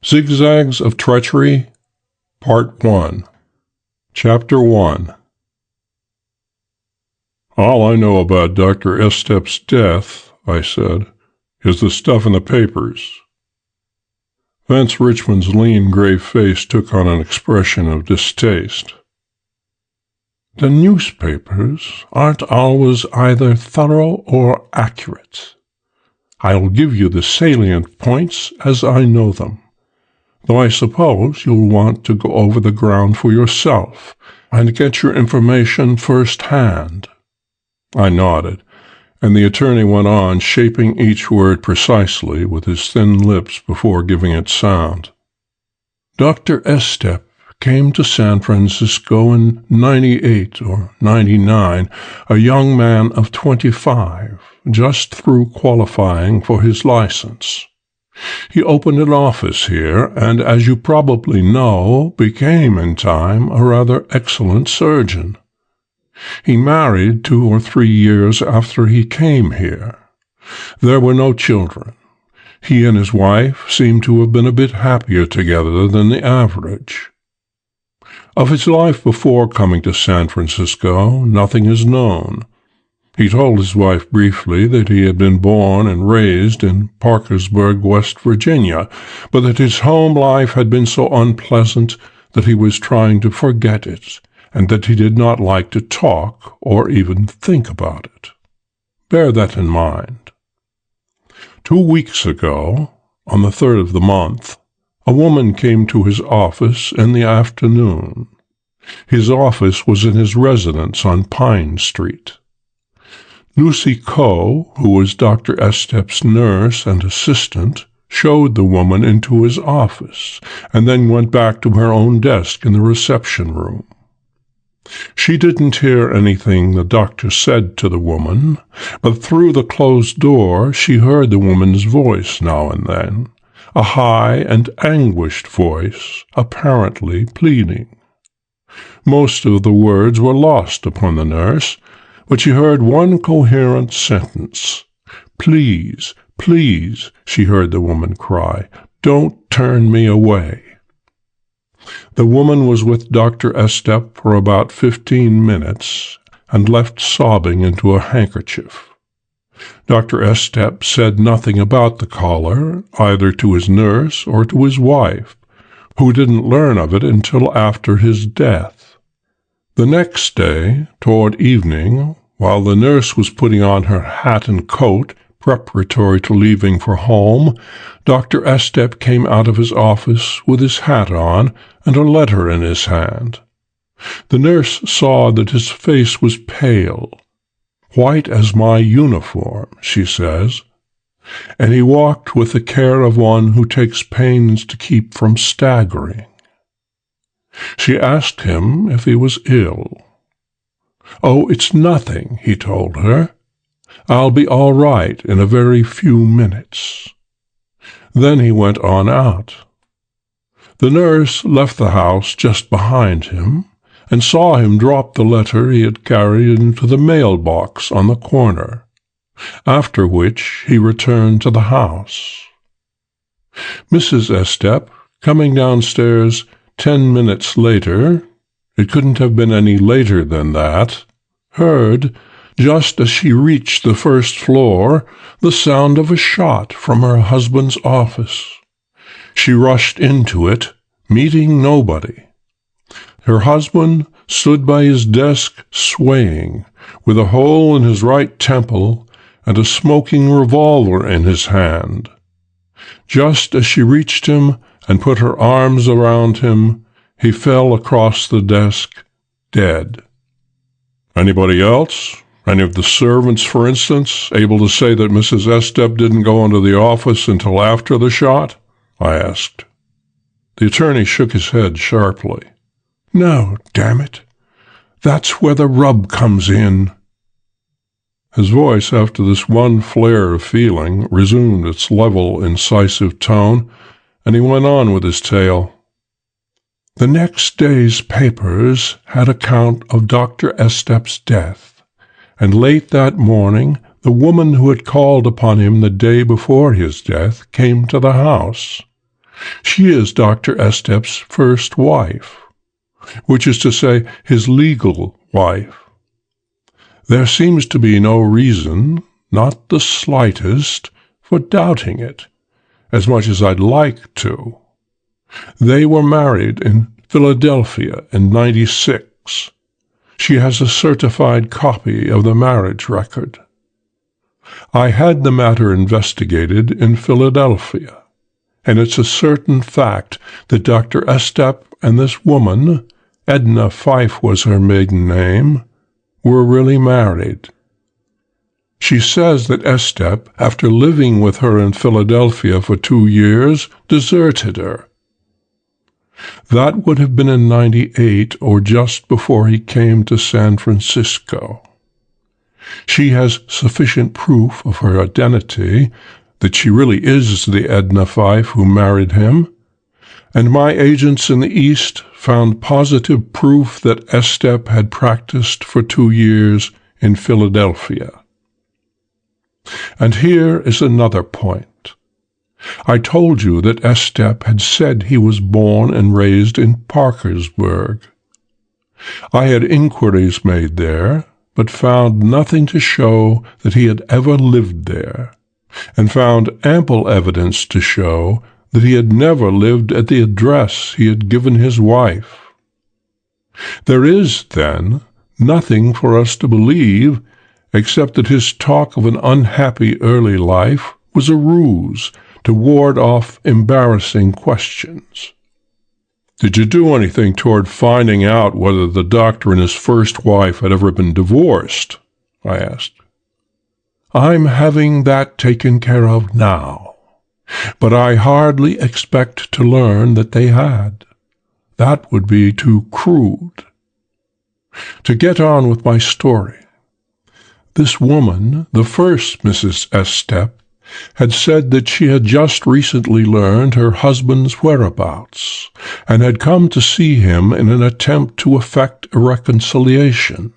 Zigzags of Treachery, Part 1. Chapter 1. "All I know about Dr. Estep's death," I said, "is the stuff in the papers." Vance Richmond's lean gray face took on an expression of distaste. "The newspapers aren't always either thorough or accurate. I'll give you the salient points as I know them, though I suppose you'll want to go over the ground for yourself and get your information first-hand." I nodded, and the attorney went on, shaping each word precisely with his thin lips before giving it sound. "Dr. Estep came to San Francisco in 98 or 99, a young man of 25, just through qualifying for his license. He opened an office here, and, as you probably know, became in time a rather excellent surgeon. He married 2 or 3 years after he came here. There were no children. He and his wife seem to have been a bit happier together than the average. Of his life before coming to San Francisco, nothing is known. He told his wife briefly that he had been born and raised in Parkersburg, West Virginia, but that his home life had been so unpleasant that he was trying to forget it, and that he did not like to talk or even think about it. Bear that in mind. 2 weeks ago, on the 3rd of the month, a woman came to his office in the afternoon. His office was in his residence on Pine Street. Lucy Coe, who was Dr. Estep's nurse and assistant, showed the woman into his office, and then went back to her own desk in the reception room. She didn't hear anything the doctor said to the woman, but through the closed door she heard the woman's voice now and then, a high and anguished voice, apparently pleading. Most of the words were lost upon the nurse, but she heard one coherent sentence. "Please, please," she heard the woman cry, "don't turn me away." The woman was with Dr. Estep for about 15 minutes, and left sobbing into a handkerchief. Dr. Estep said nothing about the caller, either to his nurse or to his wife, who didn't learn of it until after his death. The next day, toward evening, while the nurse was putting on her hat and coat, preparatory to leaving for home, Dr. Estep came out of his office with his hat on and a letter in his hand. The nurse saw that his face was pale, "white as my uniform," she says, and he walked with the care of one who takes pains to keep from staggering. She asked him if he was ill. "Oh, it's nothing," he told her. "I'll be all right in a very few minutes." Then he went on out. The nurse left the house just behind him, and saw him drop the letter he had carried into the mailbox on the corner, after which he returned to the house. Mrs. Estep, coming downstairs 10 minutes later, it couldn't have been any later than that, heard, just as she reached the first floor, the sound of a shot from her husband's office. She rushed into it, meeting nobody. Her husband stood by his desk swaying, with a hole in his right temple and a smoking revolver in his hand. Just as she reached him and put her arms around him, he fell across the desk, dead. "Anybody else? Any of the servants, for instance, able to say that Mrs. Estep didn't go into the office until after the shot?" I asked. The attorney shook his head sharply. "No, damn it. That's where the rub comes in." His voice, after this one flare of feeling, resumed its level, incisive tone, and he went on with his tale. "The next day's papers had account of Dr. Estep's death, and late that morning the woman who had called upon him the day before his death came to the house. She is Dr. Estep's first wife, which is to say, his legal wife. There seems to be no reason, not the slightest, for doubting it, as much as I'd like to. They were married in Philadelphia in '96. She has a certified copy of the marriage record. I had the matter investigated in Philadelphia, and it's a certain fact that Dr. Estep and this woman, Edna Fife was her maiden name, were really married. She says that Estep, after living with her in Philadelphia for 2 years, deserted her. That would have been in '98 or just before he came to San Francisco. She has sufficient proof of her identity, that she really is the Edna Fife who married him, and my agents in the East found positive proof that Estep had practiced for 2 years in Philadelphia. And here is another point. I told you that Estep had said he was born and raised in Parkersburg. I had inquiries made there, but found nothing to show that he had ever lived there, and found ample evidence to show that he had never lived at the address he had given his wife. There is, then, nothing for us to believe except that his talk of an unhappy early life was a ruse to ward off embarrassing questions. Did you do anything toward finding out whether the doctor and his first wife had ever been divorced? I asked. I'm having that taken care of now, but I hardly expect to learn that they had. That would be too crude. To get on with my story, this woman, the first Mrs. Estep, had said that she had just recently learned her husband's whereabouts, and had come to see him in an attempt to effect a reconciliation.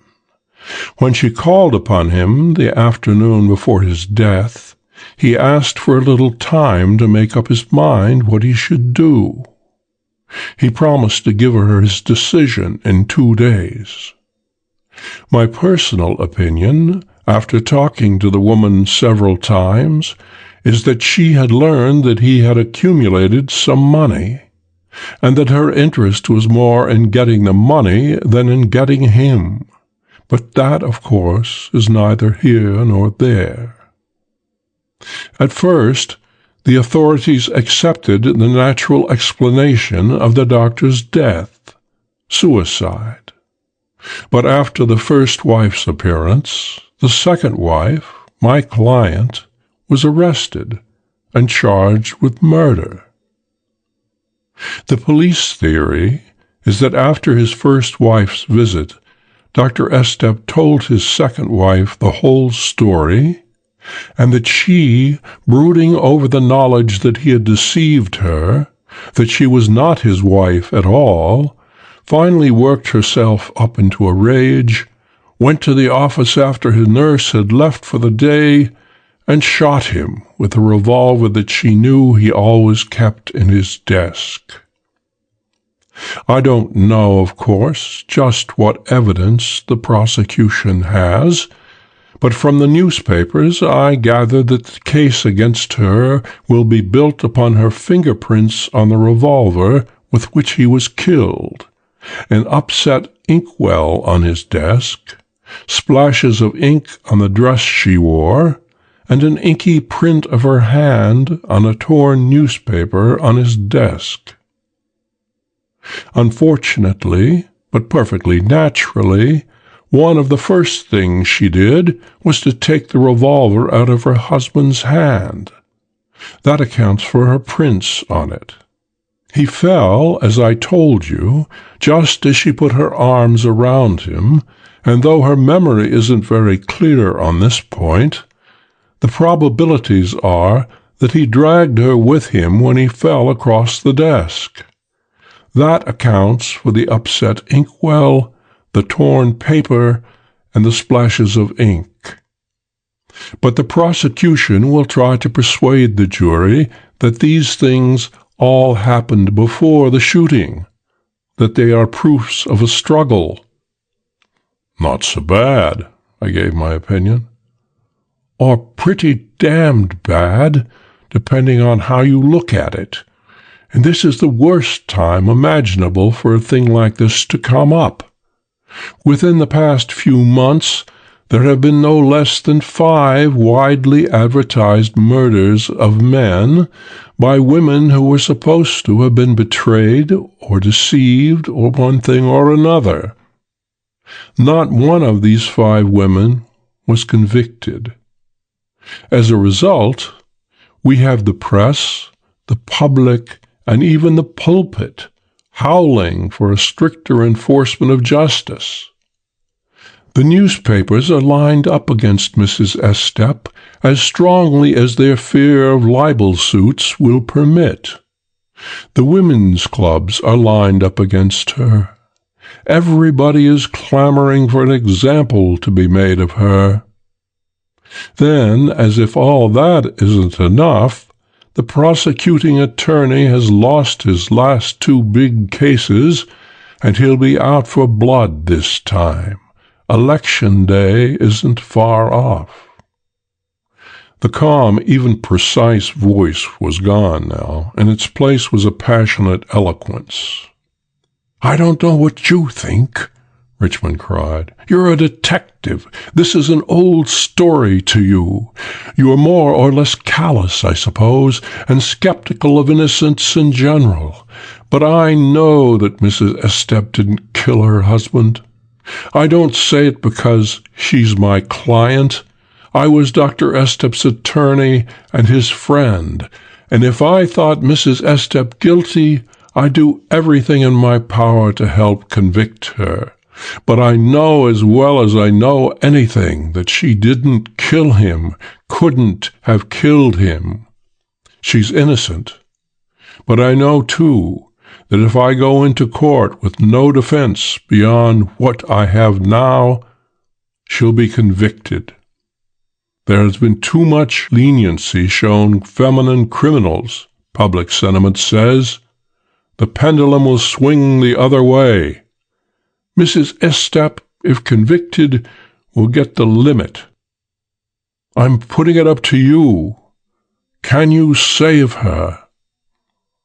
When she called upon him the afternoon before his death, he asked for a little time to make up his mind what he should do. He promised to give her his decision in 2 days. My personal opinion, after talking to the woman several times, is that she had learned that he had accumulated some money, and that her interest was more in getting the money than in getting him. But that, of course, is neither here nor there. At first, the authorities accepted the natural explanation of the doctor's death, suicide. But after the first wife's appearance, the second wife, my client, was arrested and charged with murder. The police theory is that after his first wife's visit, Dr. Estep told his second wife the whole story, and that she, brooding over the knowledge that he had deceived her, that she was not his wife at all, finally worked herself up into a rage, went to the office after his nurse had left for the day, and shot him with a revolver that she knew he always kept in his desk. I don't know, of course, just what evidence the prosecution has, but from the newspapers I gather that the case against her will be built upon her fingerprints on the revolver with which he was killed, an upset inkwell on his desk, splashes of ink on the dress she wore, and an inky print of her hand on a torn newspaper on his desk. Unfortunately, but perfectly naturally, one of the first things she did was to take the revolver out of her husband's hand. That accounts for her prints on it. He fell, as I told you, just as she put her arms around him, and though her memory isn't very clear on this point, the probabilities are that he dragged her with him when he fell across the desk. That accounts for the upset inkwell, the torn paper, and the splashes of ink. But the prosecution will try to persuade the jury that these things all happened before the shooting, that they are proofs of a struggle. Not so bad, I gave my opinion. Or pretty damned bad, depending on how you look at it. And this is the worst time imaginable for a thing like this to come up. Within the past few months, there have been no less than 5 widely advertised murders of men by women who were supposed to have been betrayed or deceived or one thing or another. Not one of these 5 women was convicted. As a result, we have the press, the public, and even the pulpit howling for a stricter enforcement of justice. The newspapers are lined up against Mrs. Estep as strongly as their fear of libel suits will permit. The women's clubs are lined up against her. Everybody is clamoring for an example to be made of her. Then, as if all that isn't enough, the prosecuting attorney has lost his last 2 big cases, and he'll be out for blood this time. Election day isn't far off. The calm, even precise voice was gone now. In its place was a passionate eloquence. "I don't know what you think," Richmond cried. "You're a detective. This is an old story to you. You are more or less callous, I suppose, and skeptical of innocence in general. But I know that Mrs. Estep didn't kill her husband. I don't say it because she's my client. I was Dr. Estep's attorney and his friend, and if I thought Mrs. Estep guilty, I'd do everything in my power to help convict her. But I know as well as I know anything that she didn't kill him, couldn't have killed him. She's innocent. But I know, too, that if I go into court with no defense beyond what I have now, she'll be convicted. There has been too much leniency shown feminine criminals, public sentiment says. The pendulum will swing the other way. Mrs. Estep, if convicted, will get the limit. I'm putting it up to you. Can you save her?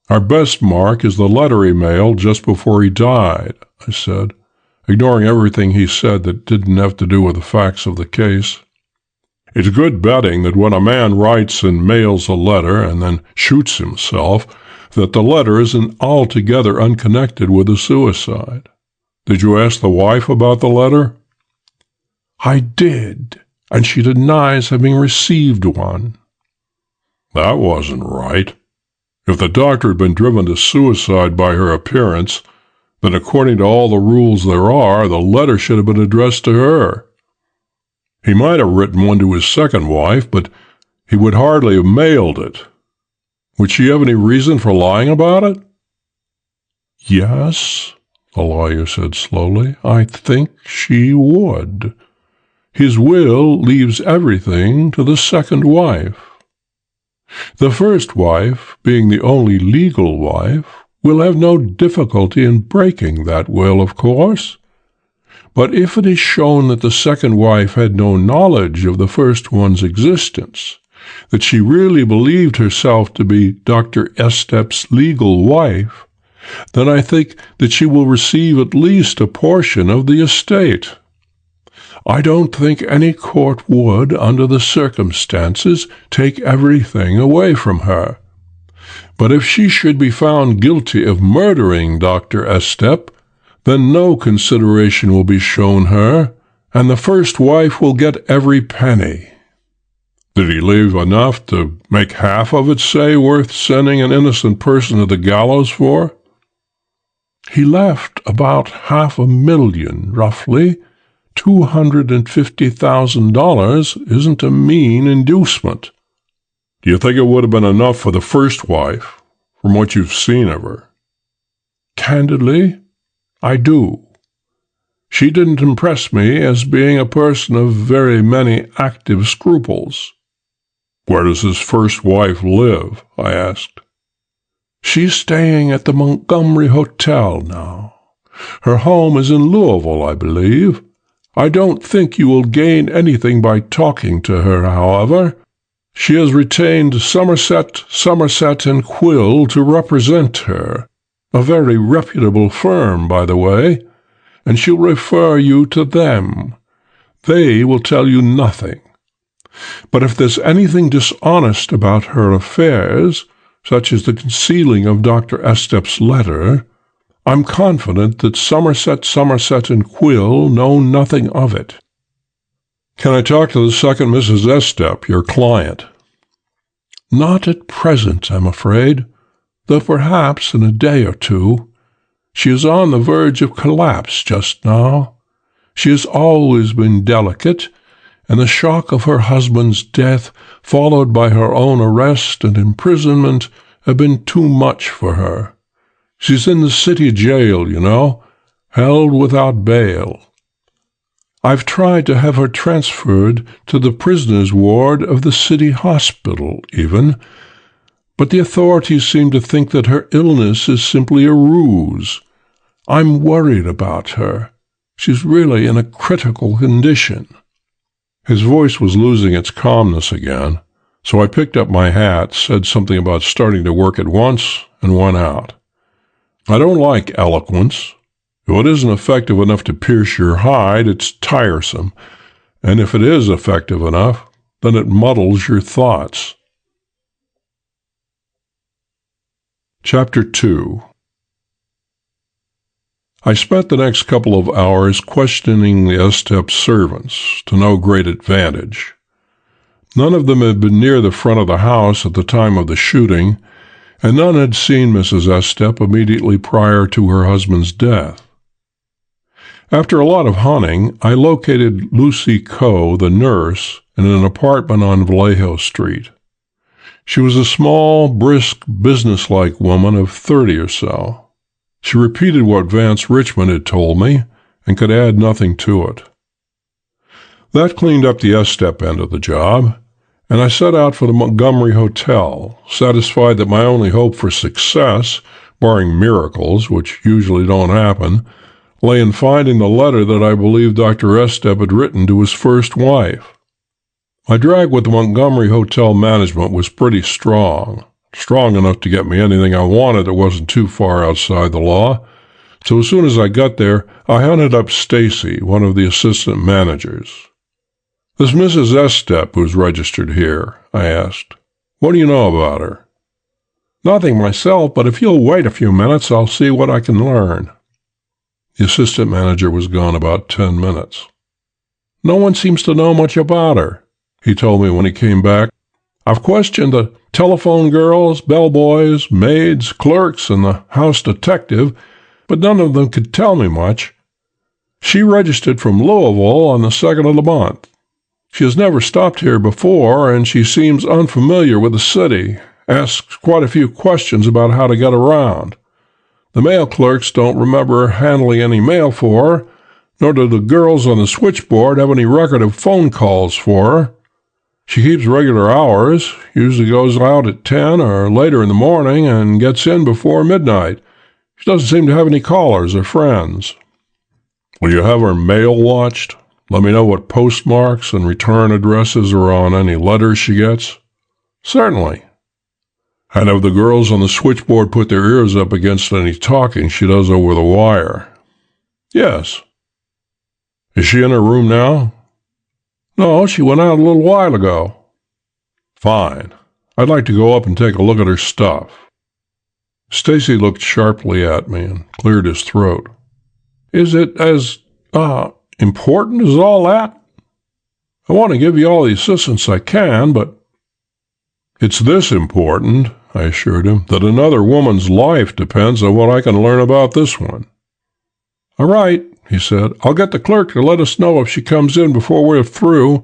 Our best mark is the letter he mailed just before he died, I said, ignoring everything he said that didn't have to do with the facts of the case. It's good betting that when a man writes and mails a letter and then shoots himself, that the letter isn't altogether unconnected with the suicide. Did you ask the wife about the letter? I did, and she denies having received one. That wasn't right. If the doctor had been driven to suicide by her appearance, then according to all the rules there are, the letter should have been addressed to her. He might have written one to his second wife, but he would hardly have mailed it. Would she have any reason for lying about it? Yes, the lawyer said slowly, I think she would. His will leaves everything to the second wife. The first wife, being the only legal wife, will have no difficulty in breaking that will, of course. But if it is shown that the second wife had no knowledge of the first one's existence, that she really believed herself to be Dr. Estep's legal wife, then I think that she will receive at least a portion of the estate. I don't think any court would, under the circumstances, take everything away from her. But if she should be found guilty of murdering Dr. Estep, then no consideration will be shown her, and the first wife will get every penny. Did he leave enough to make half of it, say, worth sending an innocent person to the gallows for? He left about $500,000, roughly. $250,000 isn't a mean inducement. Do you think it would have been enough for the first wife, from what you've seen of her? Candidly, I do. She didn't impress me as being a person of very many active scruples. Where does his first wife live? I asked. She's staying at the Montgomery Hotel now. Her home is in Louisville, I believe. I don't think you will gain anything by talking to her, however. She has retained Somerset, & Quill to represent her, a very reputable firm, by the way, and she'll refer you to them. They will tell you nothing. But if there's anything dishonest about her affairs, such as the concealing of Dr. Estep's letter, I'm confident that Somerset, & Quill know nothing of it. Can I talk to the second Mrs. Estep, your client? Not at present, I'm afraid, though perhaps in a day or two. She is on the verge of collapse just now. She has always been delicate, and the shock of her husband's death, followed by her own arrest and imprisonment, have been too much for her. She's in the city jail, you know, held without bail. I've tried to have her transferred to the prisoners' ward of the city hospital, even, but the authorities seem to think that her illness is simply a ruse. I'm worried about her. She's really in a critical condition. His voice was losing its calmness again, so I picked up my hat, said something about starting to work at once, and went out. I don't like eloquence. If it isn't effective enough to pierce your hide, it's tiresome, and if it is effective enough, then it muddles your thoughts. Chapter 2. I spent the next couple of hours questioning the Estep servants, to no great advantage. None of them had been near the front of the house at the time of the shooting, and none had seen Mrs. Estep immediately prior to her husband's death. After a lot of hunting, I located Lucy Coe, the nurse, in an apartment on Vallejo Street. She was a small, brisk, businesslike woman of 30 or so. She repeated what Vance Richmond had told me, and could add nothing to it. That cleaned up the Estep end of the job, and I set out for the Montgomery Hotel, satisfied that my only hope for success, barring miracles, which usually don't happen, lay in finding the letter that I believed Dr. Estep had written to his first wife. My drag with the Montgomery Hotel management was pretty strong enough to get me anything I wanted that wasn't too far outside the law, so as soon as I got there, I hunted up Stacy, one of the assistant managers. "This Mrs. Estep who's registered here," I asked. "What do you know about her?" "Nothing myself, but if you'll wait a few minutes, I'll see what I can learn." The assistant manager was gone about 10 minutes. "No one seems to know much about her," he told me when he came back. "I've questioned the telephone girls, bellboys, maids, clerks, and the house detective, but none of them could tell me much. She registered from Louisville on the 2nd of the month. She has never stopped here before, and she seems unfamiliar with the city, asks quite a few questions about how to get around. The mail clerks don't remember handling any mail for her, nor do the girls on the switchboard have any record of phone calls for her. She keeps regular hours, usually goes out at 10 or later in the morning and gets in before midnight. She doesn't seem to have any callers or friends." "Will you have her mail watched? Let me know what postmarks and return addresses are on any letters she gets." "Certainly." "And have the girls on the switchboard put their ears up against any talking she does over the wire?" "Yes." "Is she in her room now?" "No, she went out a little while ago." "Fine. I'd like to go up and take a look at her stuff." Stacy looked sharply at me and cleared his throat. "Is it as, important as all that? I want to give you all the assistance I can, but—" "It's this important," I assured him, "that another woman's life depends on what I can learn about this one." "All right," he said. "I'll get the clerk to let us know if she comes in before we're through,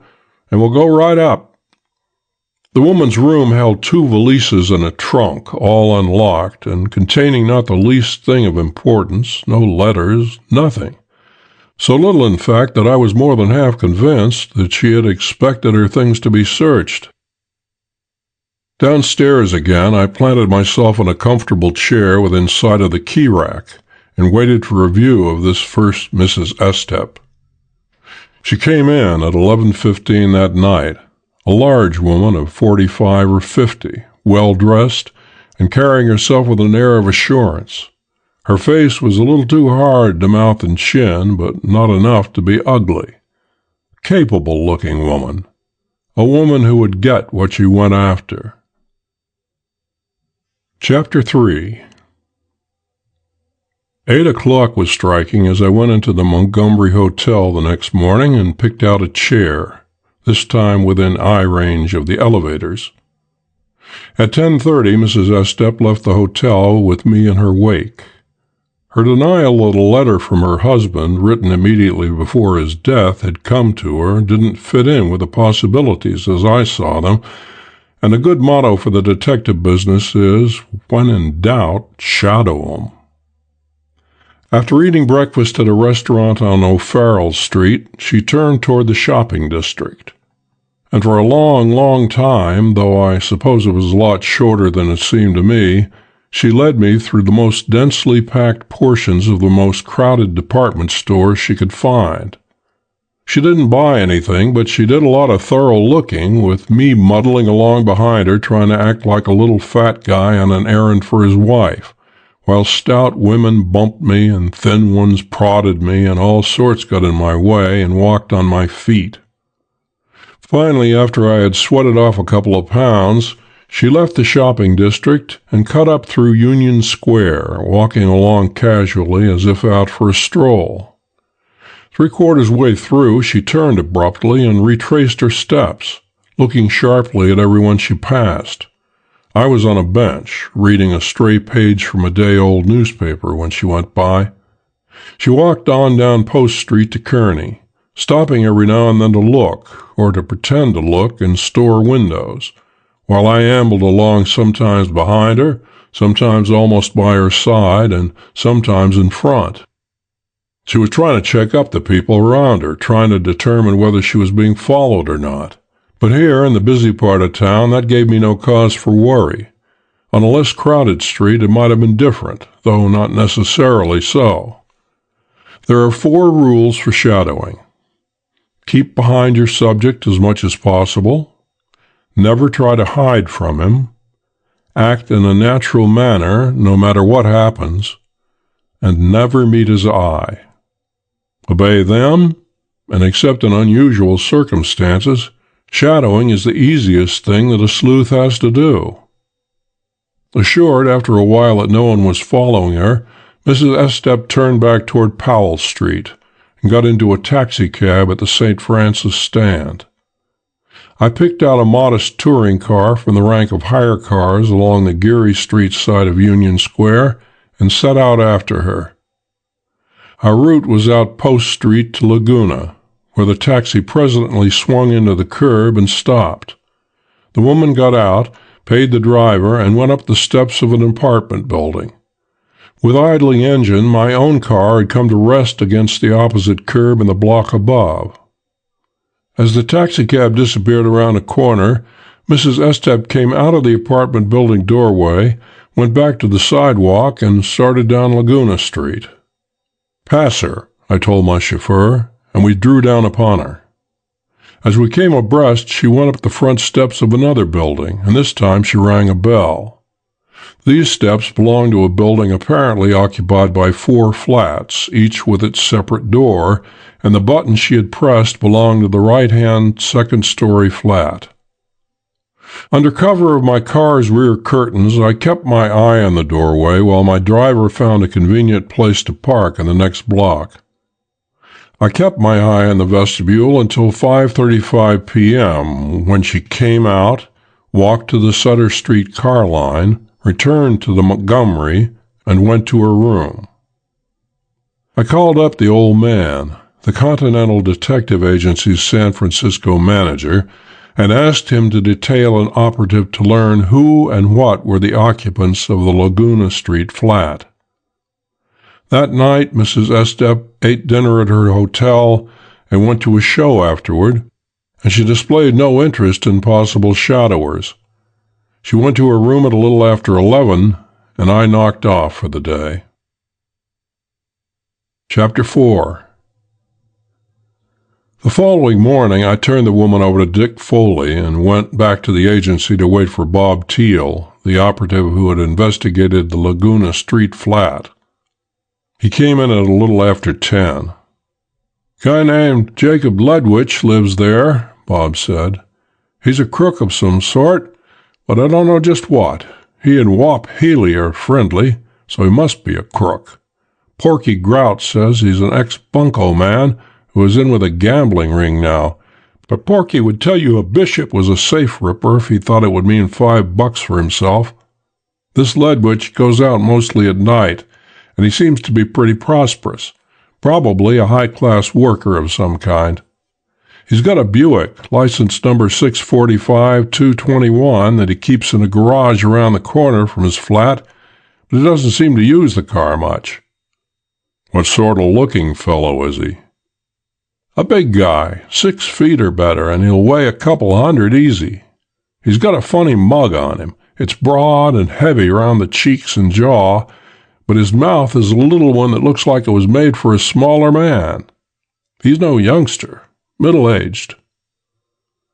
and we'll go right up." The woman's room held 2 valises and a trunk, all unlocked, and containing not the least thing of importance, no letters, nothing. So little, in fact, that I was more than half convinced that she had expected her things to be searched. Downstairs again, I planted myself in a comfortable chair within sight of the key rack and waited for a view of this first Mrs. Estep. She came in at 11:15 that night, a large woman of 45 or 50, well-dressed and carrying herself with an air of assurance. Her face was a little too hard to mouth and chin, but not enough to be ugly. Capable-looking woman. A woman who would get what she went after. Chapter 3. 8 o'clock was striking as I went into the Montgomery Hotel the next morning and picked out a chair, this time within eye range of the elevators. At 10:30, Mrs. Estep left the hotel with me in her wake. Her denial that a letter from her husband, written immediately before his death, had come to her didn't fit in with the possibilities as I saw them, and a good motto for the detective business is, when in doubt, shadow 'em. After eating breakfast at a restaurant on O'Farrell Street, she turned toward the shopping district. And for a long, long time, though I suppose it was a lot shorter than it seemed to me, she led me through the most densely packed portions of the most crowded department stores she could find. She didn't buy anything, but she did a lot of thorough looking, with me muddling along behind her trying to act like a little fat guy on an errand for his wife, while stout women bumped me and thin ones prodded me and all sorts got in my way and walked on my feet. Finally, after I had sweated off a couple of pounds, she left the shopping district and cut up through Union Square, walking along casually as if out for a stroll. 3/4 way through, she turned abruptly and retraced her steps, looking sharply at everyone she passed. I was on a bench, reading a stray page from a day-old newspaper when she went by. She walked on down Post Street to Kearny, stopping every now and then to look, or to pretend to look, in store windows, while I ambled along sometimes behind her, sometimes almost by her side, and sometimes in front. She was trying to check up the people around her, trying to determine whether she was being followed or not. But here, in the busy part of town, that gave me no cause for worry. On a less crowded street, it might have been different, though not necessarily so. There are 4 rules for shadowing. Keep behind your subject as much as possible. Never try to hide from him. Act in a natural manner, no matter what happens. And never meet his eye. Obey them, and except in unusual circumstances, shadowing is the easiest thing that a sleuth has to do. Assured after a while that no one was following her, Mrs. Estep turned back toward Powell Street and got into a taxicab at the St. Francis stand. I picked out a modest touring car from the rank of hire cars along the Geary Street side of Union Square and set out after her. Our route was out Post Street to Laguna, where the taxi presently swung into the curb and stopped. The woman got out, paid the driver, and went up the steps of an apartment building. With idling engine, my own car had come to rest against the opposite curb in the block above. As the taxicab disappeared around a corner, Mrs. Estep came out of the apartment building doorway, went back to the sidewalk, and started down Laguna Street. "Pass her," I told my chauffeur, and we drew down upon her. As we came abreast, she went up the front steps of another building, and this time she rang a bell. These steps belonged to a building apparently occupied by 4 flats, each with its separate door, and the button she had pressed belonged to the right-hand second-story flat. Under cover of my car's rear curtains, I kept my eye on the doorway while my driver found a convenient place to park in the next block. I kept my eye on the vestibule until 5:35 p.m., when she came out, walked to the Sutter Street car line, returned to the Montgomery, and went to her room. I called up the old man, the Continental Detective Agency's San Francisco manager, and asked him to detail an operative to learn who and what were the occupants of the Laguna Street flat. That night, Mrs. Estep ate dinner at her hotel and went to a show afterward, and she displayed no interest in possible shadowers. She went to her room at a little after 11, and I knocked off for the day. Chapter 4. The following morning, I turned the woman over to Dick Foley and went back to the agency to wait for Bob Teal, the operative who had investigated the Laguna Street flat. He came in at a little after 10. "Guy named Jacob Ledwich lives there," Bob said. "He's a crook of some sort, but I don't know just what. He and Wop Healy are friendly, so he must be a crook. Porky Grout says he's an ex-bunco man who is in with a gambling ring now, but Porky would tell you a bishop was a safe ripper if he thought it would mean $5 for himself. This Ledwich goes out mostly at night, and he seems to be pretty prosperous, probably a high-class worker of some kind. He's got a Buick, license number 645-221, that he keeps in a garage around the corner from his flat, but he doesn't seem to use the car much." "What sort of looking fellow is he?" "A big guy, 6 feet or better, and he'll weigh a couple hundred easy. He's got a funny mug on him. It's broad and heavy around the cheeks and jaw, but his mouth is a little one that looks like it was made for a smaller man. He's no youngster, middle-aged.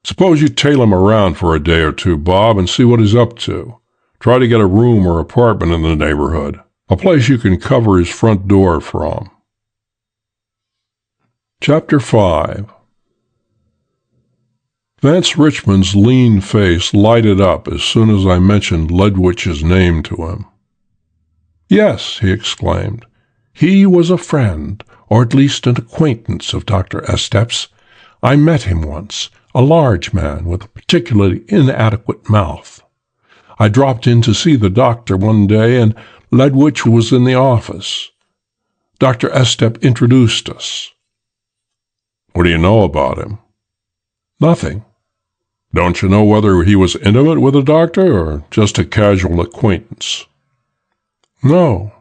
Suppose you tail him around for a day or two, Bob, and see what he's up to. Try to get a room or apartment in the neighborhood, a place you can cover his front door from." Chapter 5. Vance Richmond's lean face lighted up as soon as I mentioned Ledwich's name to him. "Yes," he exclaimed. "He was a friend, or at least an acquaintance of Dr. Estep's. I met him once, a large man with a particularly inadequate mouth. I dropped in to see the doctor one day, and Ledwich was in the office. Dr. Estep introduced us." "What do you know about him?" "Nothing." "Don't you know whether he was intimate with the doctor, or just a casual acquaintance?" "No.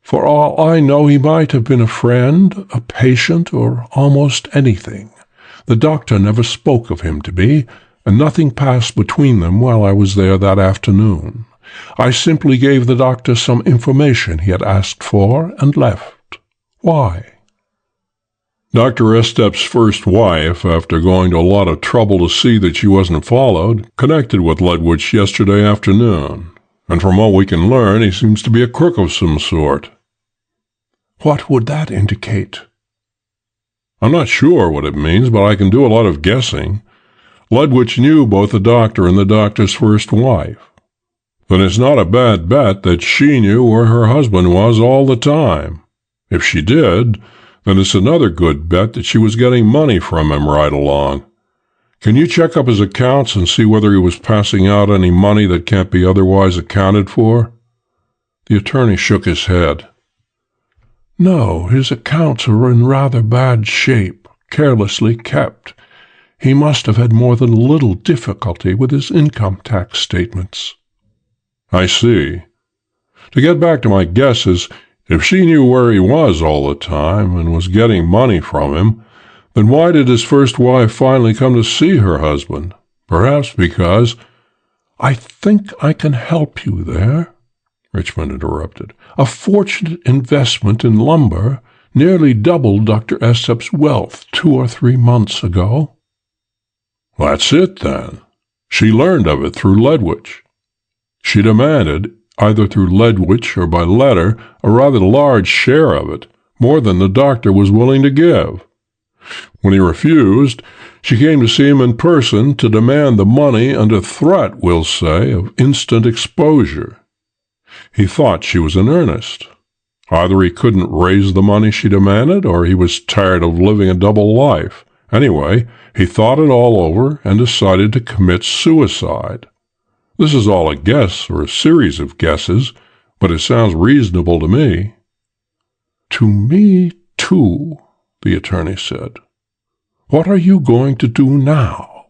For all I know, he might have been a friend, a patient, or almost anything. The doctor never spoke of him to me, and nothing passed between them while I was there that afternoon. I simply gave the doctor some information he had asked for and left. Why?" "Dr. Estep's first wife, after going to a lot of trouble to see that she wasn't followed, connected with Ledwich yesterday afternoon, and from what we can learn, he seems to be a crook of some sort." "What would that indicate?" "I'm not sure what it means, but I can do a lot of guessing. Ledwich knew both the doctor and the doctor's first wife. Then it's not a bad bet that she knew where her husband was all the time. If she did, then it's another good bet that she was getting money from him right along. Can you check up his accounts and see whether he was passing out any money that can't be otherwise accounted for?" The attorney shook his head. "No, his accounts are in rather bad shape, carelessly kept. He must have had more than a little difficulty with his income tax statements." "I see. To get back to my guesses, if she knew where he was all the time and was getting money from him, then why did his first wife finally come to see her husband? Perhaps because—" "I think I can help you there," Richmond interrupted. "A fortunate investment in lumber nearly doubled Dr. Estep's wealth 2 or 3 months ago." "That's it, then. She learned of it through Ledwich. She demanded, either through Ledwich or by letter, a rather large share of it, more than the doctor was willing to give. When he refused, she came to see him in person to demand the money under threat, we'll say, of instant exposure. He thought she was in earnest. Either he couldn't raise the money she demanded, or he was tired of living a double life. Anyway, he thought it all over and decided to commit suicide. This is all a guess, or a series of guesses, but it sounds reasonable to me." "To me, too," the attorney said. "What are you going to do now?"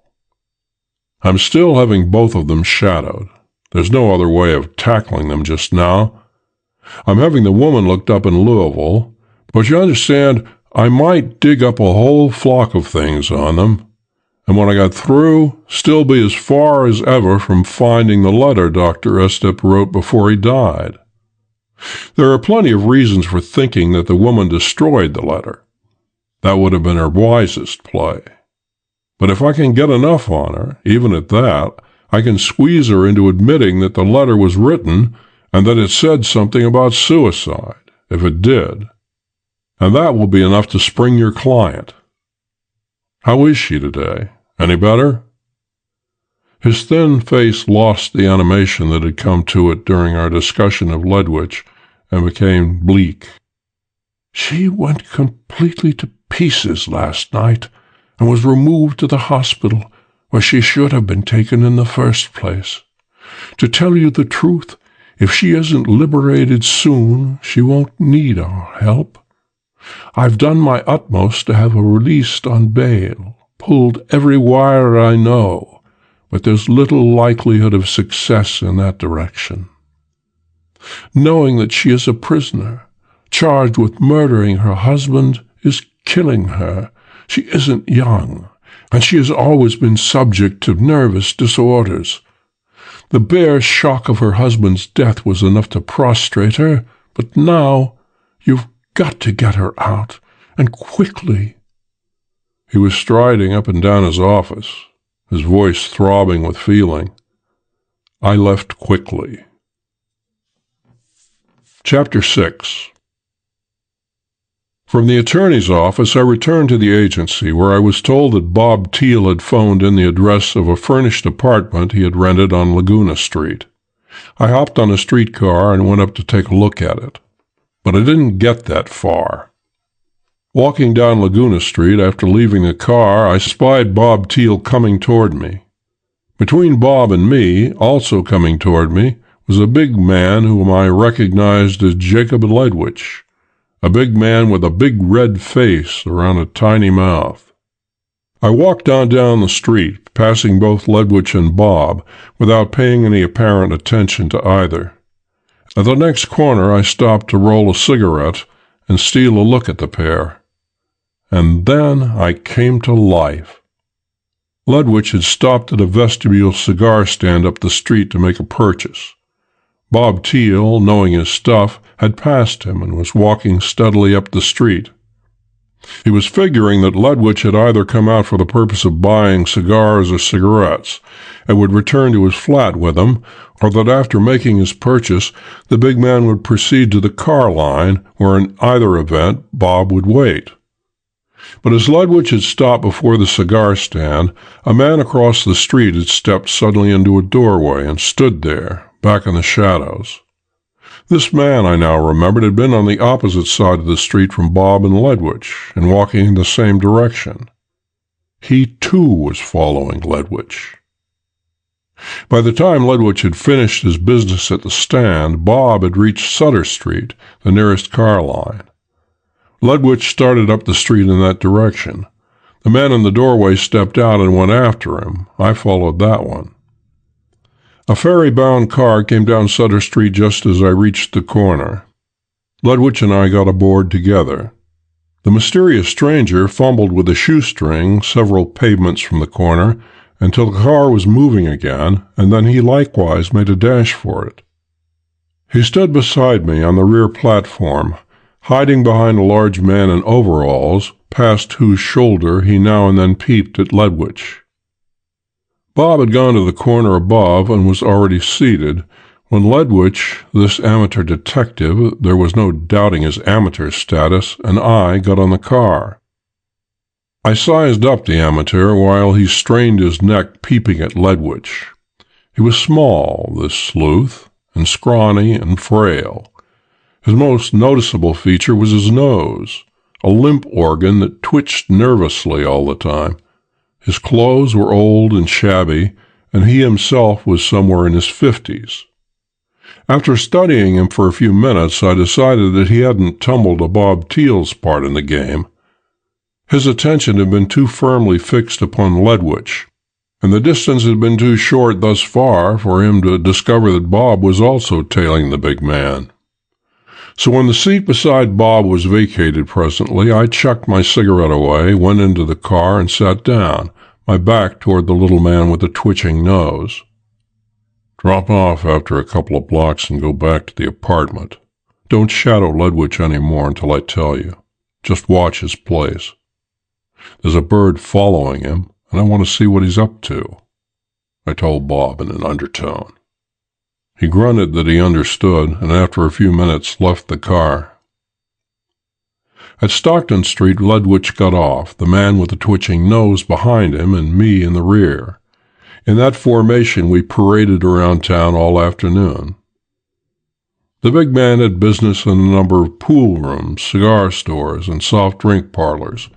"I'm still having both of them shadowed. There's no other way of tackling them just now. I'm having the woman looked up in Louisville, but you understand, I might dig up a whole flock of things on them, and when I got through, still be as far as ever from finding the letter Dr. Estep wrote before he died. There are plenty of reasons for thinking that the woman destroyed the letter. That would have been her wisest play. But if I can get enough on her, even at that, I can squeeze her into admitting that the letter was written and that it said something about suicide, if it did. And that will be enough to spring your client. How is she today? Any better? His thin face lost the animation that had come to it during our discussion of Ledwich and became bleak. She went completely to pieces last night and was removed to the hospital where she should have been taken in the first place. To tell you the truth, if she isn't liberated soon, she won't need our help. I've done my utmost to have her released on bail, pulled every wire I know, but there's little likelihood of success in that direction. Knowing that she is a prisoner, charged with murdering her husband, is killing her. She isn't young, and she has always been subject to nervous disorders. The bare shock of her husband's death was enough to prostrate her, but now you've got to get her out, and quickly. He was striding up and down his office, his voice throbbing with feeling. I left quickly. Chapter 6. From the attorney's office, I returned to the agency, where I was told that Bob Teal had phoned in the address of a furnished apartment he had rented on Laguna Street. I hopped on a streetcar and went up to take a look at it. But I didn't get that far. Walking down Laguna Street after leaving the car, I spied Bob Teal coming toward me. Between Bob and me, also coming toward me, was a big man whom I recognized as Jacob Ledwich, a big man with a big red face around a tiny mouth. I walked on down the street, passing both Ledwich and Bob, without paying any apparent attention to either. At the next corner, I stopped to roll a cigarette and steal a look at the pair. And then I came to life. Ledwich had stopped at a vestibule cigar stand up the street to make a purchase. Bob Teal, knowing his stuff, had passed him and was walking steadily up the street. He was figuring that Ledwich had either come out for the purpose of buying cigars or cigarettes, and would return to his flat with them, or that after making his purchase, the big man would proceed to the car line, where in either event Bob would wait. But as Ledwich had stopped before the cigar stand, a man across the street had stepped suddenly into a doorway and stood there, back in the shadows. This man, I now remembered, had been on the opposite side of the street from Bob and Ledwich, and walking in the same direction. He, too, was following Ledwich. By the time Ledwich had finished his business at the stand, Bob had reached Sutter Street, the nearest car line. Ledwich started up the street in that direction. The man in the doorway stepped out and went after him. I followed that one. A ferry-bound car came down Sutter Street just as I reached the corner. Ledwich and I got aboard together. The mysterious stranger fumbled with a shoestring several pavements from the corner until the car was moving again, and then he likewise made a dash for it. He stood beside me on the rear platform, hiding behind a large man in overalls, past whose shoulder he now and then peeped at Ledwich. Bob had gone to the corner above and was already seated, when Ledwich, this amateur detective, there was no doubting his amateur status, and I got on the car. I sized up the amateur while he strained his neck peeping at Ledwich. He was small, this sleuth, and scrawny and frail. His most noticeable feature was his nose, a limp organ that twitched nervously all the time. His clothes were old and shabby, and he himself was somewhere in his 50s. After studying him for a few minutes, I decided that he hadn't tumbled to Bob Teal's part in the game. His attention had been too firmly fixed upon Ledwich, and the distance had been too short thus far for him to discover that Bob was also tailing the big man. So when the seat beside Bob was vacated presently, I chucked my cigarette away, went into the car, and sat down, my back toward the little man with the twitching nose. "Drop off after a couple of blocks and go back to the apartment. Don't shadow Ledwich anymore until I tell you. Just watch his place. There's a bird following him, and I want to see what he's up to," I told Bob in an undertone. He grunted that he understood, and after a few minutes left the car. At Stockton Street, Ledwich got off, the man with the twitching nose behind him and me in the rear. In that formation, we paraded around town all afternoon. The big man had business in a number of pool rooms, cigar stores, and soft drink parlors,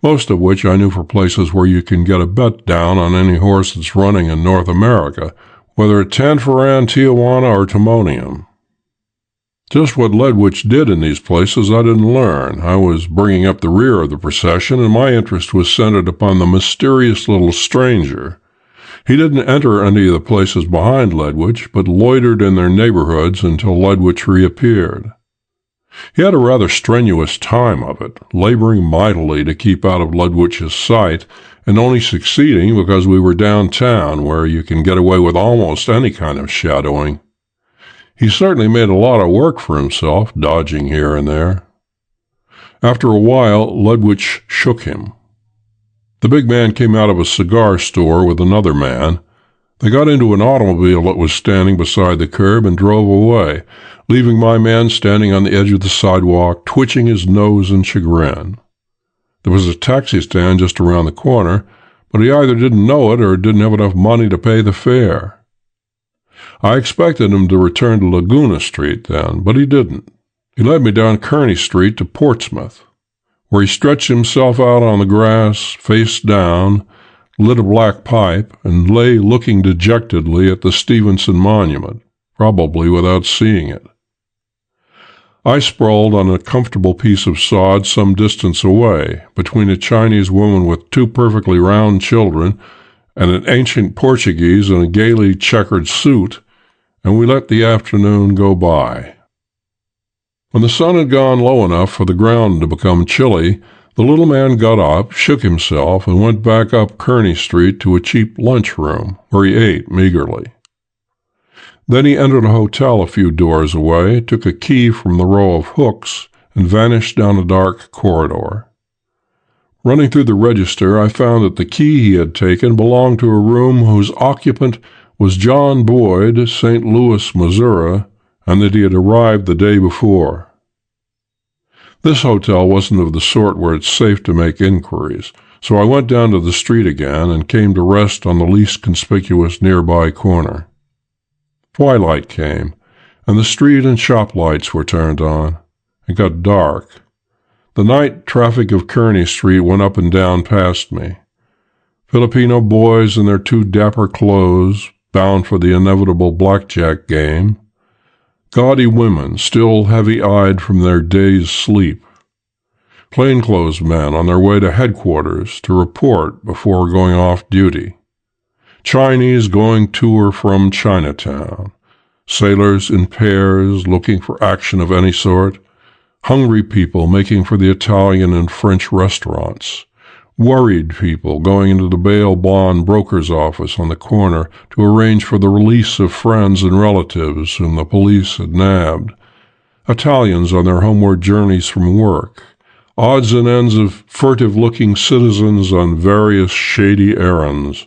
most of which I knew for places where you can get a bet down on any horse that's running in North America, whether at Tanforan, Tijuana, or Timonium. Just what Ledwich did in these places I didn't learn. I was bringing up the rear of the procession, and my interest was centered upon the mysterious little stranger. He didn't enter any of the places behind Ledwich, but loitered in their neighborhoods until Ledwich reappeared. He had a rather strenuous time of it, laboring mightily to keep out of Ledwich's sight, and only succeeding because we were downtown, where you can get away with almost any kind of shadowing. He certainly made a lot of work for himself, dodging here and there. After a while, Ledwich shook him. The big man came out of a cigar store with another man. They got into an automobile that was standing beside the curb and drove away, leaving my man standing on the edge of the sidewalk, twitching his nose in chagrin. There was a taxi stand just around the corner, but he either didn't know it or didn't have enough money to pay the fare. I expected him to return to Laguna Street then, but he didn't. He led me down Kearny Street to Portsmouth, where he stretched himself out on the grass, face down, lit a black pipe, and lay looking dejectedly at the Stevenson Monument, probably without seeing it. I sprawled on a comfortable piece of sod some distance away, between a Chinese woman with two perfectly round children and an ancient Portuguese in a gaily checkered suit, and we let the afternoon go by. When the sun had gone low enough for the ground to become chilly, the little man got up, shook himself, and went back up Kearny Street to a cheap lunchroom, where he ate meagerly. Then he entered a hotel a few doors away, took a key from the row of hooks, and vanished down a dark corridor. Running through the register, I found that the key he had taken belonged to a room whose occupant was John Boyd, St. Louis, Missouri, and that he had arrived the day before. This hotel wasn't of the sort where it's safe to make inquiries, so I went down to the street again and came to rest on the least conspicuous nearby corner. Twilight came, and the street and shop lights were turned on. It got dark. The night traffic of Kearny Street went up and down past me. Filipino boys in their too dapper clothes, bound for the inevitable blackjack game. Gaudy women, still heavy-eyed from their day's sleep. Plainclothes men on their way to headquarters to report before going off duty. Chinese going to or from Chinatown. Sailors in pairs looking for action of any sort. Hungry people making for the Italian and French restaurants. Worried people going into the bail bond broker's office on the corner to arrange for the release of friends and relatives whom the police had nabbed. Italians on their homeward journeys from work. Odds and ends of furtive-looking citizens on various shady errands.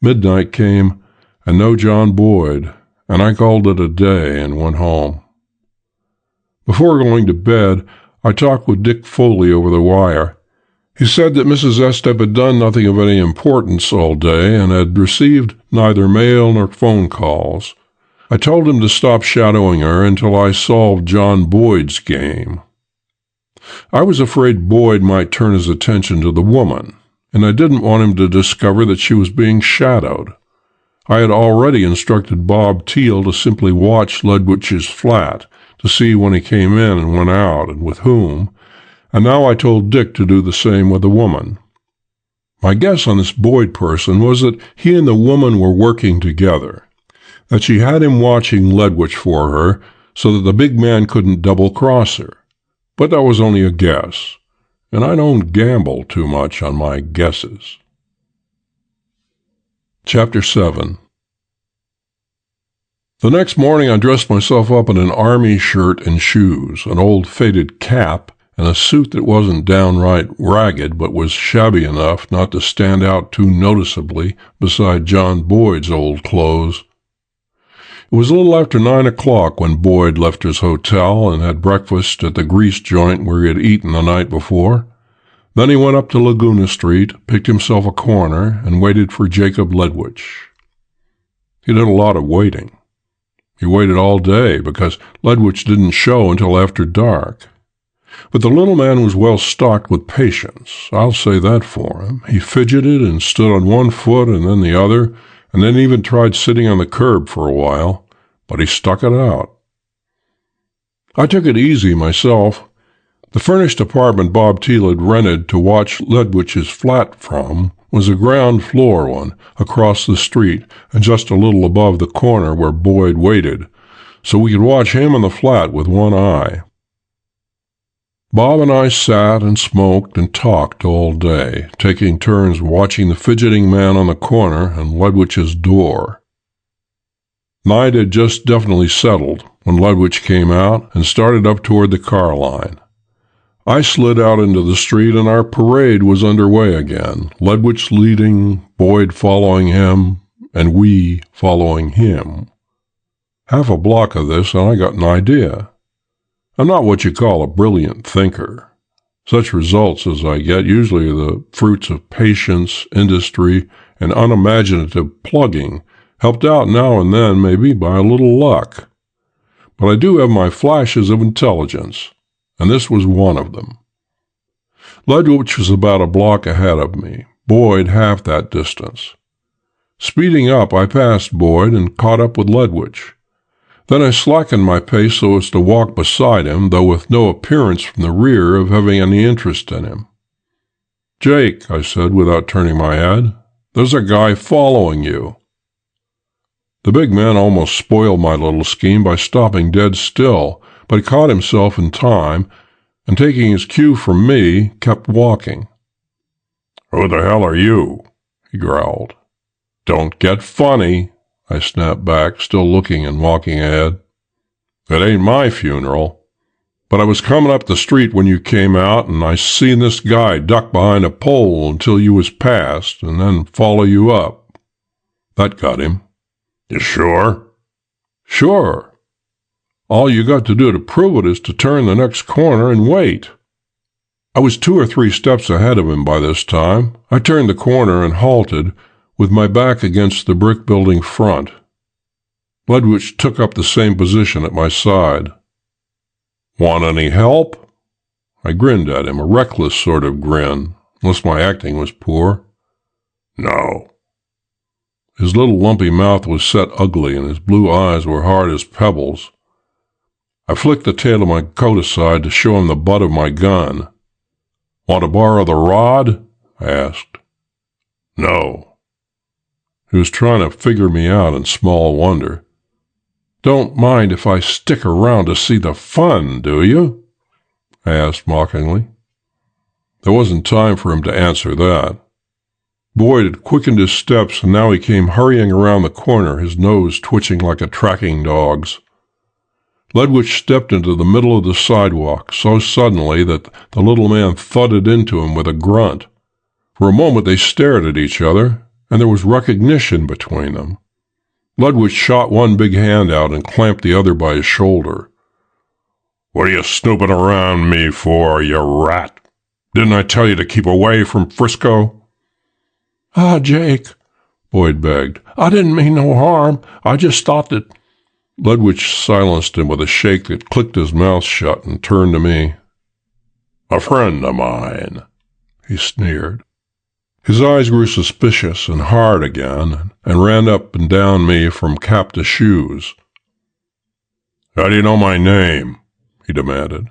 Midnight came, and no John Boyd, and I called it a day and went home. Before going to bed, I talked with Dick Foley over the wire. He said that Mrs. Estep had done nothing of any importance all day and had received neither mail nor phone calls. I told him to stop shadowing her until I solved John Boyd's game. I was afraid Boyd might turn his attention to the woman, and I didn't want him to discover that she was being shadowed. I had already instructed Bob Teal to simply watch Ledwich's flat, to see when he came in and went out and with whom, and now I told Dick to do the same with the woman. My guess on this Boyd person was that he and the woman were working together, that she had him watching Ledwich for her so that the big man couldn't double-cross her. But that was only a guess, and I don't gamble too much on my guesses. Chapter 7. The next morning I dressed myself up in an army shirt and shoes, an old faded cap, and a suit that wasn't downright ragged but was shabby enough not to stand out too noticeably beside John Boyd's old clothes. It was a little after 9 o'clock when Boyd left his hotel and had breakfast at the grease joint where he had eaten the night before. Then he went up to Laguna Street, picked himself a corner, and waited for Jacob Ledwich. He did a lot of waiting. He waited all day because Ledwich didn't show until after dark. But the little man was well stocked with patience, I'll say that for him. He fidgeted and stood on one foot and then the other, and then even tried sitting on the curb for a while, but he stuck it out. I took it easy myself. The furnished apartment Bob Teal had rented to watch Ledwich's flat from was a ground floor one across the street and just a little above the corner where Boyd waited, so we could watch him and the flat with one eye. Bob and I sat and smoked and talked all day, taking turns watching the fidgeting man on the corner and Ledwich's door. Night had just definitely settled when Ledwich came out and started up toward the car line. I slid out into the street and our parade was underway again, Ledwich leading, Boyd following him, and we following him. Half a block of this and I got an idea. I'm not what you call a brilliant thinker. Such results as I get usually are the fruits of patience, industry, and unimaginative plugging, helped out now and then maybe by a little luck. But I do have my flashes of intelligence, and this was one of them. Ledwich was about a block ahead of me, Boyd half that distance. Speeding up, I passed Boyd and caught up with Ledwich. Then I slackened my pace so as to walk beside him, though with no appearance from the rear of having any interest in him. "Jake," I said without turning my head, "there's a guy following you." The big man almost spoiled my little scheme by stopping dead still, but he caught himself in time, and taking his cue from me, kept walking. "Who the hell are you?" he growled. "Don't get funny," I snapped back, still looking and walking ahead. "It ain't my funeral. But I was coming up the street when you came out, and I seen this guy duck behind a pole until you was past, and then follow you up. That got him." "You sure?" "Sure. All you got to do to prove it is to turn the next corner and wait." I was 2 or 3 steps ahead of him by this time. I turned the corner and halted, with my back against the brick building front. Ledwich took up the same position at my side. "Want any help?" I grinned at him, a reckless sort of grin, unless my acting was poor. "No." His little lumpy mouth was set ugly, and his blue eyes were hard as pebbles. I flicked the tail of my coat aside to show him the butt of my gun. "Want to borrow the rod?" I asked. "No." He was trying to figure me out in small wonder. "Don't mind if I stick around to see the fun, do you?" I asked mockingly. There wasn't time for him to answer that. Boyd had quickened his steps, and now he came hurrying around the corner, his nose twitching like a tracking dog's. Ledwich stepped into the middle of the sidewalk so suddenly that the little man thudded into him with a grunt. For a moment they stared at each other, and there was recognition between them. Ledwich shot one big hand out and clamped the other by his shoulder. "What are you snooping around me for, you rat? Didn't I tell you to keep away from Frisco?" "Ah, Jake," Boyd begged. "I didn't mean no harm. I just thought that—" Ledwich silenced him with a shake that clicked his mouth shut and turned to me. "A friend of mine," he sneered. His eyes grew suspicious and hard again, and ran up and down me from cap to shoes. "How do you know my name?" he demanded.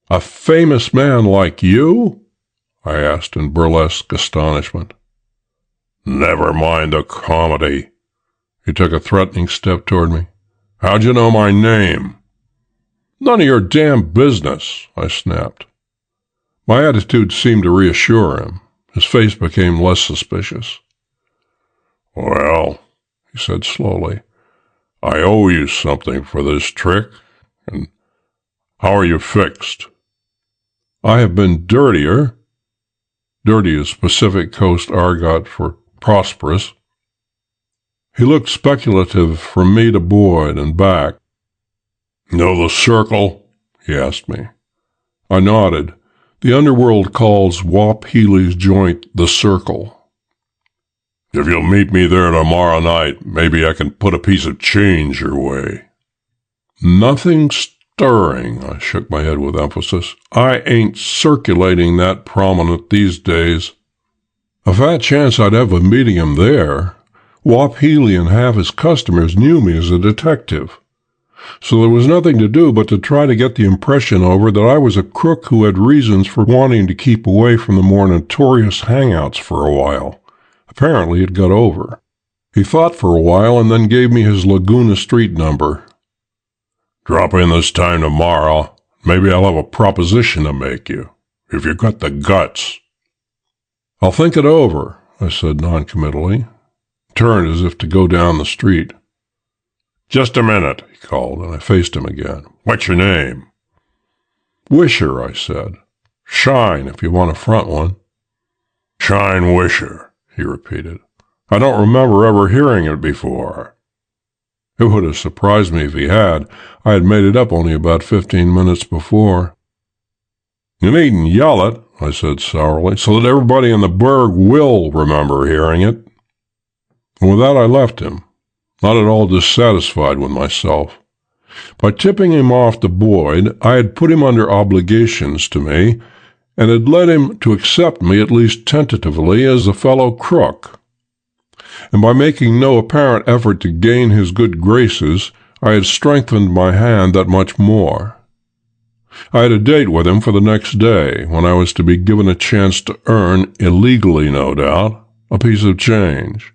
"A famous man like you?" I asked in burlesque astonishment. "Never mind the comedy." He took a threatening step toward me. "How'd you know my name?" "None of your damn business," I snapped. My attitude seemed to reassure him. His face became less suspicious. Well, he said slowly, I owe you something for this trick, and how are you fixed? I have been dirtier. Dirty is Pacific Coast argot for prosperous. He looked speculative from me to Boyd and back. Know the circle? He asked me. I nodded. The underworld calls Wap Healy's joint the Circle. If you'll meet me there tomorrow night, maybe I can put a piece of change your way. Nothing stirring, I shook my head with emphasis. I ain't circulating that prominent these days. A fat chance I'd have of meeting him there. Wap Healy and half his customers knew me as a detective. So there was nothing to do but to try to get the impression over that I was a crook who had reasons for wanting to keep away from the more notorious hangouts for a while. Apparently it got over. He thought for a while and then gave me his Laguna Street number. Drop in this time tomorrow. Maybe I'll have a proposition to make you, if you've got the guts. I'll think it over, I said noncommittally. Turned as if to go down the street. Just a minute, he called, and I faced him again. What's your name? Wisher, I said. Shine, if you want a front one. Shine Wisher, he repeated. I don't remember ever hearing it before. It would have surprised me if he had. I had made it up only about 15 minutes before. You needn't yell it, I said sourly, so that everybody in the burg will remember hearing it. And with that I left him, not at all dissatisfied with myself. By tipping him off to Boyd, I had put him under obligations to me, and had led him to accept me at least tentatively as a fellow crook. And by making no apparent effort to gain his good graces, I had strengthened my hand that much more. I had a date with him for the next day, when I was to be given a chance to earn, illegally no doubt, a piece of change.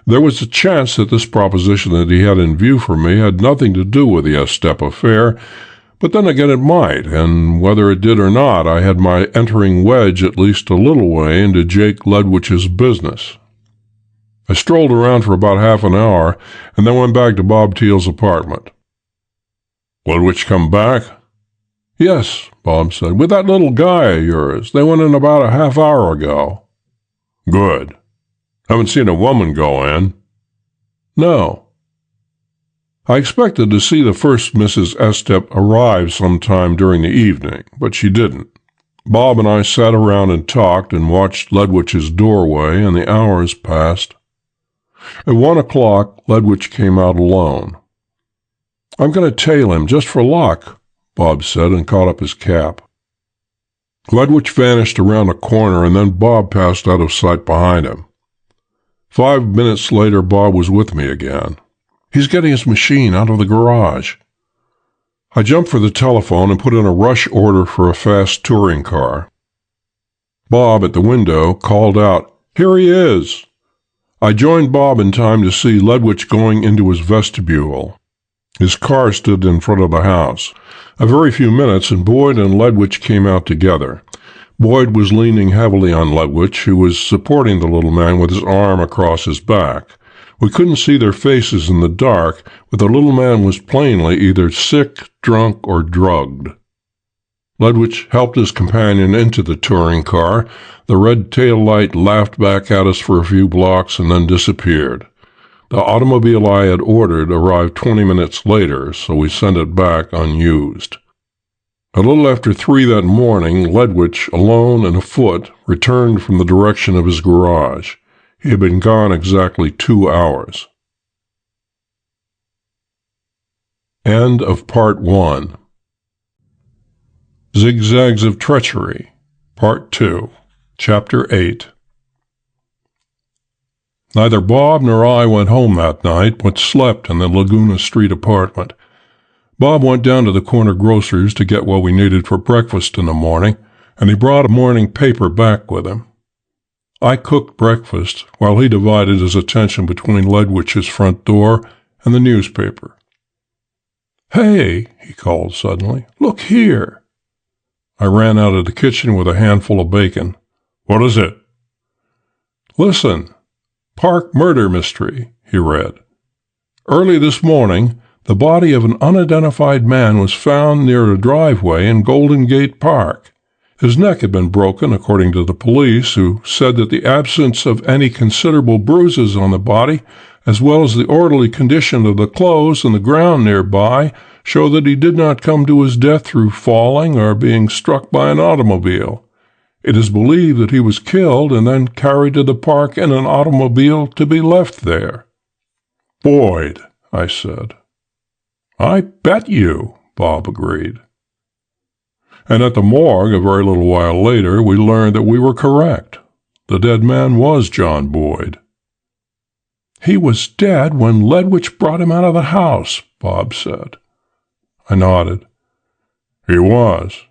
There was a chance that this proposition that he had in view for me had nothing to do with the Estep affair, but then again it might, and whether it did or not, I had my entering wedge at least a little way into Jake Ledwich's business. I strolled around for about half an hour, and then went back to Bob Teal's apartment. Ledwich come back? Yes, Bob said, with that little guy of yours. They went in about a half hour ago. Good. Haven't seen a woman go in? No. I expected to see the first Mrs. Estep arrive sometime during the evening, but she didn't. Bob and I sat around and talked and watched Ledwich's doorway, and the hours passed. At 1 o'clock, Ledwich came out alone. I'm going to tail him, just for luck, Bob said, and caught up his cap. Ledwich vanished around a corner, and then Bob passed out of sight behind him. 5 minutes later, Bob was with me again. He's getting his machine out of the garage. I jumped for the telephone and put in a rush order for a fast touring car. Bob, at the window, called out, "Here he is!" I joined Bob in time to see Ledwich going into his vestibule. His car stood in front of the house. A very few minutes, and Boyd and Ledwich came out together. Boyd was leaning heavily on Ledwich, who was supporting the little man with his arm across his back. We couldn't see their faces in the dark, but the little man was plainly either sick, drunk, or drugged. Ledwich helped his companion into the touring car. The red tail light laughed back at us for a few blocks and then disappeared. The automobile I had ordered arrived 20 minutes later, so we sent it back unused. A little after 3 that morning, Ledwich, alone and afoot, returned from the direction of his garage. He had been gone exactly 2 hours. End of Part 1. Zigzags of Treachery, Part 2, Chapter 8. Neither Bob nor I went home that night, but slept in the Laguna Street apartment. Bob went down to the corner grocer's to get what we needed for breakfast in the morning, and he brought a morning paper back with him. I cooked breakfast while he divided his attention between Ledwich's front door and the newspaper. "Hey," he called suddenly, "look here." I ran out of the kitchen with a handful of bacon. "What is it?" "Listen." Park murder mystery, he read. Early this morning, the body of an unidentified man was found near a driveway in Golden Gate Park. His neck had been broken, according to the police, who said that the absence of any considerable bruises on the body, as well as the orderly condition of the clothes and the ground nearby, show that he did not come to his death through falling or being struck by an automobile. It is believed that he was killed and then carried to the park in an automobile to be left there. Boyd, I said. I bet you, Bob agreed. And at the morgue, a very little while later, we learned that we were correct. The dead man was John Boyd. He was dead when Ledwich brought him out of the house, Bob said. I nodded. He was.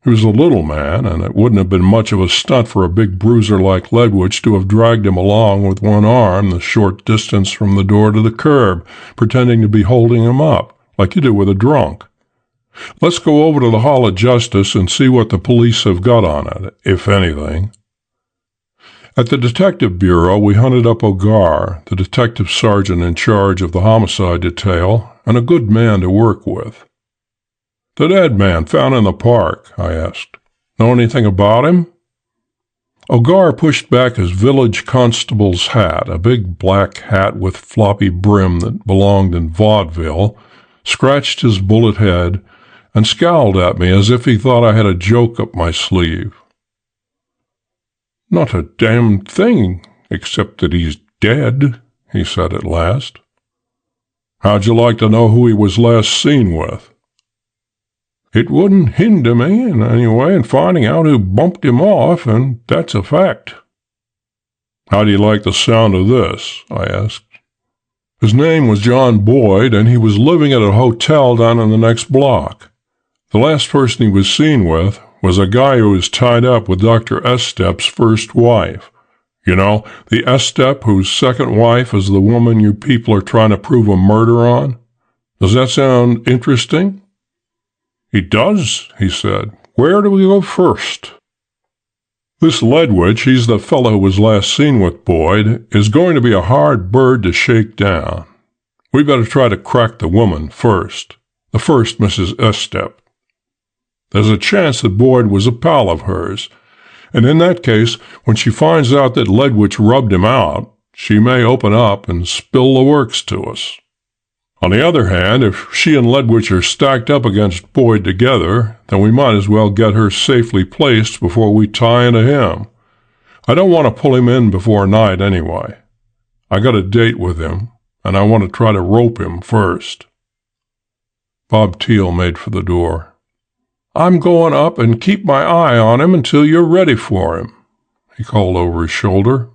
He was a little man, and it wouldn't have been much of a stunt for a big bruiser like Ledwich to have dragged him along with one arm the short distance from the door to the curb, pretending to be holding him up, like you do with a drunk. Let's go over to the Hall of Justice and see what the police have got on it, if anything. At the Detective Bureau, we hunted up Ogar, the detective sergeant in charge of the homicide detail, and a good man to work with. The dead man found in the park, I asked. Know anything about him? Ogar pushed back his village constable's hat, a big black hat with floppy brim that belonged in vaudeville, scratched his bullet head, and scowled at me as if he thought I had a joke up my sleeve. Not a damned thing, except that he's dead, he said at last. How'd you like to know who he was last seen with? It wouldn't hinder me in any way in finding out who bumped him off, and that's a fact. How do you like the sound of this? I asked. His name was John Boyd, and he was living at a hotel down in the next block. The last person he was seen with was a guy who was tied up with Dr. Estep's first wife. You know, the Estep whose second wife is the woman you people are trying to prove a murder on. Does that sound interesting? It does, he said. Where do we go first? This Ledwich, he's the fellow who was last seen with Boyd, is going to be a hard bird to shake down. We better try to crack the woman first. The first Mrs. Estep. There's a chance that Boyd was a pal of hers, and in that case, when she finds out that Ledwich rubbed him out, she may open up and spill the works to us. On the other hand, if she and Ledwich are stacked up against Boyd together, then we might as well get her safely placed before we tie into him. I don't want to pull him in before night anyway. I got a date with him, and I want to try to rope him first. Bob Teal made for the door. I'm going up and keep my eye on him until you're ready for him, he called over his shoulder.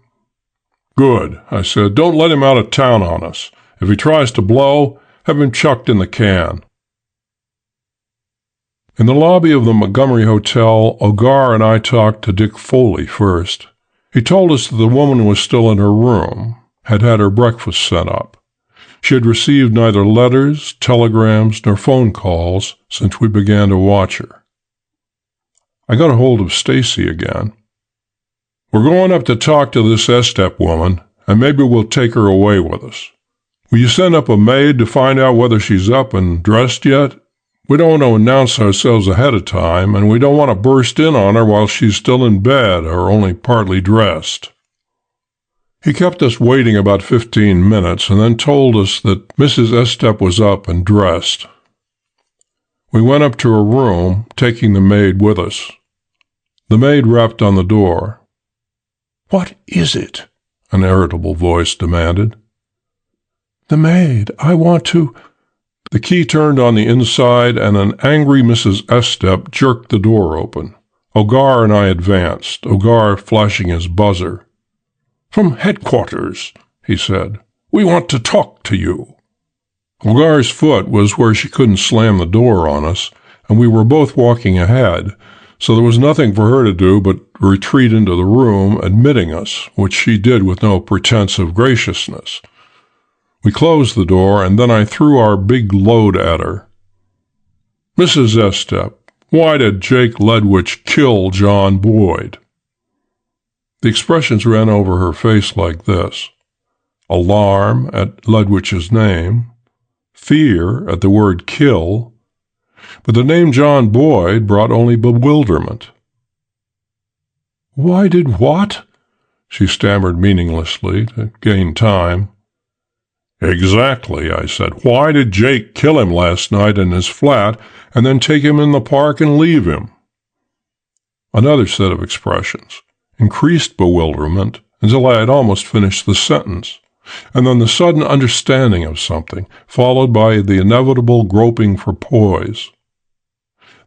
Good, I said. Don't let him out of town on us. If he tries to blow, have him chucked in the can. In the lobby of the Montgomery Hotel, Ogar and I talked to Dick Foley first. He told us that the woman was still in her room, had had her breakfast sent up. She had received neither letters, telegrams, nor phone calls since we began to watch her. I got a hold of Stacy again. We're going up to talk to this Estep woman, and maybe we'll take her away with us. Will you send up a maid to find out whether she's up and dressed yet? We don't want to announce ourselves ahead of time, and we don't want to burst in on her while she's still in bed or only partly dressed. He kept us waiting about 15 minutes and then told us that Mrs. Estep was up and dressed. We went up to her room, taking the maid with us. The maid rapped on the door. "What is it?" an irritable voice demanded. "The maid. I want to—" The key turned on the inside, and an angry Mrs. Estep jerked the door open. Ogar and I advanced, Ogar flashing his buzzer. "From headquarters," he said. "We want to talk to you." Ogar's foot was where she couldn't slam the door on us, and we were both walking ahead, so there was nothing for her to do but retreat into the room, admitting us, which she did with no pretense of graciousness. We closed the door, and then I threw our big load at her. "Mrs. Estep, why did Jake Ledwich kill John Boyd?" The expressions ran over her face like this. alarm at Ledwidge's name, fear at the word kill, but the name John Boyd brought only bewilderment. "Why did what?" she stammered meaninglessly to gain time. "Exactly," I said. "Why did Jake kill him last night in his flat and then take him in the park and leave him?" Another set of expressions, increased bewilderment until I had almost finished the sentence, and then the sudden understanding of something, followed by the inevitable groping for poise.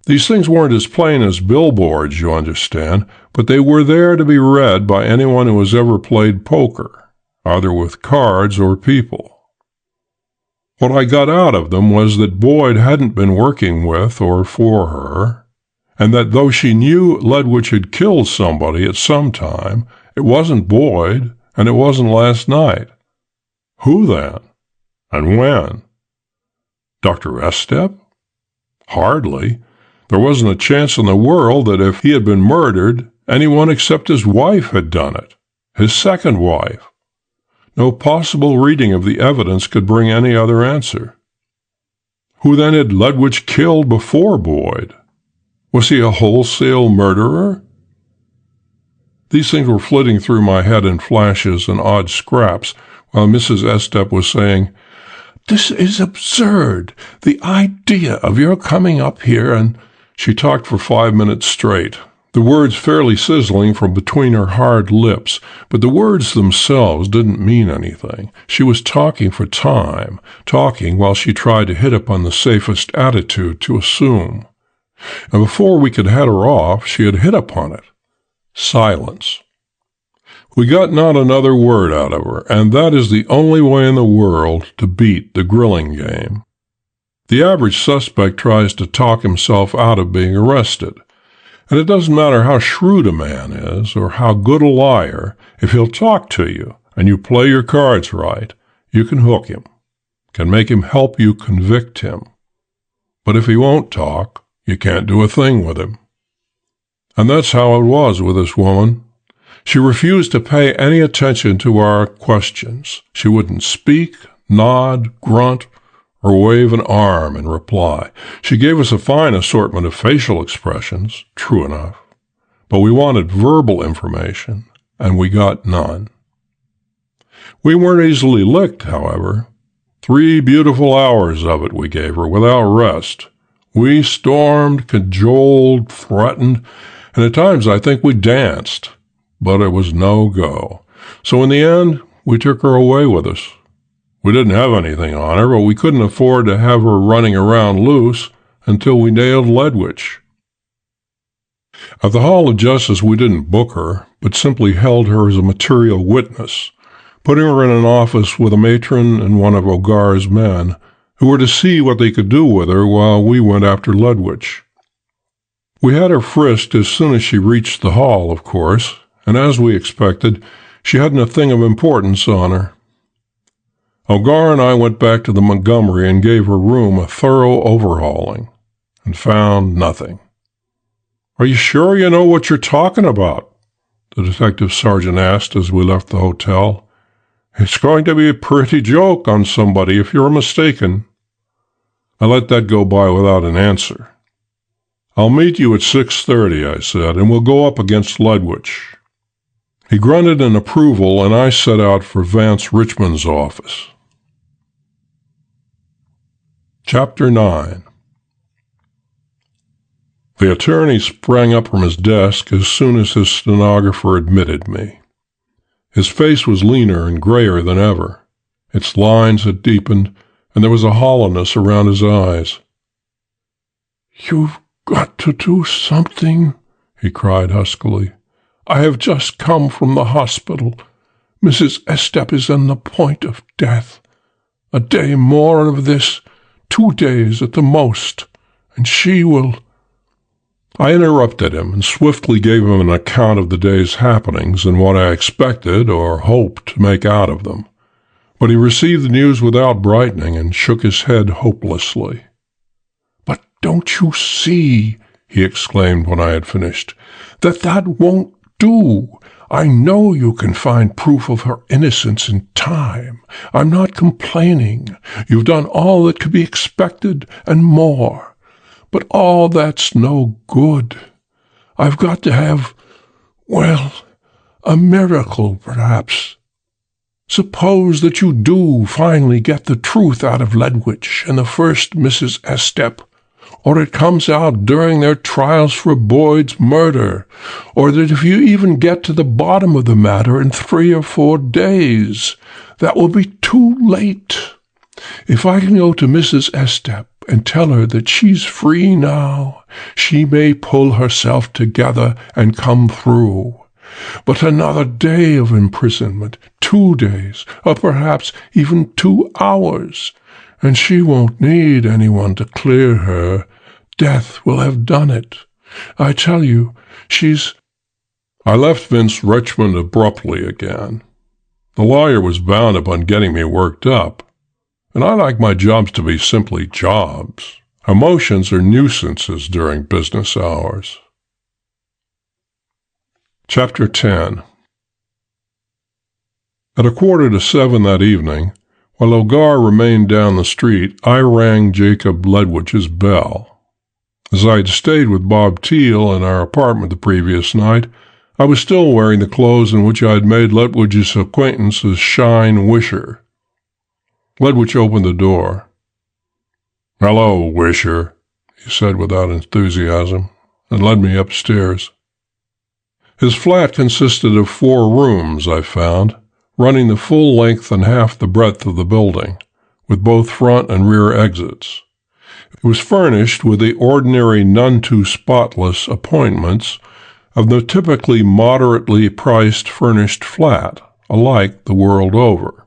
These things weren't as plain as billboards, you understand, but they were there to be read by anyone who has ever played poker, either with cards or people. What I got out of them was that Boyd hadn't been working with or for her, and that though she knew Ledwidge had killed somebody at some time, it wasn't Boyd, and it wasn't last night. Who then? And when? Dr. Estep? Hardly. There wasn't a chance in the world that if he had been murdered, anyone except his wife had done it, his second wife. No possible reading of the evidence could bring any other answer. Who then had Ledwidge killed before Boyd? Was he a wholesale murderer? These things were flitting through my head in flashes and odd scraps, while Mrs. Estep was saying, "This is absurd. The idea of your coming up here," and she talked for 5 minutes straight, the words fairly sizzling from between her hard lips, but the words themselves didn't mean anything. She was talking for time, talking while she tried to hit upon the safest attitude to assume. And before we could head her off, she had hit upon it. Silence. We got not another word out of her, and that is the only way in the world to beat the grilling game. The average suspect tries to talk himself out of being arrested, and it doesn't matter how shrewd a man is or how good a liar, if he'll talk to you and you play your cards right, you can hook him, can make him help you convict him. But if he won't talk, you can't do a thing with him. And that's how it was with this woman. She refused to pay any attention to our questions. She wouldn't speak, nod, grunt, or wave an arm in reply. She gave us a fine assortment of facial expressions, true enough, but we wanted verbal information, and we got none. We weren't easily licked, however. 3 beautiful hours of it we gave her, without rest. We stormed, cajoled, threatened, and at times I think we danced, but it was no go. So in the end, we took her away with us. We didn't have anything on her, but we couldn't afford to have her running around loose until we nailed Ledwidge. At the Hall of Justice, we didn't book her, but simply held her as a material witness, putting her in an office with a matron and one of O'Gar's men, who were to see what they could do with her while we went after Ledwidge. We had her frisked as soon as she reached the hall, of course, and as we expected, she hadn't a thing of importance on her. O'Gar and I went back to the Montgomery and gave her room a thorough overhauling, and found nothing. "Are you sure you know what you're talking about?" the detective sergeant asked as we left the hotel. "It's going to be a pretty joke on somebody if you're mistaken." I let that go by without an answer. "I'll meet you at 6:30, I said, "and we'll go up against Ledwidge." He grunted in approval, and I set out for Vance Richmond's office. Chapter 9. The attorney sprang up from his desk as soon as his stenographer admitted me. His face was leaner and grayer than ever. Its lines had deepened, and there was a hollowness around his eyes. "You've got to do something," he cried huskily. "I have just come from the hospital. Mrs. Estep is on the point of death. A day more of this, 2 days at the most, and she will—" I interrupted him and swiftly gave him an account of the day's happenings and what I expected or hoped to make out of them. But he received the news without brightening and shook his head hopelessly. "But don't you see," he exclaimed when I had finished, "that won't do? I know you can find proof of her innocence in time. I'm not complaining. You've done all that could be expected and more. But all that's no good. I've got to have, well, a miracle, perhaps. Suppose that you do finally get the truth out of Ledwidge and the first Mrs. Estep, or it comes out during their trials for Boyd's murder, or that if you even get to the bottom of the matter in 3 or 4 days, that will be too late. If I can go to Mrs. Estep and tell her that she's free now, she may pull herself together and come through. But another day of imprisonment, 2 days, or perhaps even 2 hours, and she won't need anyone to clear her. Death will have done it. I tell you, she's—" I left Vince Richmond abruptly again. The lawyer was bound upon getting me worked up, and I like my jobs to be simply jobs. Emotions are nuisances during business hours. Chapter 10. At 6:45 that evening, while Elgar remained down the street, I rang Jacob Ledwidge's bell. As I had stayed with Bob Teal in our apartment the previous night, I was still wearing the clothes in which I had made Ledwidge's acquaintance as Shine Wisher. Ledwidge opened the door. "Hello, Wisher," he said without enthusiasm, and led me upstairs. His flat consisted of 4 rooms, I found, running the full length and half the breadth of the building, with both front and rear exits. It was furnished with the ordinary none-too-spotless appointments of the typically moderately priced furnished flat, alike the world over.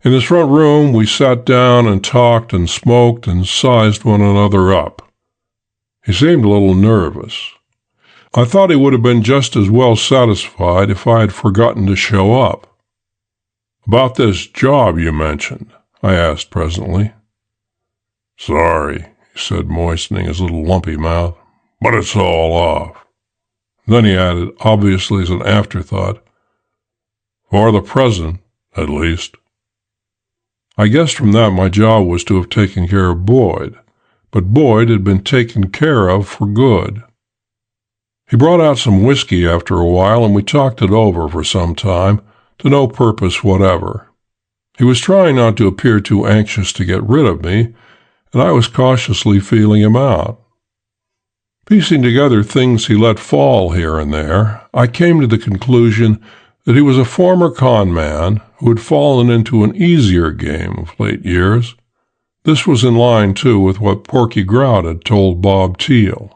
In his front room we sat down and talked and smoked and sized one another up. He seemed a little nervous. I thought he would have been just as well satisfied if I had forgotten to show up. "About this job you mentioned?" I asked presently. "Sorry," he said, moistening his little lumpy mouth, "but it's all off." Then he added, obviously as an afterthought, "For the present, at least." I guessed from that my job was to have taken care of Boyd, but Boyd had been taken care of for good. He brought out some whiskey after a while, and we talked it over for some time, to no purpose whatever. He was trying not to appear too anxious to get rid of me, and I was cautiously feeling him out. Piecing together things he let fall here and there, I came to the conclusion that he was a former con man who had fallen into an easier game of late years. This was in line, too, with what Porky Grout had told Bob Teal.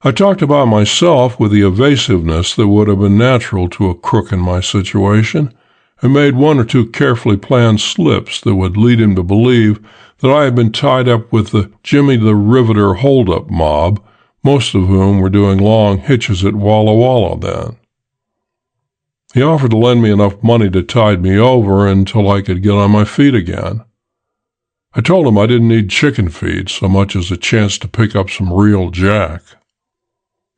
I talked about myself with the evasiveness that would have been natural to a crook in my situation, and made 1 or 2 carefully planned slips that would lead him to believe that I had been tied up with the Jimmy the Riveter hold-up mob, most of whom were doing long hitches at Walla Walla then. He offered to lend me enough money to tide me over until I could get on my feet again. I told him I didn't need chicken feed so much as a chance to pick up some real jack.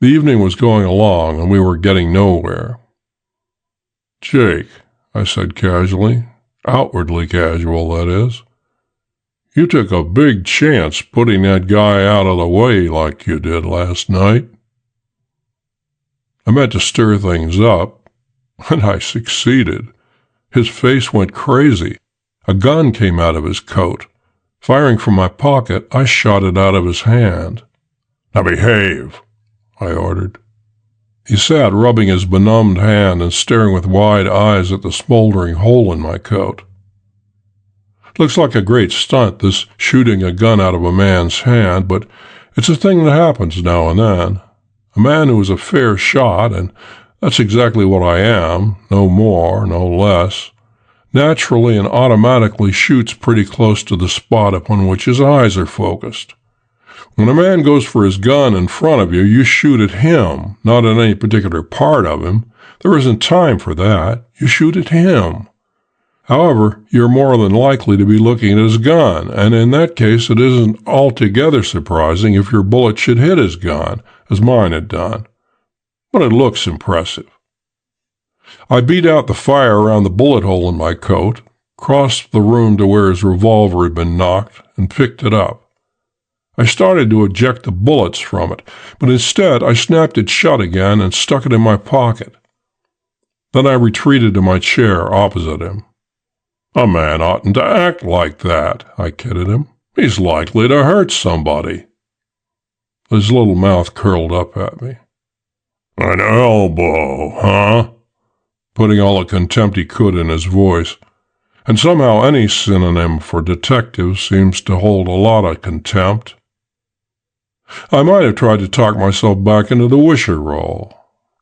The evening was going along, and we were getting nowhere. "Jake," I said casually, outwardly casual, that is, "you took a big chance putting that guy out of the way like you did last night." I meant to stir things up, and I succeeded. His face went crazy. A gun came out of his coat. Firing from my pocket, I shot it out of his hand. "Now behave," I ordered. He sat rubbing his benumbed hand and staring with wide eyes at the smoldering hole in my coat. Looks like a great stunt, this shooting a gun out of a man's hand, but it's a thing that happens now and then. A man who is a fair shot, and that's exactly what I am, no more, no less, naturally and automatically shoots pretty close to the spot upon which his eyes are focused. When a man goes for his gun in front of you, you shoot at him, not at any particular part of him. There isn't time for that. You shoot at him. However, you're more than likely to be looking at his gun, and in that case it isn't altogether surprising if your bullet should hit his gun, as mine had done. but it looks impressive. I beat out the fire around the bullet hole in my coat, crossed the room to where his revolver had been knocked, and picked it up. I started to eject the bullets from it, but instead I snapped it shut again and stuck it in my pocket. Then I retreated to my chair opposite him. "A man oughtn't to act like that," I kidded him. "He's likely to hurt somebody." His little mouth curled up at me. "An elbow, huh?" Putting all the contempt he could in his voice. And somehow any synonym for detective seems to hold a lot of contempt. I might have tried to talk myself back into the wisher role.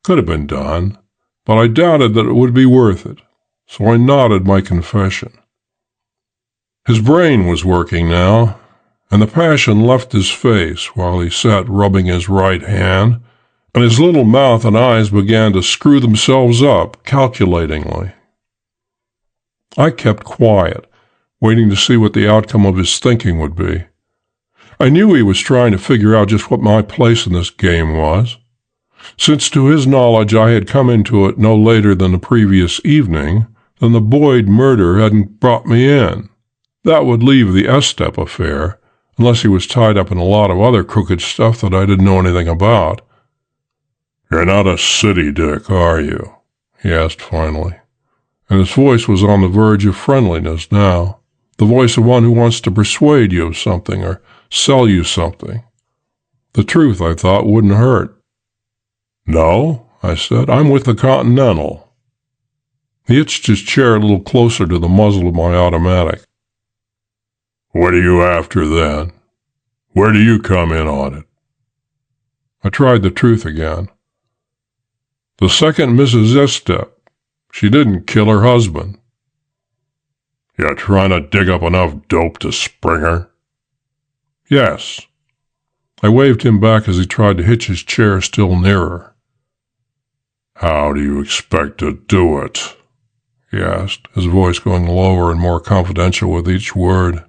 Could have been done, but I doubted that it would be worth it, so I nodded my confession. His brain was working now, and the passion left his face while he sat rubbing his right hand, and his little mouth and eyes began to screw themselves up calculatingly. I kept quiet, waiting to see what the outcome of his thinking would be. I knew he was trying to figure out just what my place in this game was. Since to his knowledge I had come into it no later than the previous evening, then the Boyd murder hadn't brought me in. That would leave the Estep affair, unless he was tied up in a lot of other crooked stuff that I didn't know anything about. "You're not a city dick, are you?" he asked finally, and his voice was on the verge of friendliness now, the voice of one who wants to persuade you of something or sell you something. The truth, I thought, wouldn't hurt. "No," I said, "I'm with the Continental." He hitched his chair a little closer to the muzzle of my automatic. "What are you after then? Where do you come in on it?" I tried the truth again. "The second Mrs. Estep. She didn't kill her husband." "You're trying to dig up enough dope to spring her?" "Yes." I waved him back as he tried to hitch his chair still nearer. "How do you expect to do it?" he asked, his voice going lower and more confidential with each word.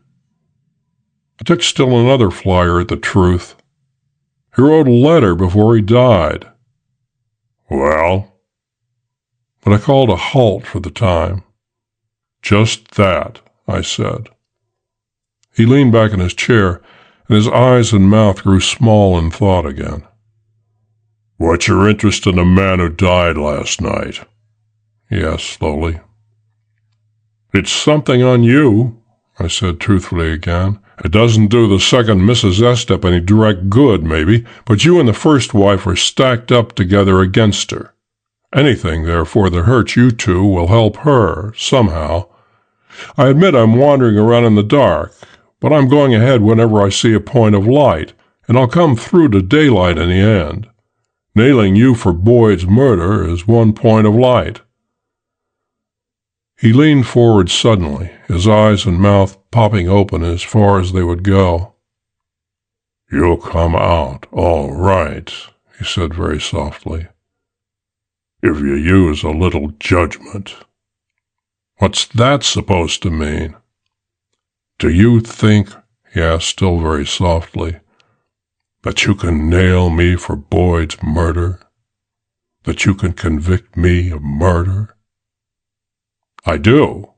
I took still another flyer at the truth. "He wrote a letter before he died." "Well?" But I called a halt for the time. "Just that," I said. He leaned back in his chair, and his eyes and mouth grew small in thought again. "What's your interest in the man who died last night?" he asked slowly. "It's something on you," I said truthfully again. "It doesn't do the second Mrs. Estep any direct good, maybe, but you and the first wife are stacked up together against her. Anything, therefore, that hurts you two will help her, somehow. I admit I'm wandering around in the dark, but I'm going ahead whenever I see a point of light, and I'll come through to daylight in the end. Nailing you for Boyd's murder is one point of light." He leaned forward suddenly, his eyes and mouth popping open as far as they would go. "You'll come out all right," he said very softly, "if you use a little judgment." "What's that supposed to mean?" "Do you think," he asked still very softly, "that you can nail me for Boyd's murder? That you can convict me of murder?" "I do."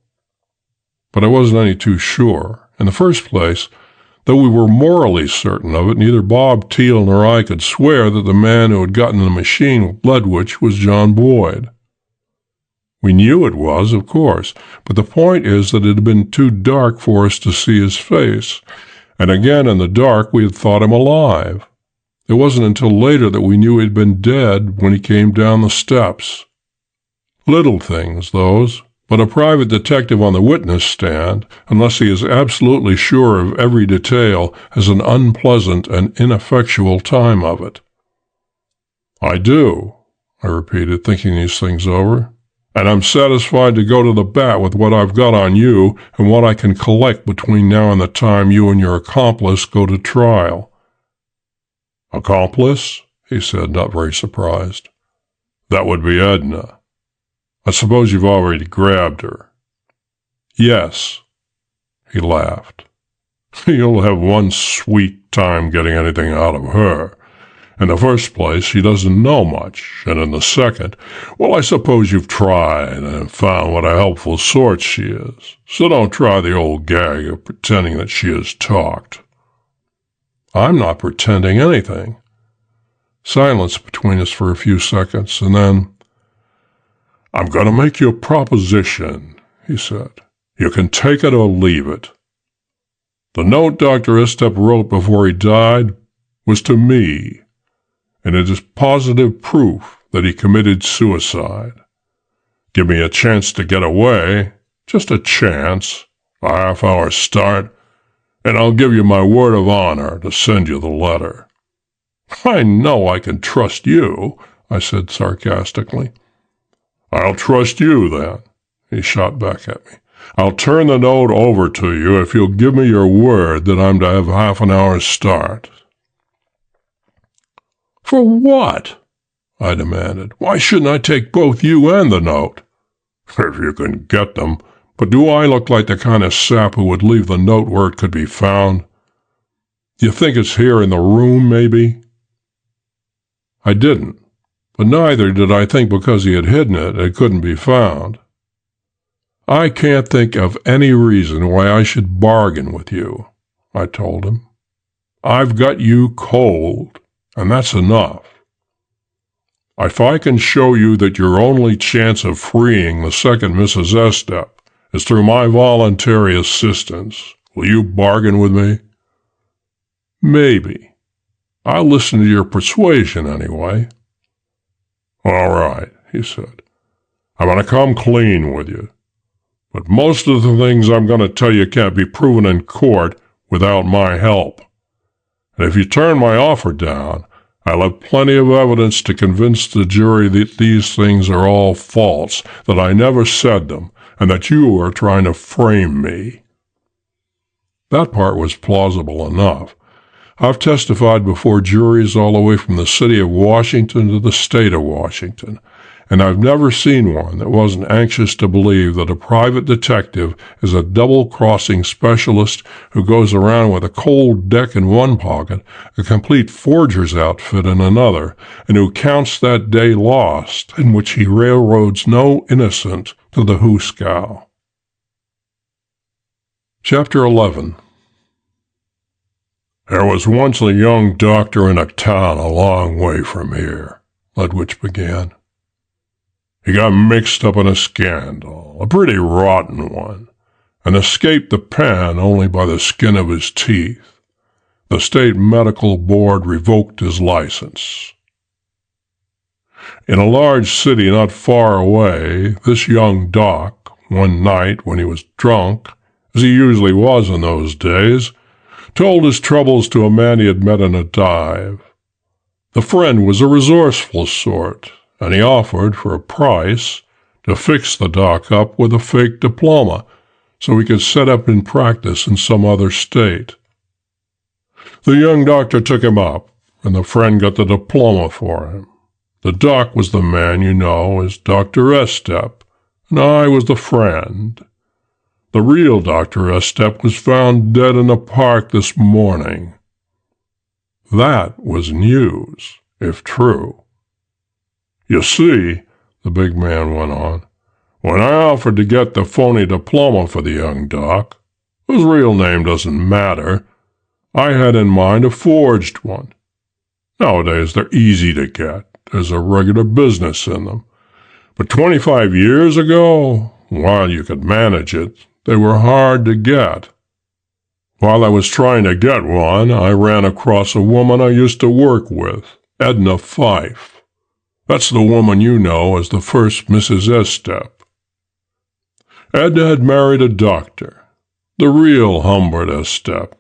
But I wasn't any too sure. In the first place, though we were morally certain of it, neither Bob Teal nor I could swear that the man who had gotten in the machine with Ledwich was John Boyd. We knew it was, of course, but the point is that it had been too dark for us to see his face, and again in the dark we had thought him alive. It wasn't until later that we knew he'd been dead when he came down the steps. Little things, those, but a private detective on the witness stand, unless he is absolutely sure of every detail, has an unpleasant and ineffectual time of it. "I do," I repeated, thinking these things over. "And I'm satisfied to go to the bat with what I've got on you and what I can collect between now and the time you and your accomplice go to trial." "Accomplice?" he said, not very surprised. "That would be Edna. I suppose you've already grabbed her." "Yes." He laughed. "You'll have one sweet time getting anything out of her. In the first place, she doesn't know much, and in the second, well, I suppose you've tried and found what a helpful sort she is, so don't try the old gag of pretending that she has talked." "I'm not pretending anything." Silence between us for a few seconds, and then, "I'm going to make you a proposition," he said. "You can take it or leave it. The note Dr. Estep wrote before he died was to me, and it is positive proof that he committed suicide. Give me a chance to get away, just a chance, a half-hour start, and I'll give you my word of honor to send you the letter." "I know I can trust you," I said sarcastically. "I'll trust you, then," he shot back at me. "I'll turn the note over to you if you'll give me your word that I'm to have half an hour's start." "For what?" I demanded. "Why shouldn't I take both you and the note?" "If you can get them. But do I look like the kind of sap who would leave the note where it could be found? You think it's here in the room, maybe?" I didn't, but neither did I think because he had hidden it, it couldn't be found. "I can't think of any reason why I should bargain with you," I told him. "I've got you cold, and that's enough. If I can show you that your only chance of freeing the second Mrs. Estep is through my voluntary assistance, will you bargain with me?" "Maybe. I'll listen to your persuasion anyway." "All right," he said. "I'm going to come clean with you. But most of the things I'm going to tell you can't be proven in court without my help. And if you turn my offer down, I'll have plenty of evidence to convince the jury that these things are all false, that I never said them, and that you are trying to frame me." That part was plausible enough. I've testified before juries all the way from the city of Washington to the state of Washington, and I've never seen one that wasn't anxious to believe that a private detective is a double-crossing specialist who goes around with a cold deck in one pocket, a complete forger's outfit in another, and who counts that day lost in which he railroads no innocent to the hoosgow. Chapter 11. "There was once a young doctor in a town a long way from here," Ledwich began. "He got mixed up in a scandal, a pretty rotten one, and escaped the pen only by the skin of his teeth. The state medical board revoked his license. In a large city not far away, this young doc, one night when he was drunk, as he usually was in those days, told his troubles to a man he had met in a dive. The friend was a resourceful sort, and he offered, for a price, to fix the doc up with a fake diploma so he could set up in practice in some other state. The young doctor took him up, and the friend got the diploma for him. The doc was the man you know as Dr. Estep, and I was the friend. The real Dr. Estep was found dead in the park this morning. That was news, if true. You see," the big man went on, "when I offered to get the phony diploma for the young doc, whose real name doesn't matter, I had in mind a forged one. Nowadays they're easy to get. There's a regular business in them. But 25 years ago, while you could manage it, they were hard to get. While I was trying to get one, I ran across a woman I used to work with, Edna Fife. That's the woman you know as the first Mrs. Estep. Edna had married a doctor, the real Humbert Estep.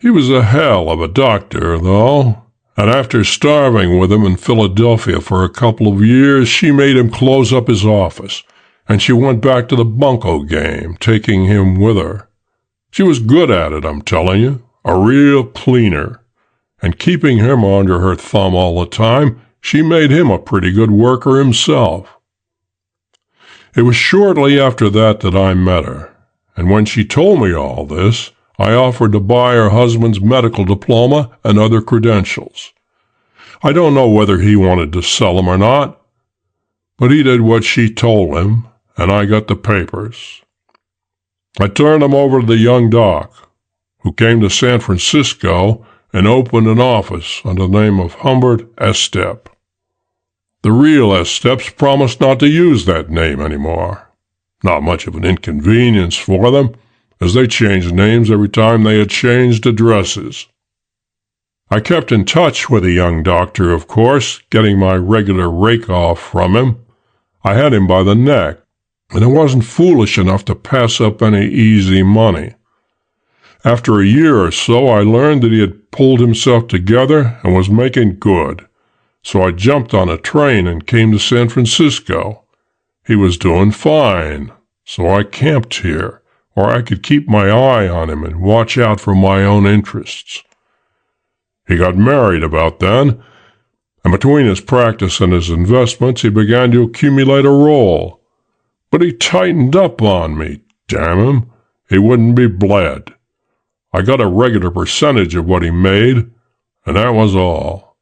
He was a hell of a doctor, though, and after starving with him in Philadelphia for a couple of years, she made him close up his office, and she went back to the bunco game, taking him with her. She was good at it, I'm telling you, a real cleaner, and keeping him under her thumb all the time, she made him a pretty good worker himself. It was shortly after that I met her, and when she told me all this, I offered to buy her husband's medical diploma and other credentials. I don't know whether he wanted to sell 'em or not, but he did what she told him, and I got the papers. I turned 'em over to the young doc, who came to San Francisco and opened an office under the name of Humbert Estep. The real Esteps promised not to use that name anymore. Not much of an inconvenience for them, as they changed names every time they had changed addresses. I kept in touch with the young doctor, of course, getting my regular rake-off from him. I had him by the neck, and I wasn't foolish enough to pass up any easy money. After a year or so, I learned that he had pulled himself together and was making good, so I jumped on a train and came to San Francisco. He was doing fine, so I camped here, where I could keep my eye on him and watch out for my own interests. He got married about then, and between his practice and his investments, he began to accumulate a roll. But he tightened up on me, damn him. He wouldn't be bled. I got a regular percentage of what he made, and that was all.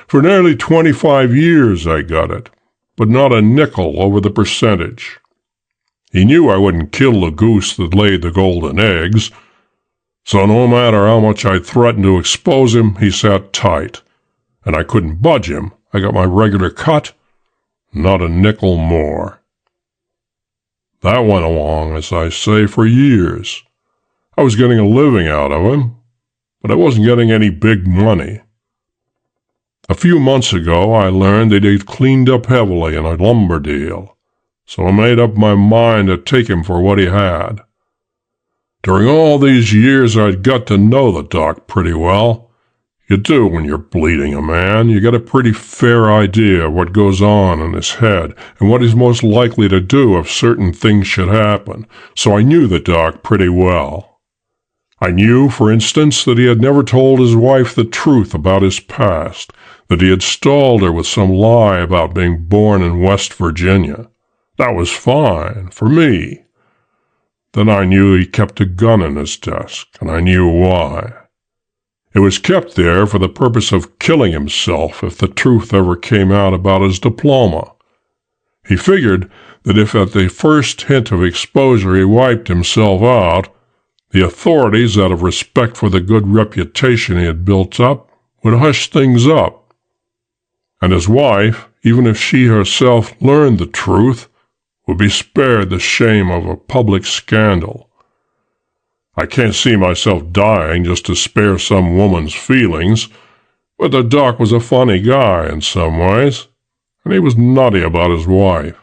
For nearly 25 years I got it, but not a nickel over the percentage. He knew I wouldn't kill the goose that laid the golden eggs, so no matter how much I threatened to expose him, he sat tight, and I couldn't budge him. I got my regular cut, not a nickel more. That went along, as I say, for years. I was getting a living out of him, but I wasn't getting any big money. A few months ago, I learned that he'd cleaned up heavily in a lumber deal, so I made up my mind to take him for what he had. During all these years, I'd got to know the doc pretty well. You do when you're bleeding a man. You get a pretty fair idea of what goes on in his head and what he's most likely to do if certain things should happen, so I knew the doc pretty well. I knew, for instance, that he had never told his wife the truth about his past, that he had stalled her with some lie about being born in West Virginia. That was fine, for me. Then I knew he kept a gun in his desk, and I knew why. It was kept there for the purpose of killing himself if the truth ever came out about his diploma. He figured that if at the first hint of exposure he wiped himself out, the authorities, out of respect for the good reputation he had built up, would hush things up. And his wife, even if she herself learned the truth, would be spared the shame of a public scandal. I can't see myself dying just to spare some woman's feelings, but the doc was a funny guy in some ways, and he was nutty about his wife.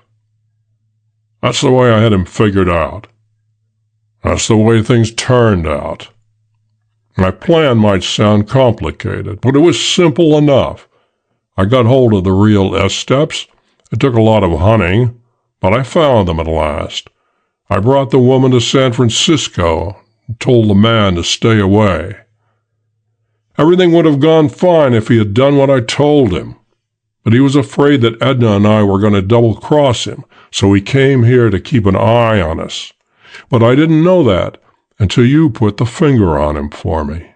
That's the way I had him figured out. That's the way things turned out. My plan might sound complicated, but it was simple enough. I got hold of the real Esteps. It took a lot of hunting, but I found them at last. I brought the woman to San Francisco and told the man to stay away. Everything would have gone fine if he had done what I told him, but he was afraid that Edna and I were going to double-cross him, so he came here to keep an eye on us. But I didn't know that until you put the finger on him for me.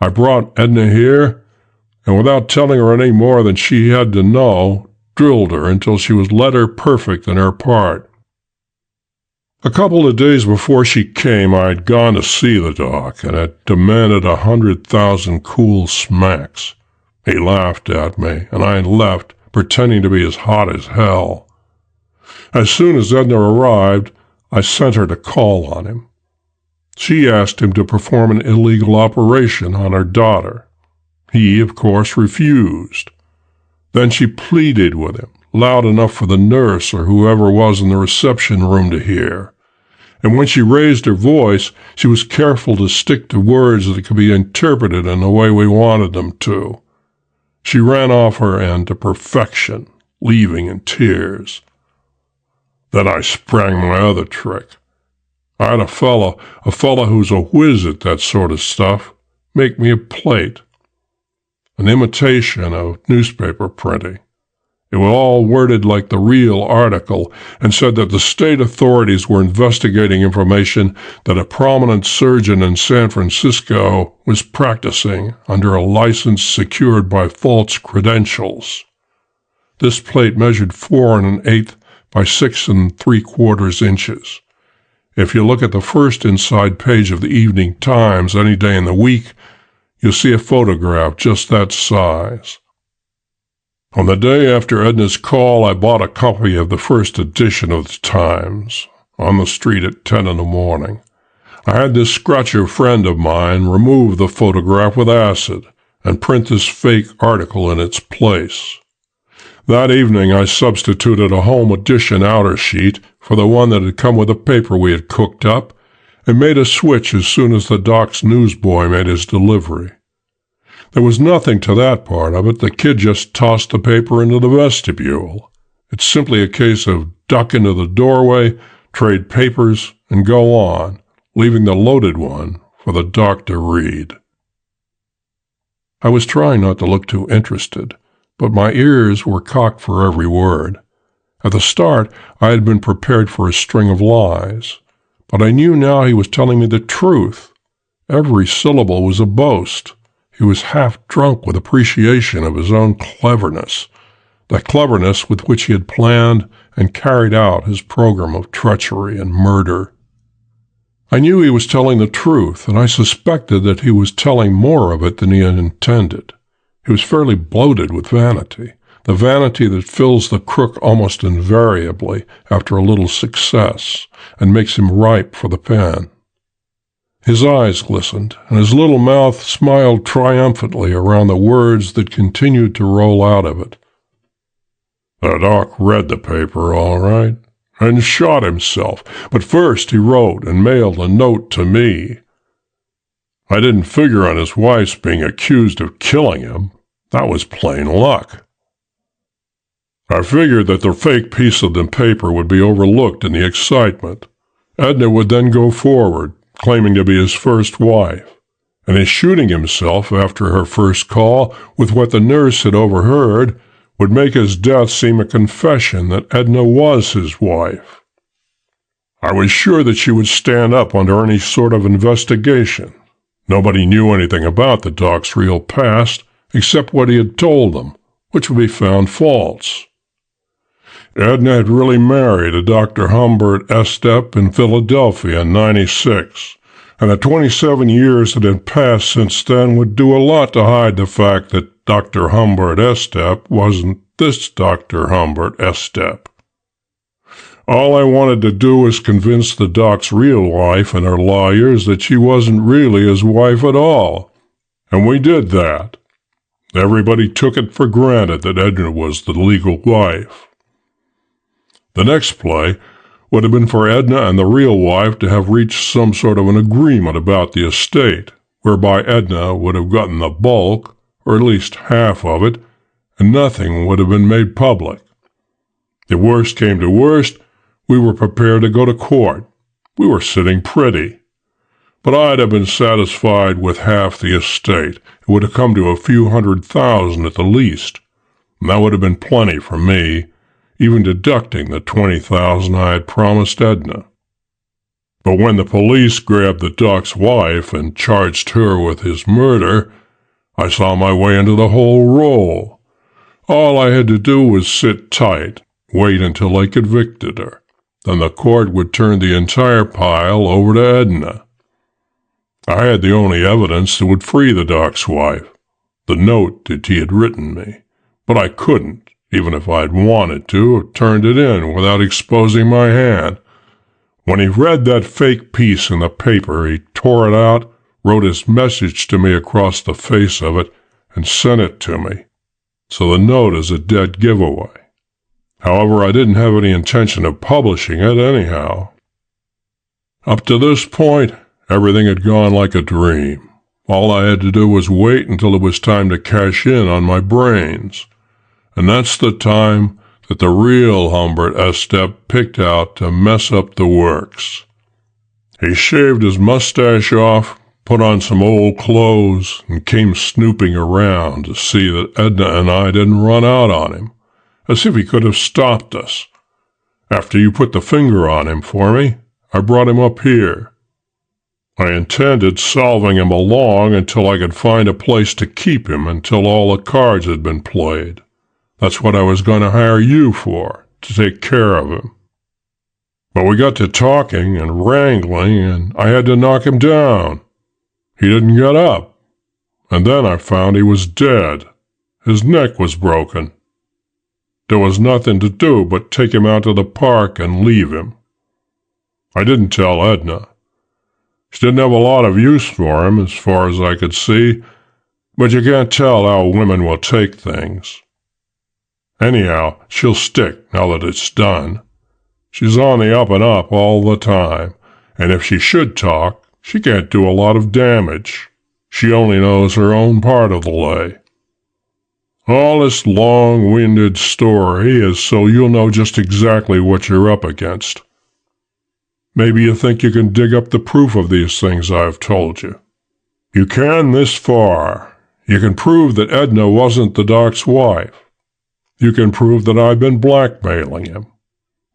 I brought Edna here, and without telling her any more than she had to know, drilled her until she was letter perfect in her part. A couple of days before she came, I had gone to see the doc, and had demanded 100,000 cool smacks. He laughed at me, and I left, pretending to be as hot as hell. As soon as Edna arrived, I sent her to call on him. She asked him to perform an illegal operation on her daughter. He, of course, refused. Then she pleaded with him, loud enough for the nurse or whoever was in the reception room to hear. And when she raised her voice, she was careful to stick to words that could be interpreted in the way we wanted them to. She ran off her end to perfection, leaving in tears. Then I sprang my other trick. I had a fella who's a whiz at that sort of stuff, make me a plate. An imitation of newspaper printing. It was all worded like the real article and said that the state authorities were investigating information that a prominent surgeon in San Francisco was practicing under a license secured by false credentials. This plate measured 4 1/8 by 6 3/4 inches. If you look at the first inside page of the Evening Times any day in the week, you'll see a photograph just that size. On the day after Edna's call, I bought a copy of the first edition of the Times, on the street at 10 in the morning. I had this scratcher friend of mine remove the photograph with acid and print this fake article in its place. That evening, I substituted a home edition outer sheet for the one that had come with the paper we had cooked up, and made a switch as soon as the doc's newsboy made his delivery. There was nothing to that part of it. The kid just tossed the paper into the vestibule. It's simply a case of duck into the doorway, trade papers, and go on, leaving the loaded one for the doc to read. I was trying not to look too interested, but my ears were cocked for every word. At the start, I had been prepared for a string of lies, but I knew now he was telling me the truth. Every syllable was a boast. He was half drunk with appreciation of his own cleverness, the cleverness with which he had planned and carried out his program of treachery and murder. I knew he was telling the truth, and I suspected that he was telling more of it than he had intended. He was fairly bloated with vanity, the vanity that fills the crook almost invariably after a little success and makes him ripe for the pen. His eyes glistened, and his little mouth smiled triumphantly around the words that continued to roll out of it. The doc read the paper, all right, and shot himself, but first he wrote and mailed a note to me. I didn't figure on his wife's being accused of killing him. That was plain luck. I figured that the fake piece of the paper would be overlooked in the excitement. Edna would then go forward, claiming to be his first wife, and his shooting himself after her first call with what the nurse had overheard would make his death seem a confession that Edna was his wife. I was sure that she would stand up under any sort of investigation. Nobody knew anything about the doc's real past except what he had told them, which would be found false. Edna had really married a Dr. Humbert Estep in Philadelphia in '96, and the 27 years that had passed since then would do a lot to hide the fact that Dr. Humbert Estep wasn't this Dr. Humbert Estep. All I wanted to do was convince the doc's real wife and her lawyers that she wasn't really his wife at all, and we did that. Everybody took it for granted that Edna was the legal wife. The next play would have been for Edna and the real wife to have reached some sort of an agreement about the estate, whereby Edna would have gotten the bulk, or at least half of it, and nothing would have been made public. If worst came to worst, we were prepared to go to court. We were sitting pretty. But I'd have been satisfied with half the estate. It would have come to a few $100,000 at the least, and that would have been plenty for me, even deducting the $20,000 I had promised Edna. But when the police grabbed the doc's wife and charged her with his murder, I saw my way into the whole roll. All I had to do was sit tight, wait until they convicted her. Then the court would turn the entire pile over to Edna. I had the only evidence that would free the doc's wife, the note that he had written me, but I couldn't, even if I'd wanted to, have turned it in without exposing my hand. When he read that fake piece in the paper, he tore it out, wrote his message to me across the face of it, and sent it to me. So the note is a dead giveaway. However, I didn't have any intention of publishing it anyhow. Up to this point, everything had gone like a dream. All I had to do was wait until it was time to cash in on my brains. And that's the time that the real Humbert Estep picked out to mess up the works. He shaved his mustache off, put on some old clothes, and came snooping around to see that Edna and I didn't run out on him, as if he could have stopped us. After you put the finger on him for me, I brought him up here. I intended solving him along until I could find a place to keep him until all the cards had been played. That's what I was going to hire you for, to take care of him. But we got to talking and wrangling, and I had to knock him down. He didn't get up, and then I found he was dead. His neck was broken. There was nothing to do but take him out to the park and leave him. I didn't tell Edna. She didn't have a lot of use for him, as far as I could see, but you can't tell how women will take things. Anyhow, she'll stick now that it's done. She's on the up and up all the time, and if she should talk, she can't do a lot of damage. She only knows her own part of the lay. All this long-winded story is so you'll know just exactly what you're up against. Maybe you think you can dig up the proof of these things I've told you. You can this far. You can prove that Edna wasn't the doc's wife. You can prove that I've been blackmailing him.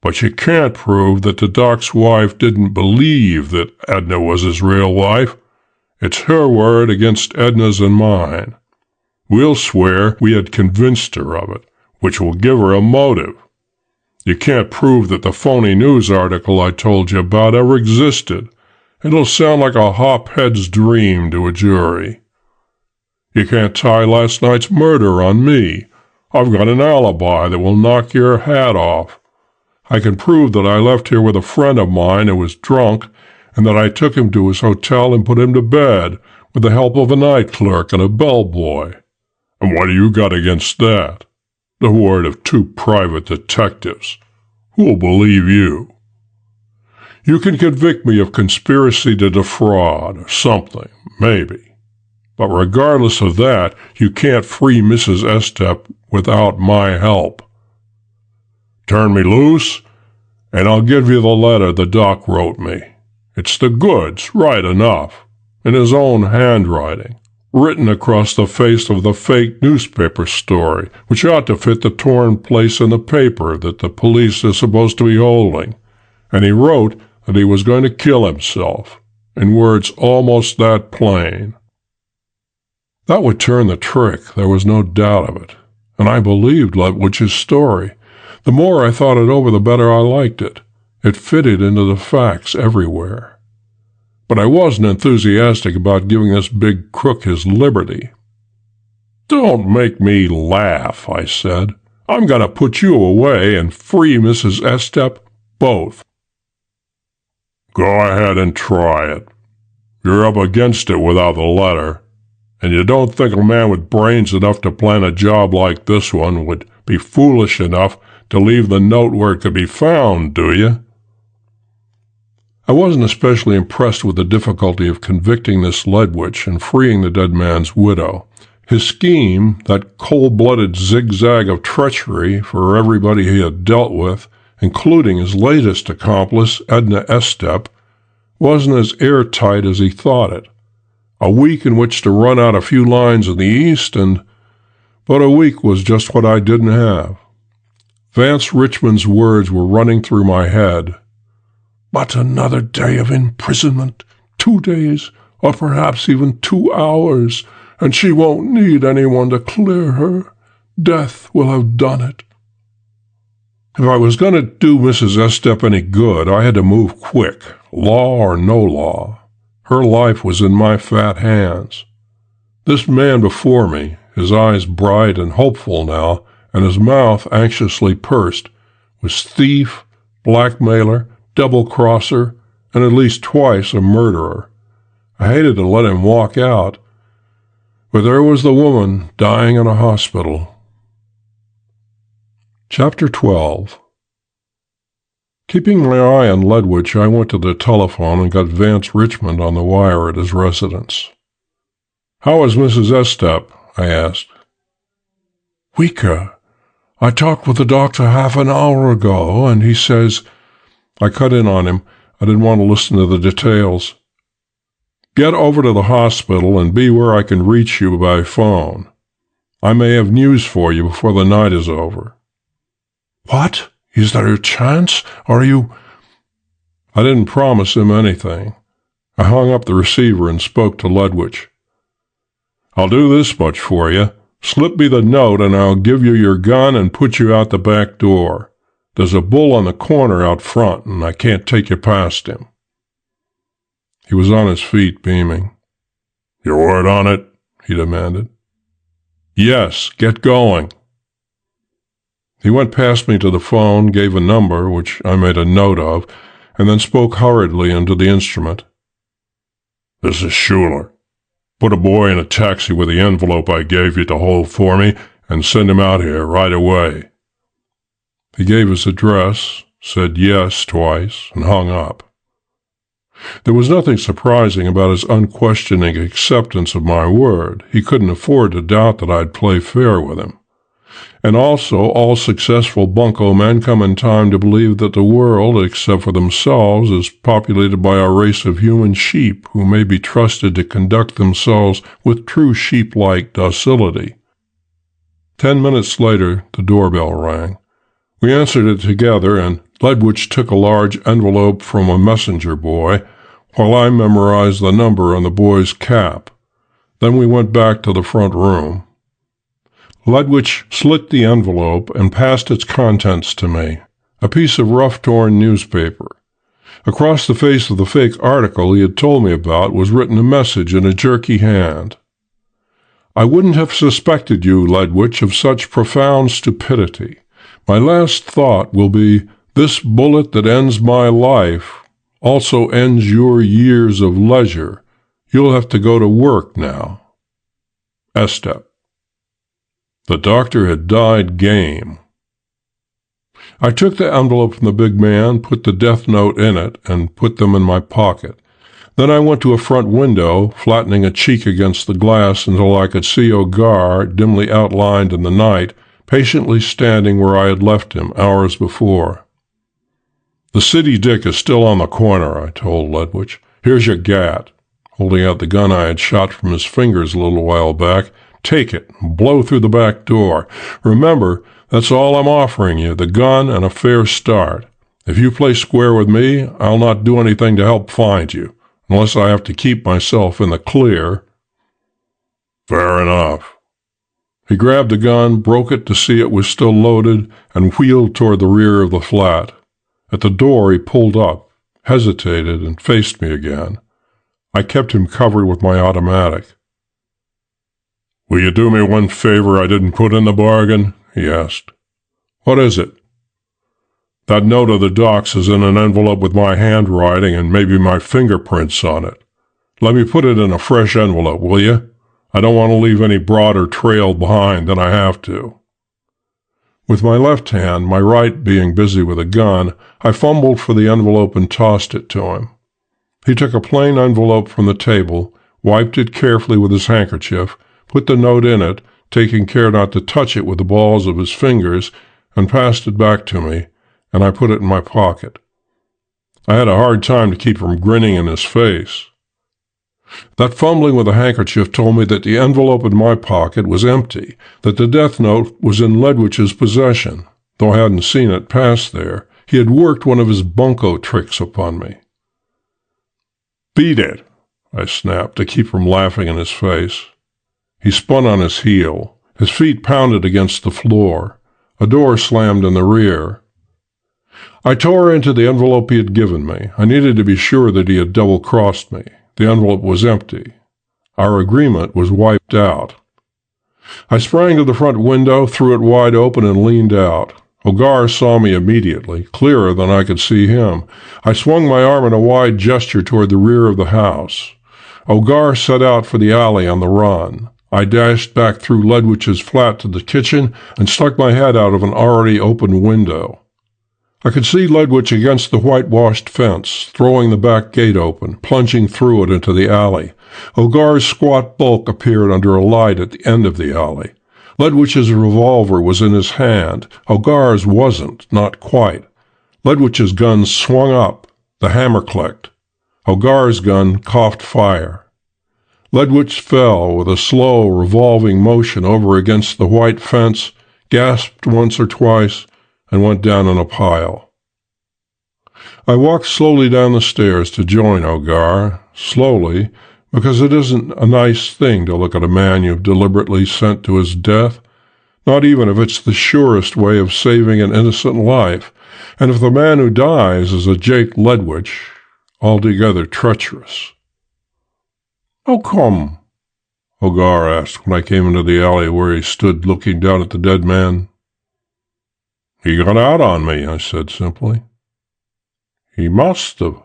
But you can't prove that the doc's wife didn't believe that Edna was his real wife. It's her word against Edna's and mine. We'll swear we had convinced her of it, which will give her a motive. You can't prove that the phony news article I told you about ever existed. It'll sound like a hophead's dream to a jury. You can't tie last night's murder on me. I've got an alibi that will knock your hat off. I can prove that I left here with a friend of mine who was drunk, and that I took him to his hotel and put him to bed with the help of a night clerk and a bellboy. And what do you got against that? The word of two private detectives. Who'll believe you? You can convict me of conspiracy to defraud or something, maybe. But regardless of that, you can't free Mrs. Estep without my help. Turn me loose, and I'll give you the letter the doc wrote me. It's the goods, right enough, in his own handwriting, written across the face of the fake newspaper story, which ought to fit the torn place in the paper that the police are supposed to be holding. And he wrote that he was going to kill himself, in words almost that plain. That would turn the trick, there was no doubt of it, and I believed Letwich's story. The more I thought it over, the better I liked it. It fitted into the facts everywhere. But I wasn't enthusiastic about giving this big crook his liberty. "Don't make me laugh," I said. "I'm going to put you away and free Mrs. Estep, both." "Go ahead and try it. You're up against it without the letter, and you don't think a man with brains enough to plan a job like this one would be foolish enough to leave the note where it could be found, do you?" I wasn't especially impressed with the difficulty of convicting this Letwich and freeing the dead man's widow. His scheme, that cold-blooded zigzag of treachery for everybody he had dealt with, including his latest accomplice, Edna Estep, wasn't as airtight as he thought it. A week in which to run out a few lines in the East, but a week was just what I didn't have. Vance Richmond's words were running through my head. "But another day of imprisonment, 2 days, or perhaps even 2 hours, and she won't need anyone to clear her. Death will have done it." If I was going to do Mrs. Estep any good, I had to move quick, law or no law. Her life was in my fat hands. This man before me, his eyes bright and hopeful now, and his mouth anxiously pursed, was thief, blackmailer, double-crosser, and at least twice a murderer. I hated to let him walk out, but there was the woman dying in a hospital. Chapter 12. Keeping my eye on Letwich, I went to the telephone and got Vance Richmond on the wire at his residence. "How is Mrs. Estep?" I asked. "Weaker. I talked with the doctor half an hour ago, and he says—" I cut in on him. I didn't want to listen to the details. "Get over to the hospital and be where I can reach you by phone. I may have news for you before the night is over." What? Is there a chance? Are you—" I didn't promise him anything. I hung up the receiver and spoke to Ledwich. "I'll do this much for you. Slip me the note and I'll give you your gun and put you out the back door. There's a bull on the corner out front and I can't take you past him." He was on his feet, beaming. "Your word on it?" he demanded. "Yes, get going." He went past me to the phone, gave a number, which I made a note of, and then spoke hurriedly into the instrument. "This is Schuler. Put a boy in a taxi with the envelope I gave you to hold for me and send him out here right away." He gave his address, said yes twice, and hung up. There was nothing surprising about his unquestioning acceptance of my word. He couldn't afford to doubt that I'd play fair with him. And also, all successful bunco men come in time to believe that the world, except for themselves, is populated by a race of human sheep who may be trusted to conduct themselves with true sheep-like docility. 10 minutes later, the doorbell rang. We answered it together, and Ledwich took a large envelope from a messenger boy, while I memorized the number on the boy's cap. Then we went back to the front room. Ledwich slit the envelope and passed its contents to me, a piece of rough-torn newspaper. Across the face of the fake article he had told me about was written a message in a jerky hand. "I wouldn't have suspected you, Ledwich, of such profound stupidity. My last thought will be, this bullet that ends my life also ends your years of leisure. You'll have to go to work now. Estep." The doctor had died game. I took the envelope from the big man, put the death note in it, and put them in my pocket. Then I went to a front window, flattening a cheek against the glass until I could see Ogar, dimly outlined in the night, patiently standing where I had left him hours before. "The city dick is still on the corner," I told Ledwich. "Here's your gat," holding out the gun I had shot from his fingers a little while back. "Take it and blow through the back door. Remember, that's all I'm offering you, the gun and a fair start. If you play square with me, I'll not do anything to help find you, unless I have to keep myself in the clear." "Fair enough." He grabbed the gun, broke it to see it was still loaded, and wheeled toward the rear of the flat. At the door he pulled up, hesitated, and faced me again. I kept him covered with my automatic. "Will you do me one favor I didn't put in the bargain?" he asked. "What is it?" "That note of the doc's is in an envelope with my handwriting and maybe my fingerprints on it. Let me put it in a fresh envelope, will you? I don't want to leave any broader trail behind than I have to." With my left hand, my right being busy with a gun, I fumbled for the envelope and tossed it to him. He took a plain envelope from the table, wiped it carefully with his handkerchief, put the note in it, taking care not to touch it with the balls of his fingers, and passed it back to me, and I put it in my pocket. I had a hard time to keep from grinning in his face. That fumbling with the handkerchief told me that the envelope in my pocket was empty, that the death note was in Ledwich's possession. Though I hadn't seen it pass there, he had worked one of his bunco tricks upon me. "Beat it," I snapped to keep from laughing in his face. He spun on his heel. His feet pounded against the floor. A door slammed in the rear. I tore into the envelope he had given me. I needed to be sure that he had double-crossed me. The envelope was empty. Our agreement was wiped out. I sprang to the front window, threw it wide open, and leaned out. Ogar saw me immediately, clearer than I could see him. I swung my arm in a wide gesture toward the rear of the house. Ogar set out for the alley on the run. I dashed back through Ledwich's flat to the kitchen and stuck my head out of an already open window. I could see Ledwich against the whitewashed fence, throwing the back gate open, plunging through it into the alley. Ogar's squat bulk appeared under a light at the end of the alley. Ledwich's revolver was in his hand. Ogar's wasn't, not quite. Ledwich's gun swung up. The hammer clicked. Ogar's gun coughed fire. Ledwich fell with a slow, revolving motion over against the white fence, gasped once or twice, and went down in a pile. I walked slowly down the stairs to join Ogar, slowly, because it isn't a nice thing to look at a man you've deliberately sent to his death, not even if it's the surest way of saving an innocent life, and if the man who dies is a Jake Ledwich, altogether treacherous. "How come?" Ogar asked when I came into the alley where he stood looking down at the dead man. "He got out on me," I said simply. "He must have."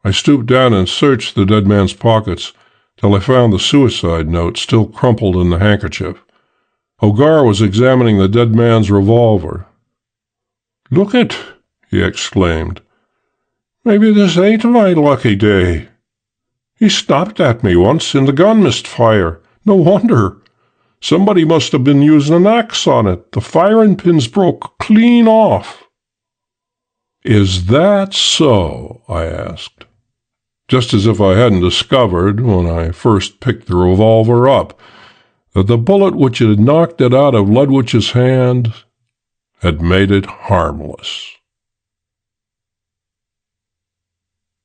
I stooped down and searched the dead man's pockets till I found the suicide note still crumpled in the handkerchief. Ogar was examining the dead man's revolver. "Look it!" he exclaimed. "Maybe this ain't my lucky day. He snapped at me once and the gun missed fire. No wonder. Somebody must have been using an axe on it. The firing pins broke clean off." "Is that so?" I asked, just as if I hadn't discovered, when I first picked the revolver up, that the bullet which had knocked it out of Ledwich's hand had made it harmless.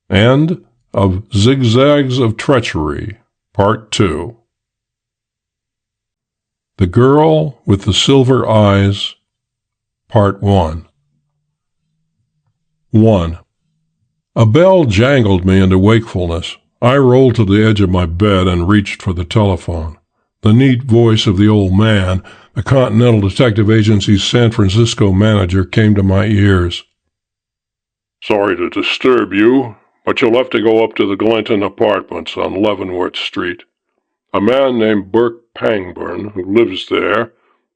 End of Zigzags of Treachery, Part 2. The Girl with the Silver Eyes, Part 1. 1. A bell jangled me into wakefulness. I rolled to the edge of my bed and reached for the telephone. The neat voice of the old man, the Continental Detective Agency's San Francisco manager, came to my ears. "Sorry to disturb you, but you'll have to go up to the Glenton Apartments on Leavenworth Street. A man named Burke Pangburn, who lives there,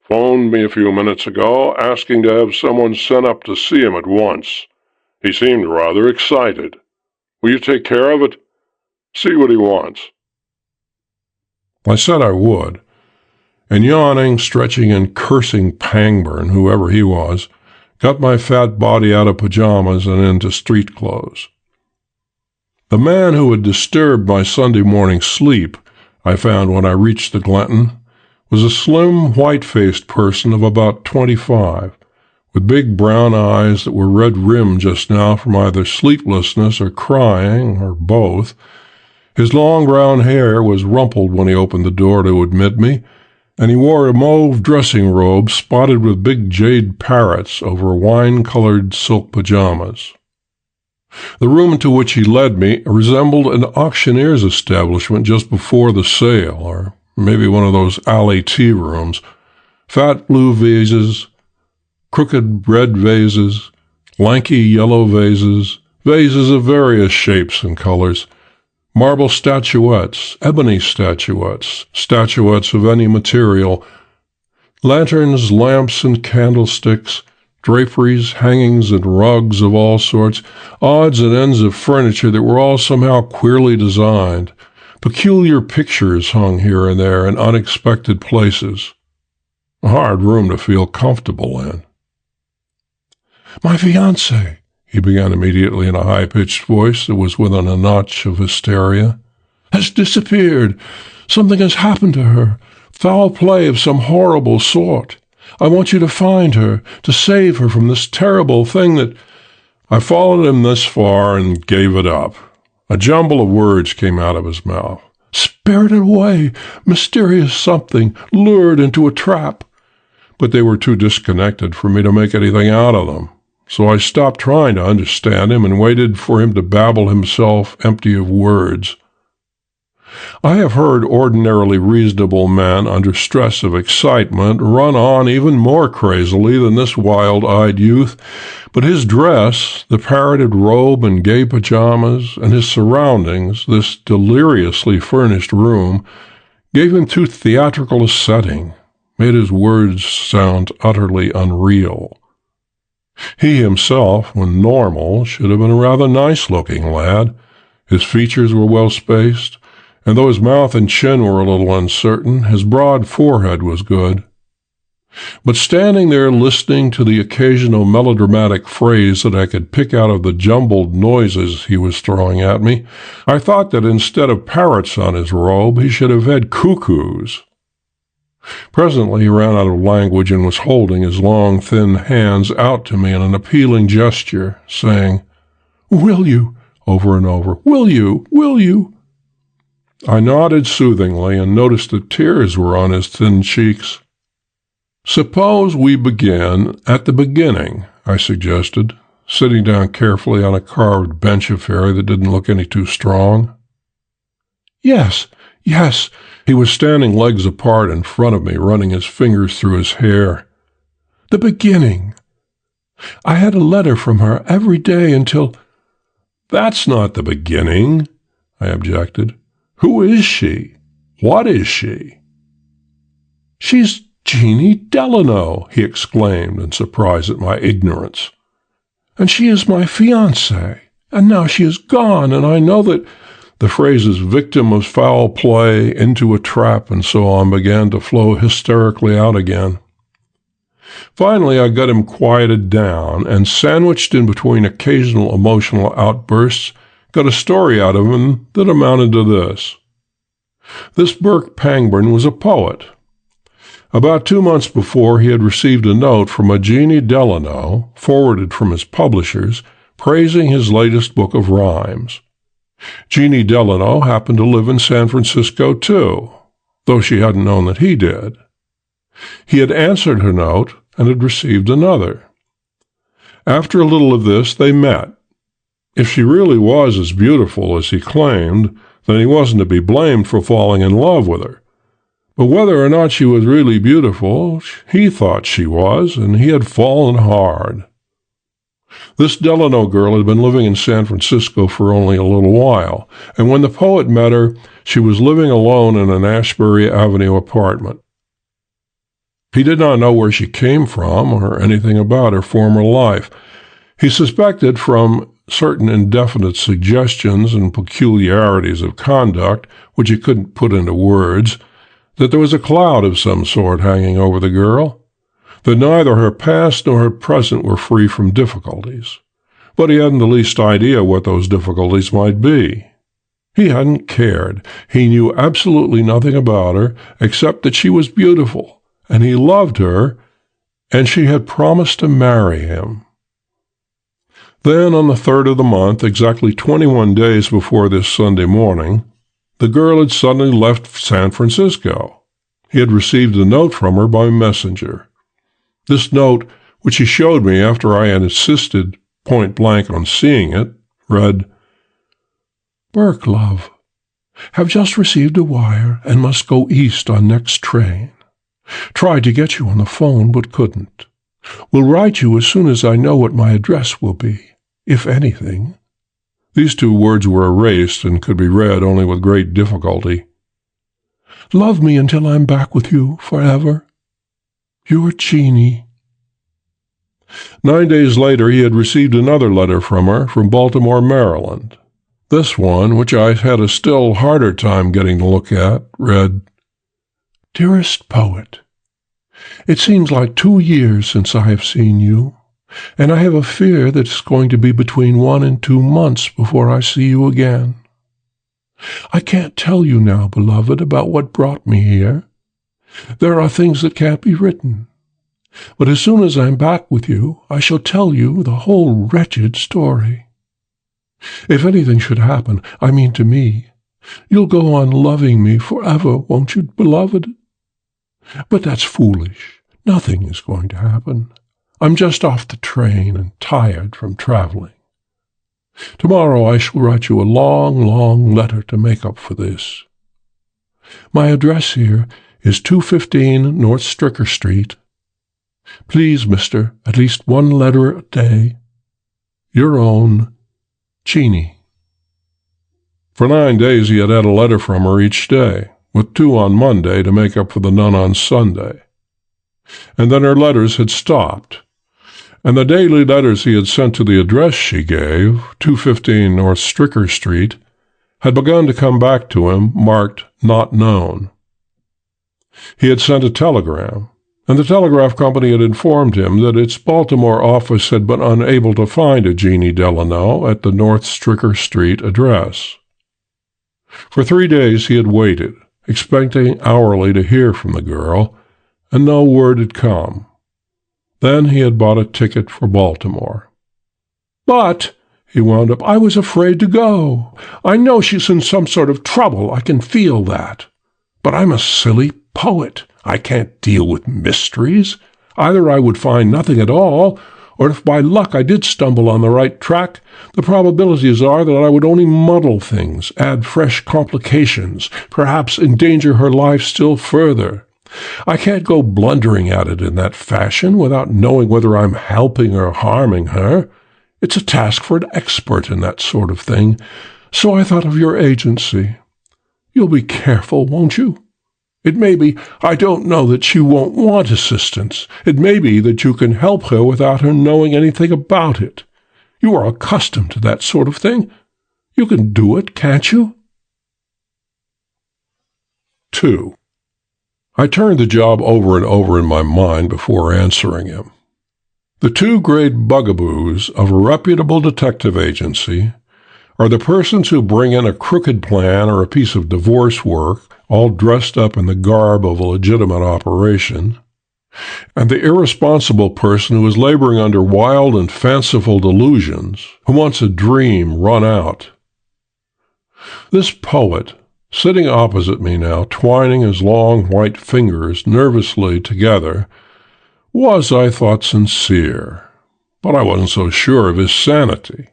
phoned me a few minutes ago asking to have someone sent up to see him at once. He seemed rather excited. Will you take care of it? See what he wants." I said I would, and yawning, stretching, and cursing Pangburn, whoever he was, got my fat body out of pajamas and into street clothes. The man who had disturbed my Sunday morning sleep, I found when I reached the Glenton, was a slim, white-faced person of about 25, with big brown eyes that were red-rimmed just now from either sleeplessness or crying, or both. His long brown hair was rumpled when he opened the door to admit me, and he wore a mauve dressing robe spotted with big jade parrots over wine-colored silk pajamas. The room into which he led me resembled an auctioneer's establishment just before the sale, or maybe one of those alley tea rooms. Fat blue vases, crooked red vases, lanky yellow vases, vases of various shapes and colors, marble statuettes, ebony statuettes, statuettes of any material, lanterns, lamps, and candlesticks, draperies, hangings, and rugs of all sorts, odds and ends of furniture that were all somehow queerly designed. Peculiar pictures hung here and there in unexpected places. A hard room to feel comfortable in. "My fiancé," he began immediately in a high-pitched voice that was within a notch of hysteria, "has disappeared. Something has happened to her. Foul play of some horrible sort. I want you to find her, to save her from this terrible thing that—" I followed him this far and gave it up. A jumble of words came out of his mouth. "Spirited away, mysterious something, lured into a trap." But they were too disconnected for me to make anything out of them. So I stopped trying to understand him and waited for him to babble himself empty of words. I have heard ordinarily reasonable men under stress of excitement run on even more crazily than this wild-eyed youth, but his dress, the parroted robe and gay pajamas, and his surroundings, this deliriously furnished room, gave him too theatrical a setting, made his words sound utterly unreal. He himself, when normal, should have been a rather nice-looking lad. His features were well-spaced, and though his mouth and chin were a little uncertain, his broad forehead was good. But standing there listening to the occasional melodramatic phrase that I could pick out of the jumbled noises he was throwing at me, I thought that instead of parrots on his robe, he should have had cuckoos. Presently he ran out of language and was holding his long, thin hands out to me in an appealing gesture, saying, "Will you?" over and over. "Will you? Will you?" I nodded soothingly and noticed that tears were on his thin cheeks. "Suppose we begin at the beginning," I suggested, sitting down carefully on a carved bench affair that didn't look any too strong. "Yes, yes." He was standing legs apart in front of me, running his fingers through his hair. "The beginning. I had a letter from her every day until—" "That's not the beginning," I objected. "Who is she? What is she?" "She's Jeannie Delano," he exclaimed in surprise at my ignorance. "And she is my fiancée. And now she is gone, and I know that—" The phrases "victim of foul play," "into a trap," and so on began to flow hysterically out again. Finally, I got him quieted down, and sandwiched in between occasional emotional outbursts, got a story out of him that amounted to this. This Burke Pangburn was a poet. About 2 months before, he had received a note from a Jeannie Delano, forwarded from his publishers, praising his latest book of rhymes. Jeannie Delano happened to live in San Francisco, too, though she hadn't known that he did. He had answered her note and had received another. After a little of this, they met. If she really was as beautiful as he claimed, then he wasn't to be blamed for falling in love with her. But whether or not she was really beautiful, he thought she was, and he had fallen hard. This Delano girl had been living in San Francisco for only a little while, and when the poet met her, she was living alone in an Ashbury Avenue apartment. He did not know where she came from or anything about her former life. He suspected from certain indefinite suggestions and peculiarities of conduct, which he couldn't put into words, that there was a cloud of some sort hanging over the girl, that neither her past nor her present were free from difficulties. But he hadn't the least idea what those difficulties might be. He hadn't cared. He knew absolutely nothing about her, except that she was beautiful, and he loved her, and she had promised to marry him. Then, on the 3rd of the month, exactly 21 days before this Sunday morning, the girl had suddenly left San Francisco. He had received a note from her by messenger. This note, which he showed me after I had insisted point-blank on seeing it, read, "Burke, love, have just received a wire and must go east on next train. Tried to get you on the phone, but couldn't. Will write you as soon as I know what my address will be, if anything." These 2 words were erased and could be read only with great difficulty. "Love me until I'm back with you forever. Your Jeannie." 9 days later, he had received another letter from her from Baltimore, Maryland. This one, which I had a still harder time getting to look at, read, "Dearest Poet, it seems like 2 years since I have seen you, and I have a fear that it's going to be between 1 and 2 months before I see you again. I can't tell you now, beloved, about what brought me here. There are things that can't be written. But as soon as I'm back with you, I shall tell you the whole wretched story. If anything should happen, I mean to me, you'll go on loving me forever, won't you, beloved? But that's foolish. Nothing is going to happen. I'm just off the train and tired from traveling. Tomorrow I shall write you a long, long letter to make up for this. My address here is 215 North Stricker Street. Please, mister, at least 1 letter a day. Your own, Jeannie." For 9 days he had had a letter from her each day, with 2 on Monday to make up for the none on Sunday. And then her letters had stopped, and the daily letters he had sent to the address she gave, 215 North Stricker Street, had begun to come back to him, marked "Not Known." He had sent a telegram, and the telegraph company had informed him that its Baltimore office had been unable to find a Jeannie Delano at the North Stricker Street address. For 3 days he had waited, expecting hourly to hear from the girl, and no word had come. Then he had bought a ticket for Baltimore. "But," he wound up, "I was afraid to go. I know she's in some sort of trouble. I can feel that. But I'm a silly poet. I can't deal with mysteries. Either I would find nothing at all, or if by luck I did stumble on the right track, the probabilities are that I would only muddle things, add fresh complications, perhaps endanger her life still further. I can't go blundering at it in that fashion without knowing whether I'm helping or harming her. It's a task for an expert in that sort of thing, so I thought of your agency. You'll be careful, won't you? It may be, I don't know, that she won't want assistance. It may be that you can help her without her knowing anything about it. You are accustomed to that sort of thing. You can do it, can't you?" 2. I turned the job over and over in my mind before answering him. The two great bugaboos of a reputable detective agency are the persons who bring in a crooked plan or a piece of divorce work, all dressed up in the garb of a legitimate operation, and the irresponsible person who is laboring under wild and fanciful delusions, who wants a dream run out. This poet, sitting opposite me now, twining his long white fingers nervously together, was, I thought, sincere, but I wasn't so sure of his sanity.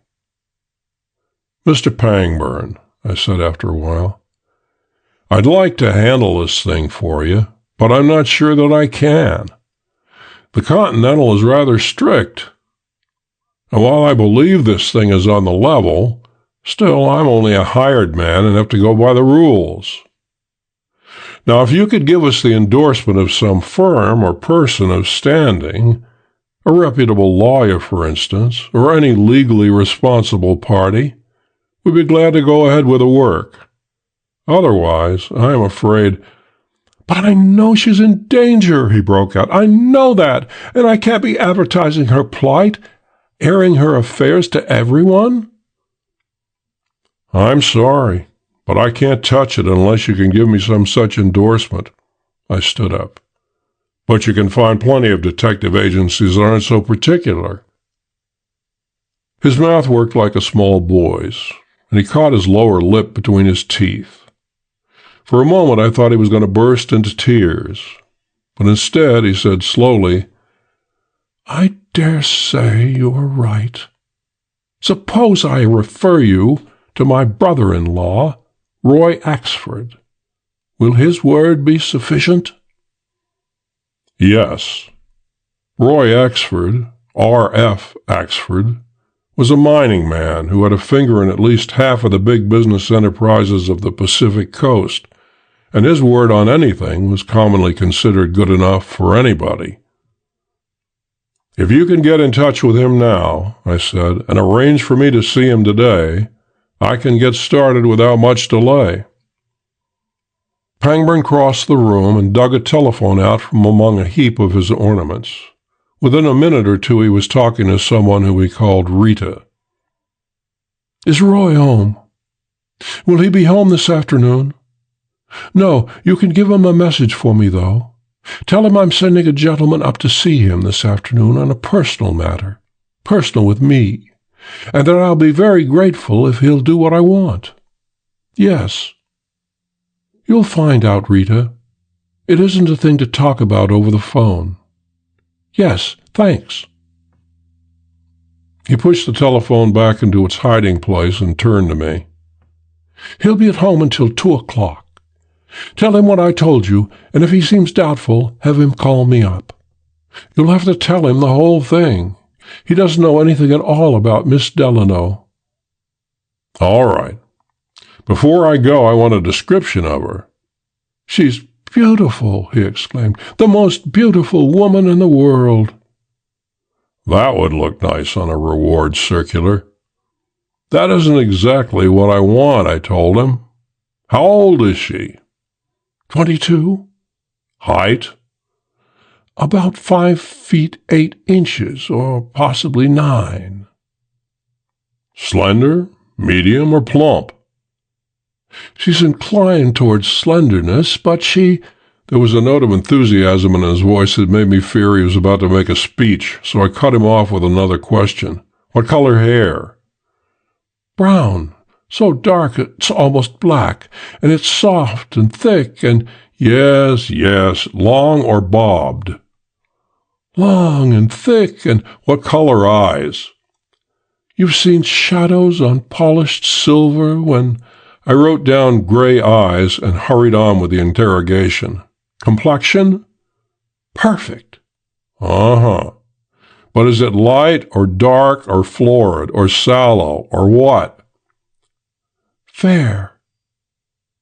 "Mr. Pangburn," I said after a while, "I'd like to handle this thing for you, but I'm not sure that I can. The Continental is rather strict, and while I believe this thing is on the level, still I'm only a hired man and have to go by the rules. Now, if you could give us the endorsement of some firm or person of standing, a reputable lawyer, for instance, or any legally responsible party, we'd be glad to go ahead with the work. Otherwise, I am afraid—" "But I know she's in danger," he broke out. "I know that, and I can't be advertising her plight, airing her affairs to everyone." "I'm sorry, but I can't touch it unless you can give me some such endorsement." I stood up. "But you can find plenty of detective agencies that aren't so particular." His mouth worked like a small boy's, and he caught his lower lip between his teeth. For a moment I thought he was going to burst into tears, but instead he said slowly, "I dare say you are right. Suppose I refer you to my brother-in-law, Roy Axford. Will his word be sufficient?" "Yes." Roy Axford, R.F. Axford, was a mining man who had a finger in at least half of the big business enterprises of the Pacific coast, and his word on anything was commonly considered good enough for anybody. "If you can get in touch with him now," I said, "and arrange for me to see him today, I can get started without much delay." Pangburn crossed the room and dug a telephone out from among a heap of his ornaments. Within a minute or two he was talking to someone who he called Rita. "Is Roy home? Will he be home this afternoon? No, you can give him a message for me, though. Tell him I'm sending a gentleman up to see him this afternoon on a personal matter, personal with me, and that I'll be very grateful if he'll do what I want. Yes. You'll find out, Rita. It isn't a thing to talk about over the phone. Yes, thanks." He pushed the telephone back into its hiding place and turned to me. "He'll be at home until 2:00. Tell him what I told you, and if he seems doubtful, have him call me up. You'll have to tell him the whole thing. He doesn't know anything at all about Miss Delano." "All right. Before I go, I want a description of her." "She's beautiful," he exclaimed. "The most beautiful woman in the world." "That would look nice on a reward circular." "That isn't exactly what I want," I told him. "How old is she?" 22. "Height?" "About 5 feet 8 inches, or possibly 9. "Slender, medium, or plump?" She's inclined towards slenderness, but she—" There was a note of enthusiasm in his voice that made me fear he was about to make a speech, so I cut him off with another question. "What color hair?" "Brown. So dark it's almost black, and it's soft and thick and—" "Yes, yes. Long or bobbed?" "Long and thick, and—" "What color eyes?" "You've seen shadows on polished silver when—" I wrote down gray eyes and hurried on with the interrogation. "Complexion?" "Perfect." "Uh-huh. But is it light or dark or florid or sallow or what?" "Fair."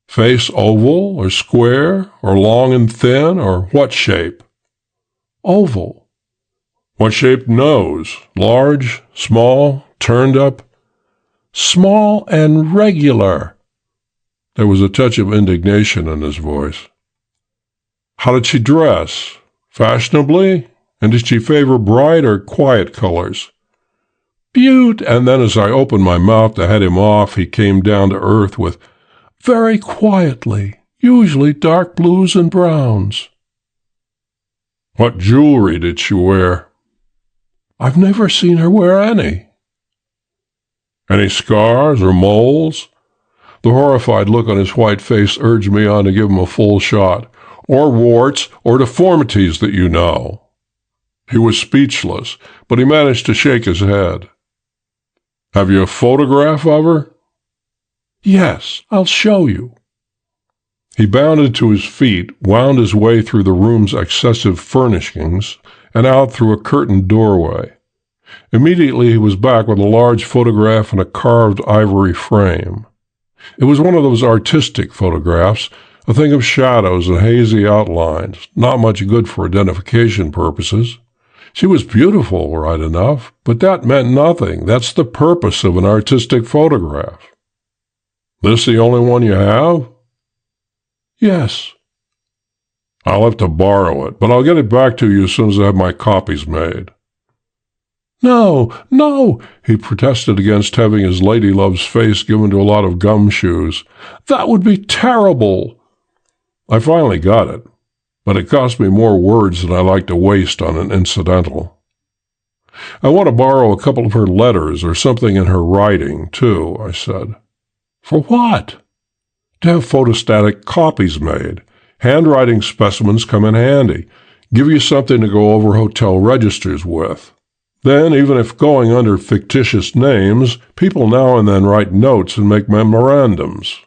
"Face oval or square or long and thin or what shape?" "Oval." "What shaped nose? Large, small, turned up?" "Small and regular." There was a touch of indignation in his voice. "How did she dress? Fashionably? And did she favor bright or quiet colors?" "Beaut—" And then as I opened my mouth to head him off, he came down to earth with, "Very quietly, usually dark blues and browns." "What jewelry did she wear?" "I've never seen her wear any." "Any scars or moles?" The horrified look on his white face urged me on to give him a full shot. "Or warts or deformities that you know?" He was speechless, but he managed to shake his head. "Have you a photograph of her?" "Yes, I'll show you." He bounded to his feet, wound his way through the room's excessive furnishings, and out through a curtained doorway. Immediately he was back with a large photograph in a carved ivory frame. It was one of those artistic photographs, a thing of shadows and hazy outlines, not much good for identification purposes. She was beautiful, right enough, but that meant nothing. That's the purpose of an artistic photograph. "This the only one you have?" "Yes." "I'll have to borrow it, but I'll get it back to you as soon as I have my copies made." "No, no," he protested against having his lady-love's face given to a lot of gumshoes. "That would be terrible." I finally got it, but it cost me more words than I like to waste on an incidental. "I want to borrow a couple of her letters or something in her writing, too," I said. "For what?" "To have photostatic copies made. Handwriting specimens come in handy. Give you something to go over hotel registers with. Then, even if going under fictitious names, people now and then write notes and make memorandums."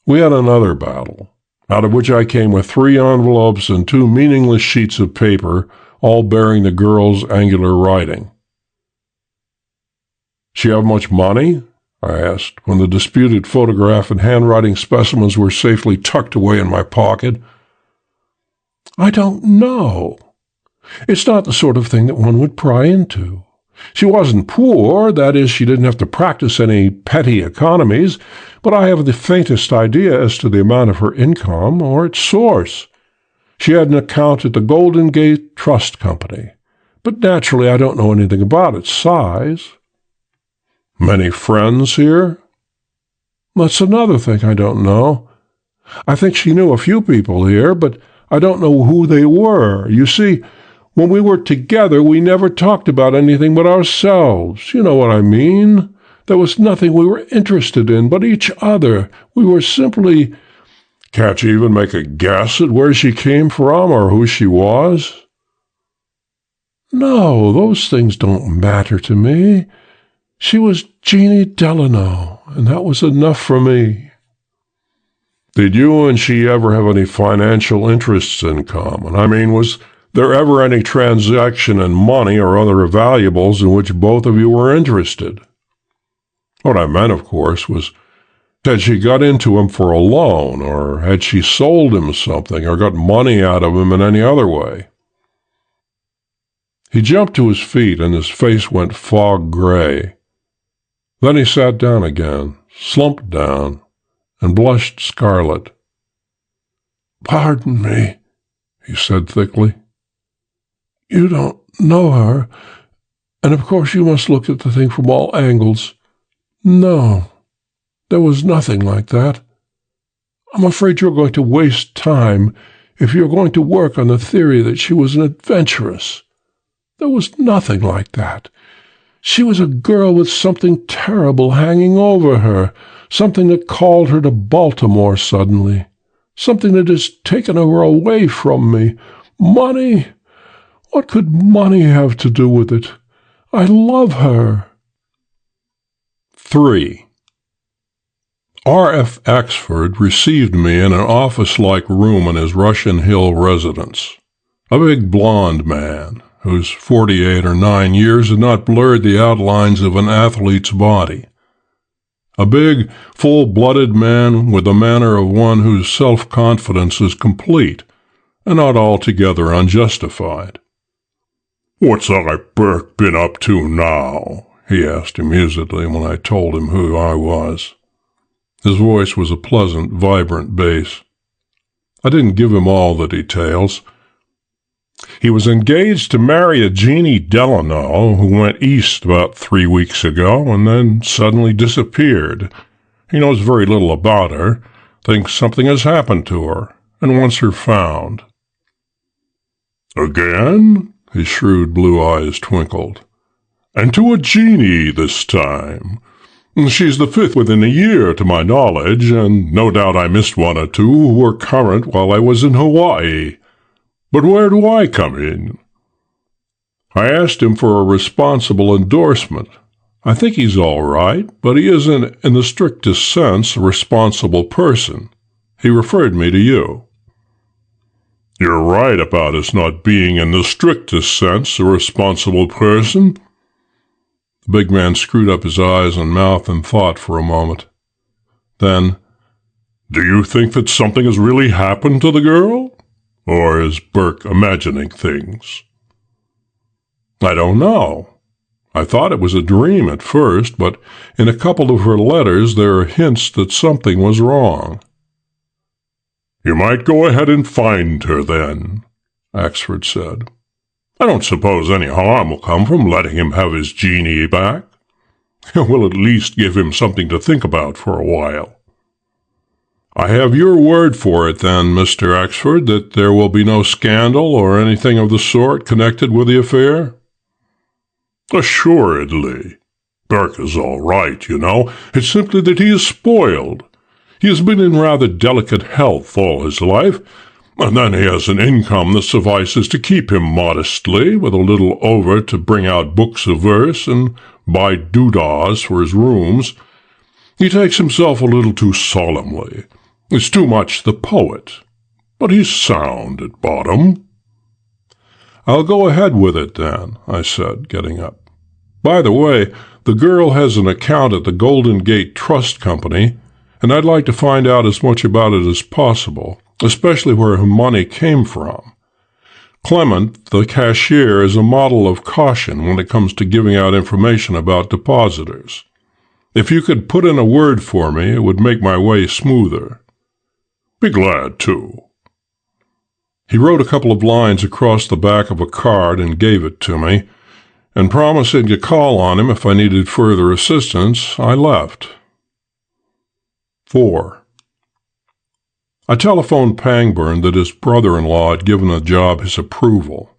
We had another battle, out of which I came with 3 envelopes and 2 meaningless sheets of paper, all bearing the girl's angular writing. "She have much money?" I asked, when the disputed photograph and handwriting specimens were safely tucked away in my pocket. "I don't know. It's not the sort of thing that one would pry into. She wasn't poor, that is, she didn't have to practice any petty economies, but I have the faintest idea as to the amount of her income or its source. She had an account at the Golden Gate Trust Company, but naturally I don't know anything about its size." "Many friends here?" "That's another thing I don't know. I think she knew a few people here, but I don't know who they were. You see, when we were together, we never talked about anything but ourselves. You know what I mean? There was nothing we were interested in but each other. We were simply—" "Can't you even make a guess at where she came from or who she was?" "No, those things don't matter to me. She was Jeannie Delano, and that was enough for me." "Did you and she ever have any financial interests in common? I mean, was there ever any transaction in money or other valuables in which both of you were interested?" What I meant, of course, was, had she got into him for a loan, or had she sold him something, or got money out of him in any other way? He jumped to his feet, and his face went fog-gray. Then he sat down again, slumped down, and blushed scarlet. "Pardon me," he said thickly. "You don't know her, and of course you must look at the thing from all angles. No, There was nothing like that. I'm afraid you're going to waste time if you're going to work on the theory that she was an adventuress. There was nothing like that. She was a girl with something terrible hanging over her, something that called her to Baltimore suddenly, something that has taken her away from me. Money? What could money have to do with it? I love her. 3. R.F. Axford received me in an office-like room in his Russian Hill residence. A big blond man, whose 48 or 9 years had not blurred the outlines of an athlete's body. A big, full-blooded man with the manner of one whose self-confidence is complete and not altogether unjustified. "What's that Burke been up to now?" he asked amusedly when I told him who I was. His voice was a pleasant, vibrant bass. I didn't give him all the details. He was engaged to marry a Jeannie Delano who went east about 3 weeks ago and then suddenly disappeared. He knows very little about her, thinks something has happened to her, and wants her found. "Again?" His shrewd blue eyes twinkled. "And to a Jeannie this time. She's the 5th within a year, to my knowledge, and no doubt I missed one or two who were current while I was in Hawaii. But where do I come in?" I asked him for a responsible endorsement. I think he's all right, but he isn't, in the strictest sense, a responsible person. He referred me to you. "You're right about his not being, in the strictest sense, a responsible person." The big man screwed up his eyes and mouth in thought for a moment. Then, "Do you think that something has really happened to the girl? Or is Burke imagining things?" "I don't know. I thought it was a dream at first, but in a couple of her letters there are hints that something was wrong." "You might go ahead and find her, then," Axford said. "I don't suppose any harm will come from letting him have his Jeannie back. It will at least give him something to think about for a while." "I have your word for it, then, Mr. Axford, that there will be no scandal or anything of the sort connected with the affair?" "Assuredly. Burke is all right, you know. It's simply that he is spoiled. He has been in rather delicate health all his life, and then he has an income that suffices to keep him modestly, with a little over to bring out books of verse and buy doodahs for his rooms. He takes himself a little too solemnly. He's too much the poet. But he's sound at bottom." "I'll go ahead with it, then," I said, getting up. "By the way, the girl has an account at the Golden Gate Trust Company, and I'd like to find out as much about it as possible, especially where her money came from. Clement, the cashier, is a model of caution when it comes to giving out information about depositors. If you could put in a word for me, it would make my way smoother." "Be glad to." He wrote a couple of lines across the back of a card and gave it to me, and promising to call on him if I needed further assistance, I left. 4. I telephoned Pangburn that his brother-in-law had given the job his approval.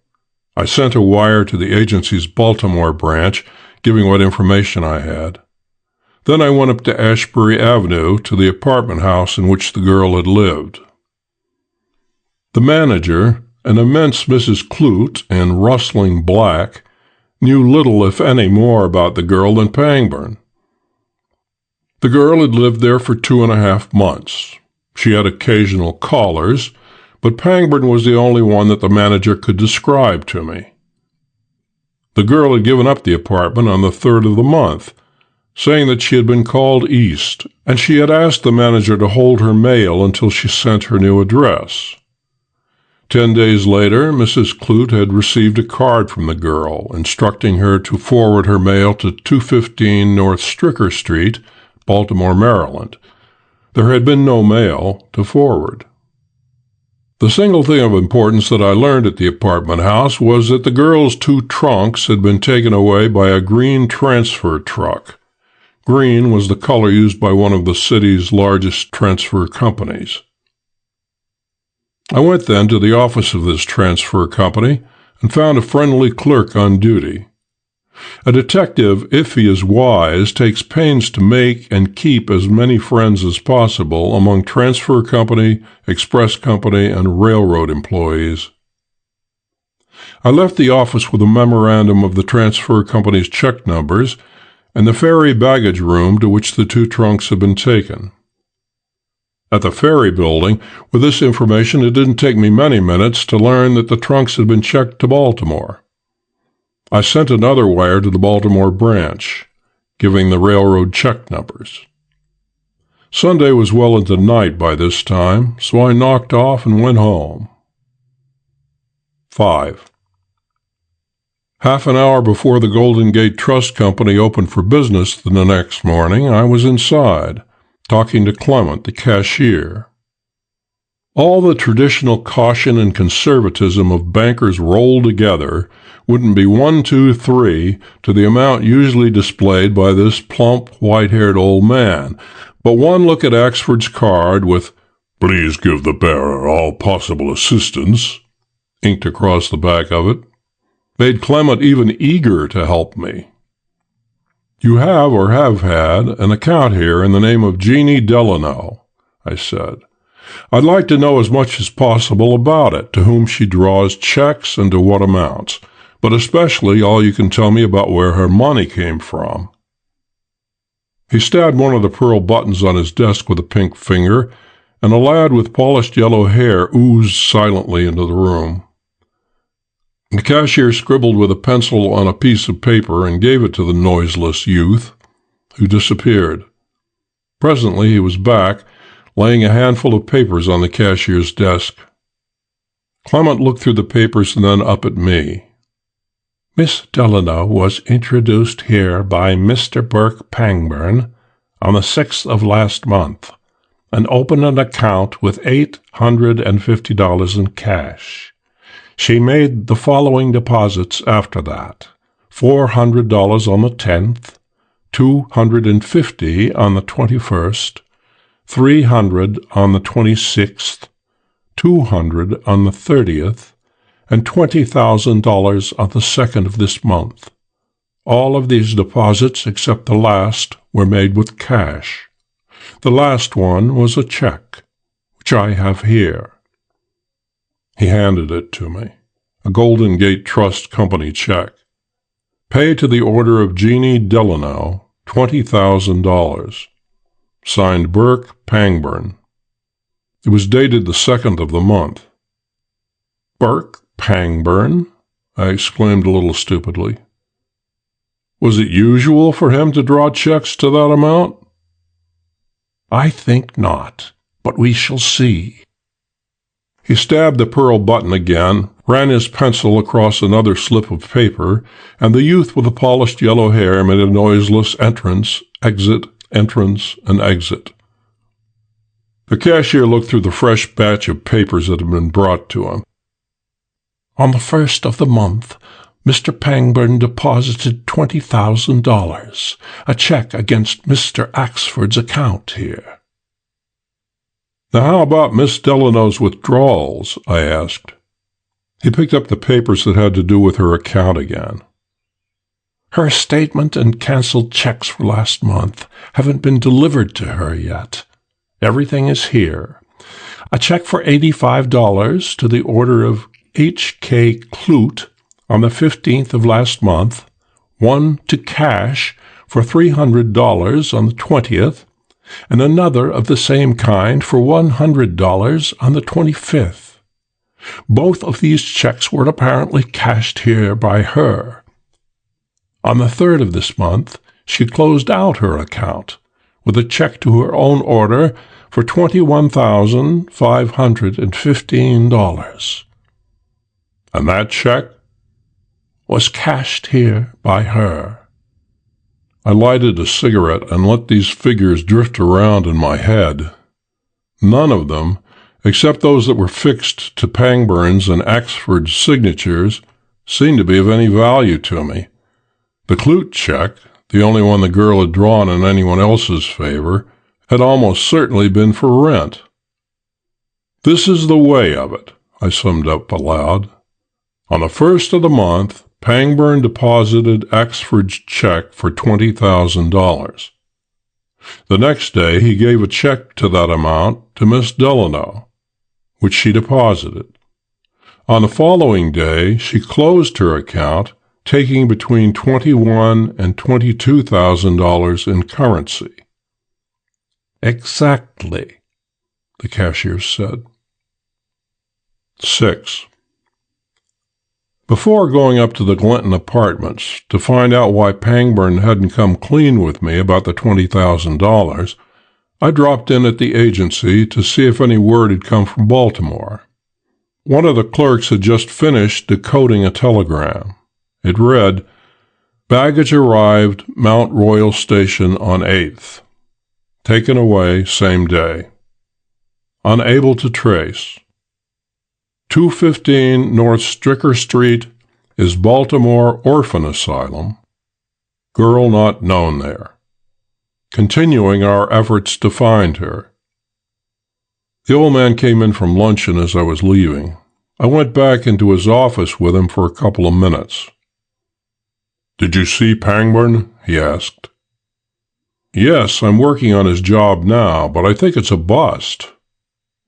I sent a wire to the agency's Baltimore branch, giving what information I had. Then I went up to Ashbury Avenue to the apartment house in which the girl had lived. The manager, an immense Mrs. Clute in rustling black, knew little, if any, more about the girl than Pangburn. The girl had lived there for 2.5 months. She had occasional callers, but Pangburn was the only one that the manager could describe to me. The girl had given up the apartment on the 3rd of the month, saying that she had been called east, and she had asked the manager to hold her mail until she sent her new address. 10 days later, Mrs. Clute had received a card from the girl, instructing her to forward her mail to 215 North Stricker Street, Baltimore, Maryland. There had been no mail to forward. The single thing of importance that I learned at the apartment house was that the girl's 2 trunks had been taken away by a green transfer truck. Green was the color used by one of the city's largest transfer companies. I went then to the office of this transfer company and found a friendly clerk on duty. A detective, if he is wise, takes pains to make and keep as many friends as possible among transfer company, express company, and railroad employees. I left the office with a memorandum of the transfer company's check numbers and the ferry baggage room to which the 2 trunks had been taken. At the ferry building, with this information, it didn't take me many minutes to learn that the trunks had been checked to Baltimore. I sent another wire to the Baltimore branch, giving the railroad check numbers. Sunday was well into night by this time, so I knocked off and went home. 5. Half an hour before the Golden Gate Trust Company opened for business the next morning, I was inside, talking to Clement, the cashier. All the traditional caution and conservatism of bankers rolled together wouldn't be 1, 2, 3 to the amount usually displayed by this plump, white-haired old man, but one look at Axford's card with "Please give the bearer all possible assistance" inked across the back of it made Clement even eager to help me. "You have or have had an account here in the name of Jeannie Delano," I said. "I'd like to know as much as possible about it, to whom she draws checks and to what amounts, but especially all you can tell me about where her money came from." He stabbed one of the pearl buttons on his desk with a pink finger, and a lad with polished yellow hair oozed silently into the room. The cashier scribbled with a pencil on a piece of paper and gave it to the noiseless youth, who disappeared. Presently he was back, laying a handful of papers on the cashier's desk. Clement looked through the papers and then up at me. "Miss Delano was introduced here by Mr. Burke Pangburn on the 6th of last month, and opened an account with $850 in cash. She made the following deposits after that: $400 on the 10th, $250 on the 21st, $300 on the 26th, $200 on the 30th, and $20,000 on the 2nd of this month. All of these deposits, except the last, were made with cash. The last one was a check, which I have here." He handed it to me, a Golden Gate Trust Company check. "Pay to the order of Jeannie Delano, $20,000. Signed Burke Pangburn." It was dated the 2nd of the month. "Burke Pangburn?" I exclaimed a little stupidly. "Was it usual for him to draw checks to that amount?" "I think not, but we shall see." He stabbed the pearl button again, ran his pencil across another slip of paper, and the youth with the polished yellow hair made a noiseless entrance, exit, entrance, and exit. The cashier looked through the fresh batch of papers that had been brought to him. "On the 1st of the month, Mr. Pangburn deposited $20,000, a check against Mr. Axford's account here." "Now how about Miss Delano's withdrawals?" I asked. He picked up the papers that had to do with her account again. "Her statement and canceled checks for last month haven't been delivered to her yet. Everything is here. A check for $85 to the order of H.K. Clute on the 15th of last month, one to cash for $300 on the 20th, and another of the same kind for $100 on the 25th. Both of these checks were apparently cashed here by her. On the 3rd of this month, she closed out her account with a check to her own order for $21,515. And that check was cashed here by her." I lighted a cigarette and let these figures drift around in my head. None of them, except those that were fixed to Pangburn's and Axford's signatures, seemed to be of any value to me. The Clute check, The only one the girl had drawn in anyone else's favor had almost certainly been for rent. "This is the way of it," I summed up aloud. On the 1st of the month, Pangburn deposited Axford's check for $20,000. The next day, he gave a check to that amount to Miss Delano, which she deposited. On the following day, she closed her account, taking between $21,000 and $22,000 in currency. "Exactly," the cashier said. 6. Before going up to the Glenton apartments to find out why Pangburn hadn't come clean with me about the $20,000, I dropped in at the agency to see if any word had come from Baltimore. One of the clerks had just finished decoding a telegram. It read, "Baggage arrived, Mount Royal Station on 8th. Taken away same day. Unable to trace. 215 North Stricker Street is Baltimore Orphan Asylum. Girl not known there. Continuing our efforts to find her." The old man came in from luncheon as I was leaving. I went back into his office with him for a couple of minutes. "Did you see Pangburn?" he asked. "Yes, I'm working on his job now, but I think it's a bust."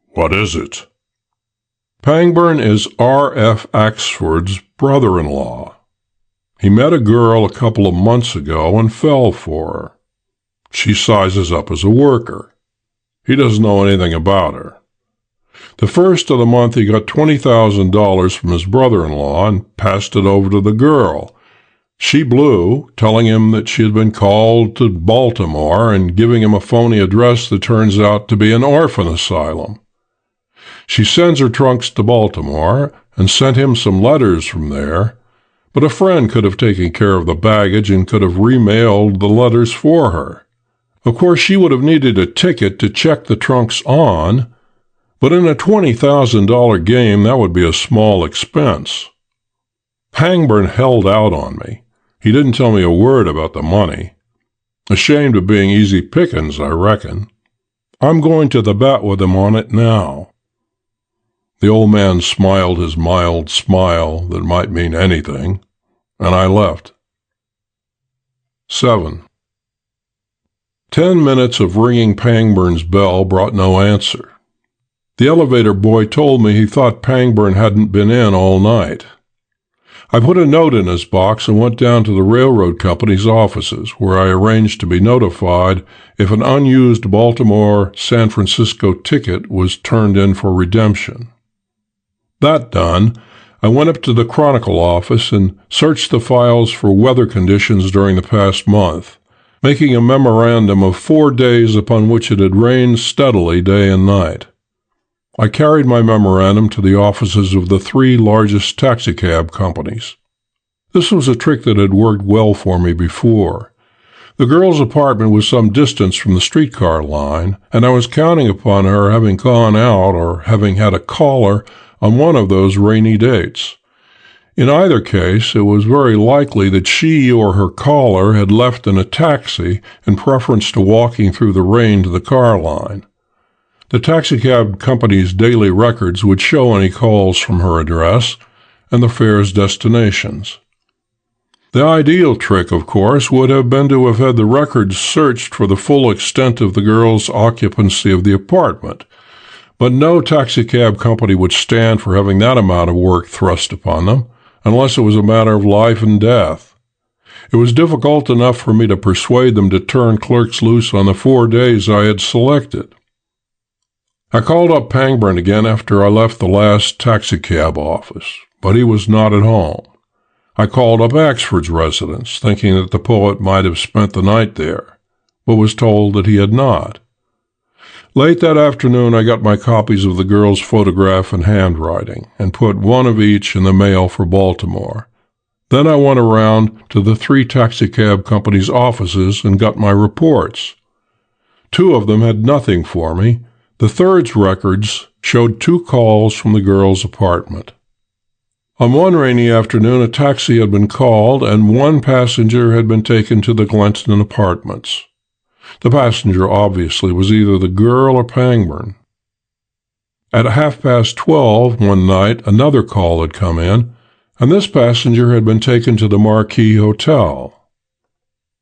"What is it?" "Pangburn is R.F. Axford's brother-in-law. He met a girl a couple of months ago and fell for her. She sizes up as a worker. He doesn't know anything about her. The 1st of the month he got $20,000 from his brother-in-law and passed it over to the girl. She blew, telling him that she had been called to Baltimore and giving him a phony address that turns out to be an orphan asylum. She sends her trunks to Baltimore and sent him some letters from there, but a friend could have taken care of the baggage and could have remailed the letters for her. Of course, she would have needed a ticket to check the trunks on, but in a $20,000 game, that would be a small expense. Pangburn held out on me. He didn't tell me a word about the money. Ashamed of being easy pickings, I reckon. I'm going to the bat with him on it now." The old man smiled his mild smile that might mean anything, and I left. 7. 10 minutes of ringing Pangburn's bell brought no answer. The elevator boy told me he thought Pangburn hadn't been in all night. I put a note in his box and went down to the railroad company's offices, where I arranged to be notified if an unused Baltimore-San Francisco ticket was turned in for redemption. That done, I went up to the Chronicle office and searched the files for weather conditions during the past month, making a memorandum of 4 days upon which it had rained steadily day and night. I carried my memorandum to the offices of the 3 largest taxicab companies. This was a trick that had worked well for me before. The girl's apartment was some distance from the streetcar line, and I was counting upon her having gone out or having had a caller on one of those rainy dates. In either case, it was very likely that she or her caller had left in a taxi in preference to walking through the rain to the car line. The taxicab company's daily records would show any calls from her address and the fare's destinations. The ideal trick, of course, would have been to have had the records searched for the full extent of the girl's occupancy of the apartment, but no taxicab company would stand for having that amount of work thrust upon them, unless it was a matter of life and death. It was difficult enough for me to persuade them to turn clerks loose on the 4 days I had selected. I called up Pangburn again after I left the last taxicab office, but he was not at home. I called up Axford's residence, thinking that the poet might have spent the night there, but was told that he had not. Late that afternoon, I got my copies of the girl's photograph and handwriting, and put one of each in the mail for Baltimore. Then I went around to the 3 taxicab companies' offices and got my reports. 2 of them had nothing for me. The third's records showed 2 calls from the girl's apartment. On one rainy afternoon, a taxi had been called, and one passenger had been taken to the Glenton apartments. The passenger, obviously, was either the girl or Pangburn. At 12:30 one night, another call had come in, and this passenger had been taken to the Marquis Hotel.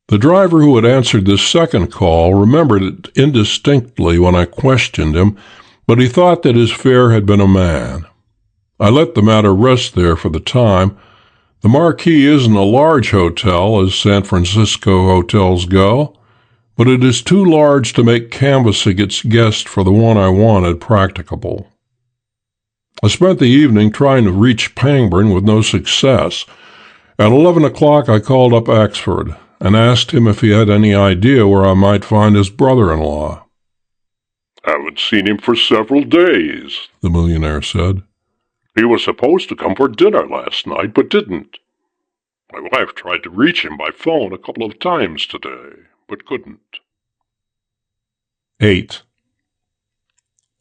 The driver who had answered this second call remembered it indistinctly when I questioned him, but he thought that his fare had been a man. I let the matter rest there for the time. The Marquis isn't a large hotel, as San Francisco hotels go, but it is too large to make canvassing its guest for the one I wanted practicable. I spent the evening trying to reach Pangburn with no success. At 11 o'clock I called up Axford and asked him if he had any idea where I might find his brother-in-law. "Haven't seen him for several days," the millionaire said. "He was supposed to come for dinner last night, but didn't. My wife tried to reach him by phone a couple of times today, but couldn't." 8.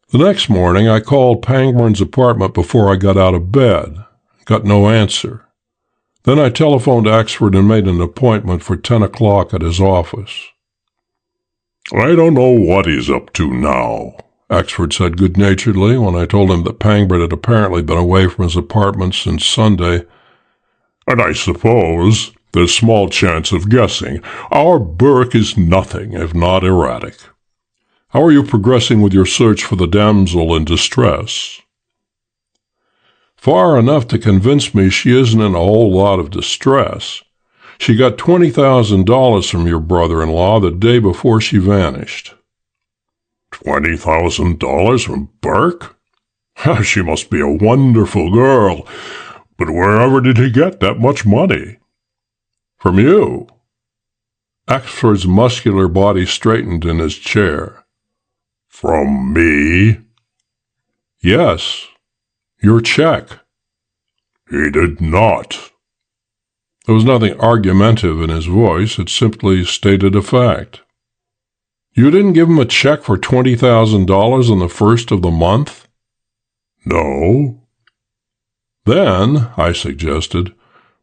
The next morning I called Pangburn's apartment before I got out of bed. Got no answer. Then I telephoned Axford and made an appointment for 10 o'clock at his office. "I don't know what he's up to now," Axford said good-naturedly when I told him that Pangburn had apparently been away from his apartment since Sunday. "And I suppose there's small chance of guessing. Our Burke is nothing if not erratic." "How are you progressing with your search for the damsel in distress?" "Far enough to convince me she isn't in a whole lot of distress. She got $20,000 from your brother-in-law the day before she vanished." $20,000 from Burke? She must be a wonderful girl. But wherever did he get that much money? "From you." Axford's muscular body straightened in his chair. "From me?" "Yes. Your check." "He did not." There was nothing argumentative in his voice. It simply stated a fact. "You didn't give him a check for $20,000 on the 1st of the month?" "No." "Then," I suggested,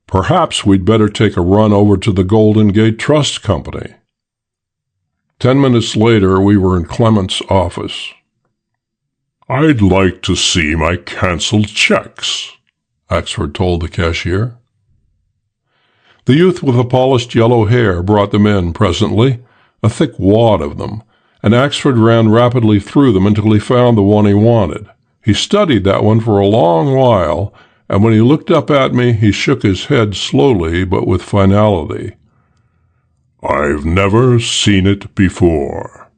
"perhaps we'd better take a run over to the Golden Gate Trust Company." 10 minutes later, we were in Clement's office. "I'd like to see my canceled checks," Axford told the cashier. The youth with the polished yellow hair brought them in presently, a thick wad of them, and Axford ran rapidly through them until he found the one he wanted. He studied that one for a long while, and when he looked up at me, he shook his head slowly but with finality. "I've never seen it before."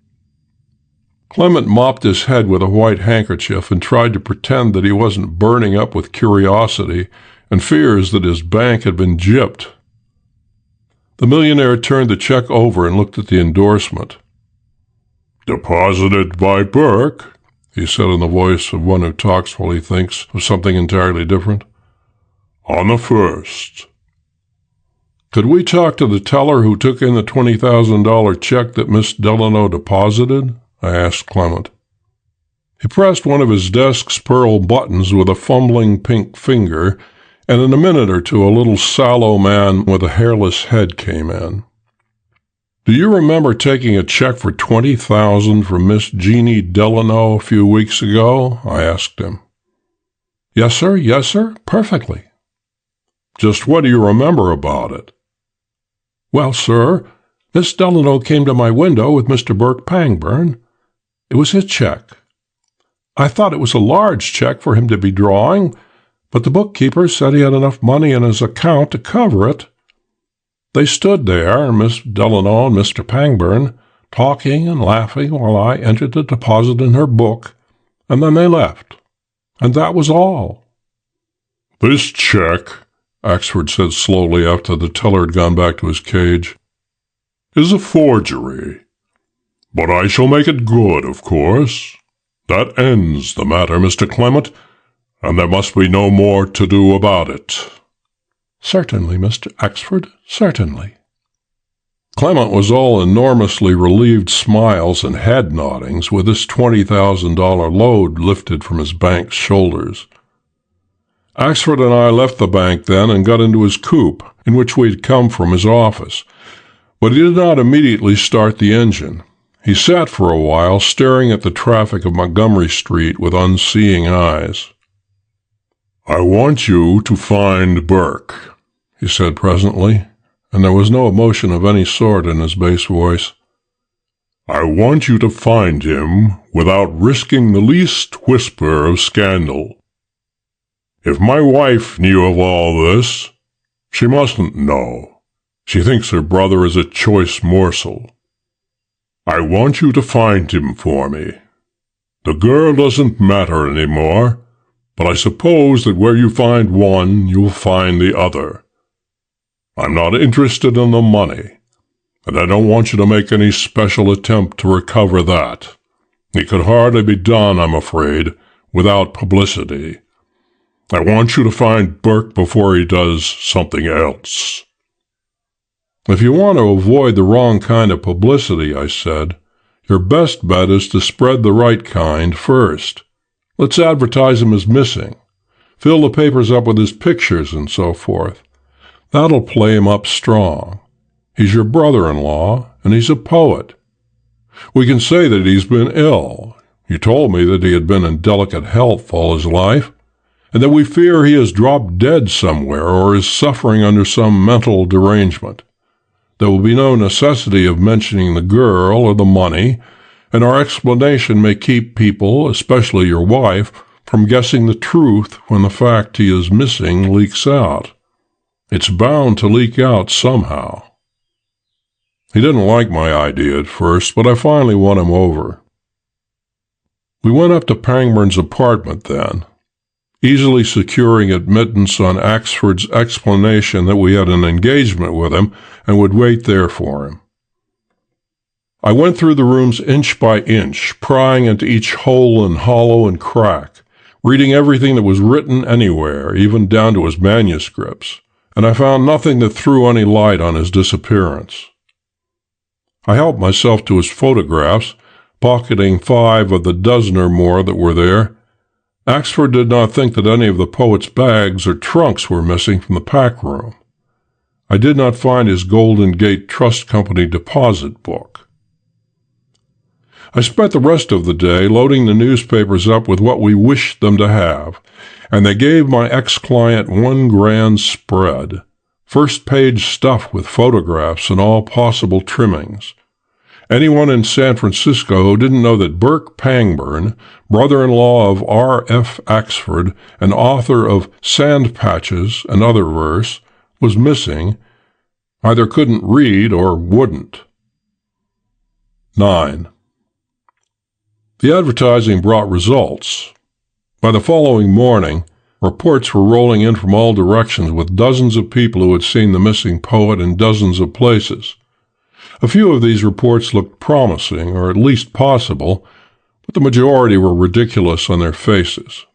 Clement mopped his head with a white handkerchief and tried to pretend that he wasn't burning up with curiosity and fears that his bank had been gypped. The millionaire turned the check over and looked at the endorsement. "Deposited by Burke," he said in the voice of one who talks while he thinks of something entirely different. "On the 1st. "Could we talk to the teller who took in the $20,000 check that Miss Delano deposited?" I asked Clement. He pressed one of his desk's pearl buttons with a fumbling pink finger, and in a minute or two a little sallow man with a hairless head came in. "Do you remember taking a check for $20,000 from Miss Jeannie Delano a few weeks ago?" I asked him. Yes, sir, perfectly." "Just what do you remember about it?" "Well, sir, Miss Delano came to my window with Mr. Burke Pangburn. It was his check. I thought it was a large check for him to be drawing, but the bookkeeper said he had enough money in his account to cover it. They stood there, Miss Delano and Mr. Pangburn, talking and laughing while I entered the deposit in her book, and then they left. And that was all." "This check," Axford said slowly after the teller had gone back to his cage, "is a forgery. But I shall make it good, of course. That ends the matter, Mr. Clement, and there must be no more to do about it." "Certainly, Mr. Axford, certainly." Clement was all enormously relieved smiles and head noddings with this $20,000 load lifted from his bank's shoulders. Axford and I left the bank then and got into his coupe, in which we had come from his office. But he did not immediately start the engine. He sat for a while, staring at the traffic of Montgomery Street with unseeing eyes. "I want you to find Burke," he said presently, and there was no emotion of any sort in his bass voice. "I want you to find him without risking the least whisper of scandal. If my wife knew of all this, she mustn't know. She thinks her brother is a choice morsel. I want you to find him for me. The girl doesn't matter any more, but I suppose that where you find one, you'll find the other. I'm not interested in the money, and I don't want you to make any special attempt to recover that. It could hardly be done, I'm afraid, without publicity. I want you to find Burke before he does something else." "If you want to avoid the wrong kind of publicity," I said, "your best bet is to spread the right kind first. Let's advertise him as missing. Fill the papers up with his pictures and so forth. That'll play him up strong. He's your brother-in-law, and he's a poet. We can say that he's been ill. You told me that he had been in delicate health all his life, and that we fear he has dropped dead somewhere or is suffering under some mental derangement. There will be no necessity of mentioning the girl or the money, and our explanation may keep people, especially your wife, from guessing the truth when the fact he is missing leaks out. It's bound to leak out somehow." He didn't like my idea at first, but I finally won him over. We went up to Pangborn's apartment then, easily securing admittance on Axford's explanation that we had an engagement with him and would wait there for him. I went through the rooms inch by inch, prying into each hole and hollow and crack, reading everything that was written anywhere, even down to his manuscripts, and I found nothing that threw any light on his disappearance. I helped myself to his photographs, pocketing 5 of the dozen or more that were there. Axford did not think that any of the poet's bags or trunks were missing from the pack room. I did not find his Golden Gate Trust Company deposit book. I spent the rest of the day loading the newspapers up with what we wished them to have, and they gave my ex-client one grand spread, first-page stuff with photographs and all possible trimmings. Anyone in San Francisco who didn't know that Burke Pangborn, brother-in-law of R.F. Axford and author of Sand Patches and Other Verse, was missing, either couldn't read or wouldn't. 9. The advertising brought results. By the following morning, reports were rolling in from all directions with dozens of people who had seen the missing poet in dozens of places. A few of these reports looked promising, or at least possible, but the majority were ridiculous on their faces.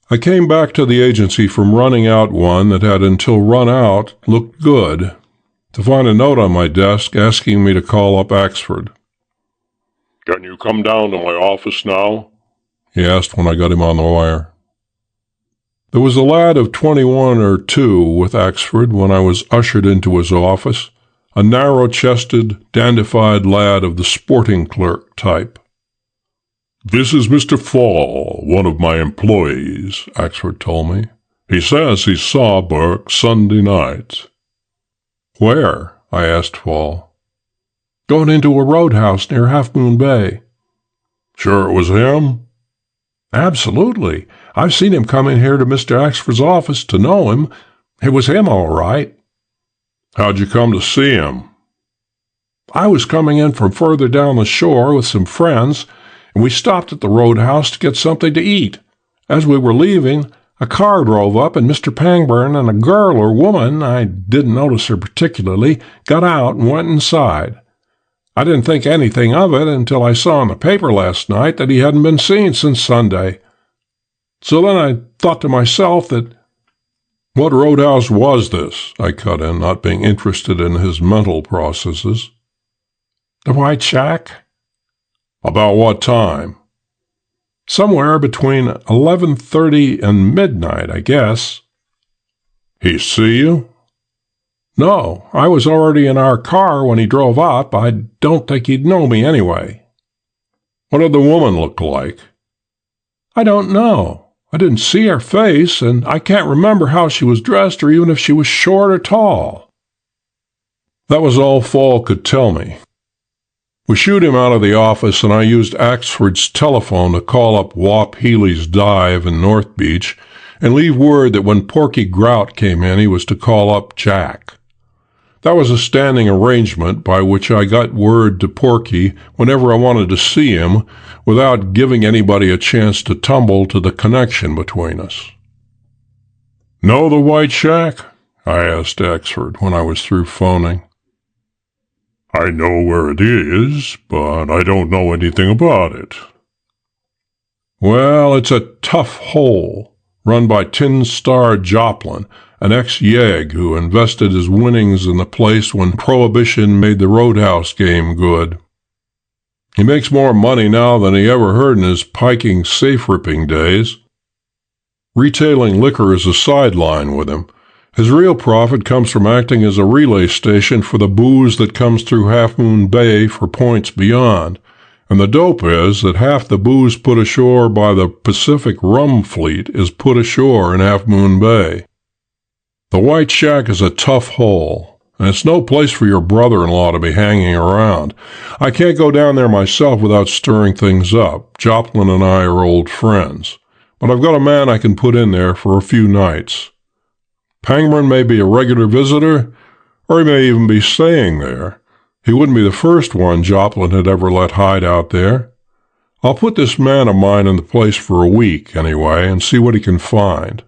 I came back to the agency from running out one that had, until run out, looked good, to find a note on my desk asking me to call up Axford. "Can you come down to my office now?" he asked when I got him on the wire. There was a lad of 21 or 2 with Axford when I was ushered into his office, a narrow-chested, dandified lad of the sporting clerk type. "This is Mr. Fall, one of my employees," Axford told me. "He says he saw Burke Sunday night." "Where?" I asked Fall. "Going into a roadhouse near Half Moon Bay." "Sure it was him?" "Absolutely. I've seen him come in here to Mr. Axford's office to know him. It was him, all right." "How'd you come to see him?" "I was coming in from further down the shore with some friends, and we stopped at the roadhouse to get something to eat. As we were leaving, a car drove up, and Mr. Pangborn and a girl or woman, I didn't notice her particularly, got out and went inside. I didn't think anything of it until I saw in the paper last night that he hadn't been seen since Sunday. So then I thought to myself that—" "What roadhouse was this?" I cut in, not being interested in his mental processes. "The White Shack." "About what time?" Somewhere between 11:30 and midnight, I guess. He see you? No, I was already in our car when he drove up. I don't think he'd know me anyway. What did the woman look like? I don't know. I didn't see her face, and I can't remember how she was dressed or even if she was short or tall. That was all Fall could tell me. We shooed him out of the office, and I used Axford's telephone to call up Wap Healy's dive in North Beach and leave word that when Porky Grout came in, he was to call up Jack. That was a standing arrangement by which I got word to Porky whenever I wanted to see him without giving anybody a chance to tumble to the connection between us. Know the White Shack? I asked Axford when I was through phoning. I know where it is, but I don't know anything about it. Well, it's a tough hole, run by Tin Star Joplin, an ex-Yeg who invested his winnings in the place when Prohibition made the Roadhouse game good. He makes more money now than he ever heard in his piking safe-ripping days. Retailing liquor is a sideline with him. His real profit comes from acting as a relay station for the booze that comes through Half Moon Bay for points beyond, and the dope is that half the booze put ashore by the Pacific Rum Fleet is put ashore in Half Moon Bay. The White Shack is a tough hole, and it's no place for your brother-in-law to be hanging around. I can't go down there myself without stirring things up. Joplin and I are old friends, but I've got a man I can put in there for a few nights. Pangburn may be a regular visitor, or he may even be staying there. He wouldn't be the first one Joplin had ever let hide out there. I'll put this man of mine in the place for a week, anyway, and see what he can find.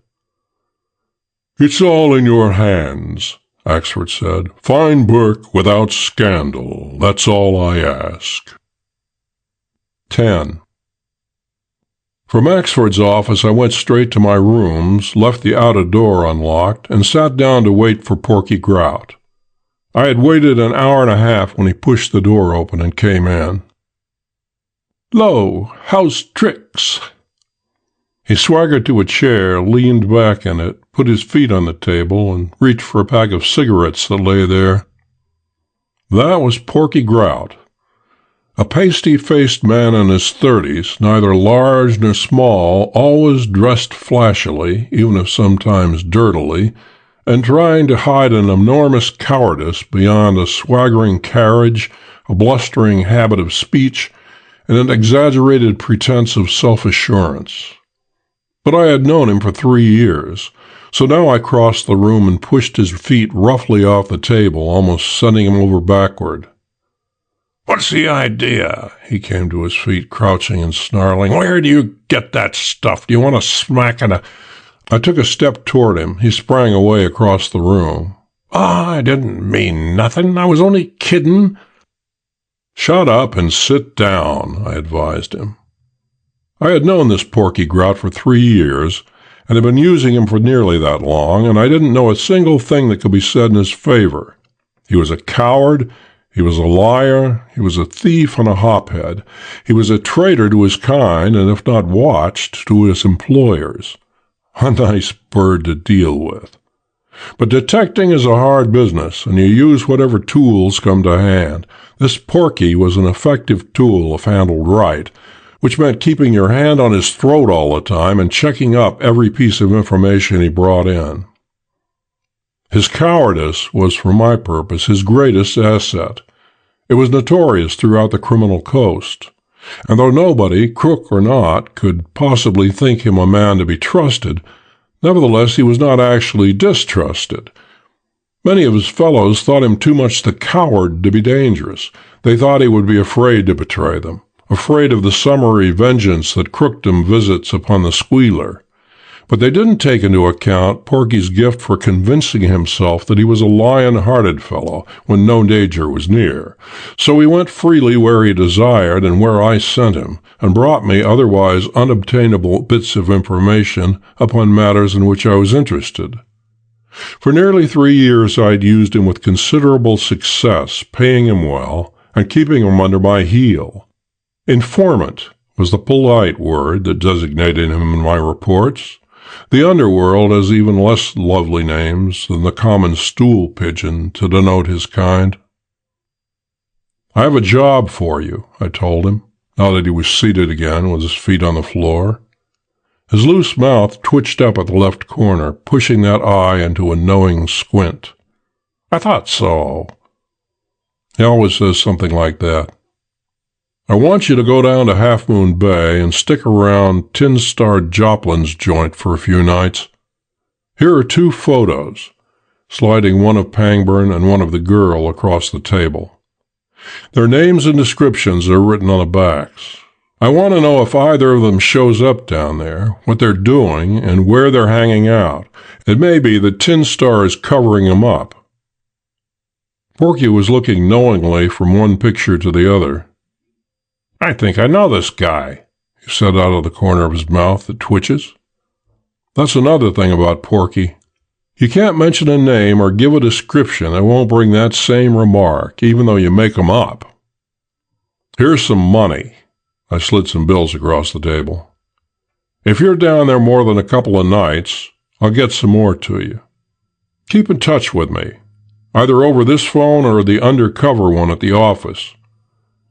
It's all in your hands, Axford said. Find Burke without scandal. That's all I ask. 10. From Axford's office, I went straight to my rooms, left the outer door unlocked, and sat down to wait for Porky Grout. I had waited an hour and a half when he pushed the door open and came in. "Lo, how's tricks?" He swaggered to a chair, leaned back in it, put his feet on the table, and reached for a pack of cigarettes that lay there. That was Porky Grout. A pasty-faced man in his 30s, neither large nor small, always dressed flashily, even if sometimes dirtily, and trying to hide an enormous cowardice behind a swaggering carriage, a blustering habit of speech, and an exaggerated pretense of self-assurance. But I had known him for 3 years, so now I crossed the room and pushed his feet roughly off the table, almost sending him over backward. "What's the idea?" He came to his feet, crouching and snarling. "Where do you get that stuff? Do you want to smack in a—" I took a step toward him. He sprang away across the room. "I didn't mean nothing. I was only kidding." "Shut up and sit down," I advised him. I had known this Porky Grout for 3 years, and had been using him for nearly that long, and I didn't know a single thing that could be said in his favor. He was a coward, he was a liar, he was a thief and a hophead, he was a traitor to his kind, and if not watched, to his employers. A nice bird to deal with. But detecting is a hard business, and you use whatever tools come to hand. This Porky was an effective tool if handled right, which meant keeping your hand on his throat all the time and checking up every piece of information he brought in. His cowardice was, for my purpose, his greatest asset. It was notorious throughout the criminal coast, and though nobody, crook or not, could possibly think him a man to be trusted, nevertheless he was not actually distrusted. Many of his fellows thought him too much the coward to be dangerous. They thought he would be afraid to betray them, afraid of the summary vengeance that crookdom visits upon the squealer. But they didn't take into account Porky's gift for convincing himself that he was a lion-hearted fellow when no danger was near. So he went freely where he desired and where I sent him, and brought me otherwise unobtainable bits of information upon matters in which I was interested. For nearly 3 years I'd used him with considerable success, paying him well, and keeping him under my heel. Informant was the polite word that designated him in my reports. The underworld has even less lovely names than the common stool pigeon to denote his kind. "I have a job for you," I told him, now that he was seated again with his feet on the floor. His loose mouth twitched up at the left corner, pushing that eye into a knowing squint. "I thought so." He always says something like that. "I want you to go down to Half Moon Bay and stick around Tin-Starred Joplin's joint for a few nights. Here are 2 photos," sliding one of Pangburn and one of the girl across the table. "Their names and descriptions are written on the backs. I want to know if either of them shows up down there, what they're doing, and where they're hanging out. It may be that Tin Star is covering them up." Porky was looking knowingly from one picture to the other. "I think I know this guy," he said out of the corner of his mouth that twitches. That's another thing about Porky. You can't mention a name or give a description that won't bring that same remark, even though you make 'em up. "Here's some money." I slid some bills across the table. "If you're down there more than a couple of nights, I'll get some more to you. Keep in touch with me, either over this phone or the undercover one at the office.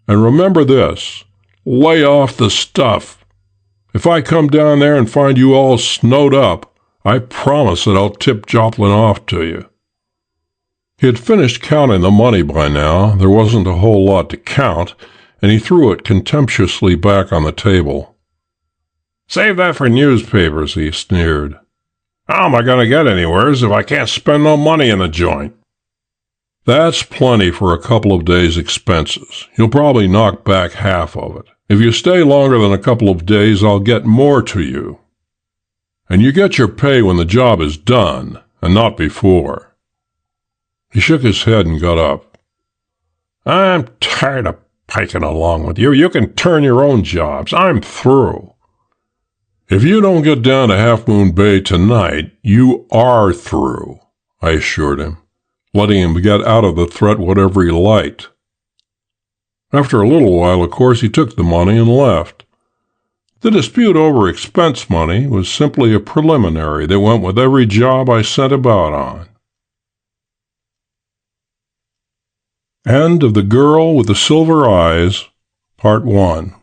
And remember this, lay off the stuff. If I come down there and find you all snowed up, I promise that I'll tip Joplin off to you." He had finished counting the money by now. There wasn't a whole lot to count, and he threw it contemptuously back on the table. "Save that for newspapers," he sneered. "How am I going to get anywheres if I can't spend no money in the joint?" "That's plenty for a couple of days' expenses. You'll probably knock back half of it. If you stay longer than a couple of days, I'll get more to you. And you get your pay when the job is done, and not before." He shook his head and got up. "I'm tired of piking along with you. You can turn your own jobs. I'm through." "If you don't get down to Half Moon Bay tonight, you are through," I assured him, letting him get out of the threat whatever he liked. After a little while, of course, he took the money and left. The dispute over expense money was simply a preliminary that went with every job I sent about on. End of The Girl with the Silver Eyes, Part 1.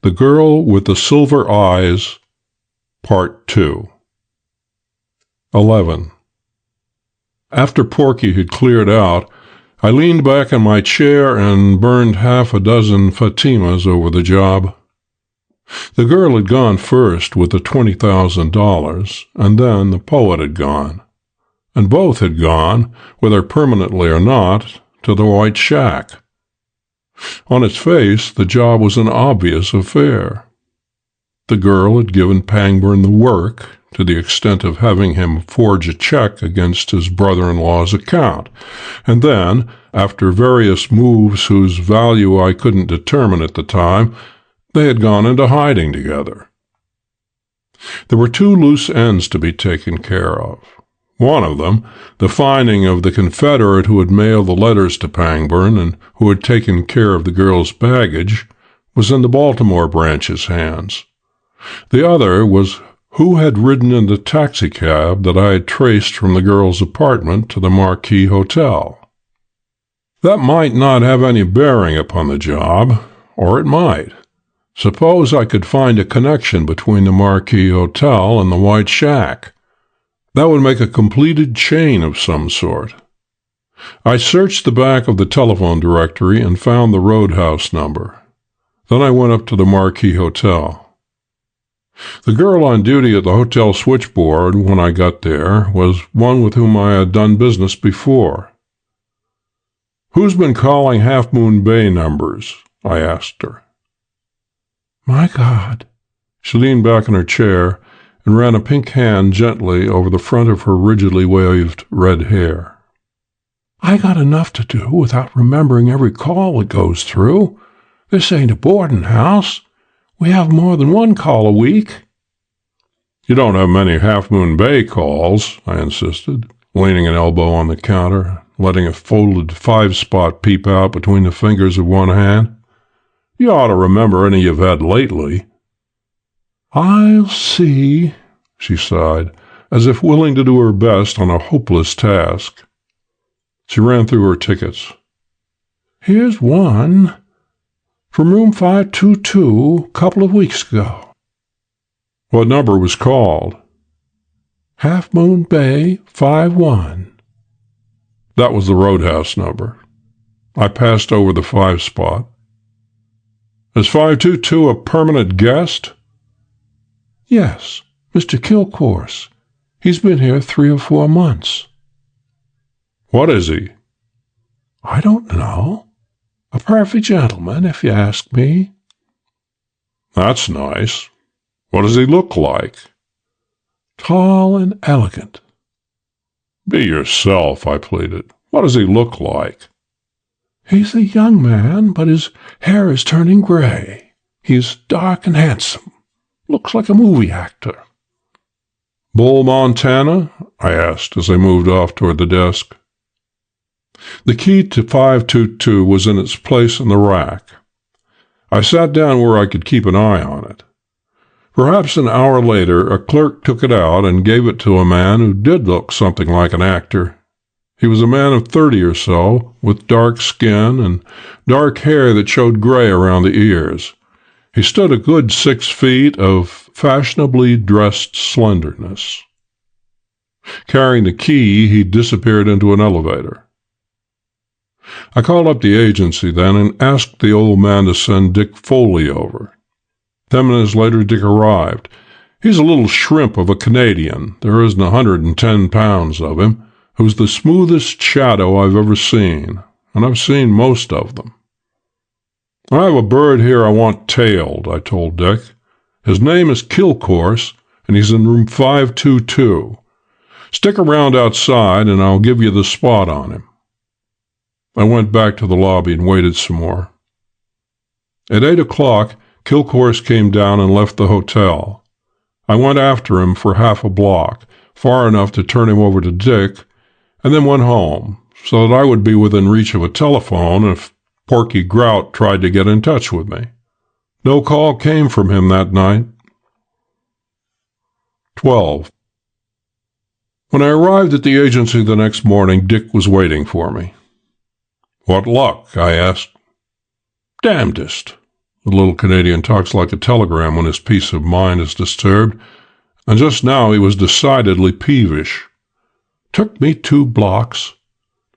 The Girl with the Silver Eyes, Part 2. 11. After Porky had cleared out, I leaned back in my chair and burned half a dozen Fatimas over the job. The girl had gone first with the $20,000, and then the poet had gone. And both had gone, whether permanently or not, to the White Shack. On its face, the job was an obvious affair. The girl had given Pangburn the work, to the extent of having him forge a check against his brother-in-law's account, and then, after various moves whose value I couldn't determine at the time, they had gone into hiding together. There were 2 loose ends to be taken care of. One of them, the finding of the Confederate who had mailed the letters to Pangburn and who had taken care of the girl's baggage, was in the Baltimore branch's hands. The other was who had ridden in the taxicab that I had traced from the girl's apartment to the Marquis Hotel. That might not have any bearing upon the job, or it might. Suppose I could find a connection between the Marquis Hotel and the White Shack. That would make a completed chain of some sort. I searched the back of the telephone directory and found the roadhouse number. Then I went up to the Marquis Hotel. The girl on duty at the hotel switchboard when I got there was one with whom I had done business before. "Who's been calling Half Moon Bay numbers?" I asked her. "My God." She leaned back in her chair and ran a pink hand gently over the front of her rigidly waved red hair. "I got enough to do without remembering every call that goes through. This ain't a boarding house. We have more than one call a week." "You don't have many Half Moon Bay calls," I insisted, leaning an elbow on the counter, letting a folded 5-spot peep out between the fingers of one hand. You ought to remember any you've had lately." "I'll see," she sighed, as if willing to do her best on a hopeless task. She ran through her tickets. "Here's one. From room 522, couple of weeks ago." "What number was called?" "Half Moon Bay, 5-1. That was the Roadhouse number. I passed over the 5 spot. "Is 522 a permanent guest?" "Yes, Mr. Kilcourse. He's been here 3 or 4 months. "What is he?" "I don't know. A perfect gentleman, if you ask me." "That's nice. What does he look like?" "Tall and elegant." "Be yourself," I pleaded. "What does he look like?" "He's a young man, but his hair is turning gray. He's dark and handsome. Looks like a movie actor." "Bull, Montana?" I asked as I moved off toward the desk. The key to 522 was in its place in the rack. I sat down where I could keep an eye on it. Perhaps an hour later, a clerk took it out and gave it to a man who did look something like an actor. He was a man of 30 or so, with dark skin and dark hair that showed gray around the ears. He stood a good 6 feet of fashionably dressed slenderness. Carrying the key, he disappeared into an elevator. I called up the agency then and asked the old man to send Dick Foley over. 10 minutes later, Dick arrived. He's a little shrimp of a Canadian. There isn't 110 pounds of him, who's the smoothest shadow I've ever seen, and I've seen most of them. "I have a bird here I want tailed," I told Dick. "His name is Kilcourse, and he's in room 522. Stick around outside, and I'll give you the spot on him." I went back to the lobby and waited some more. At 8 o'clock, Kilcourse came down and left the hotel. I went after him for half a block, far enough to turn him over to Dick, and then went home, so that I would be within reach of a telephone if Porky Grout tried to get in touch with me. No call came from him that night. 12. When I arrived at the agency the next morning, Dick was waiting for me. "What luck?" I asked. "Damnedest." The little Canadian talks like a telegram when his peace of mind is disturbed, and just now he was decidedly peevish. "Took me 2 blocks.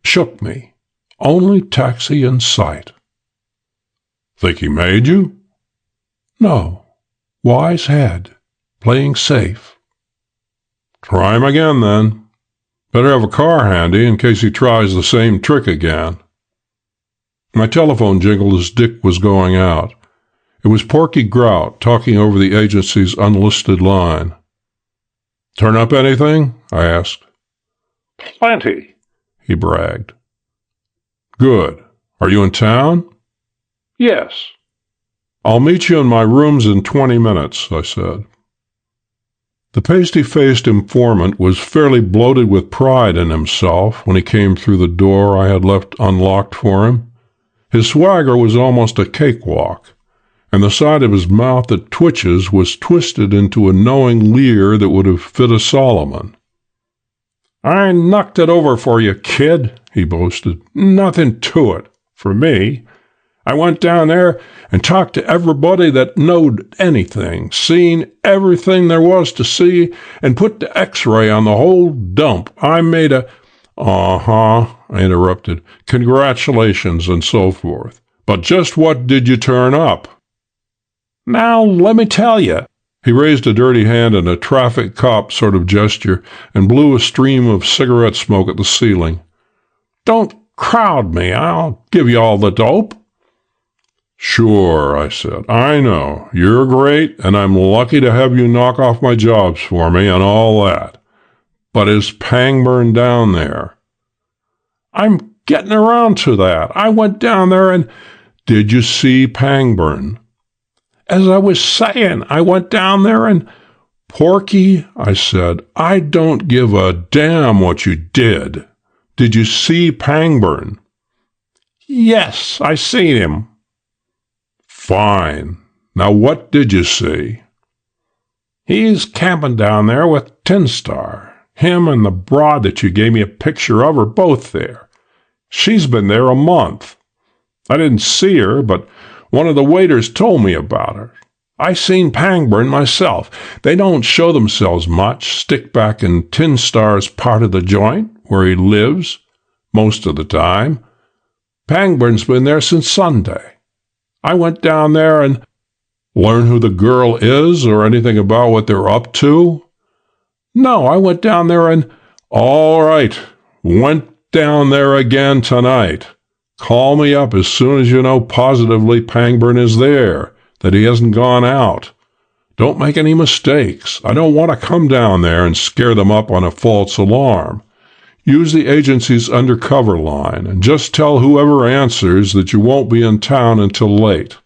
Shook me. Only taxi in sight." "Think he made you?" "No. Wise head. Playing safe." "Try him again, then. Better have a car handy in case he tries the same trick again." My telephone jingled as Dick was going out. It was Porky Grout talking over the agency's unlisted line. "Turn up anything?" I asked. "Plenty," he bragged. "Good. Are you in town?" "Yes." "I'll meet you in my rooms in 20 minutes, I said. The pasty-faced informant was fairly bloated with pride in himself when he came through the door I had left unlocked for him. His swagger was almost a cakewalk, and the side of his mouth that twitches was twisted into a knowing leer that would have fit a Solomon. "I knocked it over for you, kid," he boasted. "Nothing to it, for me. I went down there and talked to everybody that knowed anything, seen everything there was to see, and put the X-ray on the whole dump. I made a—" "Uh-huh," I interrupted. "Congratulations and so forth. But just what did you turn up?" "Now, let me tell you." He raised a dirty hand in a traffic cop sort of gesture and blew a stream of cigarette smoke at the ceiling. "Don't crowd me. I'll give you all the dope." "Sure," I said. "I know. You're great, and I'm lucky to have you knock off my jobs for me and all that. But is Pangburn down there?" "I'm getting around to that. I went down there and—" "Did you see Pangburn?" "As I was saying, I went down there and—" "Porky," I said, "I don't give a damn what you did. Did you see Pangburn?" "Yes, I seen him." Fine. Now what did you see? He's camping down there with Tin Star. Him and the broad that you gave me a picture of are both there. She's been there a month. I didn't see her, but one of the waiters told me about her. I seen Pangburn myself. They don't show themselves much, stick back in Tin Star's part of the joint, where he lives, most of the time. Pangburn's been there since Sunday. I went down there and... Learn who the girl is or anything about what they're up to? No, I went down there and... All right, went down there again tonight. Call me up as soon as you know positively Pangburn is there, that he hasn't gone out. Don't make any mistakes. I don't want to come down there and scare them up on a false alarm. Use the agency's undercover line and just tell whoever answers that you won't be in town until late.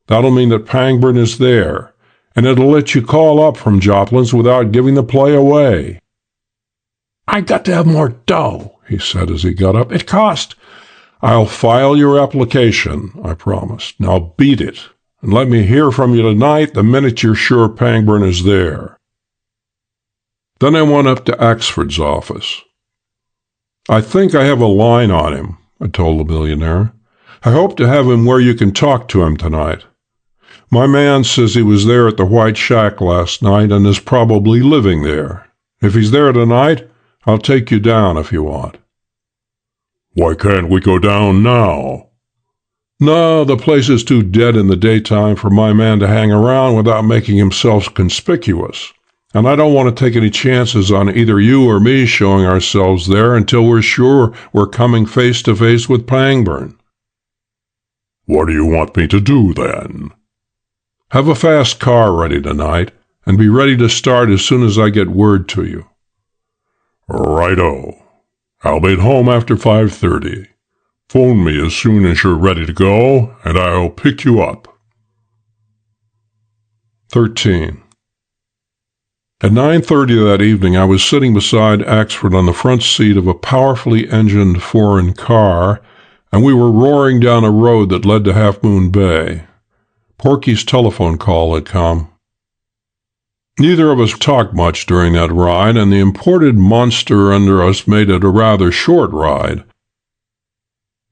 That'll mean that Pangburn is there, and it'll let you call up from Joplin's without giving the play away. I got to have more dough, he said as he got up. It cost... I'll file your application, I promised. Now beat it, and let me hear from you tonight the minute you're sure Pangburn is there. Then I went up to Axford's office. I think I have a line on him, I told the millionaire. I hope to have him where you can talk to him tonight. My man says he was there at the White Shack last night and is probably living there. If he's there tonight, I'll take you down if you want. Why can't we go down now? No, the place is too dead in the daytime for my man to hang around without making himself conspicuous. And I don't want to take any chances on either you or me showing ourselves there until we're sure we're coming face to face with Pangburn. What do you want me to do, then? Have a fast car ready tonight, and be ready to start as soon as I get word to you. Righto. I'll be at home after 5:30. Phone me as soon as you're ready to go, and I'll pick you up. 13. At 9:30 that evening, I was sitting beside Axford on the front seat of a powerfully engined foreign car, and we were roaring down a road that led to Half Moon Bay. Porky's telephone call had come. Neither of us talked much during that ride, and the imported monster under us made it a rather short ride.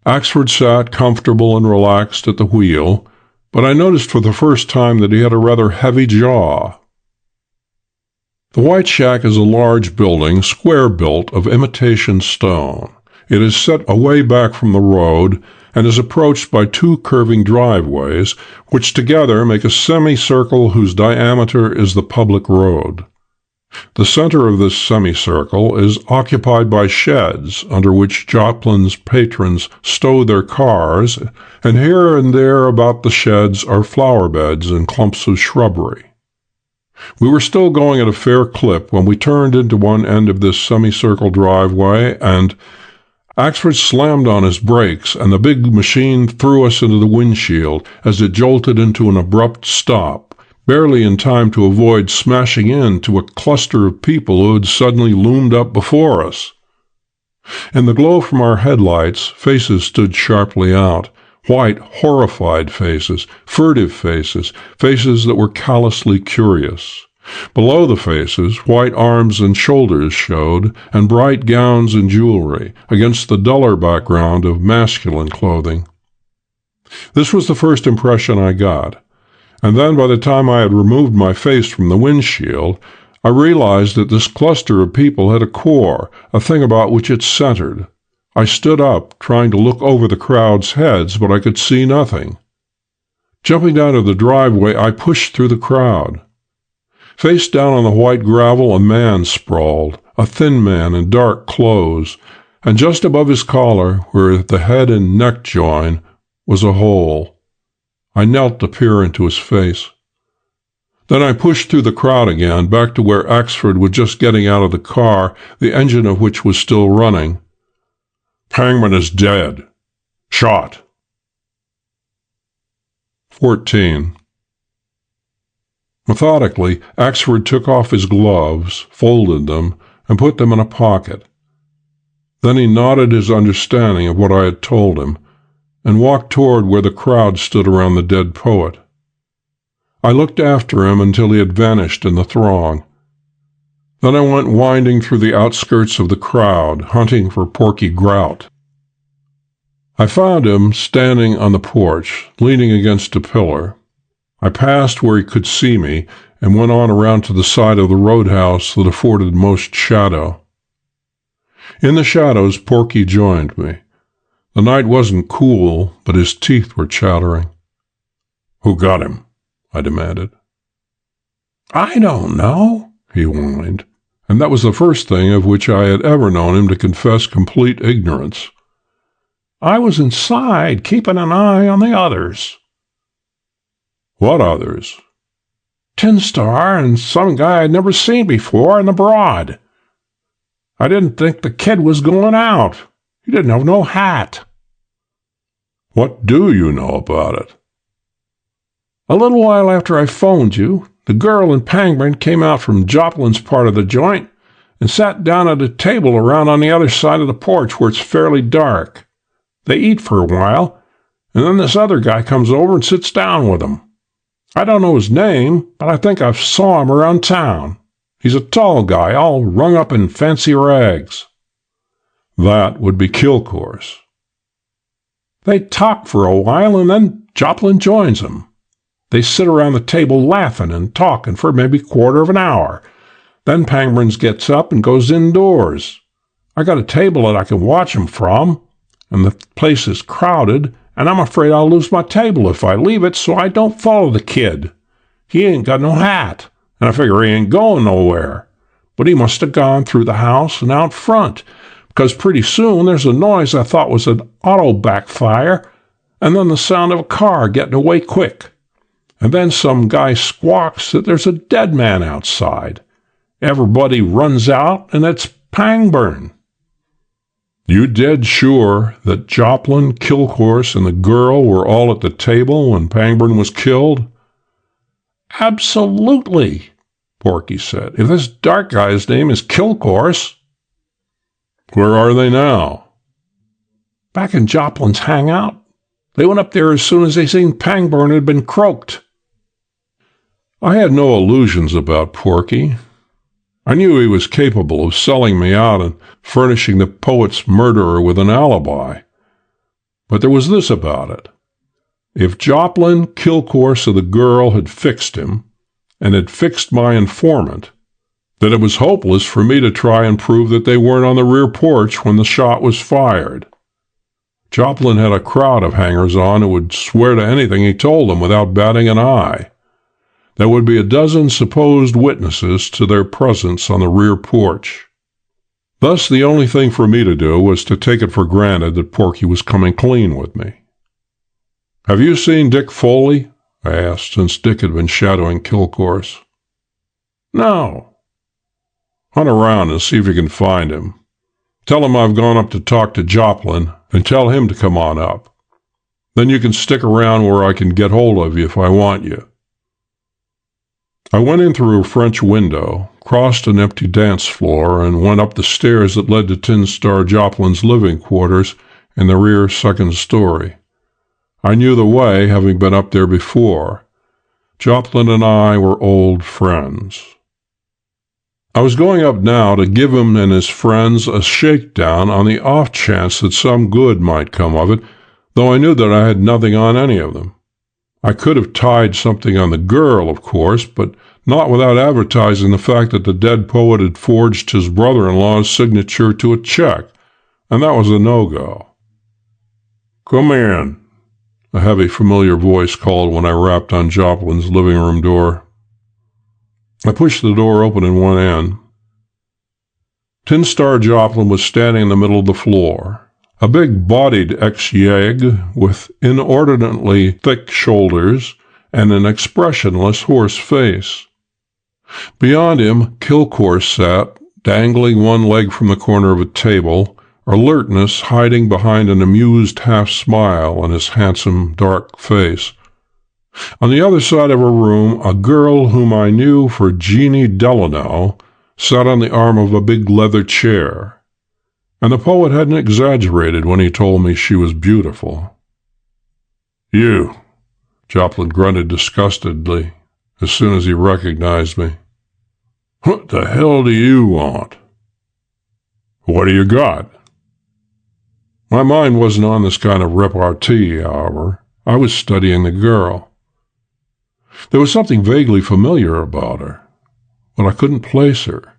Axford sat comfortable and relaxed at the wheel, but I noticed for the first time that he had a rather heavy jaw. The White Shack is a large building, square-built, of imitation stone. It is set away back from the road and is approached by two curving driveways, which together make a semicircle whose diameter is the public road. The center of this semicircle is occupied by sheds under which Joplin's patrons stow their cars, and here and there about the sheds are flower beds and clumps of shrubbery. We were still going at a fair clip when we turned into one end of this semicircle driveway, and Axford slammed on his brakes, and the big machine threw us into the windshield as it jolted into an abrupt stop, barely in time to avoid smashing into a cluster of people who had suddenly loomed up before us. In the glow from our headlights, faces stood sharply out, white, horrified faces, furtive faces, faces that were callously curious. Below the faces, white arms and shoulders showed, and bright gowns and jewelry, against the duller background of masculine clothing. This was the first impression I got, and then by the time I had removed my face from the windshield, I realized that this cluster of people had a core, a thing about which it centered. I stood up, trying to look over the crowd's heads, but I could see nothing. Jumping down to the driveway, I pushed through the crowd. Face down on the white gravel, a man sprawled, a thin man in dark clothes, and just above his collar, where the head and neck join, was a hole. I knelt to peer into his face. Then I pushed through the crowd again, back to where Axford was just getting out of the car, the engine of which was still running. Pangburn is dead. Shot. 14. Methodically, Axford took off his gloves, folded them, and put them in a pocket. Then he nodded his understanding of what I had told him, and walked toward where the crowd stood around the dead poet. I looked after him until he had vanished in the throng. Then I went winding through the outskirts of the crowd, hunting for Porky Grout. I found him standing on the porch, leaning against a pillar. I passed where he could see me and went on around to the side of the roadhouse that afforded most shadow. In the shadows, Porky joined me. The night wasn't cool, but his teeth were chattering. "Who got him?" I demanded. "I don't know," he whined, and that was the first thing of which I had ever known him to confess complete ignorance. "I was inside, keeping an eye on the others." "What others?" "Tin Star and some guy I'd never seen before in the Broad. I didn't think the kid was going out. He didn't have no hat." "What do you know about it?" "A little while after I phoned you, the girl and Pangburn came out from Joplin's part of the joint and sat down at a table around on the other side of the porch where it's fairly dark. They eat for a while, and then this other guy comes over and sits down with them. I don't know his name, but I think I've saw him around town. He's a tall guy, all rung up in fancy rags." "That would be Kilcourse." "They talk for a while, and then Joplin joins them. They sit around the table laughing and talking for maybe a quarter of an hour. Then Pangburns gets up and goes indoors. I got a table that I can watch him from, and the place is crowded, and I'm afraid I'll lose my table if I leave it, so I don't follow the kid. He ain't got no hat, and I figure he ain't going nowhere. But he must have gone through the house and out front, because pretty soon there's a noise I thought was an auto backfire, and then the sound of a car getting away quick. And then some guy squawks that there's a dead man outside. Everybody runs out, and it's Pangburn." "You dead sure that Joplin, Kilcourse, and the girl were all at the table when Pangburn was killed?" "Absolutely," Porky said. "If this dark guy's name is Kilcourse." "Where are they now?" "Back in Joplin's hangout. They went up there as soon as they seen Pangburn had been croaked." I had no illusions about Porky. I knew he was capable of selling me out and furnishing the poet's murderer with an alibi. But there was this about it. If Joplin, Kilcourse, or the girl had fixed him, and had fixed my informant, then it was hopeless for me to try and prove that they weren't on the rear porch when the shot was fired. Joplin had a crowd of hangers-on who would swear to anything he told them without batting an eye. There would be a dozen supposed witnesses to their presence on the rear porch. Thus, the only thing for me to do was to take it for granted that Porky was coming clean with me. "Have you seen Dick Foley?" I asked, since Dick had been shadowing Kilcourse. "No." "Hunt around and see if you can find him. Tell him I've gone up to talk to Joplin, and tell him to come on up. Then you can stick around where I can get hold of you if I want you." I went in through a French window, crossed an empty dance floor, and went up the stairs that led to Tin Star Joplin's living quarters in the rear second story. I knew the way, having been up there before. Joplin and I were old friends. I was going up now to give him and his friends a shakedown on the off chance that some good might come of it, though I knew that I had nothing on any of them. I could have tied something on the girl, of course, but not without advertising the fact that the dead poet had forged his brother-in-law's signature to a check, and that was a no-go. "Come in," a heavy, familiar voice called when I rapped on Joplin's living room door. I pushed the door open and went in. Tin Star Joplin was standing in the middle of the floor. A big-bodied ex-yegg with inordinately thick shoulders and an expressionless horse face. Beyond him, Kilcourse sat, dangling one leg from the corner of a table, alertness hiding behind an amused half-smile on his handsome, dark face. On the other side of her room, a girl whom I knew for Jeannie Delano sat on the arm of a big leather chair. And the poet hadn't exaggerated when he told me she was beautiful. You, Joplin grunted disgustedly as soon as he recognized me. What the hell do you want? What do you got? My mind wasn't on this kind of repartee, however. I was studying the girl. There was something vaguely familiar about her, but I couldn't place her.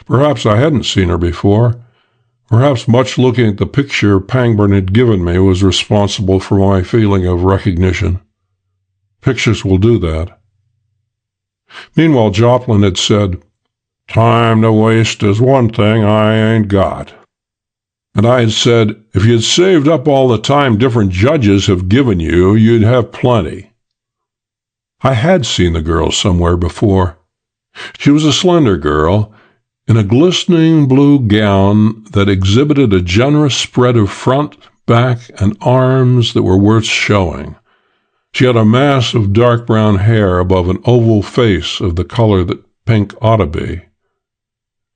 Perhaps I hadn't seen her before. Perhaps much looking at the picture Pangburn had given me was responsible for my feeling of recognition. Pictures will do that. Meanwhile, Joplin had said, "Time to waste is one thing I ain't got." And I had said, if you'd saved up all the time different judges have given you, you'd have plenty. I had seen the girl somewhere before. She was a slender girl, in a glistening blue gown that exhibited a generous spread of front, back, and arms that were worth showing. She had a mass of dark brown hair above an oval face of the color that pink ought to be.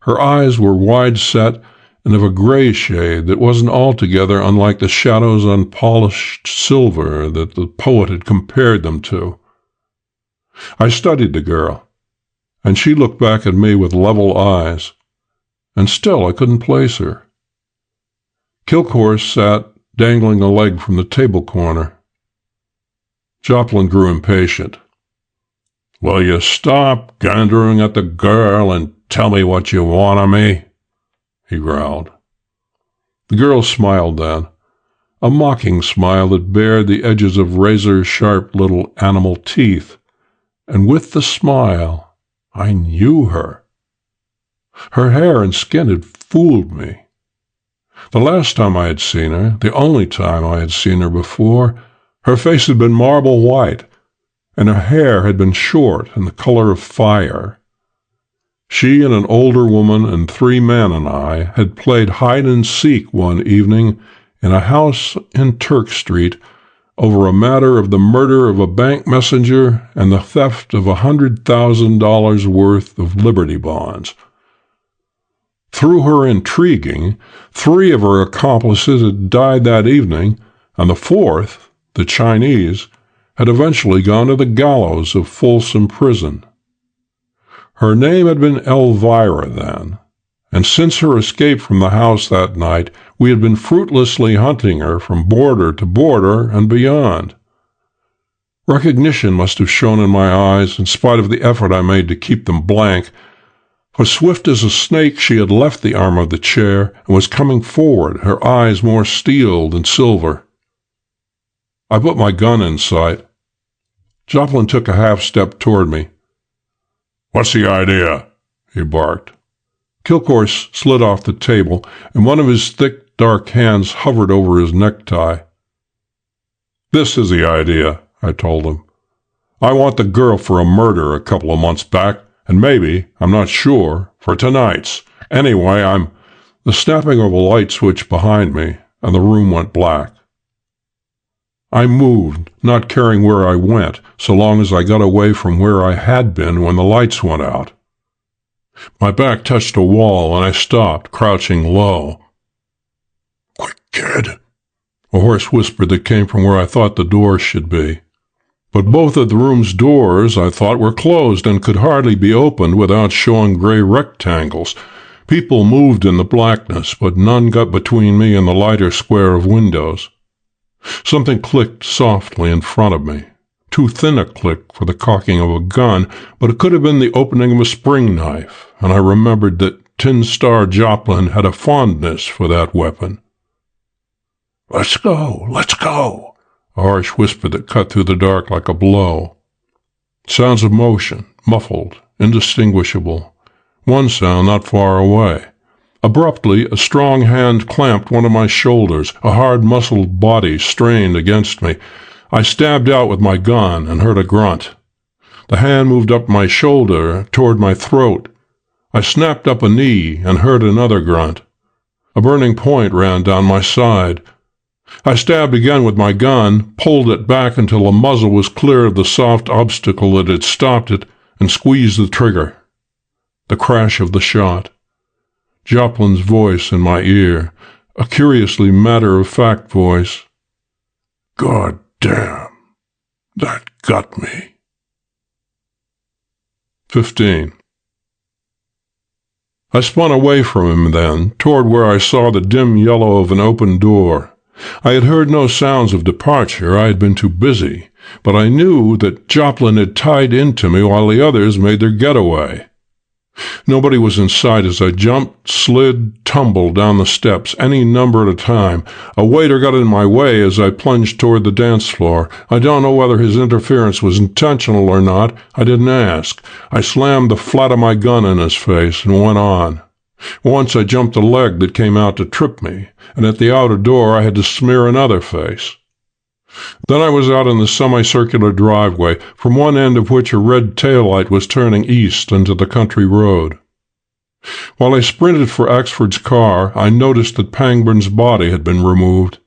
Her eyes were wide-set and of a gray shade that wasn't altogether unlike the shadows on polished silver that the poet had compared them to. I studied the girl, and she looked back at me with level eyes, and still I couldn't place her. Kilcourse sat dangling a leg from the table corner. Joplin grew impatient. "Will you stop gandering at the girl and tell me what you want of me?" he growled. The girl smiled then, a mocking smile that bared the edges of razor-sharp little animal teeth, and with the smile I knew her. Her hair and skin had fooled me. The last time I had seen her, the only time I had seen her before, her face had been marble white, and her hair had been short and the color of fire. She and an older woman and 3 men and I had played hide-and-seek one evening in a house in Turk Street over a matter of the murder of a bank messenger and the theft of $100,000 worth of Liberty bonds. Through her intriguing, 3 of her accomplices had died that evening, and the 4th, the Chinese, had eventually gone to the gallows of Folsom Prison. Her name had been Elvira then, and since her escape from the house that night, we had been fruitlessly hunting her from border to border and beyond. Recognition must have shone in my eyes in spite of the effort I made to keep them blank, for swift as a snake she had left the arm of the chair and was coming forward, her eyes more steel than silver. I put my gun in sight. Joplin took a half-step toward me. "What's the idea?" he barked. Kilcourse slid off the table, and one of his thick, dark hands hovered over his necktie. "This is the idea," I told him. "I want the girl for a murder a couple of months back, and maybe, I'm not sure, for tonight's. Anyway, I'm—" The snapping of a light switch behind me, and the room went black. I moved, not caring where I went, so long as I got away from where I had been when the lights went out. My back touched a wall, and I stopped, crouching low. "Quick, kid," a hoarse whisper that came from where I thought the door should be. But both of the room's doors, I thought, were closed and could hardly be opened without showing gray rectangles. People moved in the blackness, but none got between me and the lighter square of windows. Something clicked softly in front of me. Too thin a click for the cocking of a gun, but it could have been the opening of a spring knife, and I remembered that Tin Star Joplin had a fondness for that weapon. "Let's go, let's go," a harsh whisper that cut through the dark like a blow. Sounds of motion, muffled, indistinguishable. One sound not far away. Abruptly, a strong hand clamped one of my shoulders. A hard-muscled body strained against me. I stabbed out with my gun and heard a grunt. The hand moved up my shoulder toward my throat. I snapped up a knee and heard another grunt. A burning point ran down my side. I stabbed again with my gun, pulled it back until the muzzle was clear of the soft obstacle that had stopped it, and squeezed the trigger. The crash of the shot. Joplin's voice in my ear, a curiously matter-of-fact voice. "God Damn, that got me. 15. I spun away from him then, toward where I saw the dim yellow of an open door. I had heard no sounds of departure. I had been too busy, but I knew that Joplin had tied into me while the others made their getaway. Nobody was in sight as I jumped, slid, tumbled down the steps, any number at a time. A waiter got in my way as I plunged toward the dance floor. I don't know whether his interference was intentional or not. I didn't ask. I slammed the flat of my gun in his face and went on. Once I jumped a leg that came out to trip me, and at the outer door I had to smear another face. Then I was out in the semicircular driveway, from one end of which a red taillight was turning east into the country road. While I sprinted for Axford's car, I noticed that Pangburn's body had been removed.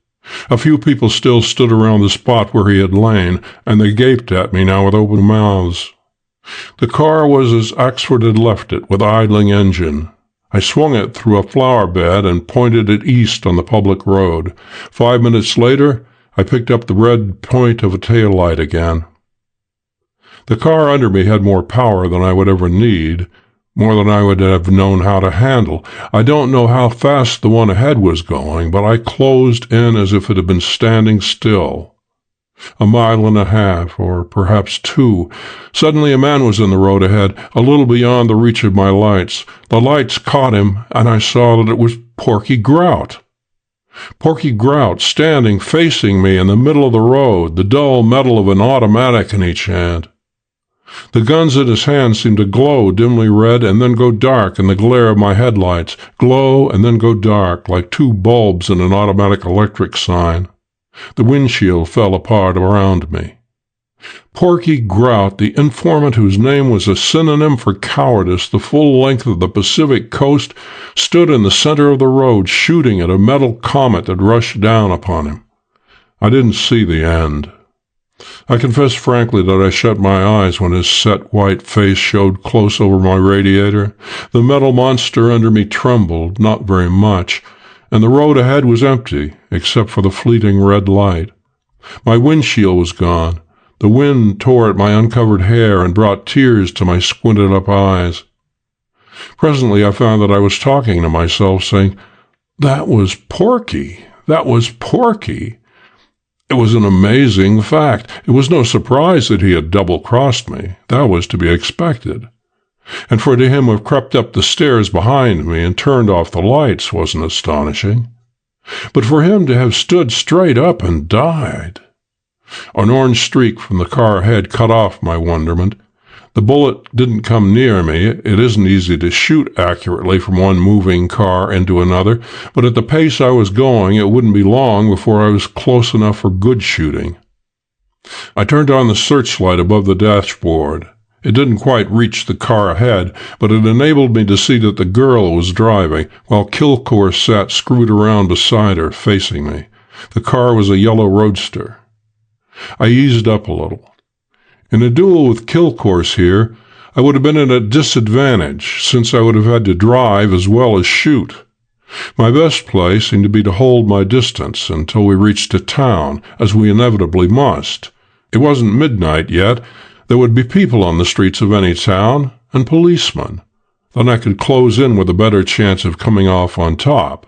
A few people still stood around the spot where he had lain, and they gaped at me now with open mouths. The car was as Axford had left it, with idling engine. I swung it through a flower bed and pointed it east on the public road. 5 minutes later, I picked up the red point of a taillight again. The car under me had more power than I would ever need, more than I would have known how to handle. I don't know how fast the one ahead was going, but I closed in as if it had been standing still. 1.5 miles, or perhaps 2. Suddenly a man was in the road ahead, a little beyond the reach of my lights. The lights caught him, and I saw that it was Porky Grout. Porky Grout, standing facing me in the middle of the road, the dull metal of an automatic in each hand. The guns in his hand seemed to glow dimly red and then go dark in the glare of my headlights, glow and then go dark, like 2 bulbs in an automatic electric sign. The windshield fell apart around me. Porky Grout, the informant whose name was a synonym for cowardice the full length of the Pacific coast, stood in the center of the road shooting at a metal comet that rushed down upon him. I didn't see the end. I confess frankly that I shut my eyes when his set white face showed close over my radiator. The metal monster under me trembled, not very much, and the road ahead was empty, except for the fleeting red light. My windshield was gone. The wind tore at my uncovered hair and brought tears to my squinted-up eyes. Presently I found that I was talking to myself, saying, "That was Porky. That was Porky." It was an amazing fact. It was no surprise that he had double-crossed me. That was to be expected. And for him to have crept up the stairs behind me and turned off the lights wasn't astonishing. But for him to have stood straight up and died— An orange streak from the car ahead cut off my wonderment. The bullet didn't come near me. It isn't easy to shoot accurately from one moving car into another, but at the pace I was going, it wouldn't be long before I was close enough for good shooting. I turned on the searchlight above the dashboard. It didn't quite reach the car ahead, but it enabled me to see that the girl was driving, while Kilcour sat screwed around beside her, facing me. The car was a yellow roadster. I eased up a little. In a duel with Kilcourse here, I would have been at a disadvantage, since I would have had to drive as well as shoot. My best play seemed to be to hold my distance until we reached a town, as we inevitably must. It wasn't midnight yet. There would be people on the streets of any town, and policemen. Then I could close in with a better chance of coming off on top.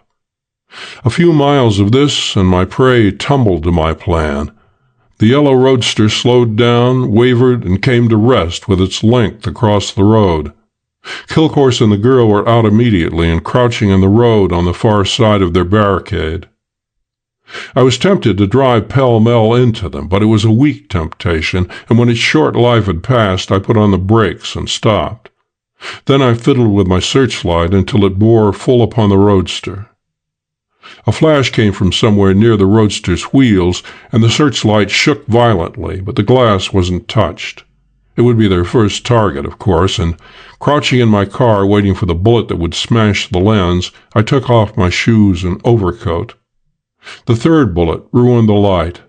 A few miles of this, and my prey tumbled to my plan. The yellow roadster slowed down, wavered, and came to rest with its length across the road. Kilcourse and the girl were out immediately and crouching in the road on the far side of their barricade. I was tempted to drive pell-mell into them, but it was a weak temptation, and when its short life had passed, I put on the brakes and stopped. Then I fiddled with my searchlight until it bore full upon the roadster. A flash came from somewhere near the roadster's wheels, and the searchlight shook violently, but the glass wasn't touched. It would be their first target, of course, and crouching in my car waiting for the bullet that would smash the lens, I took off my shoes and overcoat. The third bullet ruined the light.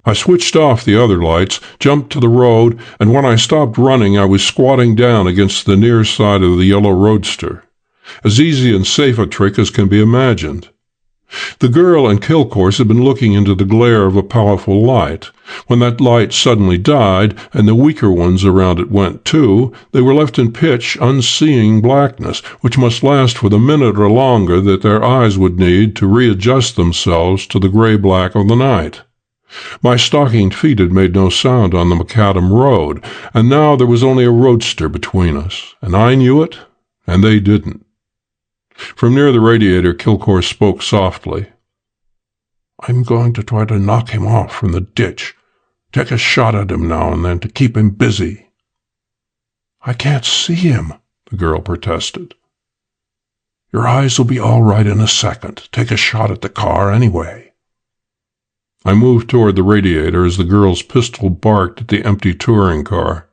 I switched off the other lights, jumped to the road, and when I stopped running I was squatting down against the near side of the yellow roadster. As easy and safe a trick as can be imagined. The girl and Kilcourse had been looking into the glare of a powerful light. When that light suddenly died, and the weaker ones around it went too, they were left in pitch, unseeing blackness, which must last for the minute or longer that their eyes would need to readjust themselves to the gray-black of the night. My stockinged feet had made no sound on the macadam road, and now there was only a roadster between us, and I knew it, and they didn't. From near the radiator, Kilcourse spoke softly. "I'm going to try to knock him off from the ditch. Take a shot at him now and then to keep him busy." "I can't see him," the girl protested. "Your eyes will be all right in a second. Take a shot at the car anyway." I moved toward the radiator as the girl's pistol barked at the empty touring car.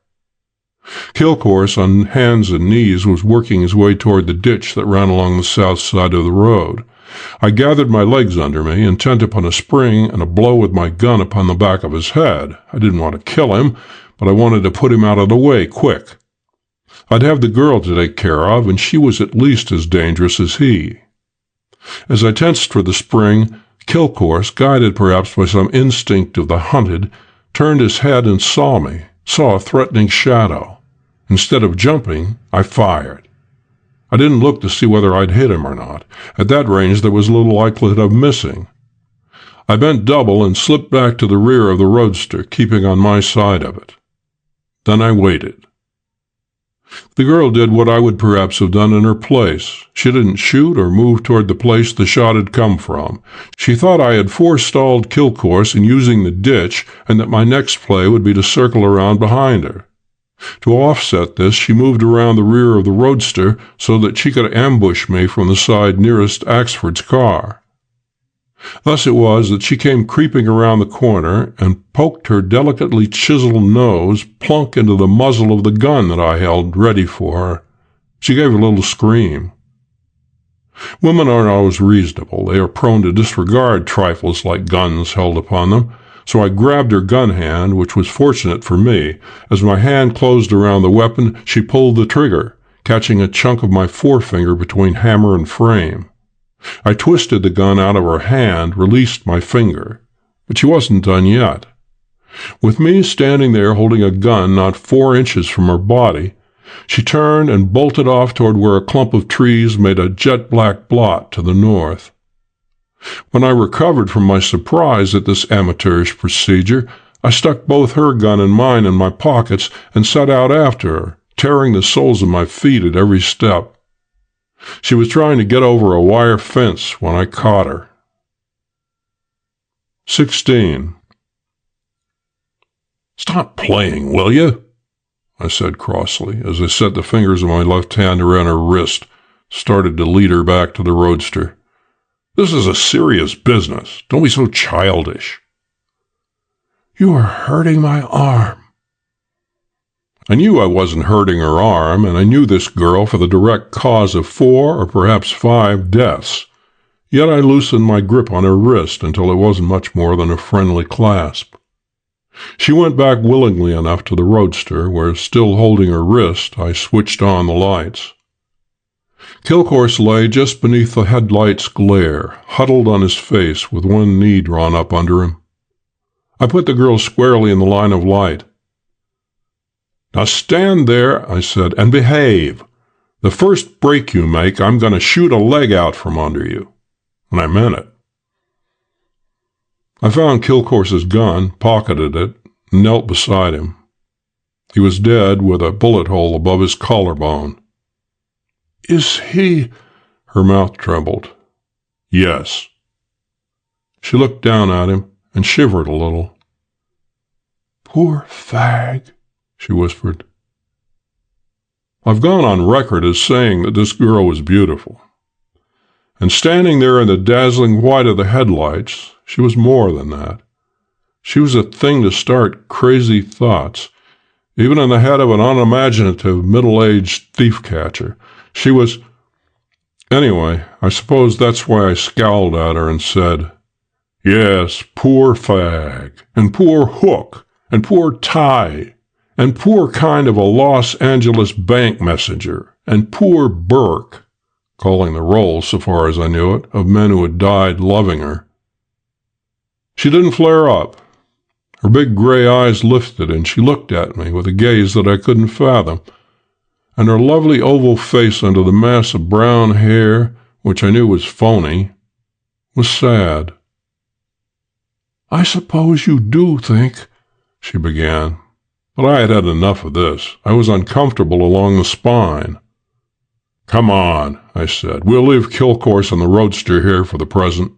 Kilcourse, on hands and knees, was working his way toward the ditch that ran along the south side of the road. I gathered my legs under me, intent upon a spring and a blow with my gun upon the back of his head. I didn't want to kill him, but I wanted to put him out of the way quick. I'd have the girl to take care of, and she was at least as dangerous as he. As I tensed for the spring, Kilcourse, guided perhaps by some instinct of the hunted, turned his head and saw me, saw a threatening shadow. Instead of jumping, I fired. I didn't look to see whether I'd hit him or not. At that range, there was little likelihood of missing. I bent double and slipped back to the rear of the roadster, keeping on my side of it. Then I waited. The girl did what I would perhaps have done in her place. She didn't shoot or move toward the place the shot had come from. She thought I had forestalled Kilcourse in using the ditch, and that my next play would be to circle around behind her. To offset this, she moved around the rear of the roadster so that she could ambush me from the side nearest Axford's car. Thus it was that she came creeping around the corner and poked her delicately chiseled nose plunk into the muzzle of the gun that I held ready for her. She gave a little scream. Women aren't always reasonable. They are prone to disregard trifles like guns held upon them. So I grabbed her gun hand, which was fortunate for me. As my hand closed around the weapon, she pulled the trigger, catching a chunk of my forefinger between hammer and frame. I twisted the gun out of her hand, released my finger. But she wasn't done yet. With me standing there holding a gun not 4 inches from her body, she turned and bolted off toward where a clump of trees made a jet-black blot to the north. When I recovered from my surprise at this amateurish procedure, I stuck both her gun and mine in my pockets and set out after her, tearing the soles of my feet at every step. She was trying to get over a wire fence when I caught her. 16. "Stop playing, will you?" I said crossly, as I set the fingers of my left hand around her wrist, started to lead her back to the roadster. "This is a serious business. Don't be so childish." "You are hurting my arm." I knew I wasn't hurting her arm, and I knew this girl for the direct cause of 4 or perhaps 5 deaths. Yet I loosened my grip on her wrist until it wasn't much more than a friendly clasp. She went back willingly enough to the roadster, where, still holding her wrist, I switched on the lights. Kilcourse lay just beneath the headlight's glare, huddled on his face with one knee drawn up under him. I put the girl squarely in the line of light. "Now stand there," I said, "and behave. The first break you make, I'm going to shoot a leg out from under you." And I meant it. I found Kilcourse's gun, pocketed it, and knelt beside him. He was dead, with a bullet hole above his collarbone. "Is he—" Her mouth trembled. "Yes." She looked down at him and shivered a little. "Poor fag," she whispered. I've gone on record as saying that this girl was beautiful. And standing there in the dazzling white of the headlights, she was more than that. She was a thing to start crazy thoughts, even in the head of an unimaginative middle-aged thief-catcher. She was... Anyway, I suppose that's why I scowled at her and said, "Yes, poor fag, and poor hook, and poor tie, and poor kind of a Los Angeles bank messenger, and poor Burke, calling the roll, so far as I knew it, of men who had died loving her. She didn't flare up. Her big gray eyes lifted, and she looked at me with a gaze that I couldn't fathom, and her lovely oval face under the mass of brown hair, which I knew was phony, was sad. "I suppose you do think," she began, but I had had enough of this. I was uncomfortable along the spine. "Come on," I said. "We'll leave Kilcourse and the roadster here for the present."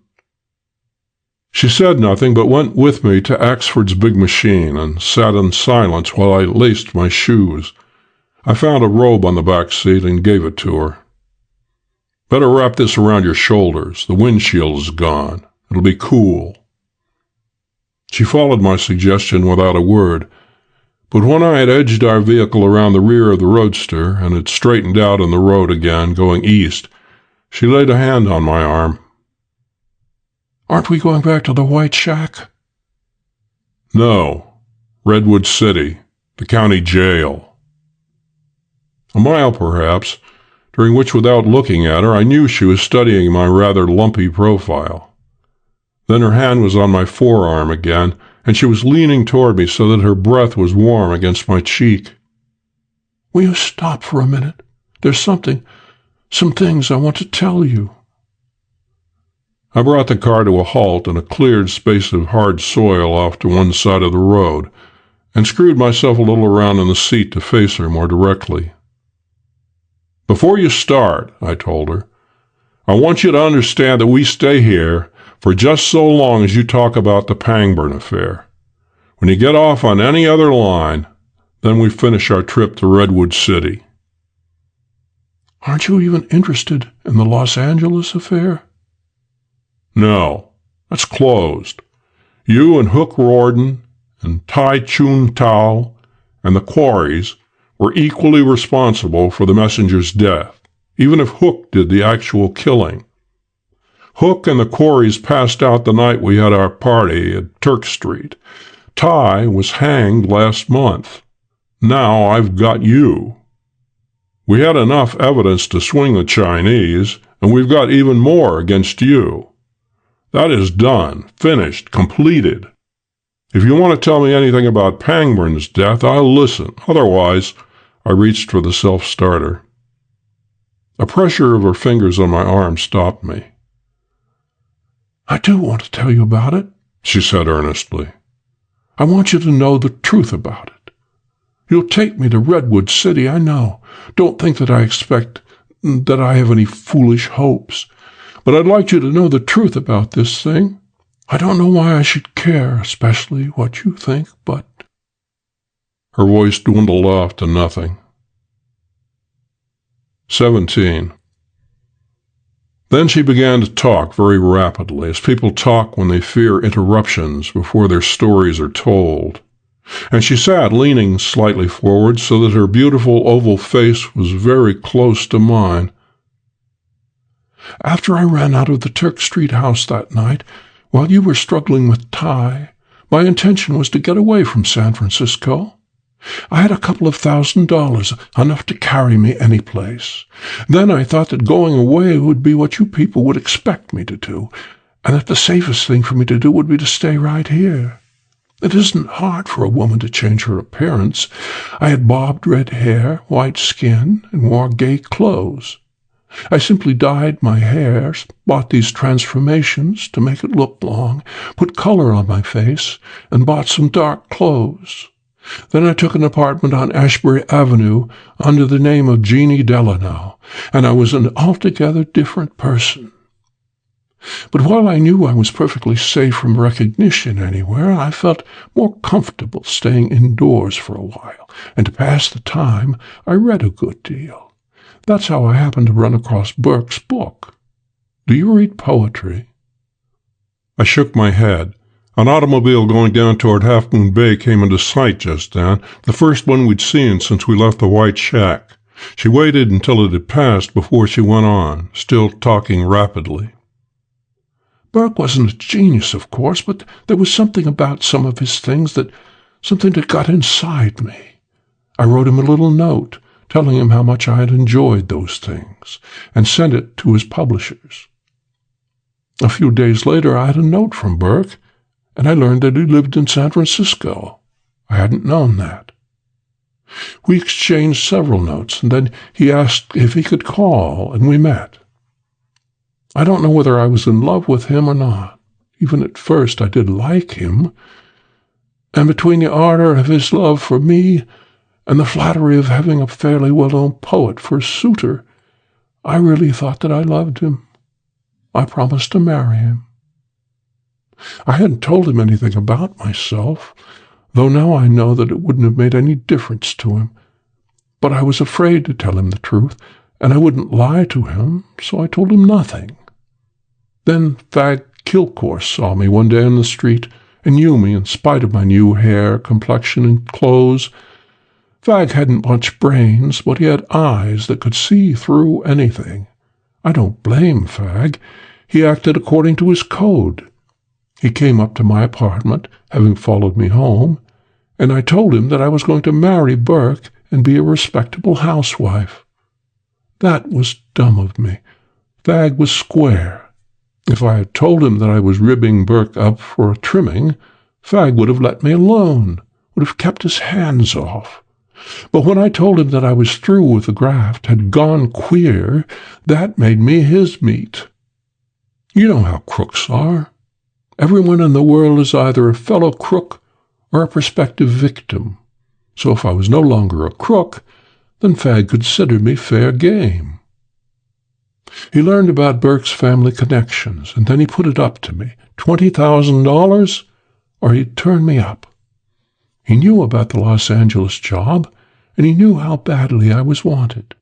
She said nothing, but went with me to Axford's big machine and sat in silence while I laced my shoes. I found a robe on the back seat and gave it to her. "Better wrap this around your shoulders. The windshield is gone. It'll be cool." She followed my suggestion without a word, but when I had edged our vehicle around the rear of the roadster and had straightened out on the road again, going east, she laid a hand on my arm. "Aren't we going back to the White Shack?" "No. Redwood City, the county jail." A mile, perhaps, during which, without looking at her, I knew she was studying my rather lumpy profile. Then her hand was on my forearm again, and she was leaning toward me so that her breath was warm against my cheek. "Will you stop for a minute? There's some things I want to tell you." I brought the car to a halt in a cleared space of hard soil off to one side of the road, and screwed myself a little around in the seat to face her more directly. "Before you start," I told her, "I want you to understand that we stay here for just so long as you talk about the Pangburn affair. When you get off on any other line, then we finish our trip to Redwood City." "Aren't you even interested in the Los Angeles affair?" "No, that's closed. You and Hook Riordan and Tai Chun Tao and the Quarries were equally responsible for the messenger's death, even if Hook did the actual killing. Hook and the Quarries passed out the night we had our party at Turk Street. Tai was hanged last month. Now I've got you. We had enough evidence to swing the Chinese, and we've got even more against you. That is done, finished, completed. If you want to tell me anything about Pangburn's death, I'll listen. Otherwise," I reached for the self-starter. A pressure of her fingers on my arm stopped me. "I do want to tell you about it," she said earnestly. "I want you to know the truth about it. You'll take me to Redwood City, I know. Don't think that I expect that I have any foolish hopes. But I'd like you to know the truth about this thing. I don't know why I should care, especially what you think, but—" Her voice dwindled off to nothing. 17. Then she began to talk very rapidly, as people talk when they fear interruptions before their stories are told. And she sat leaning slightly forward so that her beautiful oval face was very close to mine. "After I ran out of the Turk Street house that night, while you were struggling with Tai, my intention was to get away from San Francisco. I had a couple of $1,000, enough to carry me any place. Then I thought that going away would be what you people would expect me to do, and that the safest thing for me to do would be to stay right here. It isn't hard for a woman to change her appearance. I had bobbed red hair, white skin, and wore gay clothes. I simply dyed my hair, bought these transformations to make it look long, put color on my face, and bought some dark clothes. Then I took an apartment on Ashbury Avenue under the name of Jeannie Delano, and I was an altogether different person. But while I knew I was perfectly safe from recognition anywhere, I felt more comfortable staying indoors for a while, and to pass the time I read a good deal. That's how I happened to run across Burke's book. Do you read poetry?" I shook my head. An automobile going down toward Half Moon Bay came into sight just then, the first one we'd seen since we left the White Shack. She waited until it had passed before she went on, still talking rapidly. "Burke wasn't a genius, of course, but there was something about some of his things something that got inside me. I wrote him a little note, telling him how much I had enjoyed those things, and sent it to his publishers. A few days later, I had a note from Burke, and I learned that he lived in San Francisco. I hadn't known that. We exchanged several notes, and then he asked if he could call, and we met. I don't know whether I was in love with him or not. Even at first I did like him, and between the ardor of his love for me and the flattery of having a fairly well-known poet for a suitor, I really thought that I loved him. I promised to marry him. I hadn't told him anything about myself, though now I know that it wouldn't have made any difference to him. But I was afraid to tell him the truth, and I wouldn't lie to him, so I told him nothing. Then Fag Kilcourse saw me one day on the street, and knew me in spite of my new hair, complexion, and clothes. Fag hadn't much brains, but he had eyes that could see through anything. I don't blame Fag. He acted according to his code. He came up to my apartment, having followed me home, and I told him that I was going to marry Burke and be a respectable housewife. That was dumb of me. Fag was square. If I had told him that I was ribbing Burke up for a trimming, Fag would have let me alone, would have kept his hands off. But when I told him that I was through with the graft, had gone queer, that made me his meat. You know how crooks are. Everyone in the world is either a fellow crook or a prospective victim. So if I was no longer a crook, then Fag considered me fair game. He learned about Burke's family connections, and then he put it up to me, $20,000, or he'd turn me up. He knew about the Los Angeles job, and he knew how badly I was wanted.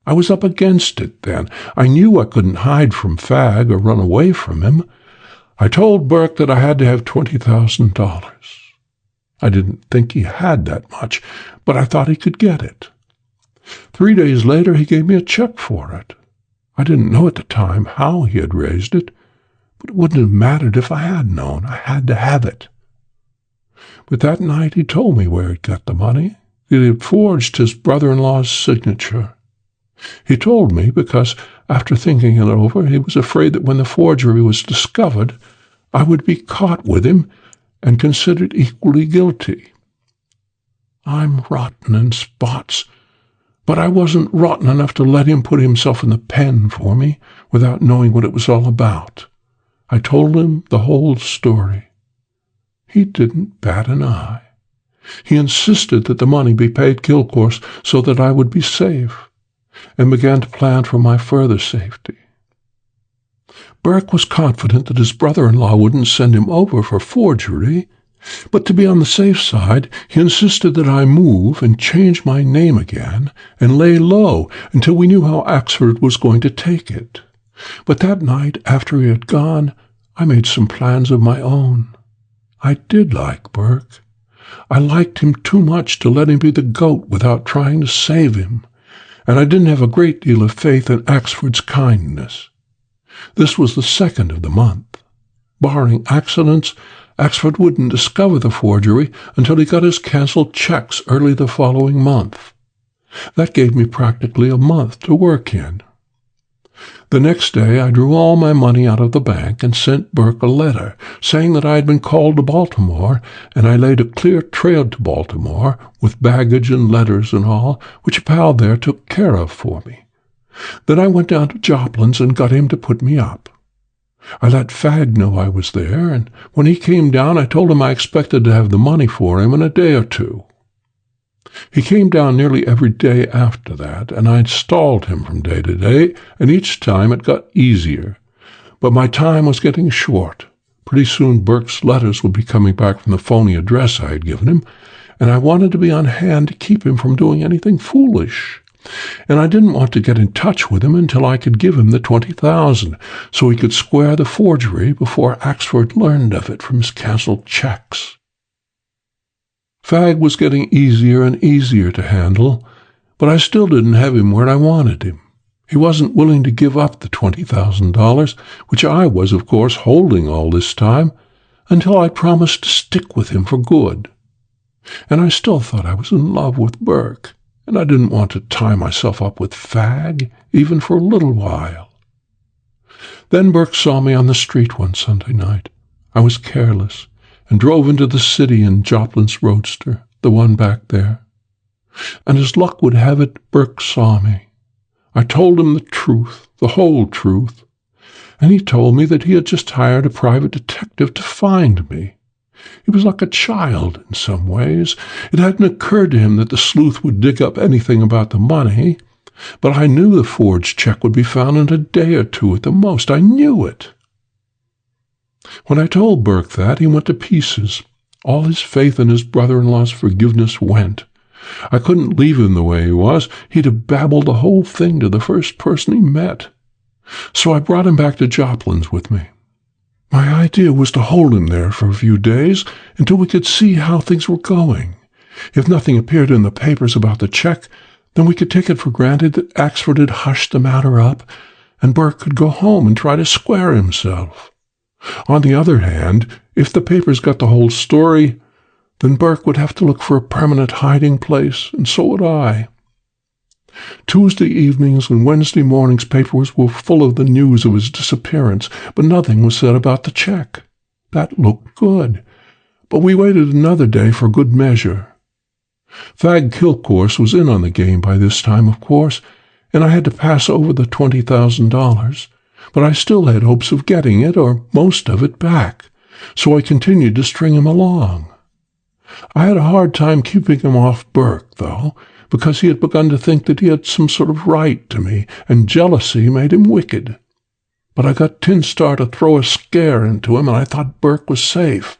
I was up against it then. I knew I couldn't hide from Fag or run away from him. I told Burke that I had to have $20,000. I didn't think he had that much, but I thought he could get it. 3 days later, he gave me a check for it. I didn't know at the time how he had raised it, but it wouldn't have mattered if I had known. I had to have it. But that night he told me where he'd got the money. He had forged his brother-in-law's signature. He told me because, after thinking it over, he was afraid that when the forgery was discovered, I would be caught with him and considered equally guilty. I'm rotten in spots, but I wasn't rotten enough to let him put himself in the pen for me without knowing what it was all about. I told him the whole story. He didn't bat an eye. He insisted that the money be paid Kilcourse so that I would be safe, and began to plan for my further safety. Burke was confident that his brother-in-law wouldn't send him over for forgery, but to be on the safe side, he insisted that I move and change my name again and lay low until we knew how Axford was going to take it. But that night, after he had gone, I made some plans of my own. I did like Burke. I liked him too much to let him be the goat without trying to save him, and I didn't have a great deal of faith in Axford's kindness. This was the 2nd of the month. Barring accidents, Axford wouldn't discover the forgery until he got his cancelled checks early the following month. That gave me practically a month to work in. The next day I drew all my money out of the bank and sent Burke a letter saying that I had been called to Baltimore, and I laid a clear trail to Baltimore, with baggage and letters and all, which a pal there took care of for me. Then I went down to Joplin's and got him to put me up. I let Fag know I was there, and when he came down I told him I expected to have the money for him in a day or two. He came down nearly every day after that, and I stalled him from day to day, and each time it got easier. But my time was getting short. Pretty soon Burke's letters would be coming back from the phony address I had given him, and I wanted to be on hand to keep him from doing anything foolish. And I didn't want to get in touch with him until I could give him the $20,000, so he could square the forgery before Axford learned of it from his cancelled checks. Fag was getting easier and easier to handle, but I still didn't have him where I wanted him. He wasn't willing to give up the $20,000, which I was, of course, holding all this time, until I promised to stick with him for good. And I still thought I was in love with Burke, and I didn't want to tie myself up with Fag, even for a little while. Then Burke saw me on the street one Sunday night. I was careless, and drove into the city in Joplin's roadster, the one back there. And as luck would have it, Burke saw me. I told him the truth, the whole truth, and he told me that he had just hired a private detective to find me. He was like a child in some ways. It hadn't occurred to him that the sleuth would dig up anything about the money, but I knew the forged check would be found in a day or two at the most. I knew it. When I told Burke that, he went to pieces. All his faith in his brother-in-law's forgiveness went. I couldn't leave him the way he was. He'd have babbled the whole thing to the first person he met. So I brought him back to Joplin's with me. My idea was to hold him there for a few days until we could see how things were going. If nothing appeared in the papers about the check, then we could take it for granted that Axford had hushed the matter up, and Burke could go home and try to square himself. On the other hand, if the papers got the whole story, then Burke would have to look for a permanent hiding place, and so would I. Tuesday evenings and Wednesday mornings' papers were full of the news of his disappearance, but nothing was said about the check. That looked good. But we waited another day for good measure. Fag Kilcourse was in on the game by this time, of course, and I had to pass over the $20,000, but I still had hopes of getting it, or most of it, back, so I continued to string him along. I had a hard time keeping him off Burke, though, because he had begun to think that he had some sort of right to me, and jealousy made him wicked. But I got Tinstar to throw a scare into him, and I thought Burke was safe.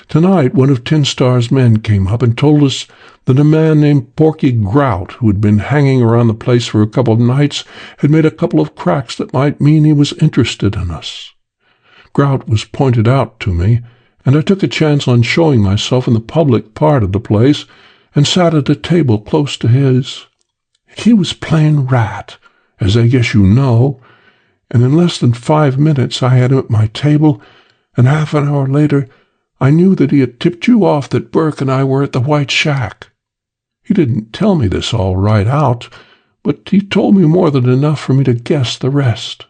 Tonight, one of Tinstar's men came up and told us that a man named Porky Grout, who had been hanging around the place for a couple of nights, had made a couple of cracks that might mean he was interested in us. Grout was pointed out to me, and I took a chance on showing myself in the public part of the place, and sat at a table close to his. He was playing rat, as I guess you know, and in less than 5 minutes I had him at my table, and half an hour later I knew that he had tipped you off that Burke and I were at the White Shack. He didn't tell me this all right out, but he told me more than enough for me to guess the rest.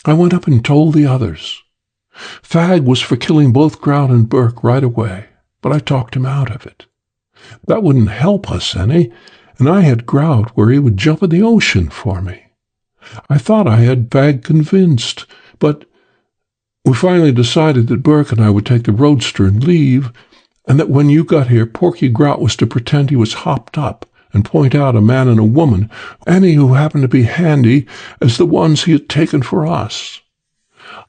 I went up and told the others. Fag was for killing both Grout and Burke right away, but I talked him out of it. That wouldn't help us any, and I had Grout where he would jump in the ocean for me. I thought I had Fag convinced, but we finally decided that Burke and I would take the roadster and leave, and that when you got here, Porky Grout was to pretend he was hopped up and point out a man and a woman, any who happened to be handy, as the ones he had taken for us.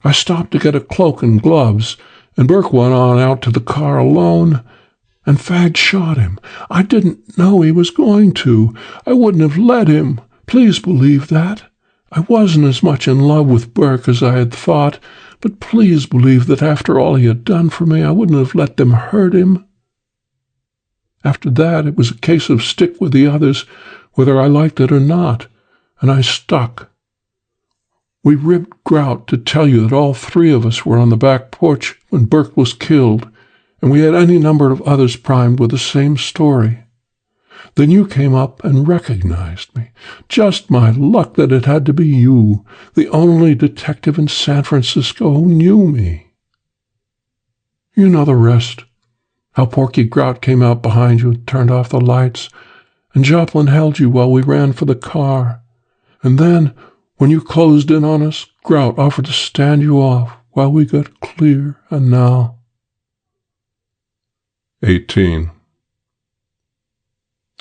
I stopped to get a cloak and gloves, and Burke went on out to the car alone, and Fag shot him. I didn't know he was going to. I wouldn't have let him. Please believe that. I wasn't as much in love with Burke as I had thought, but please believe that after all he had done for me, I wouldn't have let them hurt him. After that, it was a case of stick with the others, whether I liked it or not, and I stuck. We ribbed Grout to tell you that all 3 of us were on the back porch when Burke was killed, and we had any number of others primed with the same story. Then you came up and recognized me. Just my luck that it had to be you, the only detective in San Francisco who knew me. You know the rest. How Porky Grout came out behind you and turned off the lights, and Joplin held you while we ran for the car. And then, when you closed in on us, Grout offered to stand you off while we got clear, and now... 18.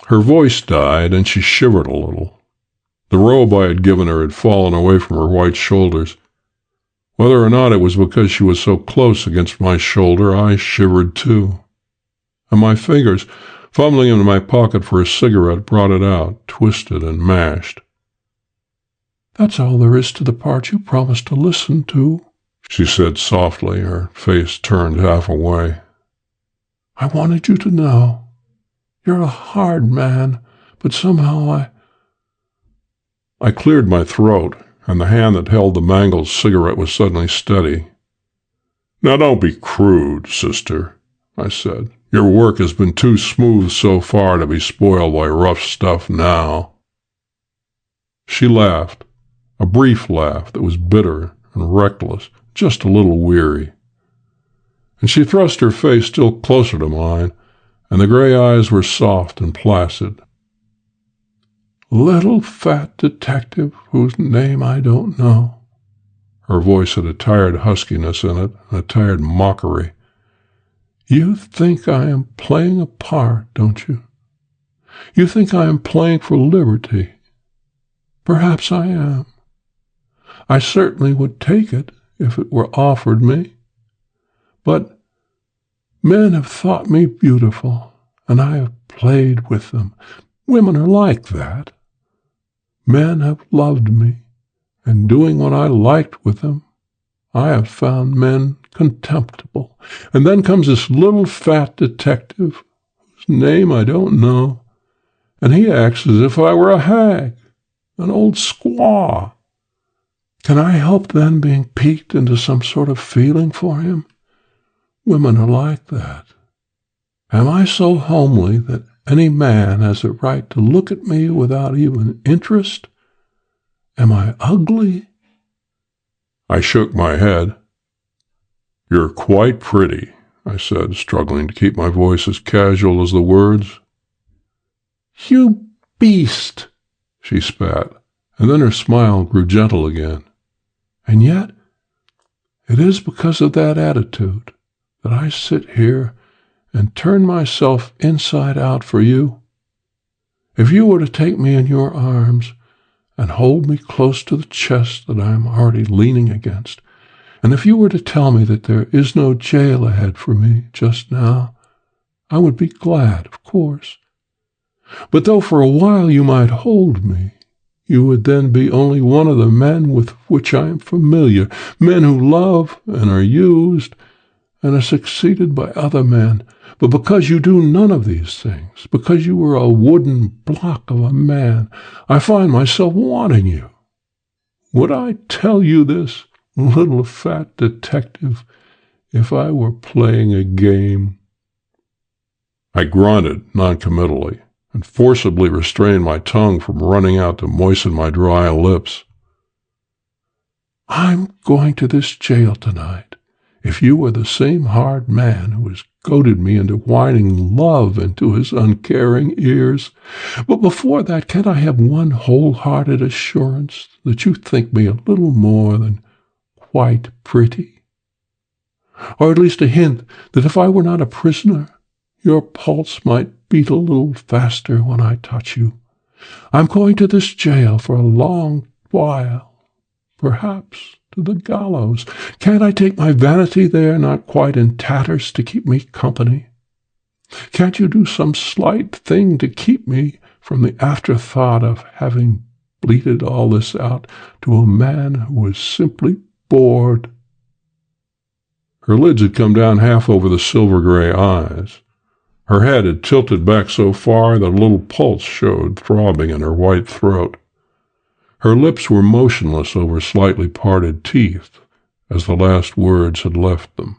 Her voice died, and she shivered a little. The robe I had given her had fallen away from her white shoulders. Whether or not it was because she was so close against my shoulder, I shivered too. And my fingers, fumbling into my pocket for a cigarette, brought it out, twisted and mashed. "That's all there is to the part you promised to listen to," she said softly, her face turned half away. "I wanted you to know. You're a hard man, but somehow I cleared my throat, and the hand that held the mangled cigarette was suddenly steady. "Now don't be crude, sister," I said. Your work has been too smooth so far to be spoiled by rough stuff now." She laughed, a brief laugh that was bitter and reckless, just a little weary. And she thrust her face still closer to mine, and the gray eyes were soft and placid. "Little fat detective whose name I don't know." Her voice had a tired huskiness in it, and a tired mockery. "You think I am playing a part, don't you? You think I am playing for liberty. Perhaps I am. I certainly would take it if it were offered me. But men have thought me beautiful, and I have played with them. Women are like that. Men have loved me, and doing what I liked with them, I have found men contemptible. And then comes this little fat detective, whose name I don't know, and he acts as if I were a hag, an old squaw. Can I help then being piqued into some sort of feeling for him? Women are like that. Am I so homely that any man has a right to look at me without even interest? Am I ugly?" I shook my head. "You're quite pretty," I said, struggling to keep my voice as casual as the words. "You beast!" she spat, and then her smile grew gentle again. "And yet, it is because of that attitude that I sit here and turn myself inside out for you. If you were to take me in your arms and hold me close to the chest that I am already leaning against, and if you were to tell me that there is no jail ahead for me just now, I would be glad, of course. But though for a while you might hold me, you would then be only one of the men with which I am familiar, men who love and are used and are succeeded by other men. But because you do none of these things, because you are a wooden block of a man, I find myself wanting you. Would I tell you this, little fat detective, if I were playing a game?" I grunted noncommittally and forcibly restrained my tongue from running out to moisten my dry lips. "I'm going to this jail tonight. If you were the same hard man who has goaded me into whining love into his uncaring ears. But before that, can't I have one wholehearted assurance that you think me a little more than quite pretty? Or at least a hint that if I were not a prisoner, your pulse might beat a little faster when I touch you. I'm going to this jail for a long while, perhaps to the gallows. Can't I take my vanity there, not quite in tatters, to keep me company? Can't you do some slight thing to keep me from the afterthought of having bleated all this out to a man who was simply bored?" Her lids had come down half over the silver-gray eyes. Her head had tilted back so far that a little pulse showed throbbing in her white throat. Her lips were motionless over slightly parted teeth, as the last words had left them.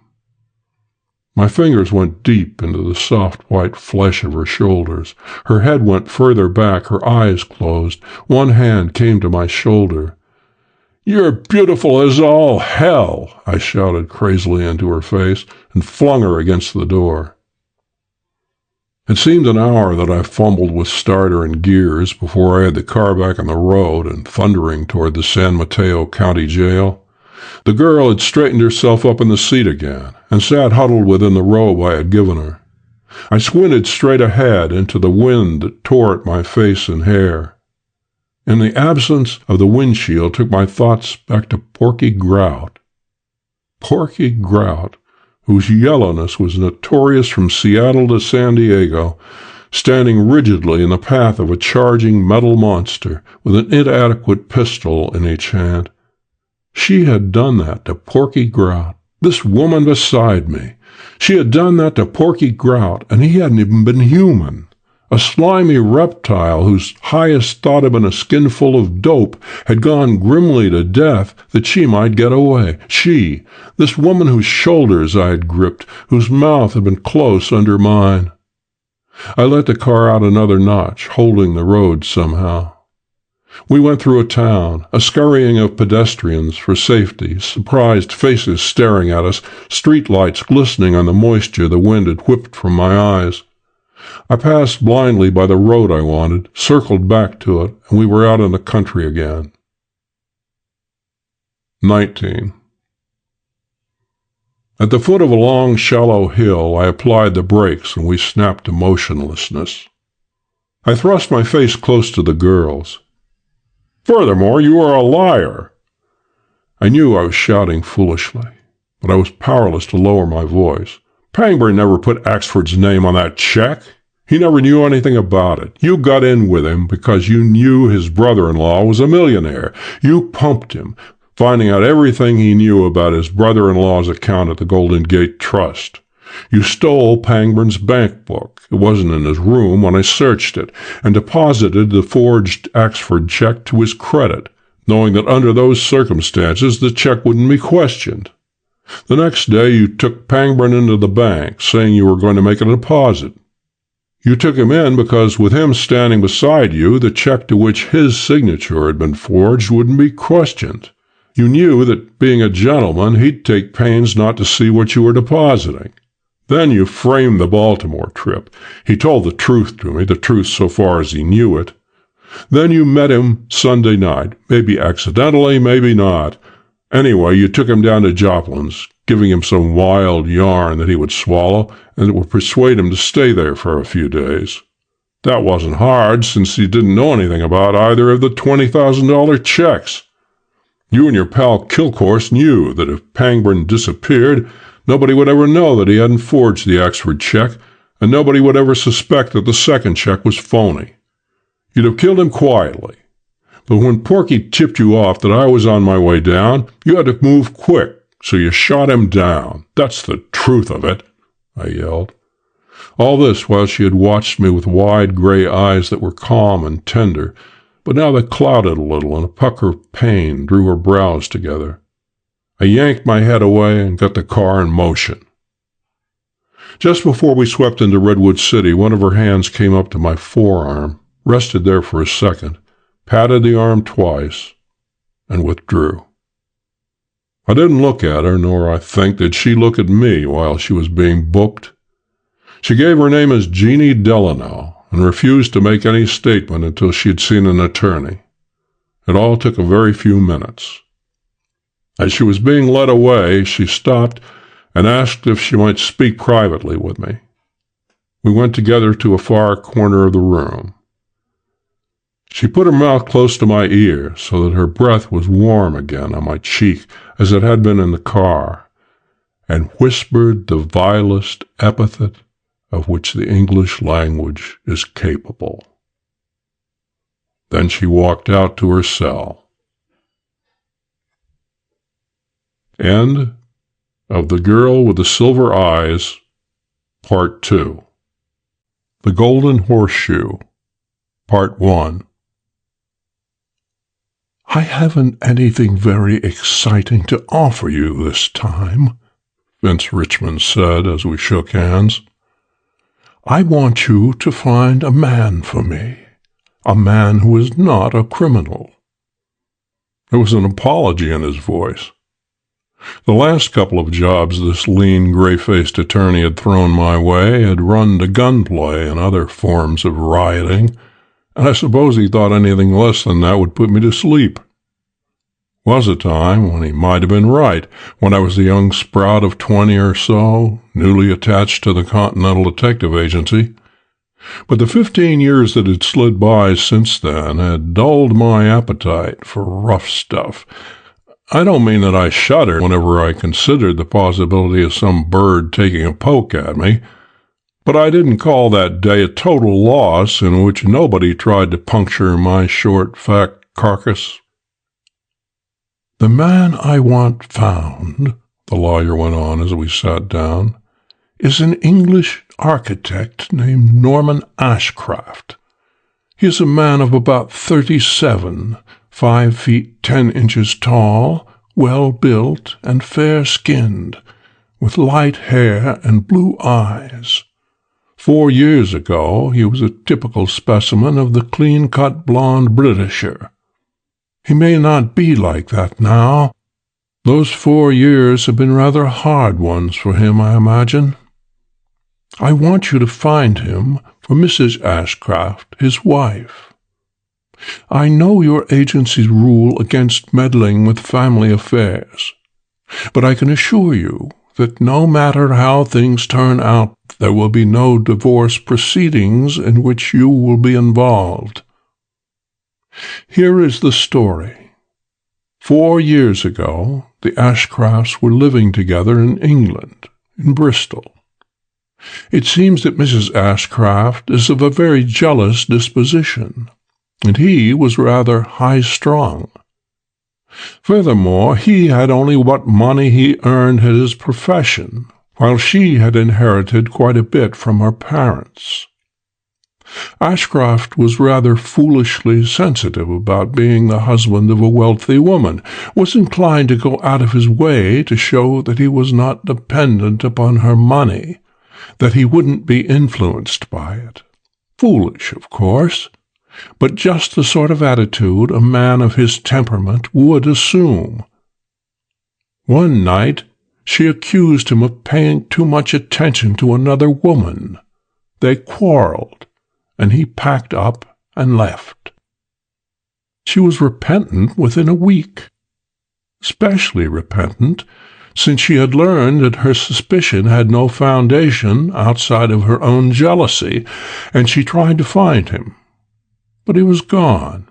My fingers went deep into the soft white flesh of her shoulders. Her head went further back, her eyes closed. One hand came to my shoulder. "You're beautiful as all hell!" I shouted crazily into her face, and flung her against the door. It seemed an hour that I fumbled with starter and gears before I had the car back on the road and thundering toward the San Mateo County Jail. The girl had straightened herself up in the seat again and sat huddled within the robe I had given her. I squinted straight ahead into the wind that tore at my face and hair. In the absence of the windshield took my thoughts back to Porky Grout. Porky Grout, whose yellowness was notorious from Seattle to San Diego, standing rigidly in the path of a charging metal monster with an inadequate pistol in each hand. She had done that to Porky Grout, this woman beside me. She had done that to Porky Grout, and he hadn't even been human. A slimy reptile whose highest thought had been a skinful of dope had gone grimly to death that she might get away. She, this woman whose shoulders I had gripped, whose mouth had been close under mine. I let the car out another notch, holding the road somehow. We went through a town, a scurrying of pedestrians for safety, surprised faces staring at us, street lights glistening on the moisture the wind had whipped from my eyes. I passed blindly by the road I wanted, circled back to it, and we were out in the country again. 19. At the foot of a long, shallow hill, I applied the brakes, and we snapped to motionlessness. I thrust my face close to the girl's. "Furthermore, you are a liar." I knew I was shouting foolishly, but I was powerless to lower my voice. "Pangburn never put Axford's name on that check. He never knew anything about it. You got in with him because you knew his brother-in-law was a millionaire. You pumped him, finding out everything he knew about his brother-in-law's account at the Golden Gate Trust. You stole Pangburn's bank book. It wasn't in his room when I searched it, and deposited the forged Axford check to his credit, knowing that under those circumstances the check wouldn't be questioned. The next day you took Pangburn into the bank, saying you were going to make a deposit. You took him in because with him standing beside you, the check to which his signature had been forged wouldn't be questioned. You knew that, being a gentleman, he'd take pains not to see what you were depositing. Then you framed the Baltimore trip. He told the truth to me, the truth so far as he knew it. Then you met him Sunday night, maybe accidentally, maybe not. Anyway, you took him down to Joplin's, giving him some wild yarn that he would swallow, and it would persuade him to stay there for a few days. That wasn't hard, since he didn't know anything about either of the $20,000 checks. You and your pal Kilcourse knew that if Pangburn disappeared, nobody would ever know that he hadn't forged the Axford check, and nobody would ever suspect that the second check was phony. You'd have killed him quietly. But when Porky tipped you off that I was on my way down, you had to move quick, so you shot him down. That's the truth of it," I yelled. All this while she had watched me with wide gray eyes that were calm and tender, but now they clouded a little, and a pucker of pain drew her brows together. I yanked my head away and got the car in motion. Just before we swept into Redwood City, one of her hands came up to my forearm, rested there for a second, patted the arm twice, and withdrew. I didn't look at her, nor, I think, did she look at me while she was being booked. She gave her name as Jeannie Delano, and refused to make any statement until she had seen an attorney. It all took a very few minutes. As she was being led away, she stopped and asked if she might speak privately with me. We went together to a far corner of the room. She put her mouth close to my ear so that her breath was warm again on my cheek as it had been in the car, and whispered the vilest epithet of which the English language is capable. Then she walked out to her cell. End of The Girl with the Silver Eyes, Part 2. The Golden Horseshoe, Part 1. "I haven't anything very exciting to offer you this time," Vince Richmond said as we shook hands. "I want you to find a man for me, a man who is not a criminal." There was an apology in his voice. The last couple of jobs this lean, gray-faced attorney had thrown my way had run to gunplay and other forms of rioting, and I suppose he thought anything less than that would put me to sleep. Was a time when he might have been right, when I was a young sprout of 20 or so, newly attached to the Continental Detective Agency. But the 15 years that had slid by since then had dulled my appetite for rough stuff. I don't mean that I shuddered whenever I considered the possibility of some bird taking a poke at me, but I didn't call that day a total loss in which nobody tried to puncture my short, fat carcass. "The man I want found," the lawyer went on as we sat down, is an English architect named Norman Ashcraft. He is a man of about 37, 5 feet 10 inches tall, well-built and fair-skinned, with light hair and blue eyes. 4 years ago he was a typical specimen of the clean-cut blonde Britisher. He may not be like that now. Those 4 years have been rather hard ones for him, I imagine. I want you to find him for Mrs. Ashcraft, his wife. I know your agency's rule against meddling with family affairs, but I can assure you that no matter how things turn out, there will be no divorce proceedings in which you will be involved. Here is the story. 4 years ago, the Ashcrafts were living together in England, in Bristol. It seems that Mrs. Ashcraft is of a very jealous disposition, and he was rather high-strung. Furthermore, he had only what money he earned at his profession, while she had inherited quite a bit from her parents. Ashcraft was rather foolishly sensitive about being the husband of a wealthy woman, was inclined to go out of his way to show that he was not dependent upon her money, that he wouldn't be influenced by it. Foolish, of course, but just the sort of attitude a man of his temperament would assume. One night she accused him of paying too much attention to another woman. They quarreled, and he packed up and left. She was repentant within a week, especially repentant since she had learned that her suspicion had no foundation outside of her own jealousy, and she tried to find him. But he was gone.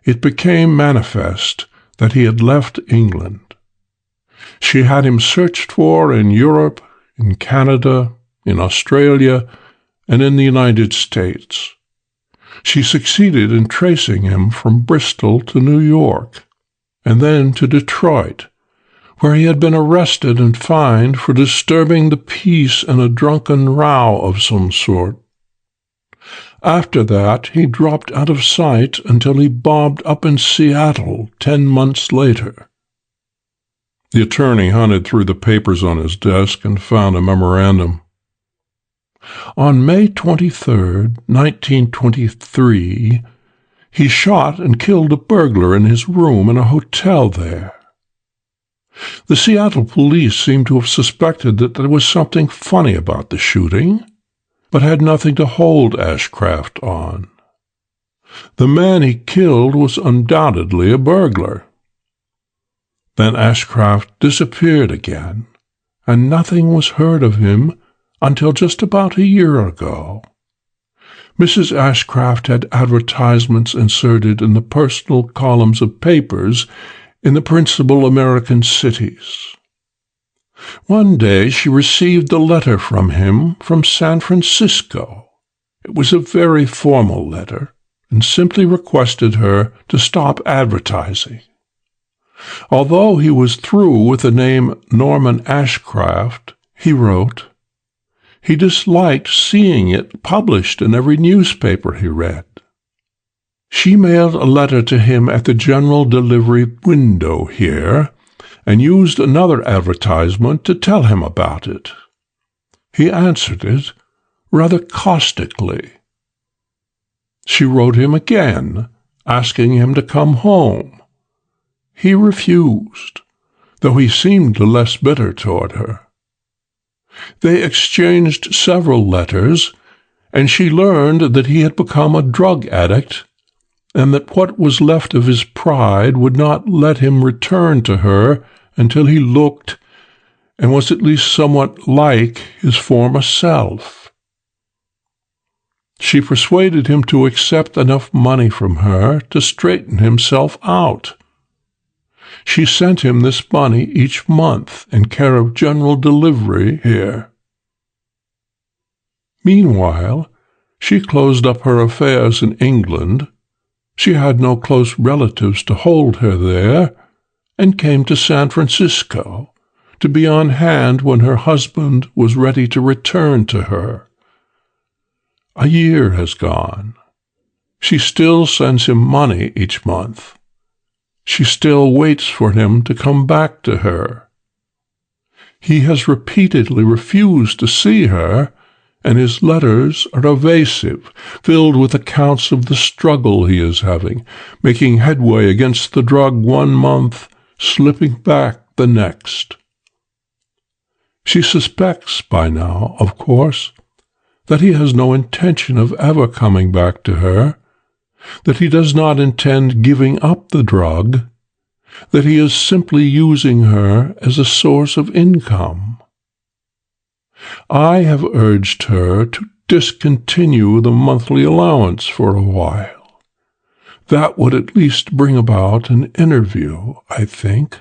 It became manifest that he had left England. She had him searched for in Europe, in Canada, in Australia, and in the United States. She succeeded in tracing him from Bristol to New York, and then to Detroit, where he had been arrested and fined for disturbing the peace in a drunken row of some sort. After that, he dropped out of sight until he bobbed up in Seattle 10 months later. The attorney hunted through the papers on his desk and found a memorandum. On May 23, 1923, he shot and killed a burglar in his room in a hotel there. The Seattle police seemed to have suspected that there was something funny about the shooting, but had nothing to hold Ashcraft on. The man he killed was undoubtedly a burglar. Then Ashcraft disappeared again, and nothing was heard of him until just about a year ago. Mrs. Ashcraft had advertisements inserted in the personal columns of papers in the principal American cities. One day she received a letter from him from San Francisco. It was a very formal letter, and simply requested her to stop advertising. Although he was through with the name Norman Ashcraft, he wrote, he disliked seeing it published in every newspaper he read. She mailed a letter to him at the general delivery window here, and used another advertisement to tell him about it. He answered it rather caustically. She wrote him again, asking him to come home. He refused, though he seemed less bitter toward her. They exchanged several letters, and she learned that he had become a drug addict, and that what was left of his pride would not let him return to her until he looked and was at least somewhat like his former self. She persuaded him to accept enough money from her to straighten himself out. She sent him this money each month in care of general delivery here. Meanwhile, she closed up her affairs in England. She had no close relatives to hold her there, and came to San Francisco to be on hand when her husband was ready to return to her. A year has gone. She still sends him money each month. She still waits for him to come back to her. He has repeatedly refused to see her, and his letters are evasive, filled with accounts of the struggle he is having, making headway against the drug one month, slipping back the next. She suspects by now, of course, that he has no intention of ever coming back to her, that he does not intend giving up the drug, that he is simply using her as a source of income. I have urged her to discontinue the monthly allowance for a while. That would at least bring about an interview, I think,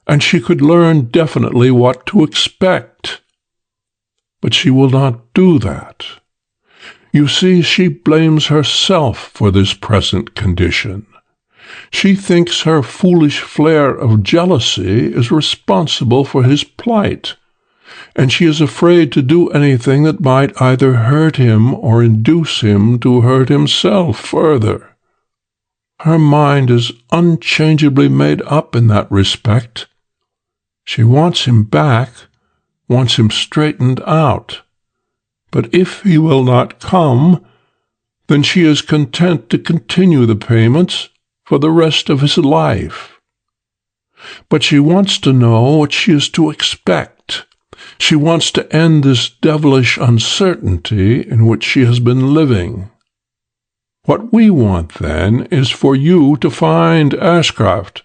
and she could learn definitely what to expect. But she will not do that. You see, she blames herself for this present condition. She thinks her foolish flare of jealousy is responsible for his plight, and she is afraid to do anything that might either hurt him or induce him to hurt himself further. Her mind is unchangeably made up in that respect. She wants him back, wants him straightened out. But if he will not come, then she is content to continue the payments for the rest of his life. But she wants to know what she is to expect. She wants to end this devilish uncertainty in which she has been living. What we want, then, is for you to find Ashcraft.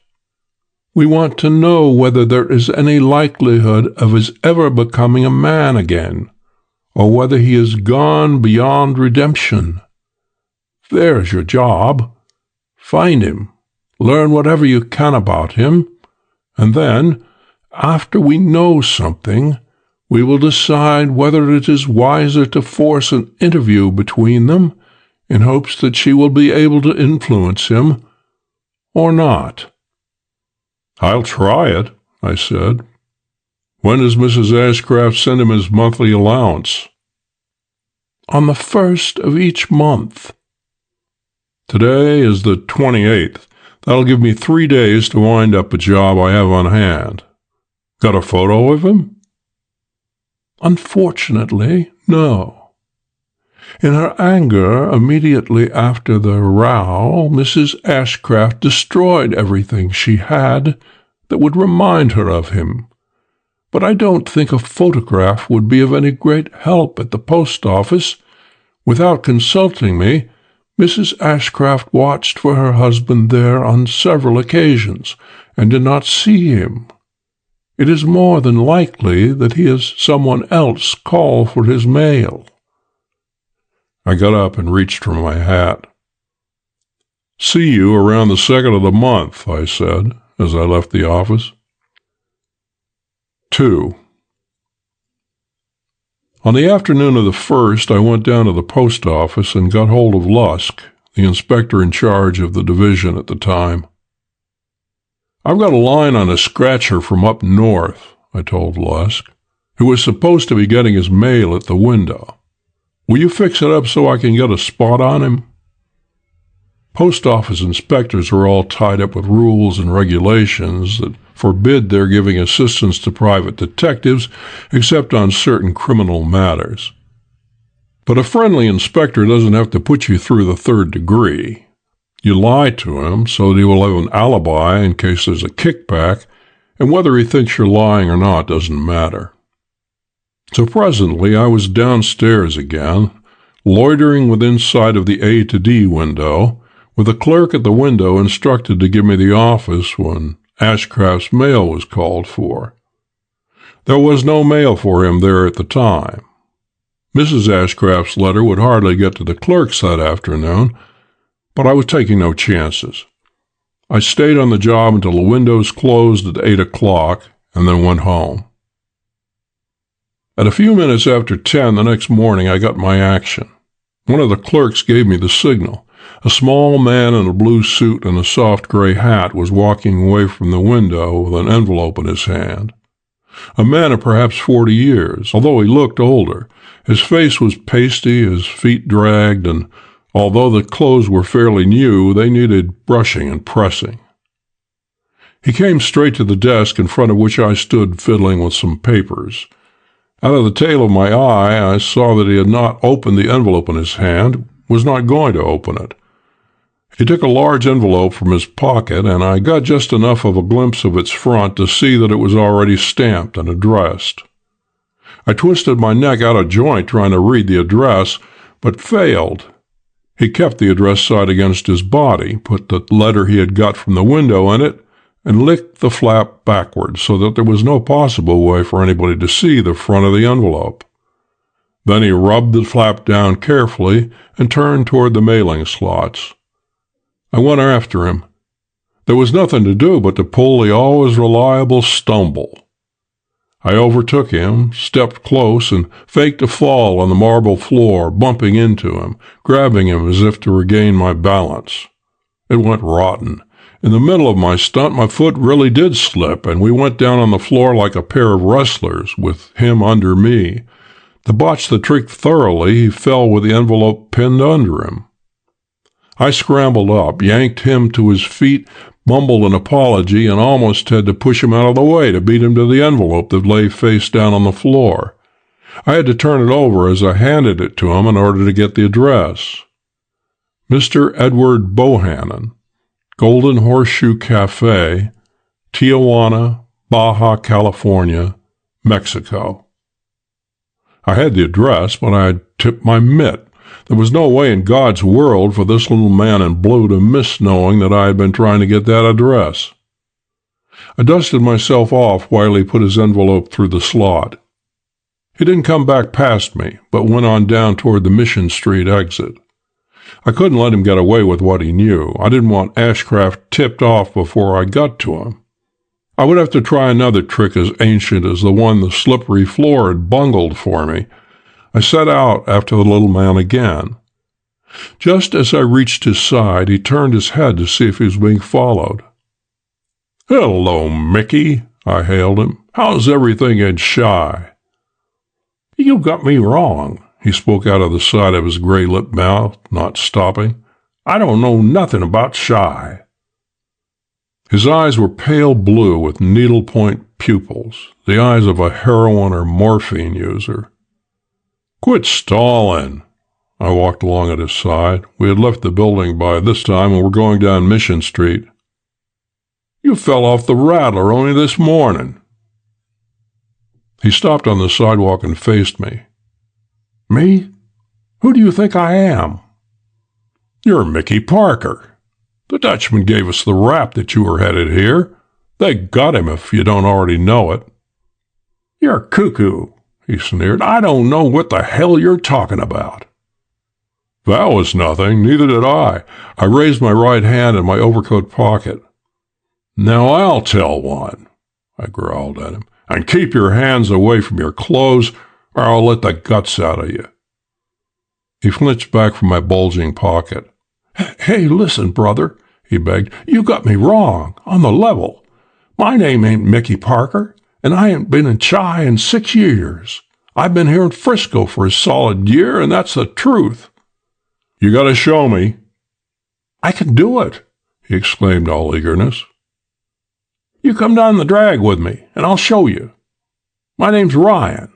We want to know whether there is any likelihood of his ever becoming a man again, or whether he is gone beyond redemption. There's your job. Find him, learn whatever you can about him, and then, after we know something, we will decide whether it is wiser to force an interview between them in hopes that she will be able to influence him, or not. I'll try it, I said. When does Mrs. Ashcraft send him his monthly allowance? On the 1st of each month. Today is the 28th. That'll give me 3 days to wind up a job I have on hand. Got a photo of him? Unfortunately, no. In her anger, immediately after the row, Mrs. Ashcraft destroyed everything she had that would remind her of him. But I don't think a photograph would be of any great help at the post office. Without consulting me, Mrs. Ashcraft watched for her husband there on several occasions, and did not see him. It is more than likely that he has someone else call for his mail. I got up and reached for my hat. See you around the 2nd of the month, I said, as I left the office. 2. On the afternoon of the 1st, I went down to the post office and got hold of Lusk, the inspector in charge of the division at the time. I've got a line on a scratcher from up north, I told Lusk, who was supposed to be getting his mail at the window. Will you fix it up so I can get a spot on him? Post office inspectors are all tied up with rules and regulations that forbid their giving assistance to private detectives except on certain criminal matters. But a friendly inspector doesn't have to put you through the 3rd degree. You lie to him so that he will have an alibi in case there's a kickback, and whether he thinks you're lying or not doesn't matter. So presently I was downstairs again, loitering within sight of the A to D window, with a clerk at the window instructed to give me the office when Ashcraft's mail was called for. There was no mail for him there at the time. Mrs. Ashcraft's letter would hardly get to the clerk's that afternoon, but I was taking no chances. I stayed on the job until the windows closed at 8 o'clock, and then went home. At a few minutes after 10 the next morning, I got my action. One of the clerks gave me the signal. A small man in a blue suit and a soft gray hat was walking away from the window with an envelope in his hand. A man of perhaps 40 years, although he looked older. His face was pasty, his feet dragged, and although the clothes were fairly new, they needed brushing and pressing. He came straight to the desk in front of which I stood fiddling with some papers. Out of the tail of my eye, I saw that he had not opened the envelope in his hand, was not going to open it. He took a large envelope from his pocket, and I got just enough of a glimpse of its front to see that it was already stamped and addressed. I twisted my neck out of joint trying to read the address, but failed. He kept the address side against his body, put the letter he had got from the window in it, and licked the flap backwards so that there was no possible way for anybody to see the front of the envelope. Then he rubbed the flap down carefully and turned toward the mailing slots. I went after him. There was nothing to do but to pull the always reliable stumble. I overtook him, stepped close, and faked a fall on the marble floor, bumping into him, grabbing him as if to regain my balance. It went rotten. In the middle of my stunt, my foot really did slip, and we went down on the floor like a pair of wrestlers, with him under me. To botch the trick thoroughly, he fell with the envelope pinned under him. I scrambled up, yanked him to his feet, mumbled an apology, and almost had to push him out of the way to beat him to the envelope that lay face down on the floor. I had to turn it over as I handed it to him in order to get the address. Mr. Edward Bohannon, Golden Horseshoe Cafe, Tijuana, Baja California, Mexico. I had the address, but I had tipped my mitt. There was no way in God's world for this little man in blue to miss knowing that I had been trying to get that address. I dusted myself off while he put his envelope through the slot. He didn't come back past me, but went on down toward the Mission Street exit. I couldn't let him get away with what he knew. I didn't want Ashcraft tipped off before I got to him. I would have to try another trick as ancient as the one the slippery floor had bungled for me. I set out after the little man again. Just as I reached his side, he turned his head to see if he was being followed. "Hello, Mickey," I hailed him. "How's everything in Shy?" "You got me wrong," he spoke out of the side of his gray-lipped mouth, not stopping. "I don't know nothing about Shy." His eyes were pale blue with needle-point pupils, the eyes of a heroin or morphine user. "Quit stalling." I walked along at his side. We had left the building by this time and were going down Mission Street. "You fell off the Rattler only this morning." He stopped on the sidewalk and faced me. "Me? Who do you think I am?" "You're Mickey Parker. The Dutchman gave us the rap that you were headed here. They got him if you don't already know it." "You're cuckoo," he sneered. "I don't know what the hell you're talking about." "That was nothing. Neither did I." I raised my right hand in my overcoat pocket. "Now I'll tell one," I growled at him. "And keep your hands away from your clothes, or I'll let the guts out of you." He flinched back from my bulging pocket. "Hey, listen, brother," he begged. "You got me wrong, on the level. My name ain't Mickey Parker, and I ain't been in Chi in 6 years. I've been here in Frisco for a solid year, and that's the truth." "You gotta show me." "I can do it," he exclaimed, all eagerness. "You come down the drag with me, and I'll show you. My name's Ryan,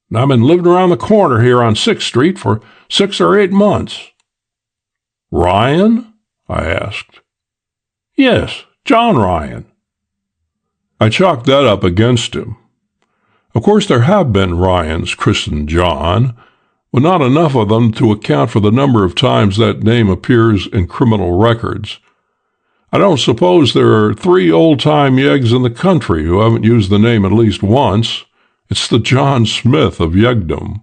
and I've been living around the corner here on 6th Street for 6 or 8 months. "Ryan?" I asked. "Yes, John Ryan." I chalked that up against him. Of course, there have been Ryans christened John, but not enough of them to account for the number of times that name appears in criminal records. I don't suppose there are 3 old-time yeggs in the country who haven't used the name at least once. It's the John Smith of yegdom.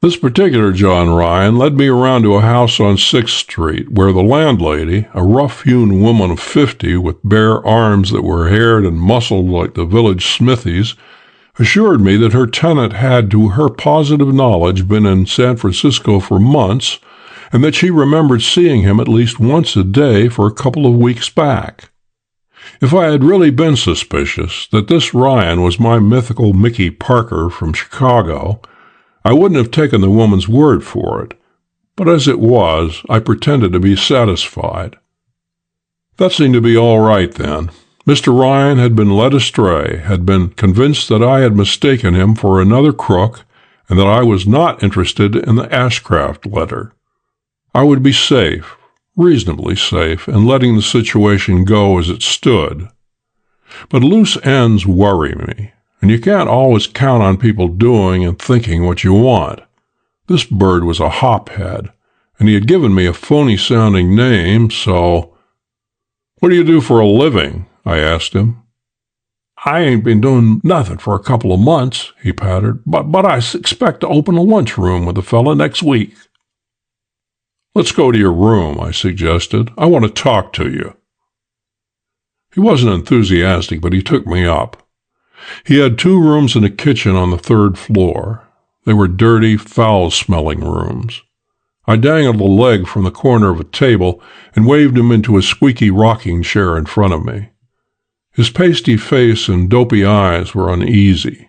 This particular John Ryan led me around to a house on 6th Street, where the landlady, a rough-hewn woman of 50 with bare arms that were haired and muscled like the village smithies, assured me that her tenant had, to her positive knowledge, been in San Francisco for months, and that she remembered seeing him at least once a day for a couple of weeks back. If I had really been suspicious that this Ryan was my mythical Mickey Parker from Chicago, I wouldn't have taken the woman's word for it. But as it was, I pretended to be satisfied. That seemed to be all right then. Mr. Ryan had been led astray, had been convinced that I had mistaken him for another crook, and that I was not interested in the Ashcraft letter. I would be safe, reasonably safe, in letting the situation go as it stood. But loose ends worry me, and you can't always count on people doing and thinking what you want. This bird was a hophead, and he had given me a phony-sounding name, so— "What do you do for a living?" I asked him. "I ain't been doing nothing for a couple of months," he pattered, but I expect to open a lunchroom with a fella next week." "Let's go to your room," I suggested. "I want to talk to you." He wasn't enthusiastic, but he took me up. He had 2 rooms and a kitchen on the 3rd floor. They were dirty, foul-smelling rooms. I dangled a leg from the corner of a table and waved him into a squeaky rocking chair in front of me. His pasty face and dopey eyes were uneasy.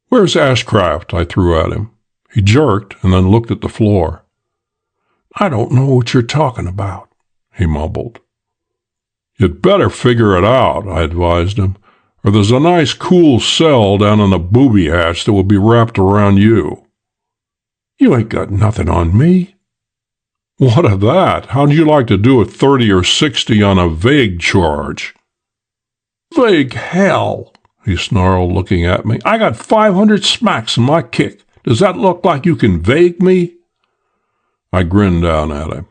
"Where's Ashcraft?" I threw at him. He jerked and then looked at the floor. "I don't know what you're talking about," he mumbled. "You'd better figure it out," I advised him, "or there's a nice cool cell down in the booby hatch that will be wrapped around you." "You ain't got nothing on me." "What of that? How'd you like to do a 30 or 60 on a vague charge?" "Vague hell," he snarled, looking at me. "I got 500 smacks in my kick. Does that look like you can vague me?" I grinned down at him.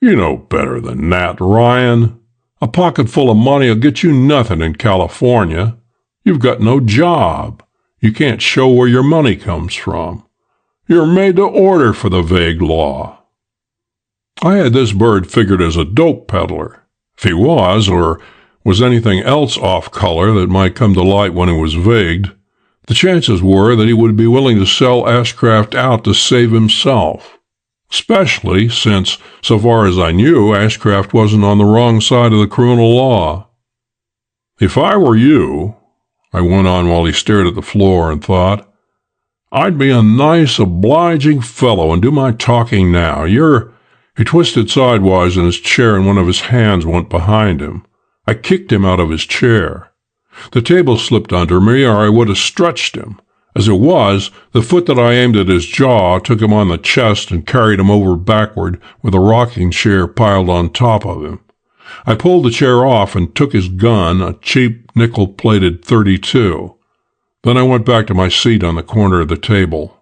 "You know better than that, Ryan. A pocket full of money will get you nothing in California. You've got no job. You can't show where your money comes from. You're made to order for the vague law." I had this bird figured as a dope peddler. If he was, or was anything else off-color that might come to light when he was vagued, the chances were that he would be willing to sell Ashcraft out to save himself. Especially since, so far as I knew, Ashcraft wasn't on the wrong side of the criminal law. "If I were you," I went on while he stared at the floor and thought, "I'd be a nice, obliging fellow and do my talking now. He twisted sidewise in his chair and one of his hands went behind him. I kicked him out of his chair. The table slipped under me, or I would have stretched him. As it was, the foot that I aimed at his jaw took him on the chest and carried him over backward with a rocking chair piled on top of him. I pulled the chair off and took his gun, a cheap nickel-plated .32. Then I went back to my seat on the corner of the table.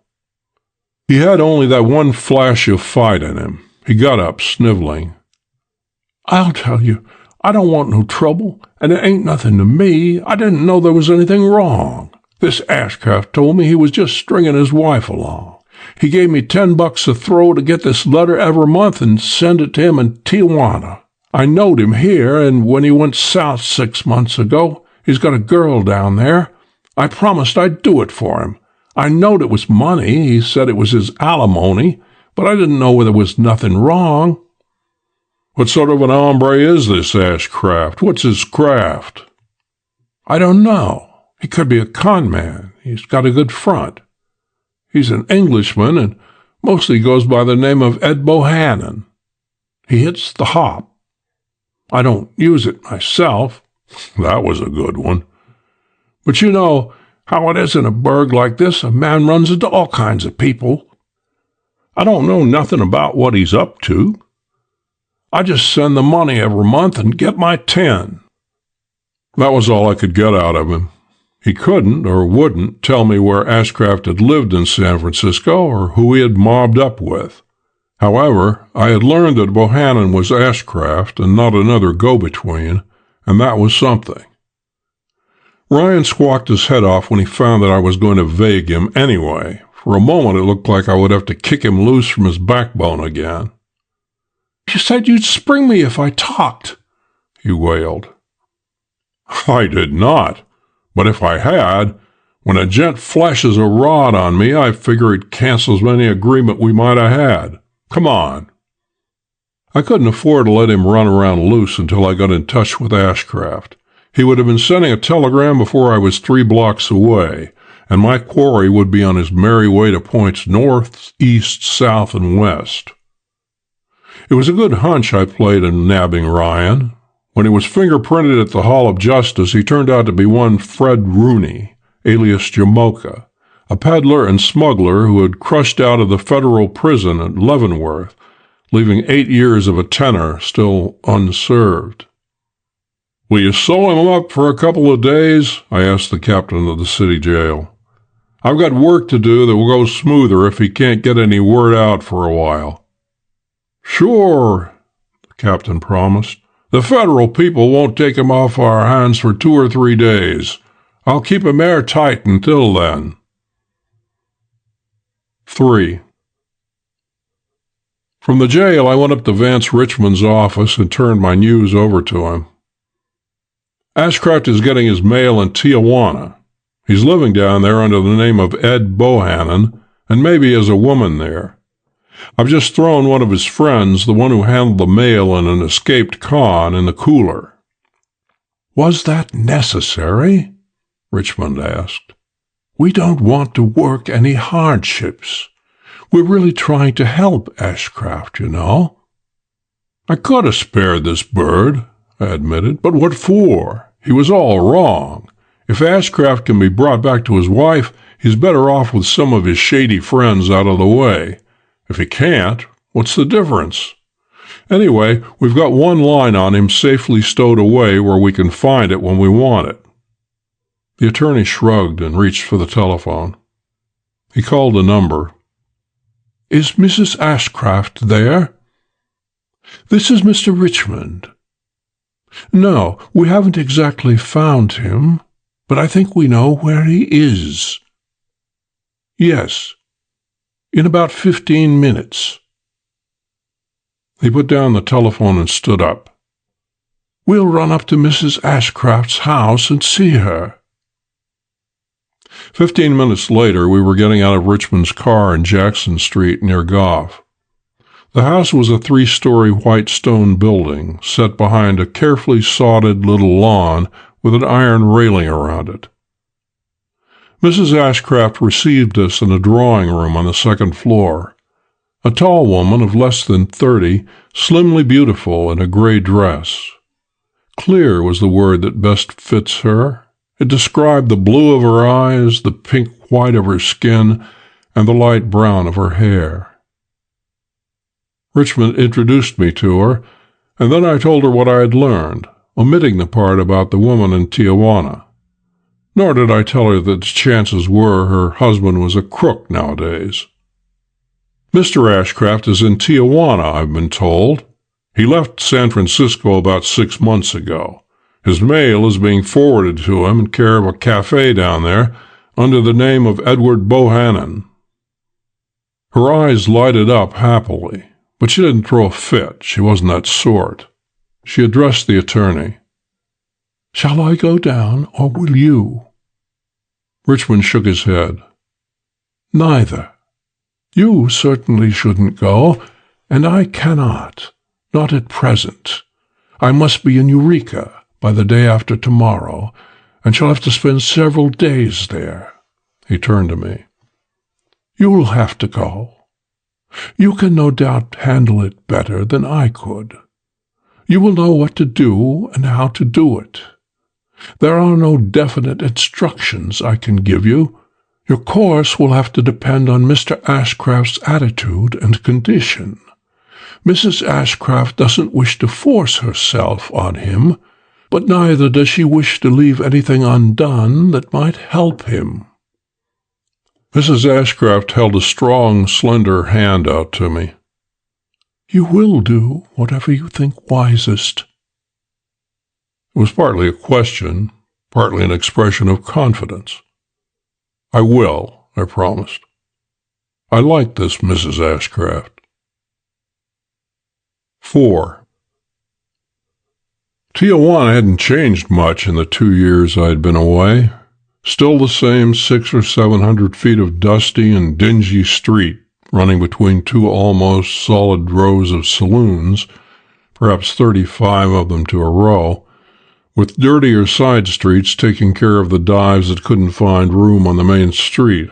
He had only that one flash of fight in him. He got up, sniveling. "I'll tell you, I don't want no trouble, and it ain't nothing to me. I didn't know there was anything wrong. This Ashcraft told me he was just stringing his wife along. He gave me $10 a throw to get this letter every month and send it to him in Tijuana. I knowed him here, and when he went south 6 months ago, he's got a girl down there. I promised I'd do it for him. I knowed it was money. He said it was his alimony, but I didn't know there was nothing wrong." "What sort of an hombre is this Ashcraft? What's his craft?" "I don't know. He could be a con man. He's got a good front. He's an Englishman and mostly goes by the name of Ed Bohannon. He hits the hop. I don't use it myself." That was a good one. "But you know how it is in a burg like this. A man runs into all kinds of people. I don't know nothing about what he's up to. I just send the money every month and get my 10. That was all I could get out of him. He couldn't or wouldn't tell me where Ashcraft had lived in San Francisco or who he had mobbed up with. However, I had learned that Bohannon was Ashcraft and not another go-between, and that was something. Ryan squawked his head off when he found that I was going to vague him anyway. For a moment it looked like I would have to kick him loose from his backbone again. "You said you'd spring me if I talked," he wailed. "I did not. But if I had, when a gent flashes a rod on me, I figure it cancels any agreement we might have had. Come on." I couldn't afford to let him run around loose until I got in touch with Ashcraft. He would have been sending a telegram before I was 3 blocks away, and my quarry would be on his merry way to points north, east, south, and west. It was a good hunch I played in nabbing Ryan. When he was fingerprinted at the Hall of Justice, he turned out to be one Fred Rooney, alias Jamoka, a peddler and smuggler who had crushed out of the federal prison at Leavenworth, leaving 8 years of a tenor still unserved. "Will you sew him up for a couple of days?" I asked the captain of the city jail. "I've got work to do that will go smoother if he can't get any word out for a while." "Sure," the captain promised. "The federal people won't take him off our hands for 2 or 3 days. I'll keep him airtight until then." 3. From the jail, I went up to Vance Richmond's office and turned my news over to him. "Ashcraft is getting his mail in Tijuana. He's living down there under the name of Ed Bohannon, and maybe as a woman there. I've just thrown one of his friends, the one who handled the mail in an escaped con, in the cooler." "Was that necessary?" Richmond asked. "We don't want to work any hardships. We're really trying to help Ashcraft, you know." "I could have spared this bird," I admitted, "but what for? He was all wrong. If Ashcraft can be brought back to his wife, he's better off with some of his shady friends out of the way. If he can't, what's the difference? Anyway, we've got one line on him safely stowed away where we can find it when we want it." The attorney shrugged and reached for the telephone. He called a number. "Is Mrs. Ashcraft there?" "This is Mr. Richmond." "No, we haven't exactly found him, but I think we know where he is." "Yes, in about 15 minutes. He put down the telephone and stood up. "We'll run up to Mrs. Ashcraft's house and see her." 15 minutes later, we were getting out of Richmond's car in Jackson Street near Goff. The house was a 3-story white stone building set behind a carefully sodded little lawn with an iron railing around it. Mrs. Ashcraft received us in a drawing room on the 2nd floor. A tall woman of less than 30, slimly beautiful in a gray dress. Clear was the word that best fits her. It described the blue of her eyes, the pink-white of her skin, and the light brown of her hair. Richmond introduced me to her, and then I told her what I had learned, omitting the part about the woman in Tijuana. Nor did I tell her that chances were her husband was a crook nowadays. "Mr. Ashcraft is in Tijuana, I've been told. He left San Francisco about 6 months ago. His mail is being forwarded to him in care of a cafe down there under the name of Edward Bohannon." Her eyes lighted up happily, but she didn't throw a fit. She wasn't that sort. She addressed the attorney. "Shall I go down, or will you?" Richmond shook his head. "Neither. You certainly shouldn't go, and I cannot. Not at present. I must be in Eureka by the day after tomorrow, and shall have to spend several days there." He turned to me. "You'll have to go. You can no doubt handle it better than I could. You will know what to do and how to do it. There are no definite instructions I can give you. Your course will have to depend on Mr. Ashcraft's attitude and condition. Mrs. Ashcraft doesn't wish to force herself on him, but neither does she wish to leave anything undone that might help him." Mrs. Ashcraft held a strong, slender hand out to me. "You will do whatever you think wisest." It was partly a question, partly an expression of confidence. "I will," I promised. I liked this Mrs. Ashcraft. 4. Tijuana hadn't changed much in the 2 years I had been away. Still the same 600 or 700 feet of dusty and dingy street running between 2 almost solid rows of saloons, perhaps 35 of them to a row, with dirtier side streets taking care of the dives that couldn't find room on the main street.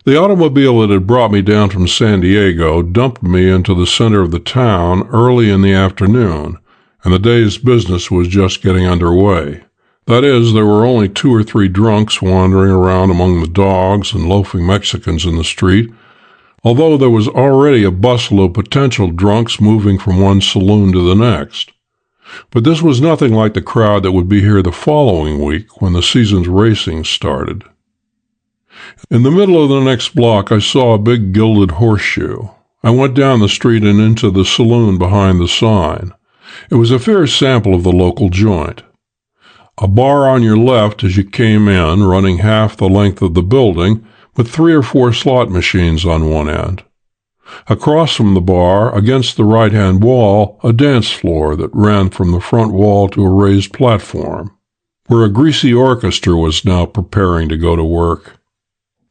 The automobile that had brought me down from San Diego dumped me into the center of the town early in the afternoon, and the day's business was just getting underway. That is, there were only 2 or 3 drunks wandering around among the dogs and loafing Mexicans in the street, although there was already a bustle of potential drunks moving from one saloon to the next. But this was nothing like the crowd that would be here the following week when the season's racing started. In the middle of the next block, I saw a big gilded horseshoe. I went down the street and into the saloon behind the sign. It was a fair sample of the local joint. A bar on your left as you came in, running half the length of the building, with 3 or 4 slot machines on one end. Across from the bar, against the right-hand wall, a dance floor that ran from the front wall to a raised platform, where a greasy orchestra was now preparing to go to work.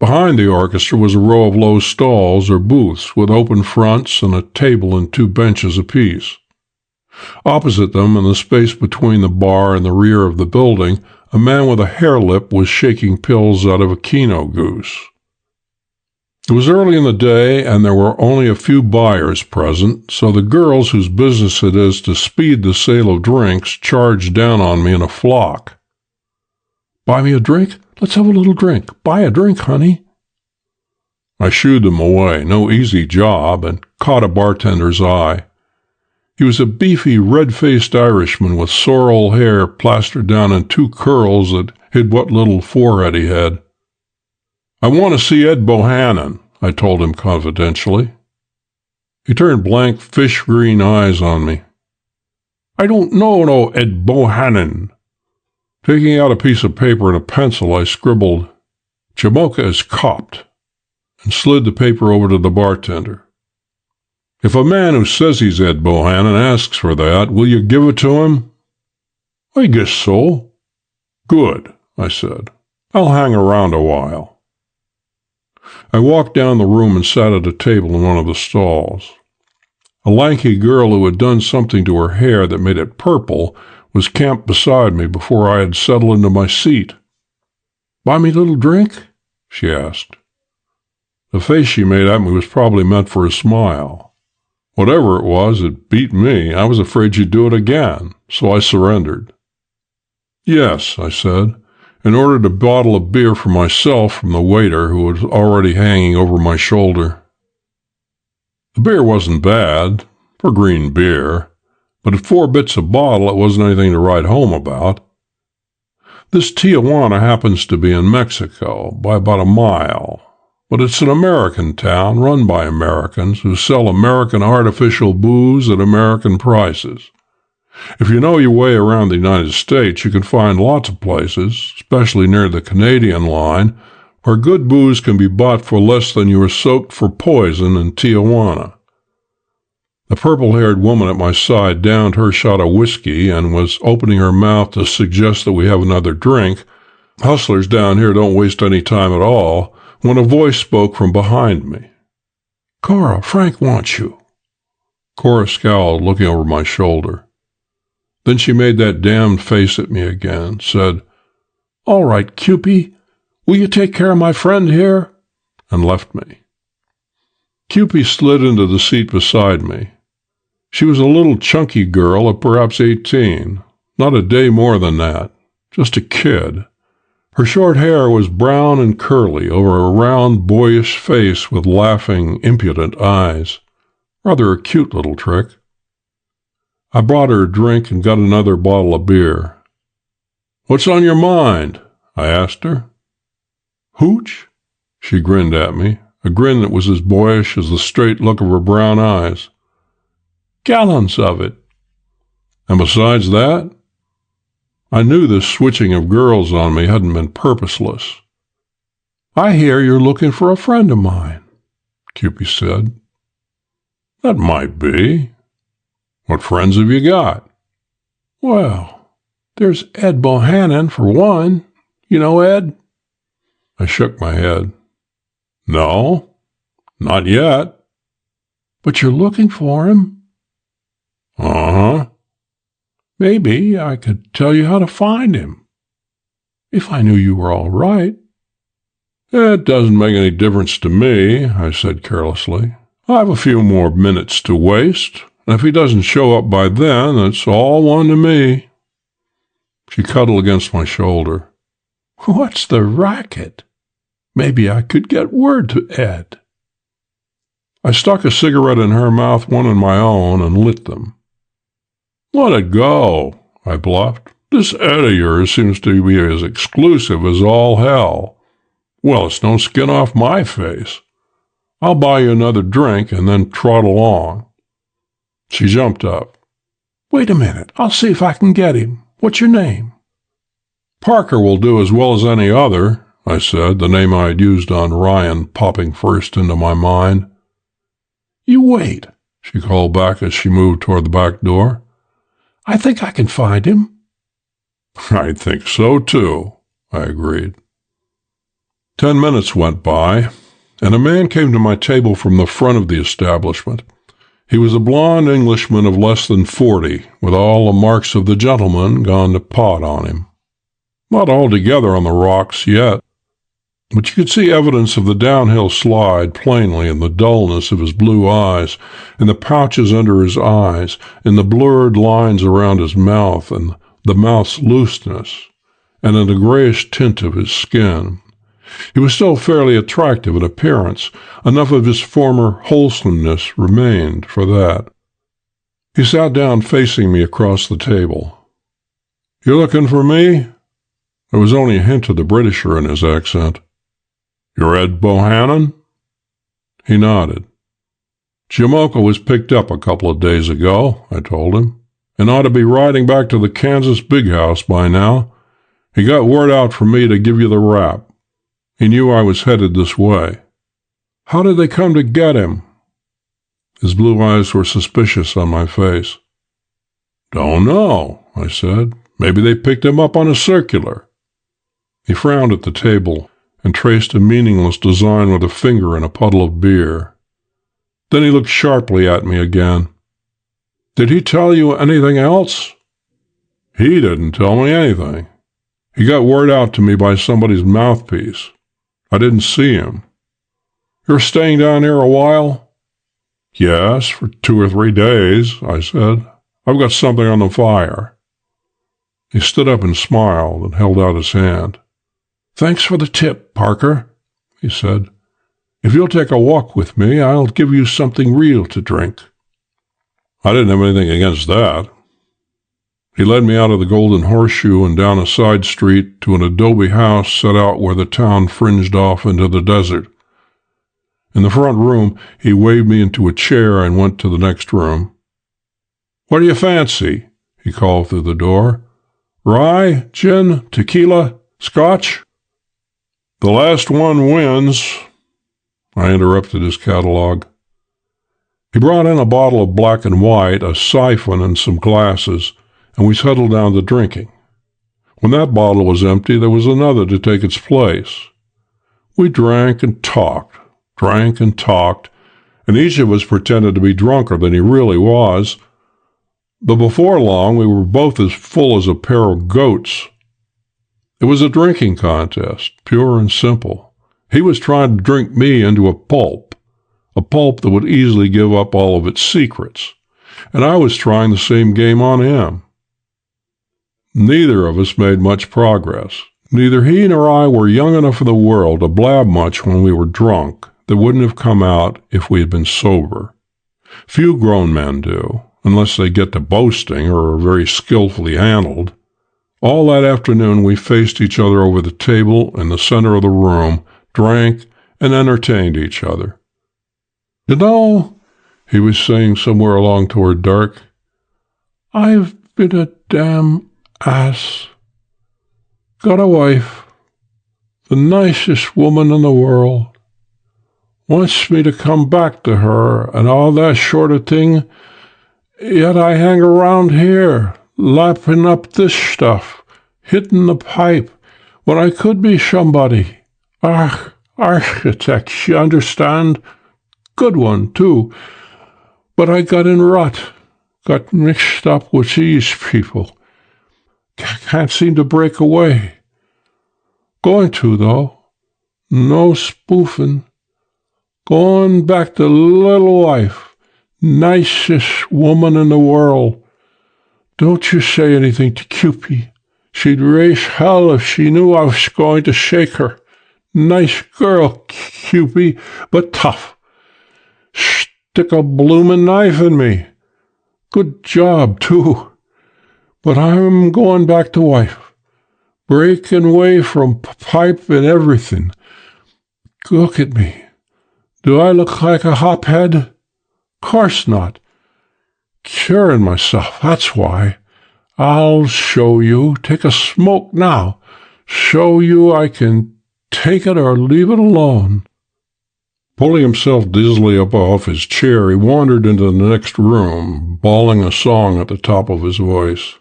Behind the orchestra was a row of low stalls or booths with open fronts and a table and 2 benches apiece. Opposite them, in the space between the bar and the rear of the building, a man with a hare lip was shaking pills out of a Kino goose. It was early in the day, and there were only a few buyers present, so the girls whose business it is to speed the sale of drinks charged down on me in a flock. "Buy me a drink? Let's have a little drink. Buy a drink, honey." I shooed them away, no easy job, and caught a bartender's eye. He was a beefy, red-faced Irishman with sorrel hair plastered down in 2 curls that hid what little forehead he had. "I want to see Ed Bohannon," I told him confidentially. He turned blank, fish-green eyes on me. "I don't know no Ed Bohannon." Taking out a piece of paper and a pencil, I scribbled, "Jamoka is copped," and slid the paper over to the bartender. "If a man who says he's Ed Bohannon asks for that, will you give it to him?" "I guess so." "Good," I said. "I'll hang around a while." I walked down the room and sat at a table in one of the stalls. A lanky girl who had done something to her hair that made it purple was camped beside me before I had settled into my seat. "Buy me a little drink?" she asked. The face she made at me was probably meant for a smile. Whatever it was, it beat me. I was afraid she'd do it again, so I surrendered. "Yes," I said, and ordered a bottle of beer for myself from the waiter who was already hanging over my shoulder. The beer wasn't bad, for green beer, but at 4 bits a bottle it wasn't anything to write home about. This Tijuana happens to be in Mexico, by about a mile, but it's an American town run by Americans who sell American artificial booze at American prices. If you know your way around the United States, you can find lots of places, especially near the Canadian line, where good booze can be bought for less than you were soaked for poison in Tijuana. The purple-haired woman at my side downed her shot of whiskey and was opening her mouth to suggest that we have another drink. Hustlers down here don't waste any time at all, when a voice spoke from behind me. "Cora, Frank wants you." Cora scowled, looking over my shoulder. Then she made that damned face at me again, said, "All right, Cupie, will you take care of my friend here?" and left me. Cupie slid into the seat beside me. She was a little chunky girl of perhaps 18, not a day more than that, just a kid. Her short hair was brown and curly over a round, boyish face with laughing, impudent eyes. Rather a cute little trick. I brought her a drink and got another bottle of beer. "What's on your mind?" I asked her. "Hooch?" She grinned at me, a grin that was as boyish as the straight look of her brown eyes. "Gallons of it." "And besides that?" I knew this switching of girls on me hadn't been purposeless. "I hear you're looking for a friend of mine," Cupie said. "That might be. What friends have you got?" "Well, there's Ed Bohannon for one. You know Ed?" I shook my head. "No, not yet." "But you're looking for him?" Uh-huh. Maybe I could tell you how to find him, if I knew you were all right. It doesn't make any difference to me, I said carelessly. I have a few more minutes to waste, and if he doesn't show up by then, it's all one to me. She cuddled against my shoulder. What's the racket? Maybe I could get word to Ed. I stuck a cigarette in her mouth, one in my own, and lit them. Let it go, I bluffed. This Ed of yours seems to be as exclusive as all hell. Well, it's no skin off my face. I'll buy you another drink and then trot along. She jumped up. Wait a minute. I'll see if I can get him. What's your name? Parker will do as well as any other, I said, the name I had used on Ryan popping first into my mind. You wait, she called back as she moved toward the back door. I think I can find him. I think so, too, I agreed. 10 minutes went by, and a man came to my table from the front of the establishment. He was a blond Englishman of less than 40, with all the marks of the gentleman gone to pot on him. Not altogether on the rocks yet, but you could see evidence of the downhill slide plainly in the dullness of his blue eyes, in the pouches under his eyes, in the blurred lines around his mouth, and the mouth's looseness, and in the grayish tint of his skin. He was still fairly attractive in appearance. Enough of his former wholesomeness remained for that. He sat down facing me across the table. You looking for me? There was only a hint of the Britisher in his accent. You're Ed Bohannon? He nodded. Jamoka was picked up a couple of days ago, I told him, and ought to be riding back to the Kansas big house by now. He got word out for me to give you the rap. He knew I was headed this way. How did they come to get him? His blue eyes were suspicious on my face. Don't know, I said. Maybe they picked him up on a circular. He frowned at the table and traced a meaningless design with a finger in a puddle of beer. Then he looked sharply at me again. Did he tell you anything else? He didn't tell me anything. He got word out to me by somebody's mouthpiece. I didn't see him. You're staying down here a while? Yes, for 2 or 3 days, I said. I've got something on the fire. He stood up and smiled and held out his hand. Thanks for the tip, Parker, he said. If you'll take a walk with me, I'll give you something real to drink. I didn't have anything against that. He led me out of the Golden Horseshoe and down a side street to an adobe house set out where the town fringed off into the desert. In the front room, he waved me into a chair and went to the next room. What do you fancy? He called through the door. Rye, gin, tequila, scotch? The last one wins, I interrupted his catalog. He brought in a bottle of black and white, a siphon, and some glasses, and we settled down to drinking. When that bottle was empty, there was another to take its place. We drank and talked, and each of us pretended to be drunker than he really was. But before long, we were both as full as a pair of goats. It was a drinking contest, pure and simple. He was trying to drink me into a pulp that would easily give up all of its secrets, and I was trying the same game on him. Neither of us made much progress. Neither he nor I were young enough in the world to blab much when we were drunk that wouldn't have come out if we had been sober. Few grown men do, unless they get to boasting or are very skillfully handled. All that afternoon we faced each other over the table in the center of the room, drank, and entertained each other. You know, he was saying somewhere along toward dark, I've been a damn ass. Got a wife, the nicest woman in the world. Wants me to come back to her and all that sort of thing, yet I hang around here, lapping up this stuff, hitting the pipe, when I could be somebody. Architect, you understand? Good one, too. But I got in rut. Got mixed up with these people. Can't seem to break away. Going to, though. No spoofing. Going back to little wife. Nicest woman in the world. Don't you say anything to Cupid. She'd raise hell if she knew I was going to shake her. Nice girl, Cupid, but tough. Stick a bloomin' knife in me. Good job, too. But I'm going back to wife. Breaking away from pipe and everything. Look at me. Do I look like a hophead? Course not. Curing myself, that's why. I'll show you. Take a smoke now. Show you I can take it or leave it alone. Pulling himself dizzily up off his chair, he wandered into the next room, bawling a song at the top of his voice.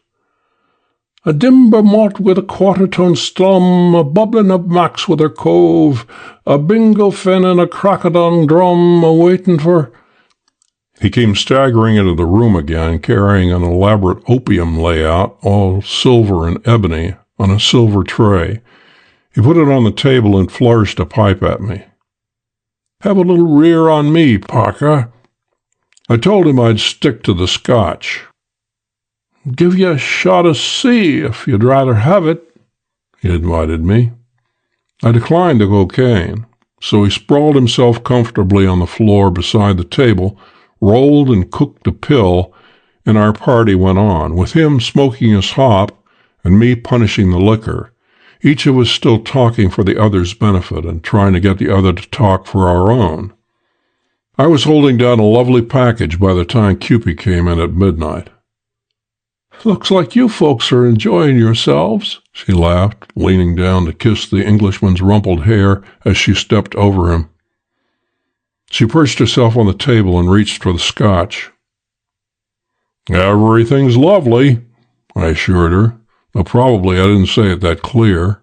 A dimber malt with a quarter-tone slum, a bubbling of max with her cove, a bingo fin and a crocodile drum, a-waiting for... He came staggering into the room again, carrying an elaborate opium layout, all silver and ebony, on a silver tray. He put it on the table and flourished a pipe at me. Have a little rear on me, Parker. I told him I'd stick to the Scotch. Give you a shot of C if you'd rather have it, he invited me. I declined the cocaine, so he sprawled himself comfortably on the floor beside the table, rolled and cooked a pill, and our party went on, with him smoking his hop and me punishing the liquor, each of us still talking for the other's benefit and trying to get the other to talk for our own. I was holding down a lovely package by the time Cupid came in at midnight. Looks like you folks are enjoying yourselves, she laughed, leaning down to kiss the Englishman's rumpled hair as she stepped over him. She perched herself on the table and reached for the Scotch. Everything's lovely, I assured her, though probably I didn't say it that clear.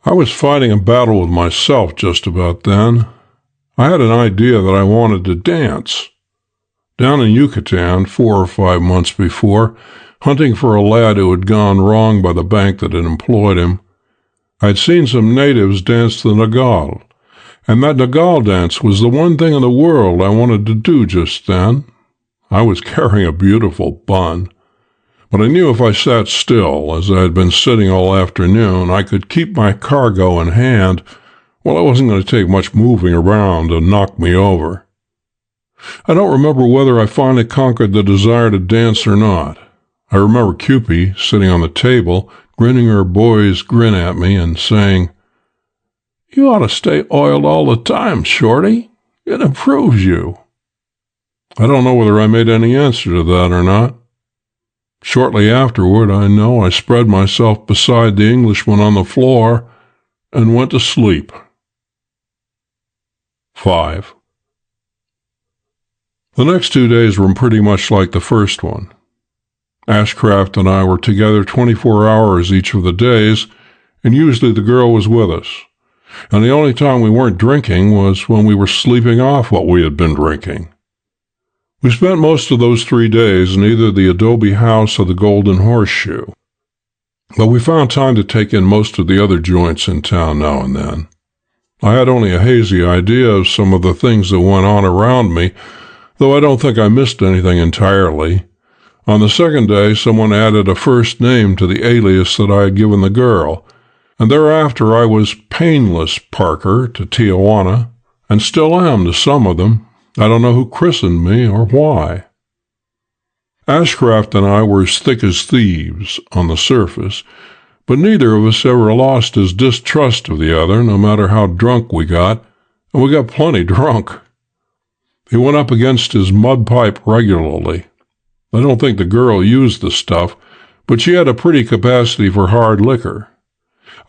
I was fighting a battle with myself just about then. I had an idea that I wanted to dance. Down in Yucatan, 4 or 5 months before, hunting for a lad who had gone wrong by the bank that had employed him, I'd seen some natives dance the Nagal, and that Nagal dance was the one thing in the world I wanted to do just then. I was carrying a beautiful bun, but I knew if I sat still, as I had been sitting all afternoon, I could keep my cargo in hand. Well, it wasn't going to take much moving around to knock me over. I don't remember whether I finally conquered the desire to dance or not. I remember Cupid sitting on the table, grinning her boy's grin at me and saying, You ought to stay oiled all the time, Shorty. It improves you. I don't know whether I made any answer to that or not. Shortly afterward, I know I spread myself beside the Englishman on the floor and went to sleep. 5. The next 2 days were pretty much like the first one. Ashcraft and I were together 24 hours each of the days, and usually the girl was with us. And the only time we weren't drinking was when we were sleeping off what we had been drinking. We spent most of those 3 days in either the adobe house or the Golden Horseshoe, but we found time to take in most of the other joints in town now and then. I had only a hazy idea of some of the things that went on around me, though I don't think I missed anything entirely. On the second day, someone added a first name to the alias that I had given the girl, and thereafter I was Painless Parker to Tijuana, and still am to some of them. I don't know who christened me or why. Ashcraft and I were as thick as thieves on the surface, but neither of us ever lost his distrust of the other, no matter how drunk we got, and we got plenty drunk. He went up against his mud pipe regularly. I don't think the girl used the stuff, but she had a pretty capacity for hard liquor.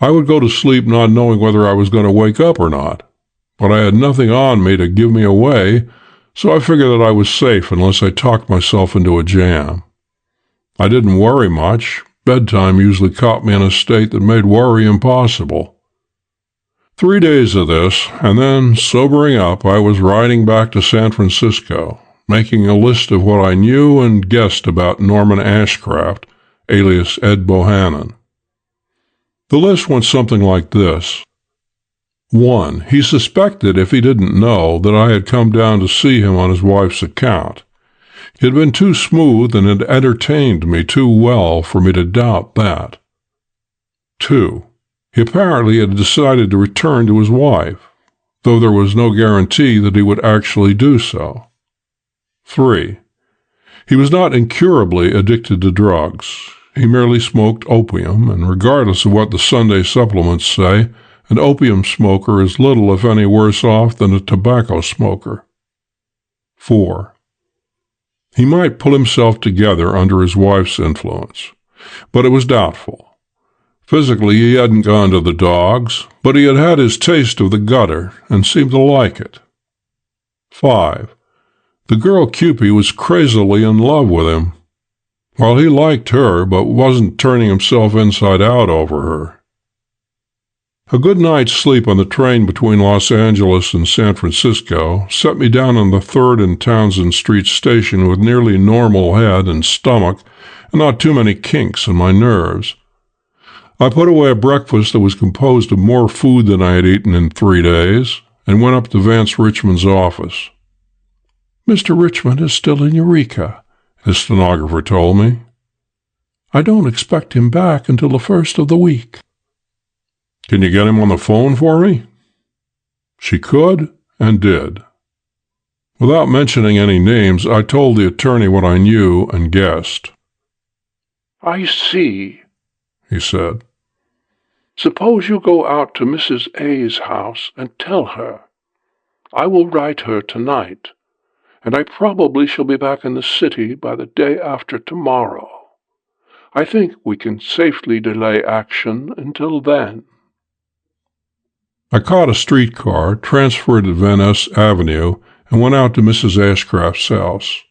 I would go to sleep not knowing whether I was going to wake up or not, but I had nothing on me to give me away, so I figured that I was safe unless I talked myself into a jam. I didn't worry much. Bedtime usually caught me in a state that made worry impossible. 3 days of this, and then, sobering up, I was riding back to San Francisco, making a list of what I knew and guessed about Norman Ashcraft, alias Ed Bohannon. The list went something like this. 1. He suspected, if he didn't know, that I had come down to see him on his wife's account. He had been too smooth and had entertained me too well for me to doubt that. 2. He apparently had decided to return to his wife, though there was no guarantee that he would actually do so. 3. He was not incurably addicted to drugs. He merely smoked opium, and regardless of what the Sunday supplements say, an opium smoker is little if any worse off than a tobacco smoker. 4. He might pull himself together under his wife's influence, but it was doubtful. Physically, he hadn't gone to the dogs, but he had had his taste of the gutter and seemed to like it. 5. The girl Cupid was crazily in love with him. Well, he liked her, but wasn't turning himself inside out over her. A good night's sleep on the train between Los Angeles and San Francisco set me down on the 3rd and Townsend Street station with nearly normal head and stomach and not too many kinks in my nerves. I put away a breakfast that was composed of more food than I had eaten in 3 days and went up to Vance Richmond's office. "Mr. Richmond is still in Eureka," his stenographer told me. "I don't expect him back until the 1st of the week." "Can you get him on the phone for me?" She could and did. Without mentioning any names, I told the attorney what I knew and guessed. "I see," he said. "Suppose you go out to Mrs. A's house and tell her. I will write her tonight, and I probably shall be back in the city by the day after tomorrow. I think we can safely delay action until then." I caught a streetcar, transferred to Van Ness Avenue, and went out to Mrs. Ashcraft's house.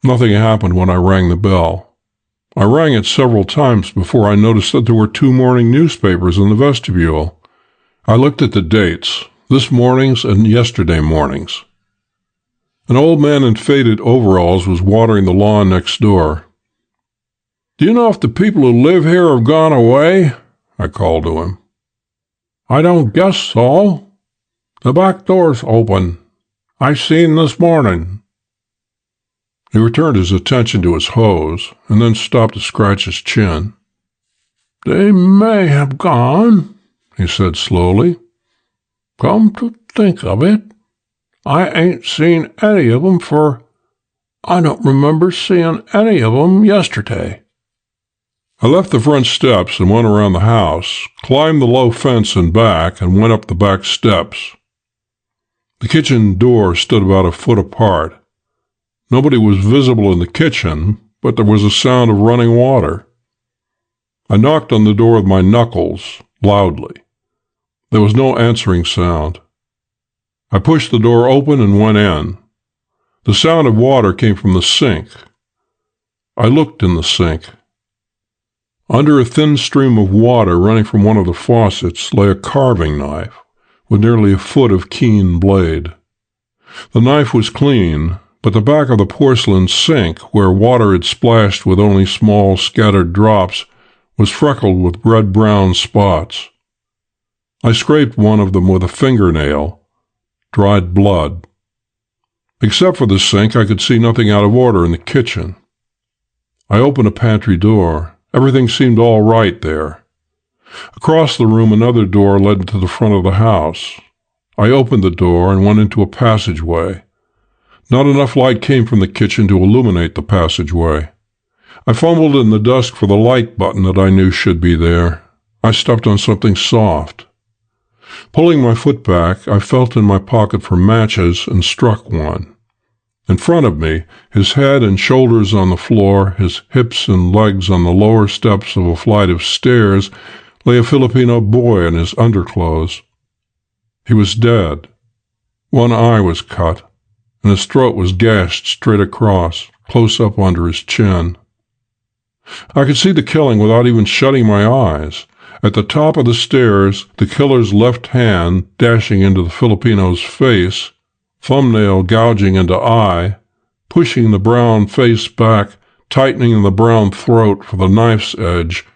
Nothing happened when I rang the bell. I rang it several times before I noticed that there were 2 morning newspapers in the vestibule. I looked at the dates, this morning's and yesterday morning's. An old man in faded overalls was watering the lawn next door. "Do you know if the people who live here have gone away?" I called to him. "I don't guess so. The back door's open. I seen this morning." He returned his attention to his hose, and then stopped to scratch his chin. "They may have gone," he said slowly. "Come to think of it, I ain't seen any of 'em I don't remember seeing any of 'em yesterday." I left the front steps and went around the house, climbed the low fence and back, and went up the back steps. The kitchen door stood about a foot apart. Nobody was visible in the kitchen, but there was a sound of running water. I knocked on the door with my knuckles, loudly. There was no answering sound. I pushed the door open and went in. The sound of water came from the sink. I looked in the sink. Under a thin stream of water running from one of the faucets lay a carving knife, with nearly a foot of keen blade. The knife was clean, but the back of the porcelain sink, where water had splashed with only small scattered drops, was freckled with red-brown spots. I scraped one of them with a fingernail. Dried blood. Except for the sink, I could see nothing out of order in the kitchen. I opened a pantry door. Everything seemed all right there. Across the room, another door led to the front of the house. I opened the door and went into a passageway. Not enough light came from the kitchen to illuminate the passageway. I fumbled in the dusk for the light button that I knew should be there. I stepped on something soft. Pulling my foot back, I felt in my pocket for matches and struck one. In front of me, his head and shoulders on the floor, his hips and legs on the lower steps of a flight of stairs, lay a Filipino boy in his underclothes. He was dead. One eye was cut, and his throat was gashed straight across, close up under his chin. I could see the killing without even shutting my eyes. At the top of the stairs, the killer's left hand, dashing into the Filipino's face, thumbnail gouging into eye, pushing the brown face back, tightening the brown throat for the knife's edge,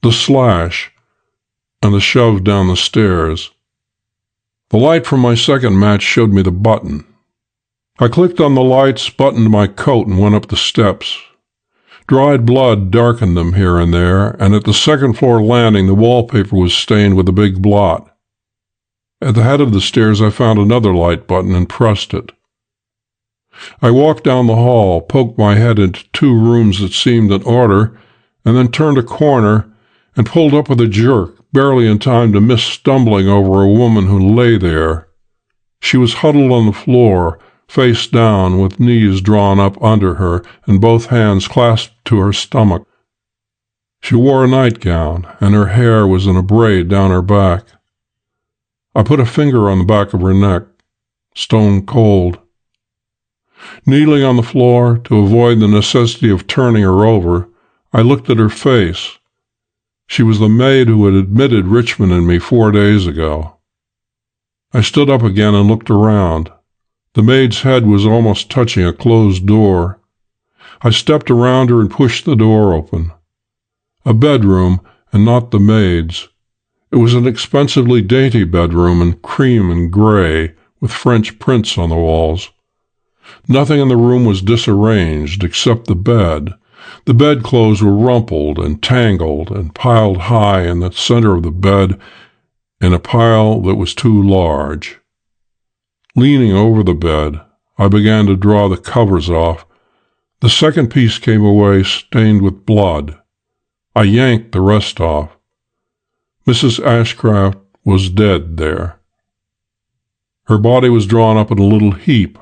the slash, and the shove down the stairs. The light from my second match showed me the button. I clicked on the lights, buttoned my coat, and went up the steps. Dried blood darkened them here and there, and at the second-floor landing the wallpaper was stained with a big blot. At the head of the stairs I found another light button and pressed it. I walked down the hall, poked my head into two rooms that seemed in order, and then turned a corner and pulled up with a jerk, barely in time to miss stumbling over a woman who lay there. She was huddled on the floor, face down, with knees drawn up under her and both hands clasped to her stomach. She wore a nightgown, and her hair was in a braid down her back. I put a finger on the back of her neck, stone cold. Kneeling on the floor, to avoid the necessity of turning her over, I looked at her face. She was the maid who had admitted Richmond and me 4 days ago. I stood up again and looked around. The maid's head was almost touching a closed door. I stepped around her and pushed the door open. A bedroom, and not the maid's. It was an expensively dainty bedroom in cream and gray, with French prints on the walls. Nothing in the room was disarranged except the bed. The bedclothes were rumpled and tangled and piled high in the center of the bed in a pile that was too large. Leaning over the bed, I began to draw the covers off. The second piece came away stained with blood. I yanked the rest off. Mrs. Ashcraft was dead there. Her body was drawn up in a little heap,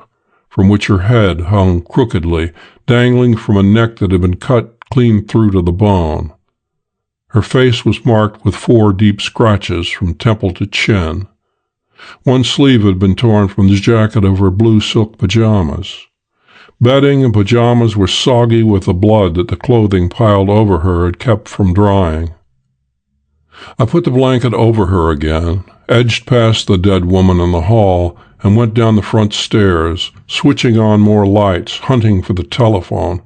from which her head hung crookedly, dangling from a neck that had been cut clean through to the bone. Her face was marked with 4 deep scratches from temple to chin. One sleeve had been torn from the jacket of her blue silk pajamas. Bedding and pajamas were soggy with the blood that the clothing piled over her had kept from drying. I put the blanket over her again, edged past the dead woman in the hall, and went down the front stairs, switching on more lights, hunting for the telephone.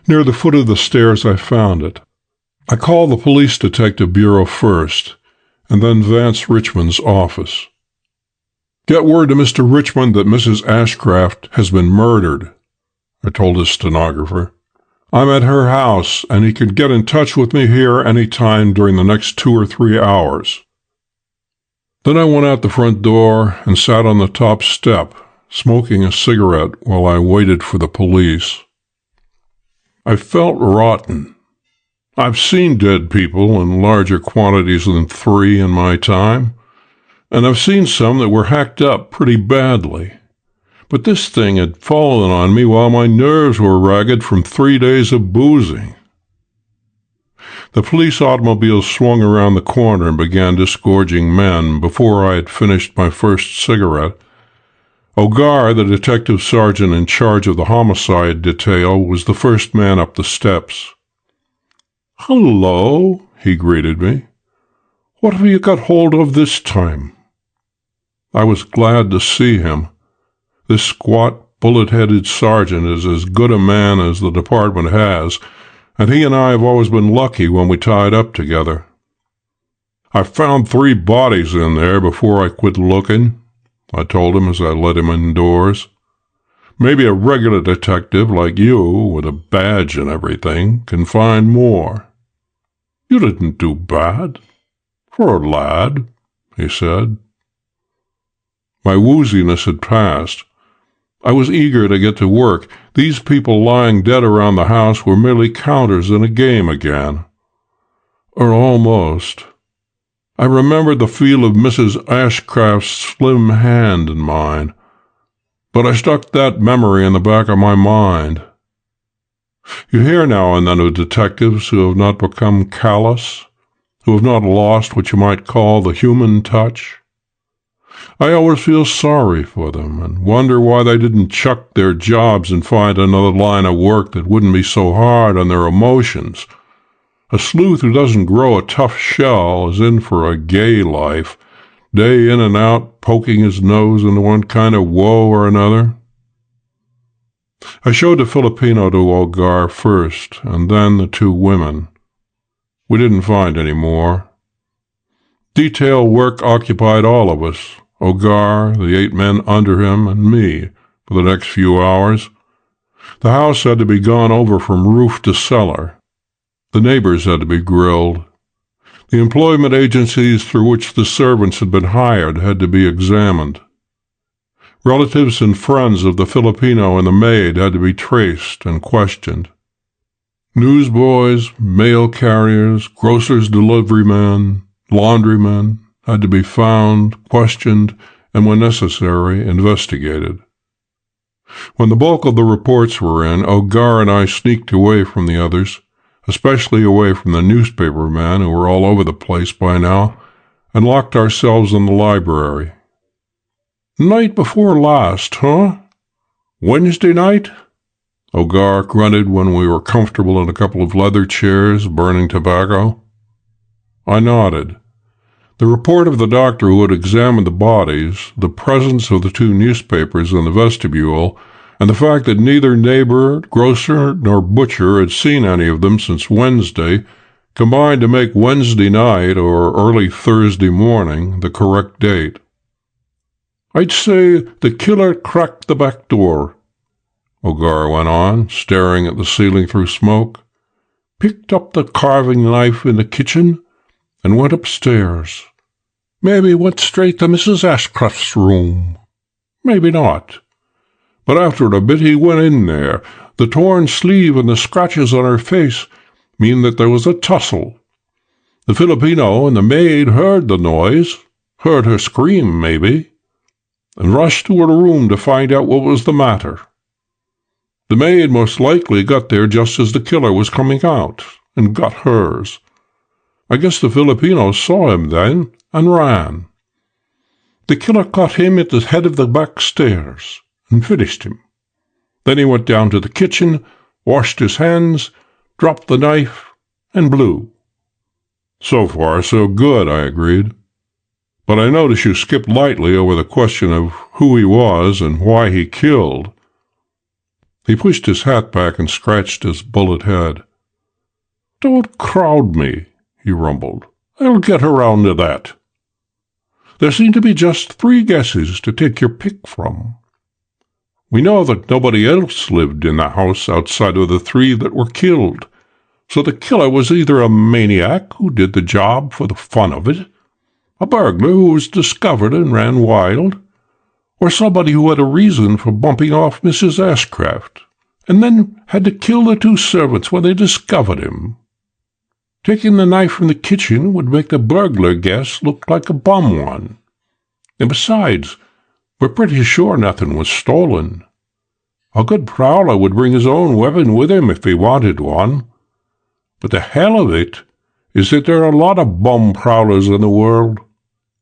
Near the foot of the stairs I found it. I called the police detective bureau first, and then Vance Richmond's office. "Get word to Mr. Richmond that Mrs. Ashcraft has been murdered," I told his stenographer. "I'm at her house, and he can get in touch with me here any time during the next 2 or 3 hours." Then I went out the front door and sat on the top step, smoking a cigarette while I waited for the police. I felt rotten. I've seen dead people in larger quantities than 3 in my time, and I've seen some that were hacked up pretty badly. But this thing had fallen on me while my nerves were ragged from 3 days of boozing. The police automobile swung around the corner and began disgorging men before I had finished my first cigarette. Ogar, the detective sergeant in charge of the homicide detail, was the first man up the steps. "Hello," he greeted me. "What have you got hold of this time?" I was glad to see him. This squat, bullet-headed sergeant is as good a man as the department has, and he and I have always been lucky when we tied up together. "I found 3 bodies in there before I quit looking," I told him as I led him indoors. "Maybe a regular detective like you, with a badge and everything, can find more." "You didn't do bad, for a lad," he said. My wooziness had passed. I was eager to get to work. These people lying dead around the house were merely counters in a game again. Or almost. I remembered the feel of Mrs. Ashcraft's slim hand in mine, but I stuck that memory in the back of my mind. You hear now and then of detectives who have not become callous, who have not lost what you might call the human touch. I always feel sorry for them and wonder why they didn't chuck their jobs and find another line of work that wouldn't be so hard on their emotions. A sleuth who doesn't grow a tough shell is in for a gay life, day in and out, poking his nose into one kind of woe or another. I showed the Filipino to Olgar first, and then the two women. We didn't find any more. Detail work occupied all of us, Olgar, the 8 men under him, and me, for the next few hours. The house had to be gone over from roof to cellar. The neighbors had to be grilled. The employment agencies through which the servants had been hired had to be examined. Relatives and friends of the Filipino and the maid had to be traced and questioned. Newsboys, mail carriers, grocers' deliverymen, laundrymen had to be found, questioned, and when necessary, investigated. When the bulk of the reports were in, Olgar and I sneaked away from the others, especially away from the newspaper men who were all over the place by now, and locked ourselves in the library. "Night before last, huh? Wednesday night?" Olgar grunted when we were comfortable in a couple of leather chairs, burning tobacco. I nodded. The report of the doctor who had examined the bodies, the presence of the 2 newspapers in the vestibule, and the fact that neither neighbor, grocer, nor butcher had seen any of them since Wednesday combined to make Wednesday night, or early Thursday morning, the correct date. "I'd say the killer cracked the back door," Olgar went on, staring at the ceiling through smoke. "Picked up the carving knife in the kitchen and went upstairs. Maybe went straight to Mrs. Ashcroft's room. Maybe not. But after a bit he went in there. The torn sleeve and the scratches on her face mean that there was a tussle. The Filipino and the maid heard the noise, heard her scream maybe, and rushed to her room to find out what was the matter. The maid most likely got there just as the killer was coming out, and got hers. I guess the Filipino saw him then and ran. The killer caught him at the head of the back stairs and finished him. Then he went down to the kitchen, washed his hands, dropped the knife, and blew." "So far, so good," I agreed. "But I notice you skipped lightly over the question of who he was and why he killed." He pushed his hat back and scratched his bullet head. "Don't crowd me," he rumbled. "I'll get around to that. There seem to be just 3 guesses to take your pick from. We know that nobody else lived in the house outside of the 3 that were killed, so the killer was either a maniac who did the job for the fun of it, a burglar who was discovered and ran wild, or somebody who had a reason for bumping off Mrs. Ashcraft, and then had to kill the 2 servants when they discovered him. Taking the knife from the kitchen would make the burglar guess look like a bum one. And besides, we're pretty sure nothing was stolen. A good prowler would bring his own weapon with him if he wanted one. But the hell of it is that there are a lot of bum prowlers in the world,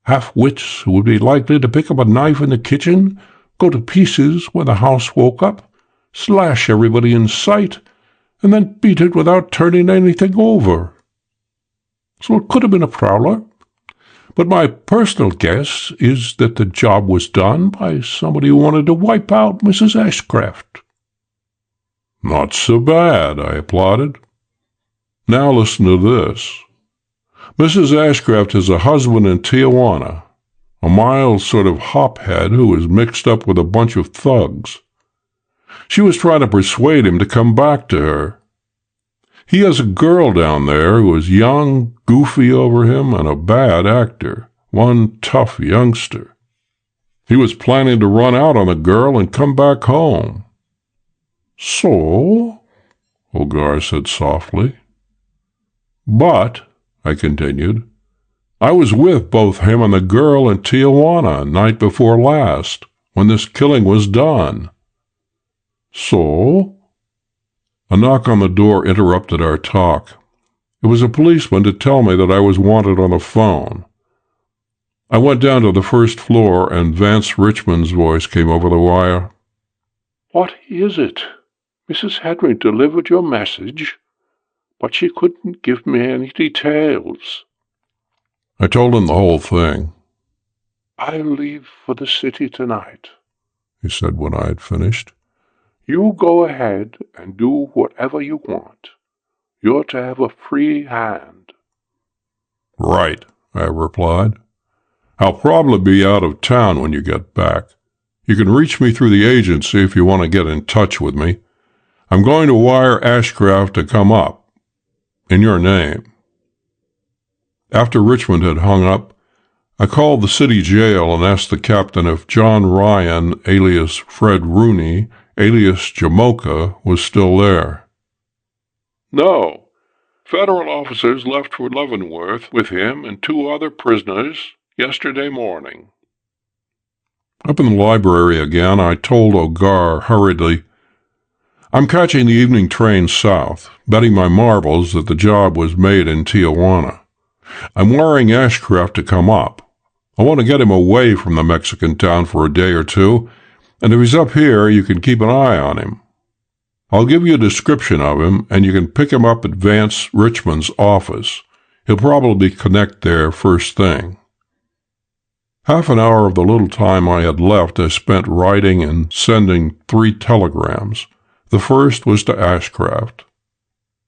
half-wits who would be likely to pick up a knife in the kitchen, go to pieces when the house woke up, slash everybody in sight, and then beat it without turning anything over. So it could have been a prowler, but my personal guess is that the job was done by somebody who wanted to wipe out Mrs. Ashcraft." "Not so bad," I applauded. "Now listen to this. Mrs. Ashcraft has a husband in Tijuana, a mild sort of hophead who is mixed up with a bunch of thugs. She was trying to persuade him to come back to her. He has a girl down there who is young, goofy over him, and a bad actor, one tough youngster. He was planning to run out on the girl and come back home." "So?" Olgar said softly. "But," I continued, "I was with both him and the girl in Tijuana night before last, when this killing was done." "So?" A knock on the door interrupted our talk. It was a policeman to tell me that I was wanted on the phone. I went down to the first floor, and Vance Richmond's voice came over the wire. "What is it? Mrs. Henry delivered your message, but she couldn't give me any details." I told him the whole thing. "I'll leave for the city tonight," he said when I had finished. "You go ahead and do whatever you want. You're to have a free hand." Right, I replied. I'll probably be out of town when you get back. You can reach me through the agency if you want to get in touch with me. I'm going to wire Ashcraft to come up. In your name. After Richmond had hung up, I called the city jail and asked the captain if John Ryan, alias Fred Rooney, alias Jamoka, was still there. "No. Federal officers left for Leavenworth with him and 2 other prisoners yesterday morning." Up in the library again, I told Ogar hurriedly, I'm catching the evening train south, betting my marbles that the job was made in Tijuana. I'm wiring Ashcraft to come up. I want to get him away from the Mexican town for a day or two, and if he's up here, you can keep an eye on him. I'll give you a description of him, and you can pick him up at Vance Richmond's office. He'll probably connect there first thing. Half an hour of the little time I had left I spent writing and sending 3 telegrams. The first was to Ashcraft.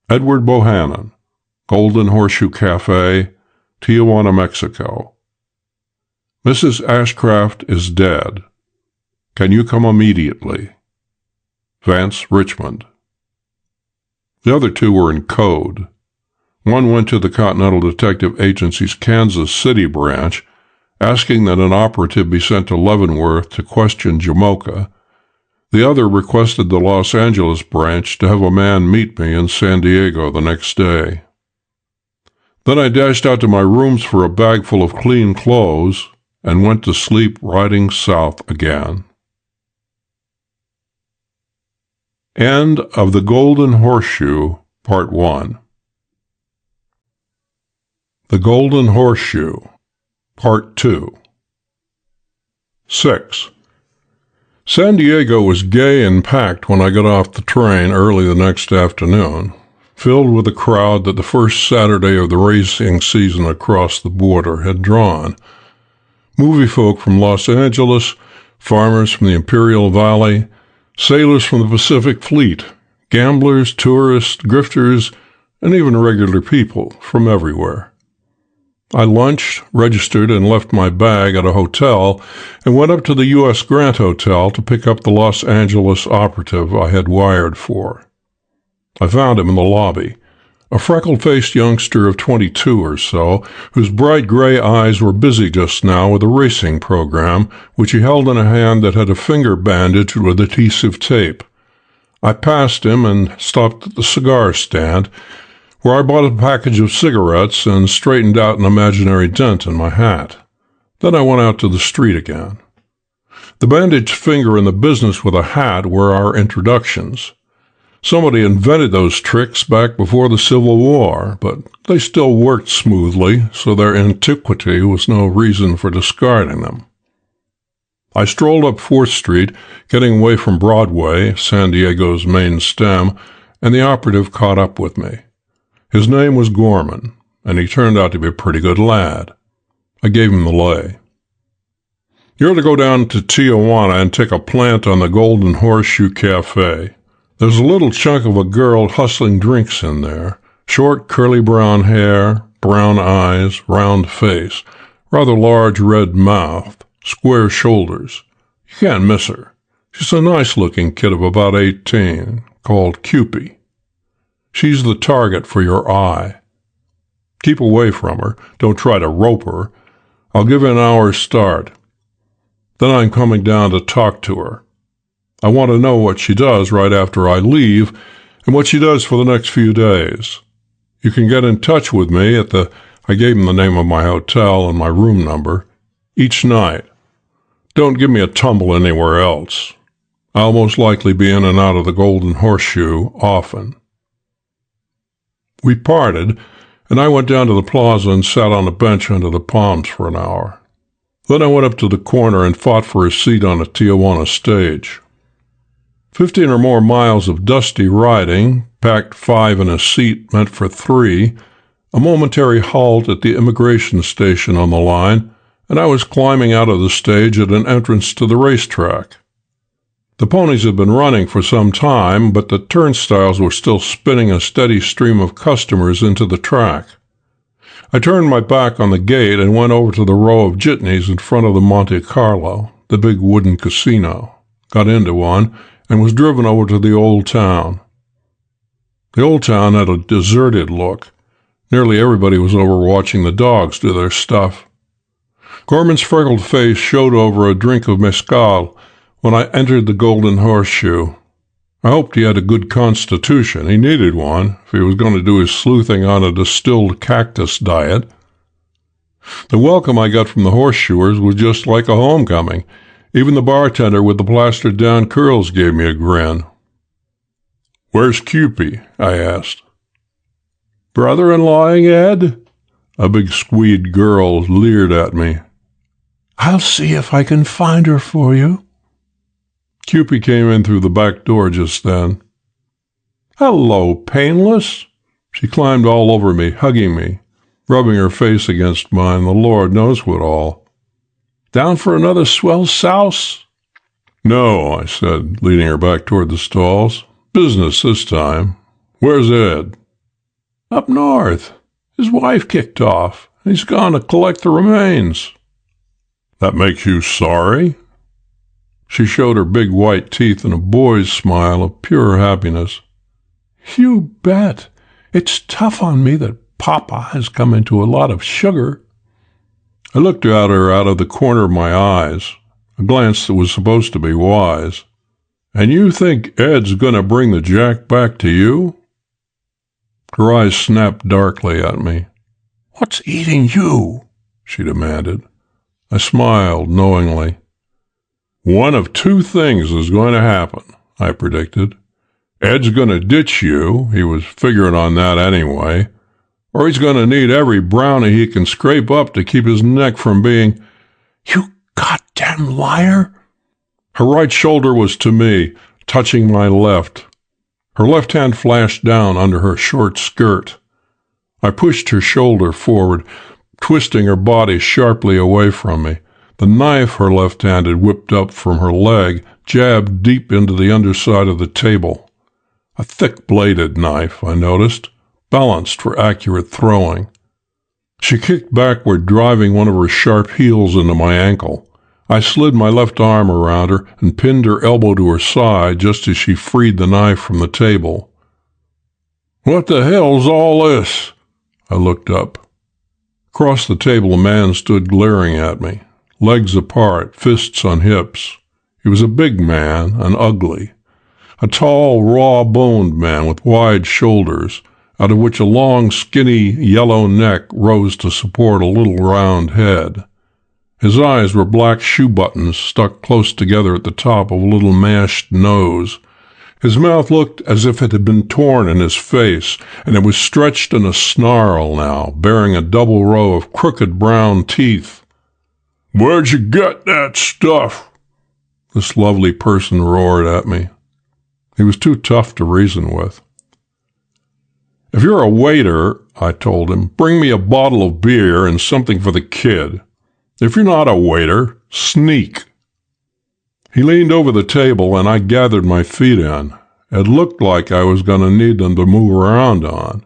Edward Bohannon, Golden Horseshoe Cafe, Tijuana, Mexico. Mrs. Ashcraft is dead. Can you come immediately? Vance Richmond. The other 2 were in code. One went to the Continental Detective Agency's Kansas City branch, asking that an operative be sent to Leavenworth to question Jamoka. The other requested the Los Angeles branch to have a man meet me in San Diego the next day. Then I dashed out to my rooms for a bag full of clean clothes and went to sleep riding south again. End of The Golden Horseshoe, Part 1. The Golden Horseshoe, Part 2. 6. San Diego was gay and packed when I got off the train early the next afternoon, filled with a crowd that the first Saturday of the racing season across the border had drawn. Movie folk from Los Angeles, farmers from the Imperial Valley, sailors from the Pacific Fleet, gamblers, tourists, grifters, and even regular people from everywhere. I lunched, registered, and left my bag at a hotel and went up to the U.S. Grant Hotel to pick up the Los Angeles operative I had wired for. I found him in the lobby, a freckled-faced youngster of 22 or so, whose bright gray eyes were busy just now with a racing program, which he held in a hand that had a finger bandaged with adhesive tape. I passed him and stopped at the cigar stand, where I bought a package of cigarettes and straightened out an imaginary dent in my hat. Then I went out to the street again. The bandaged finger and the business with a hat were our introductions. Somebody invented those tricks back before the Civil War, but they still worked smoothly, so their antiquity was no reason for discarding them. I strolled up 4th Street, getting away from Broadway, San Diego's main stem, and the operative caught up with me. His name was Gorman, and he turned out to be a pretty good lad. I gave him the lay. You're to go down to Tijuana and take a plant on the Golden Horseshoe Cafe. There's a little chunk of a girl hustling drinks in there. Short, curly brown hair, brown eyes, round face, rather large red mouth, square shoulders. You can't miss her. She's a nice-looking kid of about 18, called Cupie. She's the target for your eye. Keep away from her. Don't try to rope her. I'll give you an hour's start. Then I'm coming down to talk to her. I want to know what she does right after I leave and what she does for the next few days. You can get in touch with me at I gave him the name of my hotel and my room number, each night. Don't give me a tumble anywhere else. I'll most likely be in and out of the Golden Horseshoe often. We parted, and I went down to the plaza and sat on a bench under the palms for an hour. Then I went up to the corner and fought for a seat on a Tijuana stage. 15 or more miles of dusty riding, packed 5 in a seat meant for 3, a momentary halt at the immigration station on the line, and I was climbing out of the stage at an entrance to the racetrack. The ponies had been running for some time, but the turnstiles were still spinning a steady stream of customers into the track. I turned my back on the gate and went over to the row of jitneys in front of the Monte Carlo, the big wooden casino, got into one, and was driven over to the old town. The old town had a deserted look. Nearly everybody was over watching the dogs do their stuff. Gorman's freckled face showed over a drink of mezcal when I entered the Golden Horseshoe. I hoped he had a good constitution. He needed one if he was going to do his sleuthing on a distilled cactus diet. The welcome I got from the horseshoers was just like a homecoming. Even the bartender with the plastered-down curls gave me a grin. "Where's Cupie?" I asked. "Brother-in-lawing, Ed?" A big squeed girl leered at me. "I'll see if I can find her for you." Cupie came in through the back door just then. "Hello, Painless." She climbed all over me, hugging me, rubbing her face against mine, the Lord knows what all. "Down for another swell souse?" "No," I said, leading her back toward the stalls. "Business this time. Where's Ed?" "Up north. His wife kicked off. He's gone to collect the remains." "That makes you sorry?" She showed her big white teeth in a boy's smile of pure happiness. "You bet. It's tough on me that Papa has come into a lot of sugar." I looked at her out of the corner of my eyes, a glance that was supposed to be wise. "And you think Ed's going to bring the jack back to you?" Her eyes snapped darkly at me. "What's eating you?" she demanded. I smiled knowingly. "One of two things is going to happen," I predicted. "Ed's going to ditch you, he was figuring on that anyway, or he's going to need every brownie he can scrape up to keep his neck from being—" "You goddamn liar!" Her right shoulder was to me, touching my left. Her left hand flashed down under her short skirt. I pushed her shoulder forward, twisting her body sharply away from me. The knife her left hand had whipped up from her leg jabbed deep into the underside of the table. A thick-bladed knife, I noticed, balanced for accurate throwing. She kicked backward, driving one of her sharp heels into my ankle. I slid my left arm around her and pinned her elbow to her side just as she freed the knife from the table. "What the hell's all this?" I looked up. Across the table, a man stood glaring at me, legs apart, fists on hips. He was a big man and ugly. A tall, raw-boned man with wide shoulders, out of which a long, skinny, yellow neck rose to support a little round head. His eyes were black shoe buttons stuck close together at the top of a little mashed nose. His mouth looked as if it had been torn in his face, and it was stretched in a snarl now, bearing a double row of crooked brown teeth. "Where'd you get that stuff?" this lovely person roared at me. He was too tough to reason with. "If you're a waiter," I told him, "bring me a bottle of beer and something for the kid. If you're not a waiter, sneak." He leaned over the table, and I gathered my feet in. It looked like I was going to need them to move around on.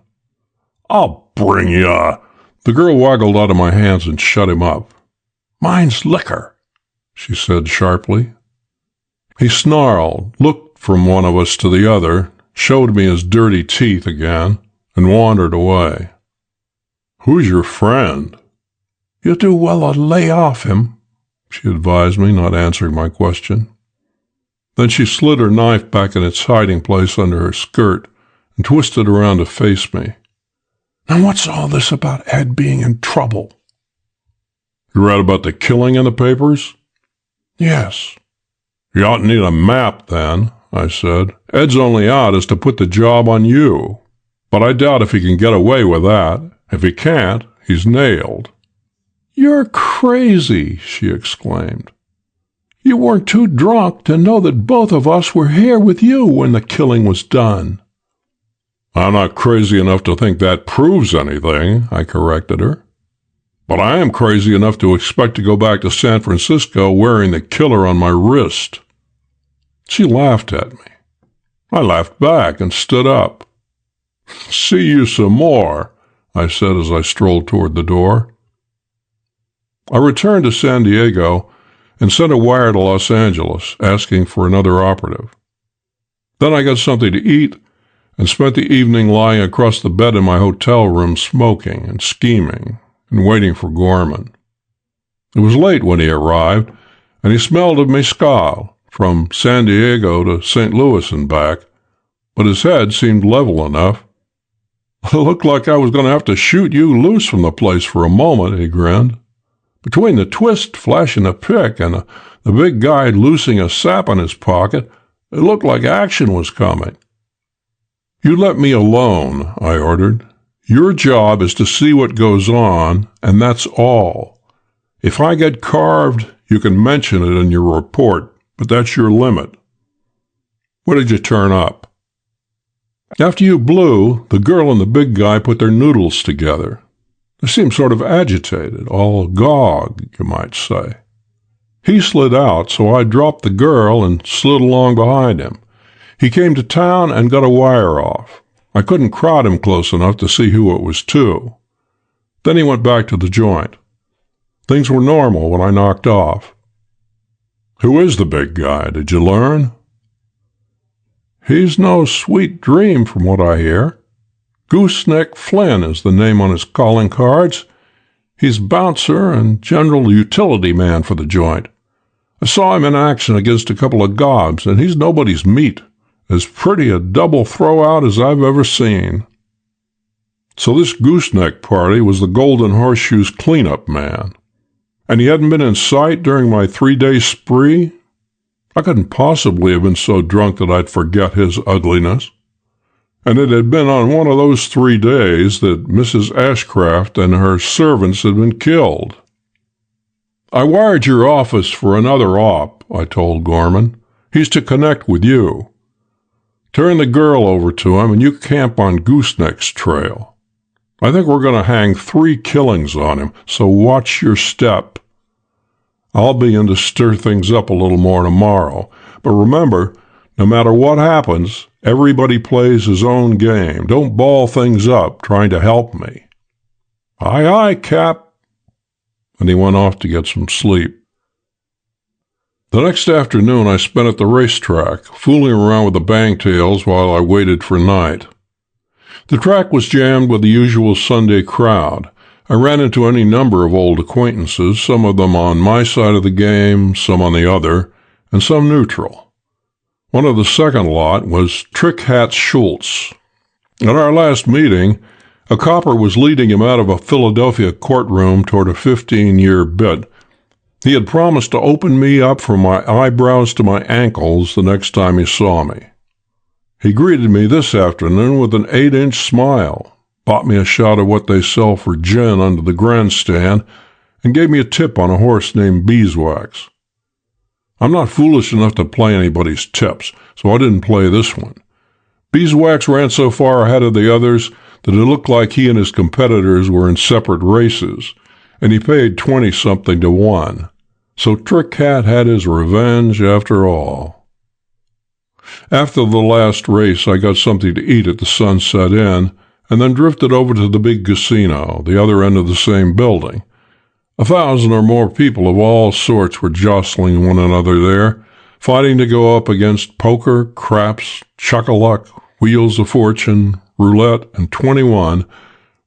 "I'll bring ya." The girl waggled out of my hands and shut him up. "Mine's liquor," she said sharply. He snarled, looked from one of us to the other, showed me his dirty teeth again, and wandered away. "Who's your friend?" "You'll do well to lay off him," she advised me, not answering my question. Then she slid her knife back in its hiding place under her skirt and twisted around to face me. "Now what's all this about Ed being in trouble?" "You read about the killing in the papers?" "Yes." "You ought to need a map, then," I said. "Ed's only out is to put the job on you. But I doubt if he can get away with that. If he can't, he's nailed." "You're crazy," she exclaimed. "You weren't too drunk to know that both of us were here with you when the killing was done." "I'm not crazy enough to think that proves anything," I corrected her. But I am crazy enough to expect to go back to San Francisco wearing the killer on my wrist." She laughed at me. I laughed back and stood up. "See you some more," I said as I strolled toward the door. I returned to San Diego and sent a wire to Los Angeles asking for another operative. Then I got something to eat and spent the evening lying across the bed in my hotel room smoking and scheming and waiting for Gorman. It was late when he arrived, and he smelled of mezcal from San Diego to St. Louis and back, but his head seemed level enough. "It looked like I was going to have to shoot you loose from the place for a moment," he grinned. "Between the twist flashing a pick and the big guy loosing a sap in his pocket, it looked like action was coming." "You let me alone," I ordered. "Your job is to see what goes on, and that's all. If I get carved, you can mention it in your report, but that's your limit. What did you turn up?" "After you blew, the girl and the big guy put their noodles together. They seemed sort of agitated, all agog, you might say. He slid out, so I dropped the girl and slid along behind him. He came to town and got a wire off. I couldn't crowd him close enough to see who it was to. Then he went back to the joint. Things were normal when I knocked off." "Who is the big guy? Did you learn?" "He's no sweet dream from what I hear. Gooseneck Flynn is the name on his calling cards. He's bouncer and general utility man for the joint. I saw him in action against a couple of gobs, and he's nobody's meat. As pretty a double throw-out as I've ever seen." So this gooseneck party was the Golden Horseshoe's cleanup man. And he hadn't been in sight during my 3-day spree? I couldn't possibly have been so drunk that I'd forget his ugliness. And it had been on one of those 3 days that Mrs. Ashcraft and her servants had been killed. "I wired your office for another op," I told Gorman. "He's to connect with you. Turn the girl over to him and you camp on Gooseneck's trail. I think we're going to hang 3 killings on him, so watch your step. I'll be in to stir things up a little more tomorrow, but remember, no matter what happens, everybody plays his own game. Don't ball things up trying to help me." "Aye, aye, Cap." And he went off to get some sleep. The next afternoon I spent at the racetrack, fooling around with the bangtails while I waited for night. The track was jammed with the usual Sunday crowd. I ran into any number of old acquaintances, some of them on my side of the game, some on the other, and some neutral. One of the second lot was Trick Hat Schultz. At our last meeting, a copper was leading him out of a Philadelphia courtroom toward a 15-year bit. He had promised to open me up from my eyebrows to my ankles the next time he saw me. He greeted me this afternoon with an 8-inch smile, bought me a shot of what they sell for gin under the grandstand, and gave me a tip on a horse named Beeswax. I'm not foolish enough to play anybody's tips, so I didn't play this one. Beeswax ran so far ahead of the others that it looked like he and his competitors were in separate races, and he paid 20-something to 1. So Trick Hat had his revenge after all. After the last race, I got something to eat at the Sunset Inn, and then drifted over to the big casino, the other end of the same building. 1,000 or more people of all sorts were jostling one another there, fighting to go up against poker, craps, chuck-a-luck, wheels of fortune, roulette, and 21,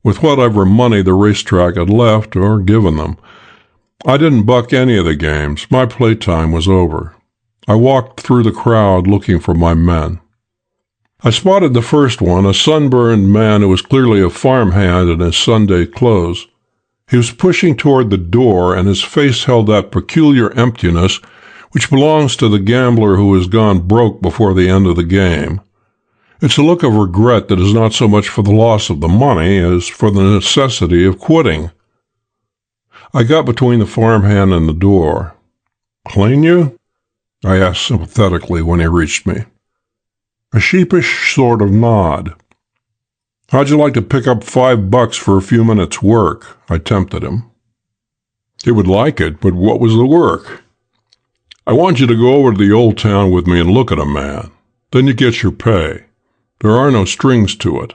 with whatever money the racetrack had left or given them. I didn't buck any of the games. My playtime was over. I walked through the crowd looking for my men. I spotted the first one, a sunburned man who was clearly a farmhand in his Sunday clothes. He was pushing toward the door, and his face held that peculiar emptiness which belongs to the gambler who has gone broke before the end of the game. It's a look of regret that is not so much for the loss of the money as for the necessity of quitting. I got between the farmhand and the door. "Clean you?" I asked sympathetically when he reached me. A sheepish sort of nod. "How'd you like to pick up $5 for a few minutes' work?" I tempted him. They would like it, but what was the work? I want you to go over to the old town with me and look at a man. Then you get your pay. There are no strings to it.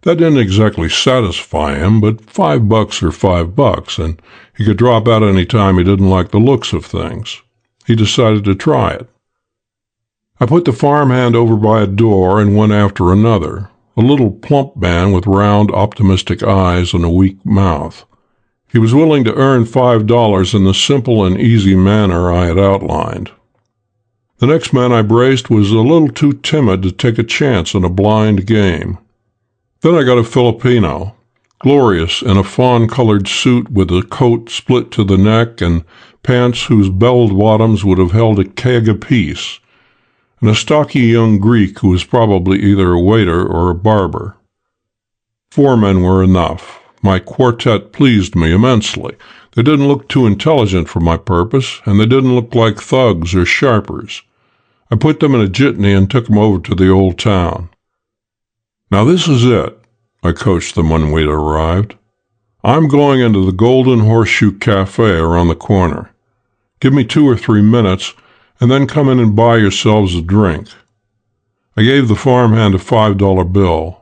That didn't exactly satisfy him, but $5 or $5, and he could drop out any time he didn't like the looks of things. He decided to try it. I put the farmhand over by a door and went after another, a little plump man with round, optimistic eyes and a weak mouth. He was willing to earn $5 in the simple and easy manner I had outlined. The next man I braced was a little too timid to take a chance in a blind game. Then I got a Filipino, glorious in a fawn-colored suit with a coat split to the neck and pants whose belled bottoms would have held a keg apiece, and a stocky young Greek who was probably either a waiter or a barber. 4 men were enough. My quartet pleased me immensely. They didn't look too intelligent for my purpose, and they didn't look like thugs or sharpers. I put them in a jitney and took them over to the old town. Now this is it, I coached them when we'd arrived. I'm going into the Golden Horseshoe Cafe around the corner. Give me 2 or 3 minutes, and then come in and buy yourselves a drink. I gave the farmhand a $5 bill.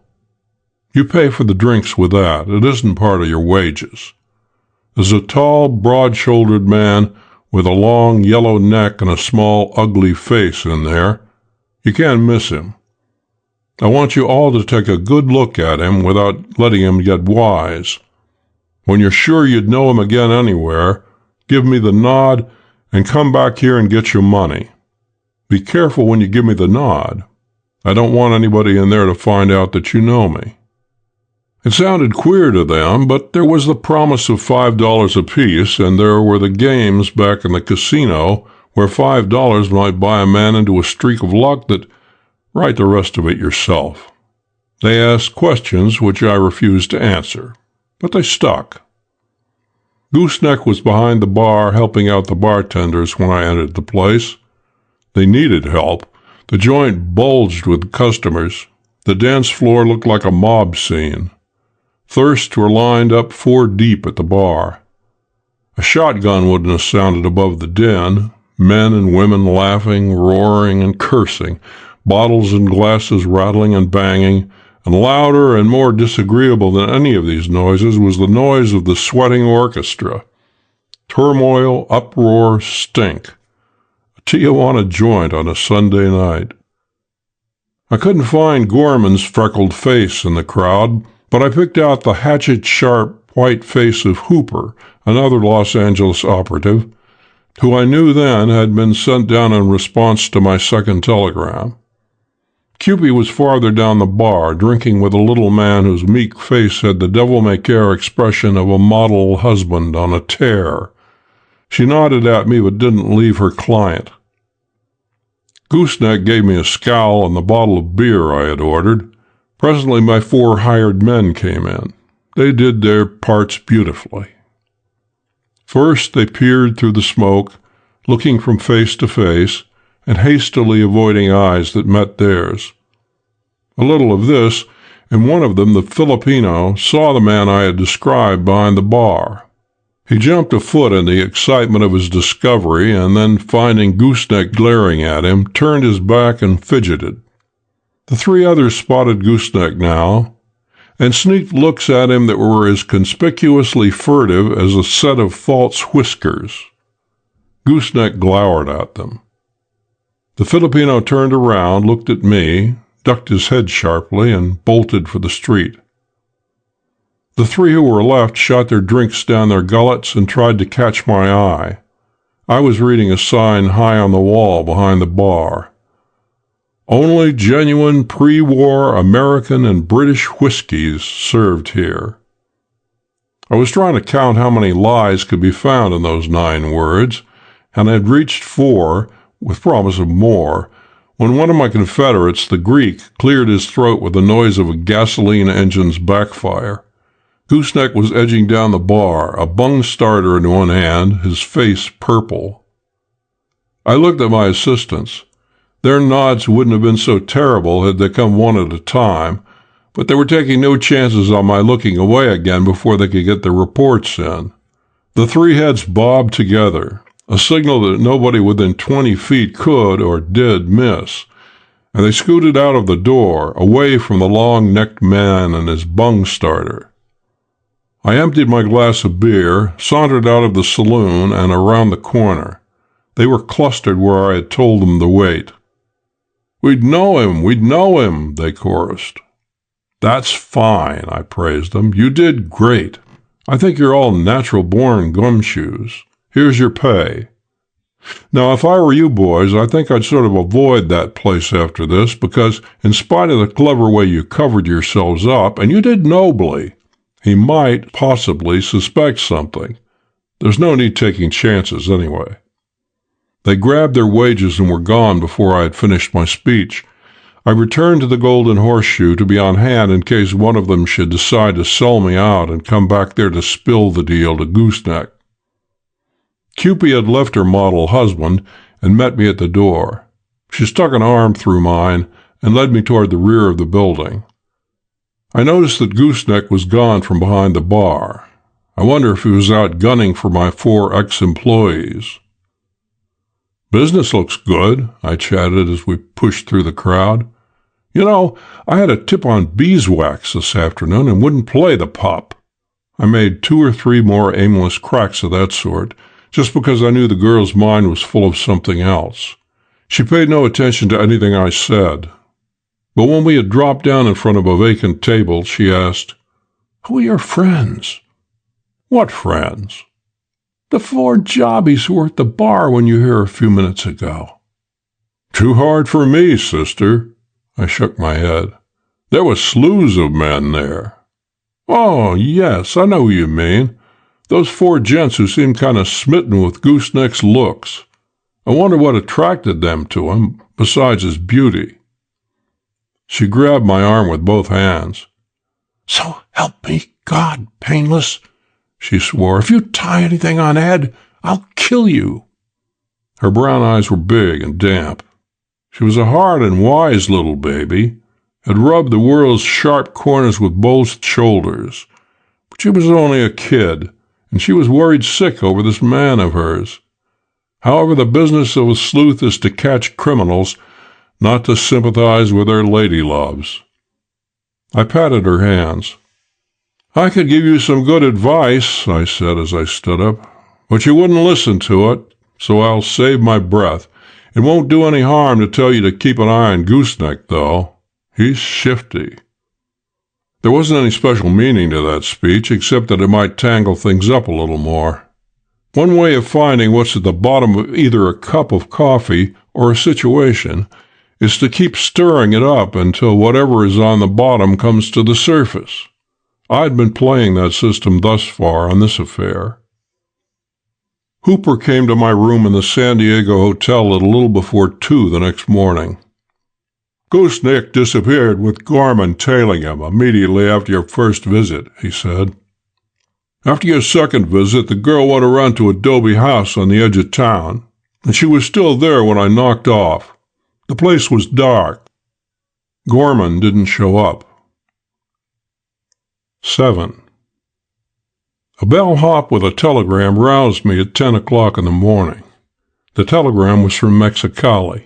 You pay for the drinks with that. It isn't part of your wages. There's a tall, broad-shouldered man with a long, yellow neck and a small, ugly face in there. You can't miss him. I want you all to take a good look at him without letting him get wise. When you're sure you'd know him again anywhere, give me the nod and come back here and get your money. Be careful when you give me the nod. I don't want anybody in there to find out that you know me. It sounded queer to them, but there was the promise of $5 apiece, and there were the games back in the casino where $5 might buy a man into a streak of luck that write the rest of it yourself. They asked questions which I refused to answer, but they stuck. Gooseneck was behind the bar helping out the bartenders when I entered the place. They needed help. The joint bulged with customers. The dance floor looked like a mob scene. Thirsts were lined up 4 deep at the bar. A shotgun wouldn't have sounded above the din, men and women laughing, roaring, and cursing, bottles and glasses rattling and banging, and louder and more disagreeable than any of these noises was the noise of the sweating orchestra. Turmoil, uproar, stink. A Tijuana joint on a Sunday night. I couldn't find Gorman's freckled face in the crowd, but I picked out the hatchet-sharp white face of Hooper, another Los Angeles operative, who I knew then had been sent down in response to my second telegram. Cupid was farther down the bar, drinking with a little man whose meek face had the devil-may-care expression of a model husband on a tear. She nodded at me but didn't leave her client. Gooseneck gave me a scowl and the bottle of beer I had ordered. Presently my 4 hired men came in. They did their parts beautifully. First they peered through the smoke, looking from face to face, and hastily avoiding eyes that met theirs. A little of this, and one of them, the Filipino, saw the man I had described behind the bar. He jumped a foot in the excitement of his discovery, and then, finding Gooseneck glaring at him, turned his back and fidgeted. The 3 others spotted Gooseneck now, and sneaked looks at him that were as conspicuously furtive as a set of false whiskers. Gooseneck glowered at them. The Filipino turned around, looked at me, ducked his head sharply, and bolted for the street. The 3 who were left shot their drinks down their gullets and tried to catch my eye. I was reading a sign high on the wall behind the bar. Only genuine pre-war American and British whiskies served here. I was trying to count how many lies could be found in those 9 words, and I had reached 4, with promise of more, when one of my Confederates, the Greek, cleared his throat with the noise of a gasoline engine's backfire. Gooseneck was edging down the bar, a bung starter in one hand, his face purple. I looked at my assistants. Their nods wouldn't have been so terrible had they come one at a time, but they were taking no chances on my looking away again before they could get their reports in. The three heads bobbed together, a signal that nobody within 20 feet could or did miss, and they scooted out of the door, away from the long-necked man and his bung starter. I emptied my glass of beer, sauntered out of the saloon and around the corner. They were clustered where I had told them to wait. We'd know him, they chorused. That's fine, I praised them. You did great. I think you're all natural-born gumshoes. Here's your pay. Now, if I were you boys, I think I'd sort of avoid that place after this, because in spite of the clever way you covered yourselves up, and you did nobly, he might possibly suspect something. There's no need taking chances anyway. They grabbed their wages and were gone before I had finished my speech. I returned to the Golden Horseshoe to be on hand in case one of them should decide to sell me out and come back there to spill the deal to Gooseneck. Cupie had left her model husband and met me at the door. She stuck an arm through mine and led me toward the rear of the building. I noticed that Gooseneck was gone from behind the bar. I wonder if he was out gunning for my 4 ex-employees. Business looks good, I chatted as we pushed through the crowd. You know, I had a tip on beeswax this afternoon and wouldn't play the pup. I made 2 or 3 more aimless cracks of that sort, just because I knew the girl's mind was full of something else. She paid no attention to anything I said. But when we had dropped down in front of a vacant table, she asked, "Who are your friends?" "What friends?" "The 4 jobbies who were at the bar when you were here a few minutes ago." "Too hard for me, sister." I shook my head. "There was slews of men there." "Oh, yes, I know who you mean. Those 4 gents who seemed kind of smitten with Gooseneck's looks. I wonder what attracted them to him, besides his beauty." She grabbed my arm with both hands. "So help me God, Painless," she swore. "If you tie anything on Ed, I'll kill you." Her brown eyes were big and damp. She was a hard and wise little baby, had rubbed the world's sharp corners with both shoulders. But she was only a kid, and she was worried sick over this man of hers. However, the business of a sleuth is to catch criminals, not to sympathize with their lady loves. I patted her hands. "I could give you some good advice," I said as I stood up, "but you wouldn't listen to it, so I'll save my breath. It won't do any harm to tell you to keep an eye on Gooseneck, though. He's shifty." There wasn't any special meaning to that speech, except that it might tangle things up a little more. One way of finding what's at the bottom of either a cup of coffee or a situation is to keep stirring it up until whatever is on the bottom comes to the surface. I'd been playing that system thus far on this affair. Hooper came to my room in the San Diego hotel at a little before 2 the next morning. "Gooseneck disappeared with Gorman tailing him immediately after your first visit," he said. "After your second visit, the girl went around to Adobe House on the edge of town, and she was still there when I knocked off. The place was dark. Gorman didn't show up." 7. A bellhop with a telegram roused me at 10 o'clock in the morning. The telegram was from Mexicali.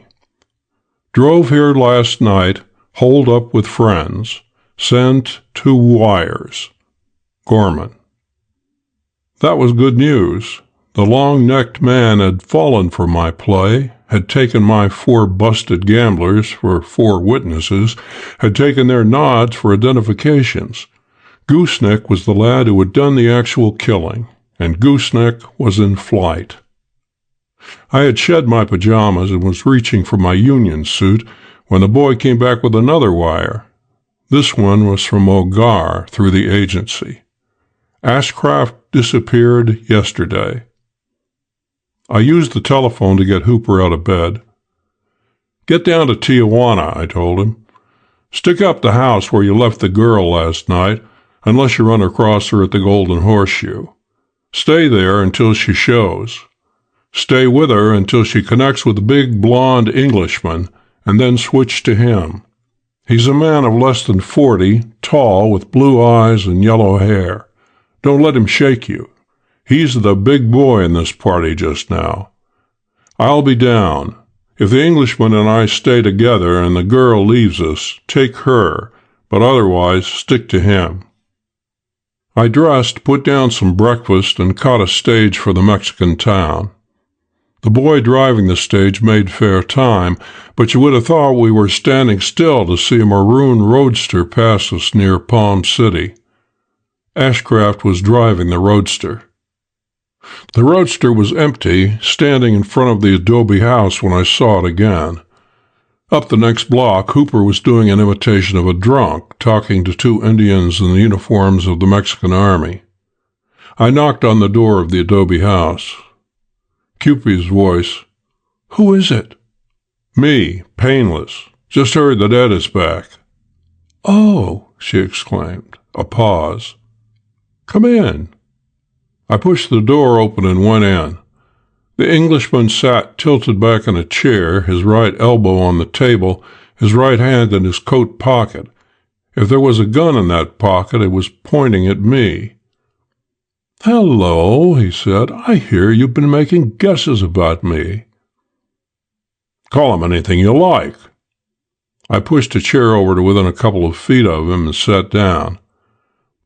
"Drove here last night, holed up with friends. Sent 2 wires. Gorman." That was good news. The long-necked man had fallen for my play, had taken my 4 busted gamblers for 4 witnesses, had taken their nods for identifications. Gooseneck was the lad who had done the actual killing, and Gooseneck was in flight. I had shed my pajamas and was reaching for my union suit when the boy came back with another wire. This one was from Ogar through the agency. "Ashcraft disappeared yesterday." I used the telephone to get Hooper out of bed. "Get down to Tijuana," I told him. "Stick up the house where you left the girl last night, unless you run across her at the Golden Horseshoe. Stay there until she shows. Stay with her until she connects with the big blonde Englishman, and then switch to him. He's a man of less than 40, tall, with blue eyes and yellow hair. Don't let him shake you. He's the big boy in this party just now. I'll be down. If the Englishman and I stay together and the girl leaves us, take her, but otherwise stick to him." I dressed, put down some breakfast, and caught a stage for the Mexican town. The boy driving the stage made fair time, but you would have thought we were standing still to see a maroon roadster pass us near Palm City. Ashcraft was driving the roadster. The roadster was empty, standing in front of the adobe house when I saw it again. Up the next block, Hooper was doing an imitation of a drunk, talking to two Indians in the uniforms of the Mexican army. I knocked on the door of the adobe house. Cupid's voice, "Who is it?" "Me, Painless. Just heard that Ed is back." "Oh," she exclaimed. A pause. "Come in." I pushed the door open and went in. The Englishman sat tilted back in a chair, his right elbow on the table, his right hand in his coat pocket. If there was a gun in that pocket, it was pointing at me. "Hello," he said. "I hear you've been making guesses about me." "Call him anything you like." I pushed a chair over to within a couple of feet of him and sat down.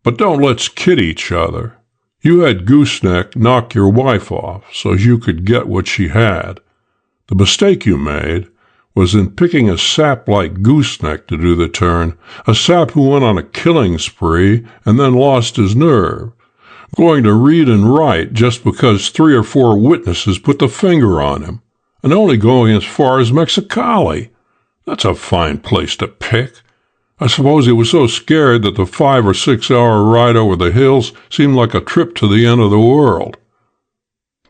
"But don't let's kid each other. You had Gooseneck knock your wife off so you could get what she had. The mistake you made was in picking a sap like Gooseneck to do the turn, a sap who went on a killing spree and then lost his nerve, going to read and write just because 3 or 4 witnesses put the finger on him, and only going as far as Mexicali. That's a fine place to pick. I suppose he was so scared that the 5 or 6 hour ride over the hills seemed like a trip to the end of the world."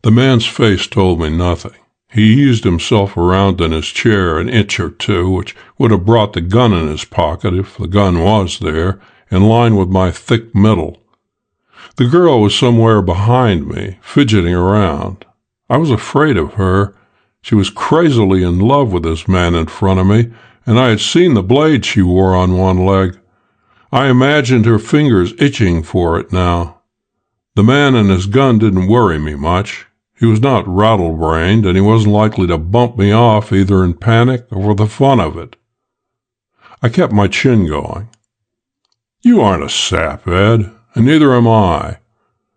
The man's face told me nothing. He eased himself around in his chair an inch or two, which would have brought the gun in his pocket, if the gun was there, in line with my thick middle. The girl was somewhere behind me, fidgeting around. I was afraid of her. She was crazily in love with this man in front of me, and I had seen the blade she wore on one leg. I imagined her fingers itching for it now. The man and his gun didn't worry me much. He was not rattle-brained, and he wasn't likely to bump me off either in panic or for the fun of it. I kept my chin going. "You aren't a sap, Ed, and neither am I.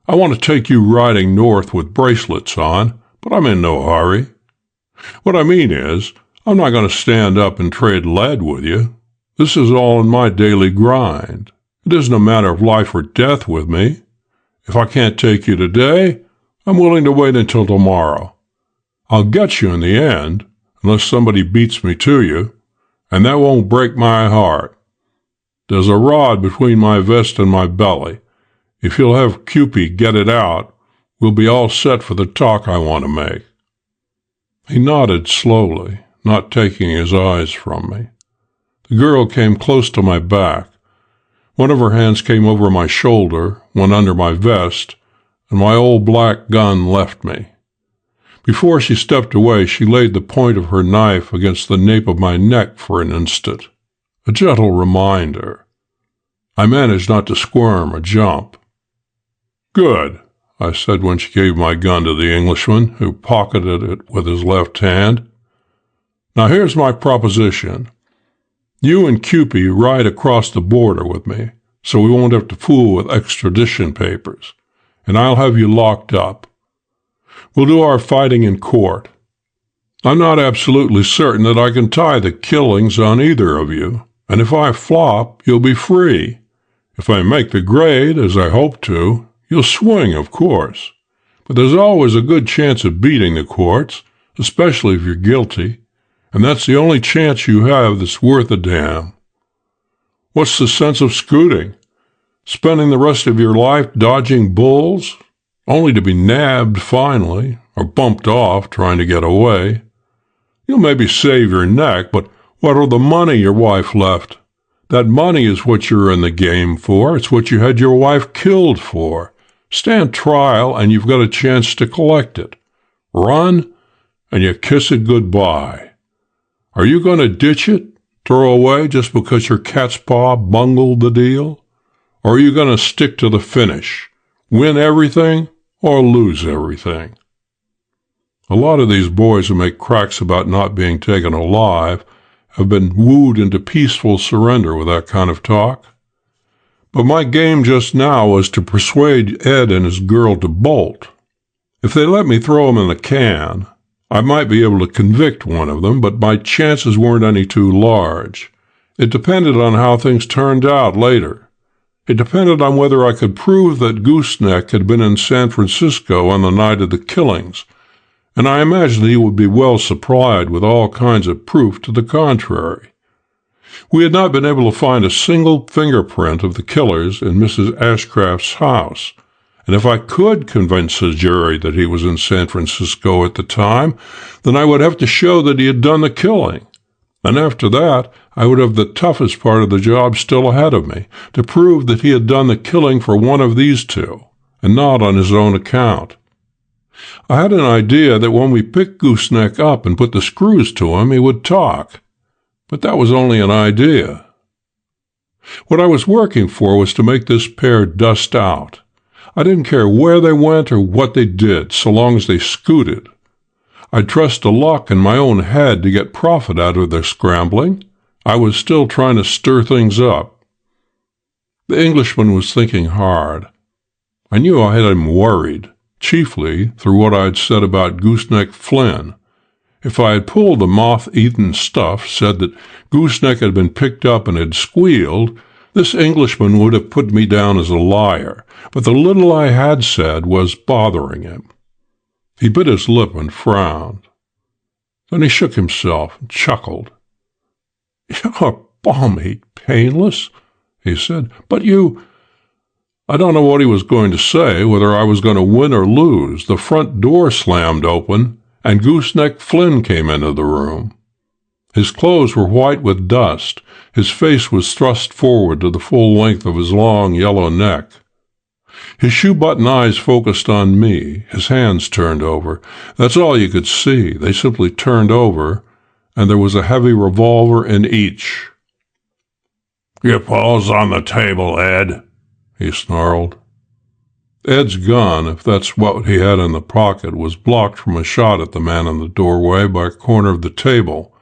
I want to take you riding north with bracelets on, but I'm in no hurry. What I mean is, I'm not going to stand up and trade lead with you. This is all in my daily grind. It isn't a matter of life or death with me. If I can't take you today, I'm willing to wait until tomorrow. I'll get you in the end, unless somebody beats me to you, and that won't break my heart. There's a rod between my vest and my belly. If you'll have Cupid get it out, we'll be all set for the talk I want to make." He nodded slowly, not taking his eyes from me. The girl came close to my back. One of her hands came over my shoulder, one under my vest, and my old black gun left me. Before she stepped away, she laid the point of her knife against the nape of my neck for an instant, a gentle reminder. I managed not to squirm or jump. "Good," I said when she gave my gun to the Englishman, who pocketed it with his left hand. "Now here's my proposition. You and Cupid ride across the border with me, so we won't have to fool with extradition papers, and I'll have you locked up. We'll do our fighting in court. I'm not absolutely certain that I can tie the killings on either of you, and if I flop, you'll be free. If I make the grade, as I hope to, you'll swing, of course. But there's always a good chance of beating the courts, especially if you're guilty, and that's the only chance you have that's worth a damn. What's the sense of scooting? Spending the rest of your life dodging bulls, only to be nabbed finally, or bumped off trying to get away. You'll maybe save your neck, but what'll the money your wife left? That money is what you're in the game for. It's what you had your wife killed for. Stand trial, and you've got a chance to collect it. Run, and you kiss it goodbye. Are you going to ditch it, throw away just because your cat's paw bungled the deal? Or are you going to stick to the finish, win everything, or lose everything. A lot of these boys who make cracks about not being taken alive have been wooed into peaceful surrender with that kind of talk. But my game just now was to persuade Ed and his girl to bolt. If they let me throw them in the can, I might be able to convict one of them, but my chances weren't any too large. It depended on how things turned out later. It depended on whether I could prove that Gooseneck had been in San Francisco on the night of the killings, and I imagined he would be well supplied with all kinds of proof to the contrary. We had not been able to find a single fingerprint of the killers in Mrs. Ashcraft's house, and if I could convince the jury that he was in San Francisco at the time, then I would have to show that he had done the killing. And after that, I would have the toughest part of the job still ahead of me, to prove that he had done the killing for one of these two, and not on his own account. I had an idea that when we picked Gooseneck up and put the screws to him, he would talk. But that was only an idea. What I was working for was to make this pair dust out. I didn't care where they went or what they did, so long as they scooted. I'd trust to luck in my own head to get profit out of their scrambling. I was still trying to stir things up. The Englishman was thinking hard. I knew I had him worried, chiefly through what I'd said about Gooseneck Flynn. If I had pulled the moth-eaten stuff, said that Gooseneck had been picked up and had squealed, this Englishman would have put me down as a liar, but the little I had said was bothering him. He bit his lip and frowned. Then he shook himself and chuckled. "You're balmy painless," he said, "but you—" I don't know what he was going to say, whether I was going to win or lose. The front door slammed open, and Gooseneck Flynn came into the room. His clothes were white with dust. His face was thrust forward to the full length of his long yellow neck. His shoe-button eyes focused on me, his hands turned over. That's all you could see. They simply turned over, and there was a heavy revolver in each. "Your paws on the table, Ed," he snarled. Ed's gun, if that's what he had in the pocket, was blocked from a shot at the man in the doorway by a corner of the table.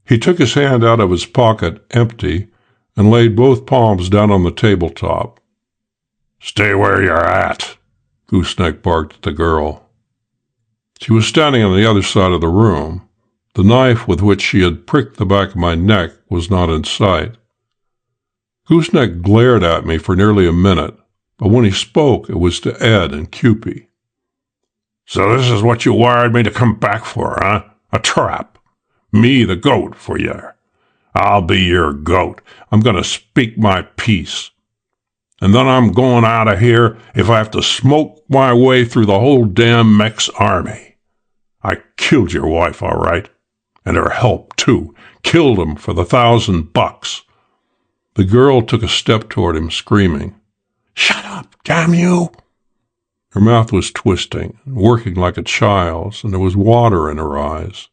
He took his hand out of his pocket, empty, and laid both palms down on the tabletop. "Stay where you're at," Gooseneck barked at the girl. She was standing on the other side of the room. The knife with which she had pricked the back of my neck was not in sight. Gooseneck glared at me for nearly a minute, but when he spoke, it was to Ed and Cupie. "So this is what you wired me to come back for, huh? A trap? Me, the goat, for you. I'll be your goat. I'm going to speak my piece. And then I'm going out of here if I have to smoke my way through the whole damn Mex army. I killed your wife, all right. And her help, too. Killed him for the $1,000. The girl took a step toward him, screaming. "Shut up, damn you!" Her mouth was twisting and working like a child's, and there was water in her eyes.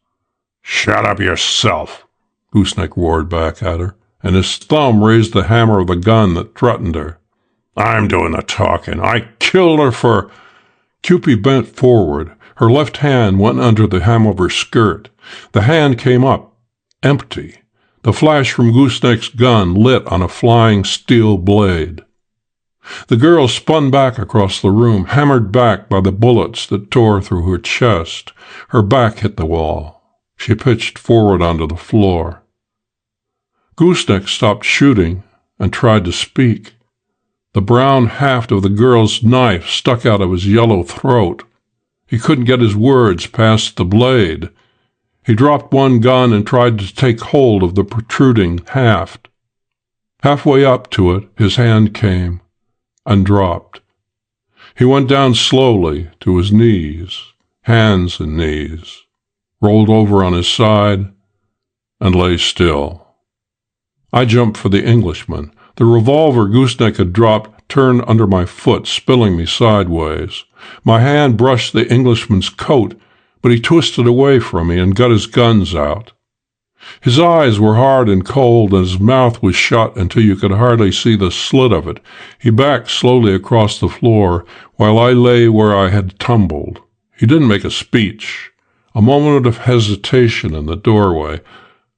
"Shut up yourself," Gooseneck roared back at her, and his thumb raised the hammer of the gun that threatened her. "I'm doing the talking. I killed her for—" Cupie bent forward. Her left hand went under the hem of her skirt. The hand came up, empty. The flash from Gooseneck's gun lit on a flying steel blade. The girl spun back across the room, hammered back by the bullets that tore through her chest. Her back hit the wall. She pitched forward onto the floor. Gooseneck stopped shooting and tried to speak. The brown haft of the girl's knife stuck out of his yellow throat. He couldn't get his words past the blade. He dropped one gun and tried to take hold of the protruding haft. Halfway up to it, his hand came and dropped. He went down slowly to his knees, hands and knees, rolled over on his side, and lay still. I jumped for the Englishman. The revolver Gooseneck had dropped turned under my foot, spilling me sideways. My hand brushed the Englishman's coat, but he twisted away from me and got his guns out. His eyes were hard and cold, and his mouth was shut until you could hardly see the slit of it. He backed slowly across the floor, while I lay where I had tumbled. He didn't make a speech. A moment of hesitation in the doorway.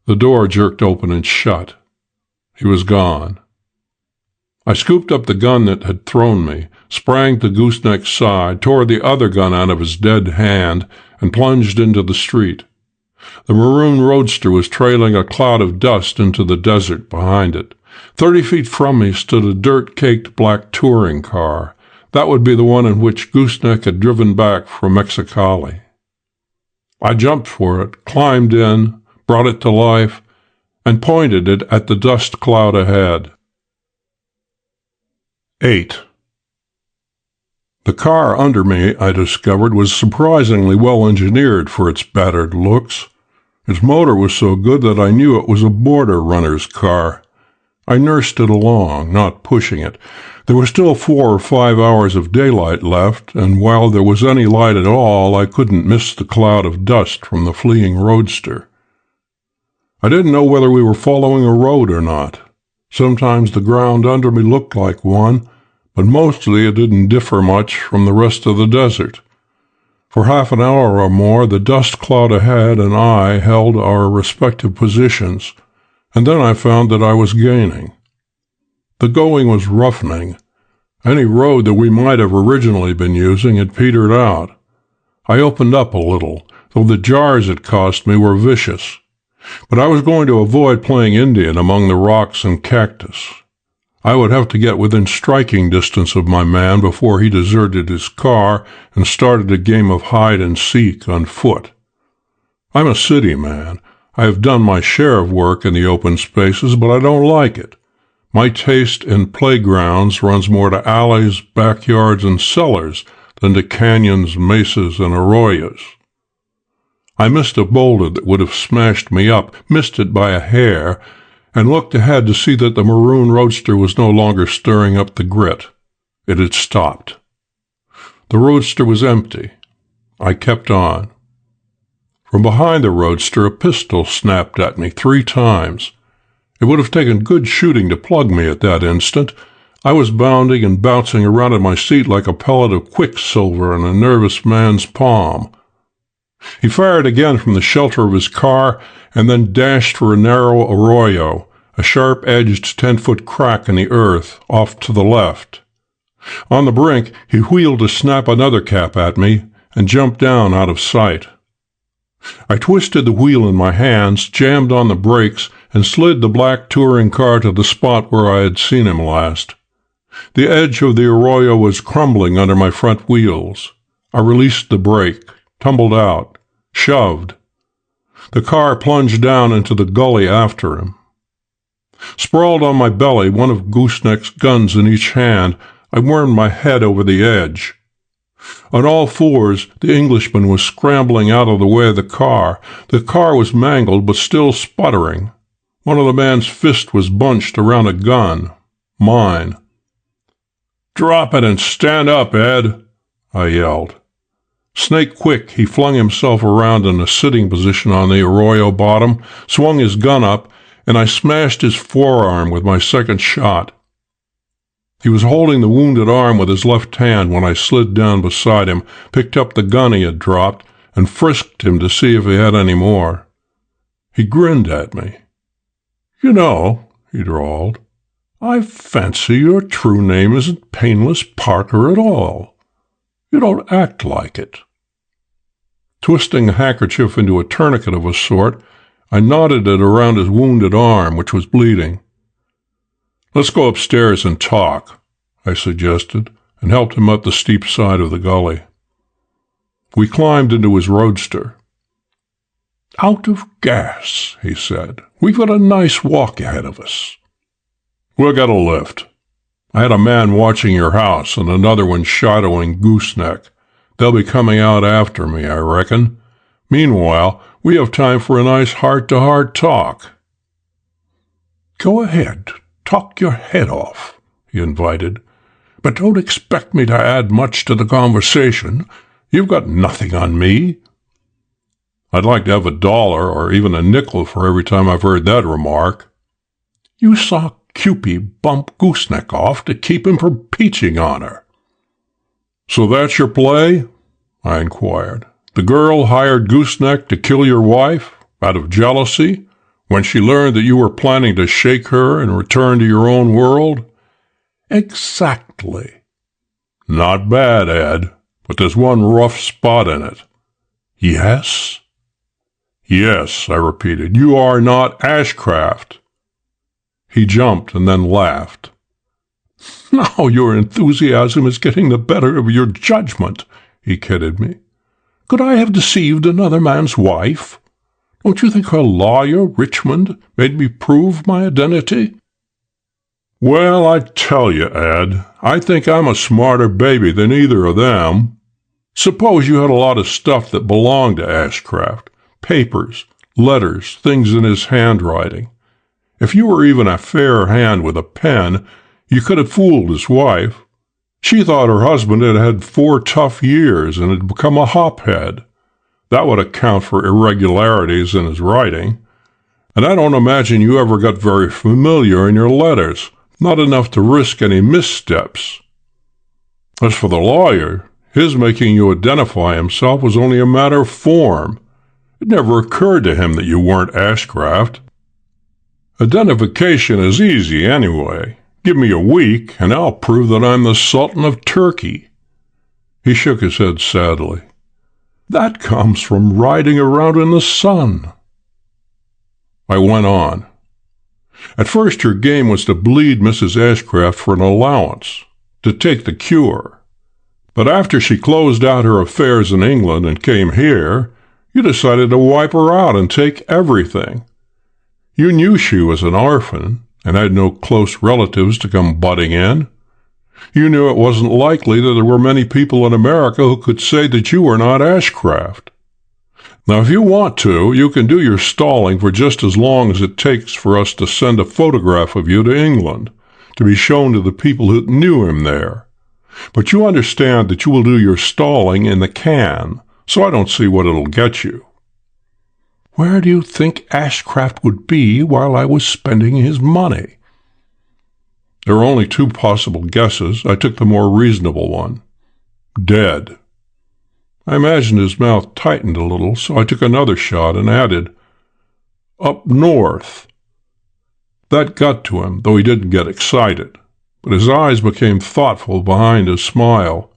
The door jerked open and shut. He was gone. I scooped up the gun that had thrown me, sprang to Gooseneck's side, tore the other gun out of his dead hand, and plunged into the street. The maroon roadster was trailing a cloud of dust into the desert behind it. 30 feet from me stood a dirt-caked black touring car. That would be the one in which Gooseneck had driven back from Mexicali. I jumped for it, climbed in, brought it to life, and pointed it at the dust cloud ahead. 8. The car under me, I discovered, was surprisingly well engineered for its battered looks. Its motor was so good that I knew it was a border runner's car. I nursed it along, not pushing it. There was still 4 or 5 hours of daylight left, and while there was any light at all, I couldn't miss the cloud of dust from the fleeing roadster. I didn't know whether we were following a road or not. Sometimes the ground under me looked like one, but mostly it didn't differ much from the rest of the desert. For half an hour or more, the dust cloud ahead and I held our respective positions, and then I found that I was gaining. The going was roughening. Any road that we might have originally been using had petered out. I opened up a little, though the jars it cost me were vicious. But I was going to avoid playing Indian among the rocks and cactus. I would have to get within striking distance of my man before he deserted his car and started a game of hide-and-seek on foot. I'm a city man. I have done my share of work in the open spaces, but I don't like it. My taste in playgrounds runs more to alleys, backyards, and cellars than to canyons, mesas, and arroyos. I missed a boulder that would have smashed me up, missed it by a hair, and looked ahead to see that the maroon roadster was no longer stirring up the grit. It had stopped. The roadster was empty. I kept on. From behind the roadster, a pistol snapped at me 3 times. It would have taken good shooting to plug me at that instant. I was bounding and bouncing around in my seat like a pellet of quicksilver in a nervous man's palm. He fired again from the shelter of his car and then dashed for a narrow arroyo, a sharp-edged 10-foot crack in the earth off to the left. On the brink, he wheeled to snap another cap at me and jumped down out of sight. I twisted the wheel in my hands, jammed on the brakes, and slid the black touring car to the spot where I had seen him last. The edge of the arroyo was crumbling under my front wheels. I released the brake, tumbled out, shoved. The car plunged down into the gully after him. Sprawled on my belly, one of Gooseneck's guns in each hand, I wormed my head over the edge. On all fours, the Englishman was scrambling out of the way of the car. The car was mangled but still sputtering. One of the man's fists was bunched around a gun. Mine. "Drop it and stand up, Ed," I yelled. Snake quick, he flung himself around in a sitting position on the arroyo bottom, swung his gun up, and I smashed his forearm with my second shot. He was holding the wounded arm with his left hand when I slid down beside him, picked up the gun he had dropped, and frisked him to see if he had any more. He grinned at me. "You know," he drawled, "I fancy your true name isn't Painless Parker at all. You don't act like it." Twisting a handkerchief into a tourniquet of a sort, I knotted it around his wounded arm, which was bleeding. "Let's go upstairs and talk," I suggested, and helped him up the steep side of the gully. We climbed into his roadster. "Out of gas," he said. "We've got a nice walk ahead of us." "We'll get a lift. I had a man watching your house and another one shadowing Gooseneck. They'll be coming out after me, I reckon. Meanwhile, we have time for a nice heart-to-heart talk." "Go ahead. Talk your head off," he invited. "But don't expect me to add much to the conversation. You've got nothing on me." I'd like to have $1 or even a nickel for every time I've heard that remark. You saw Cupid bump Gooseneck off to keep him from peaching on her. So that's your play? I inquired. The girl hired Gooseneck to kill your wife out of jealousy when she learned that you were planning to shake her and return to your own world? Exactly. Not bad, Ed, but there's one rough spot in it. Yes? Yes, I repeated. You are not Ashcraft. He jumped and then laughed. Now your enthusiasm is getting the better of your judgment, he kidded me. Could I have deceived another man's wife? Don't you think her lawyer, Richmond, made me prove my identity? Well, I tell you, Ed, I think I'm a smarter baby than either of them. Suppose you had a lot of stuff that belonged to Ashcraft. Papers, letters, things in his handwriting. If you were even a fair hand with a pen, you could have fooled his wife. She thought her husband had had 4 tough years and had become a hophead. That would account for irregularities in his writing. And I don't imagine you ever got very familiar in your letters, not enough to risk any missteps. As for the lawyer, his making you identify himself was only a matter of form. It never occurred to him that you weren't Ashcraft. Identification is easy anyway. Give me a week, and I'll prove that I'm the Sultan of Turkey. He shook his head sadly. That comes from riding around in the sun. I went on. At first your game was to bleed Mrs. Ashcraft for an allowance, to take the cure. But after she closed out her affairs in England and came here, you decided to wipe her out and take everything. You knew she was an orphan and had no close relatives to come butting in. You knew it wasn't likely that there were many people in America who could say that you were not Ashcraft. Now, if you want to, you can do your stalling for just as long as it takes for us to send a photograph of you to England, to be shown to the people who knew him there. But you understand that you will do your stalling in the can, so I don't see what it'll get you. Where do you think Ashcraft would be while I was spending his money? There are only 2 possible guesses. I took the more reasonable one. Dead. I imagined his mouth tightened a little, so I took another shot and added, up north. That got to him, though he didn't get excited, but his eyes became thoughtful behind his smile.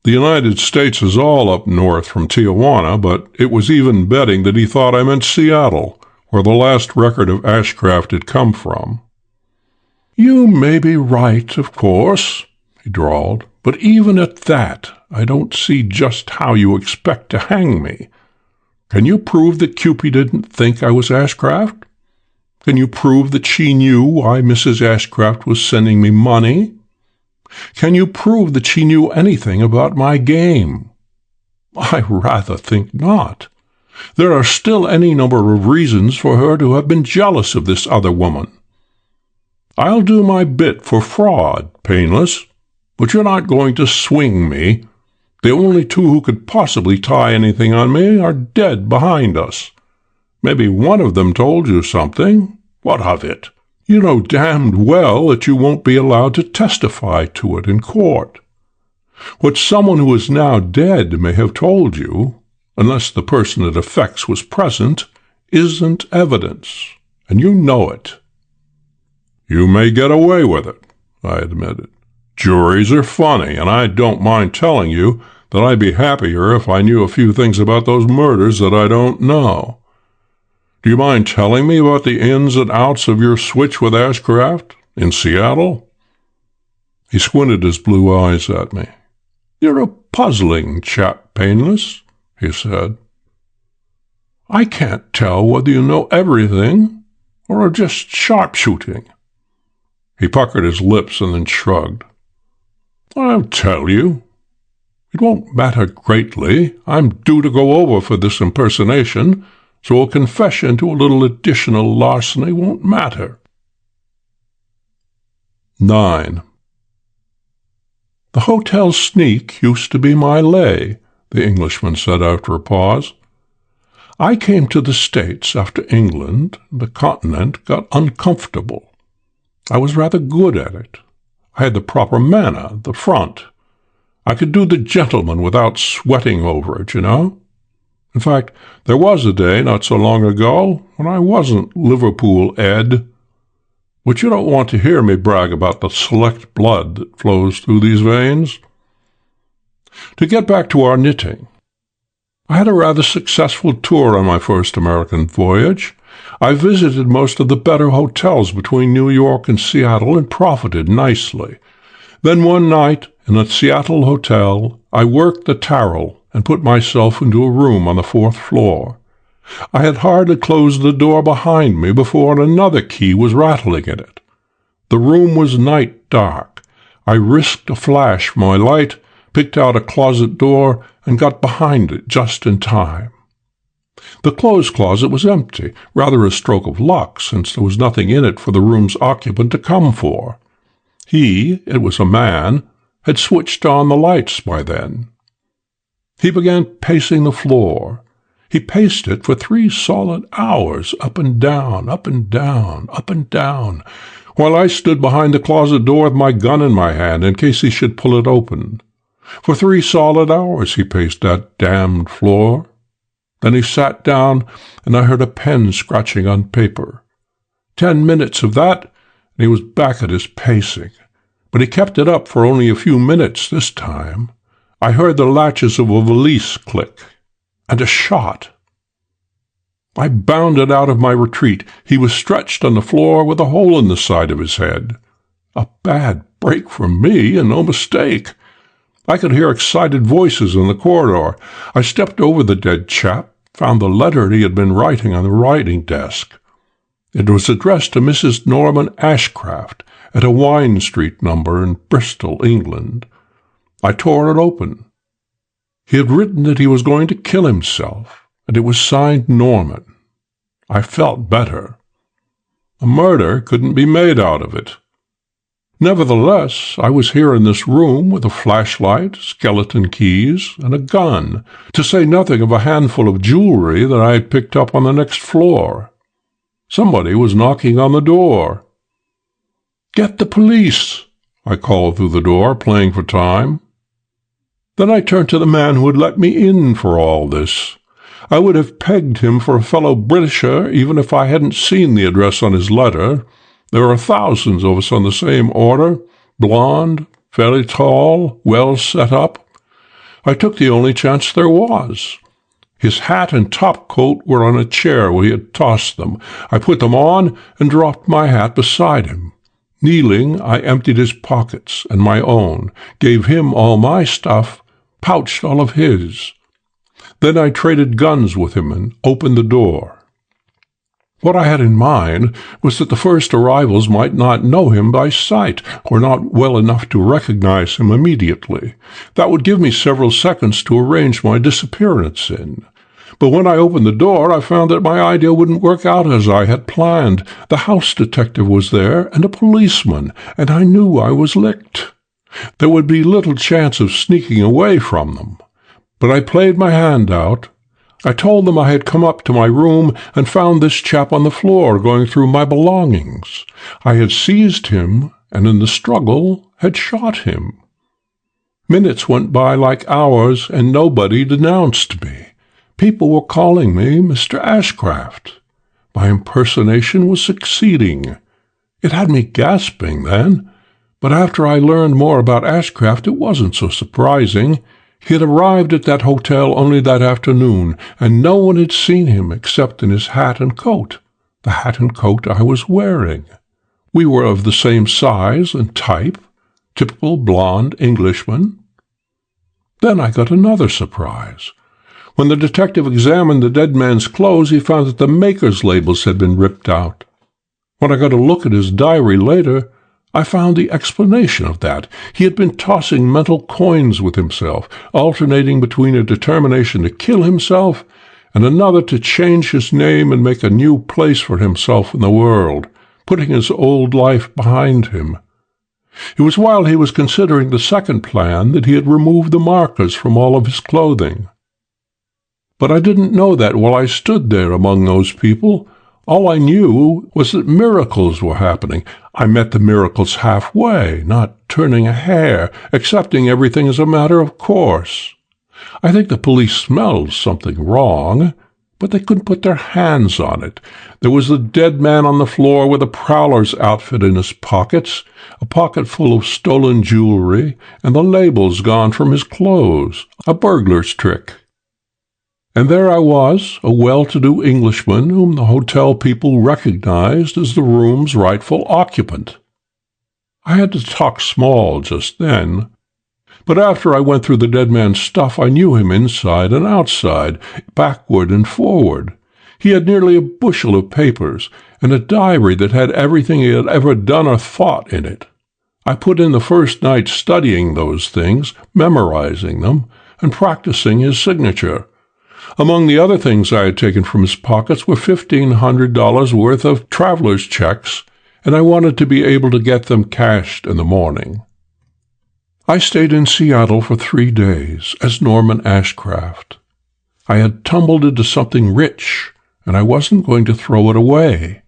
The United States is all up north from Tijuana, but it was even betting that he thought I meant Seattle, where the last record of Ashcraft had come from. You may be right, of course, he drawled, but even at that, I don't see just how you expect to hang me. Can you prove that Cupid didn't think I was Ashcraft? Can you prove that she knew why Mrs. Ashcraft was sending me money? Can you prove that she knew anything about my game? I rather think not. There are still any number of reasons for her to have been jealous of this other woman. I'll do my bit for fraud, Painless, but you're not going to swing me. The only 2 who could possibly tie anything on me are dead behind us. Maybe one of them told you something. What of it? You know damned well that you won't be allowed to testify to it in court. What someone who is now dead may have told you, unless the person it affects was present, isn't evidence, and you know it. You may get away with it, I admitted. Juries are funny, and I don't mind telling you that I'd be happier if I knew a few things about those murders that I don't know. Do you mind telling me about the ins and outs of your switch with Ashcraft in Seattle? He squinted his blue eyes at me. You're a puzzling chap, Painless, he said. I can't tell whether you know everything or are just sharpshooting. He puckered his lips and then shrugged. I'll tell you. It won't matter greatly. I'm due to go over for this impersonation, so a confession to a little additional larceny won't matter. 9. The hotel sneak used to be my lay, the Englishman said after a pause. I came to the States after England and the continent got uncomfortable. I was rather good at it. I had the proper manner, the front. I could do the gentleman without sweating over it, you know. In fact, there was a day not so long ago when I wasn't Liverpool Ed. But you don't want to hear me brag about the select blood that flows through these veins. To get back to our knitting, I had a rather successful tour on my first American voyage. I visited most of the better hotels between New York and Seattle and profited nicely. Then one night, in a Seattle hotel, I worked the tarot and put myself into a room on the 4th floor. I had hardly closed the door behind me before another key was rattling in it. The room was night dark. I risked a flash from my light, picked out a closet door, and got behind it just in time. The clothes closet was empty, rather a stroke of luck, since there was nothing in it for the room's occupant to come for. He, it was a man, had switched on the lights by then. He began pacing the floor. He paced it for 3 solid hours, up and down, up and down, up and down, while I stood behind the closet door with my gun in my hand in case he should pull it open. For 3 solid hours he paced that damned floor. Then he sat down, and I heard a pen scratching on paper. 10 minutes of that, and he was back at his pacing. But he kept it up for only a few minutes this time. I heard the latches of a valise click, and a shot. I bounded out of my retreat. He was stretched on the floor with a hole in the side of his head. A bad break for me, and no mistake. I could hear excited voices in the corridor. I stepped over the dead chap, found the letter he had been writing on the writing desk. It was addressed to Mrs. Norman Ashcraft at a Wine Street number in Bristol, England. I tore it open. He had written that he was going to kill himself, and it was signed Norman. I felt better. A murder couldn't be made out of it. Nevertheless, I was here in this room with a flashlight, skeleton keys, and a gun, to say nothing of a handful of jewelry that I had picked up on the next floor. Somebody was knocking on the door. "Get the police," I called through the door, playing for time. Then I turned to the man who had let me in for all this. I would have pegged him for a fellow Britisher even if I hadn't seen the address on his letter. There are thousands of us on the same order, blonde, fairly tall, well set up. I took the only chance there was. His hat and top coat were on a chair where he had tossed them. I put them on and dropped my hat beside him. Kneeling, I emptied his pockets and my own, gave him all my stuff, pouched all of his. Then I traded guns with him and opened the door. What I had in mind was that the first arrivals might not know him by sight, or not well enough to recognize him immediately. That would give me several seconds to arrange my disappearance in. But when I opened the door, I found that my idea wouldn't work out as I had planned. The house detective was there, and a policeman, and I knew I was licked. There would be little chance of sneaking away from them. But I played my hand out. I told them I had come up to my room and found this chap on the floor going through my belongings. I had seized him, and in the struggle had shot him. Minutes went by like hours, and nobody denounced me. People were calling me Mr. Ashcraft. My impersonation was succeeding. It had me gasping then, but after I learned more about Ashcraft, it wasn't so surprising. He had arrived at that hotel only that afternoon, and no one had seen him except in his hat and coat, the hat and coat I was wearing. We were of the same size and type, typical blonde Englishmen. Then I got another surprise. When the detective examined the dead man's clothes, he found that the maker's labels had been ripped out. When I got a look at his diary later, I found the explanation of that. He had been tossing mental coins with himself, alternating between a determination to kill himself and another to change his name and make a new place for himself in the world, putting his old life behind him. It was while he was considering the second plan that he had removed the markers from all of his clothing. But I didn't know that while I stood there among those people. All I knew was that miracles were happening. I met the miracles halfway, not turning a hair, accepting everything as a matter of course. I think the police smelled something wrong, but they couldn't put their hands on it. There was the dead man on the floor with a prowler's outfit in his pockets, a pocket full of stolen jewelry, and the labels gone from his clothes, a burglar's trick. And there I was, a well-to-do Englishman whom the hotel people recognized as the room's rightful occupant. I had to talk small just then, but after I went through the dead man's stuff, I knew him inside and outside, backward and forward. He had nearly a bushel of papers, and a diary that had everything he had ever done or thought in it. I put in the first night studying those things, memorizing them, and practicing his signature. Among the other things I had taken from his pockets were $1,500 worth of traveler's checks, and I wanted to be able to get them cashed in the morning. I stayed in Seattle for 3 days as Norman Ashcraft. I had tumbled into something rich, and I wasn't going to throw it away.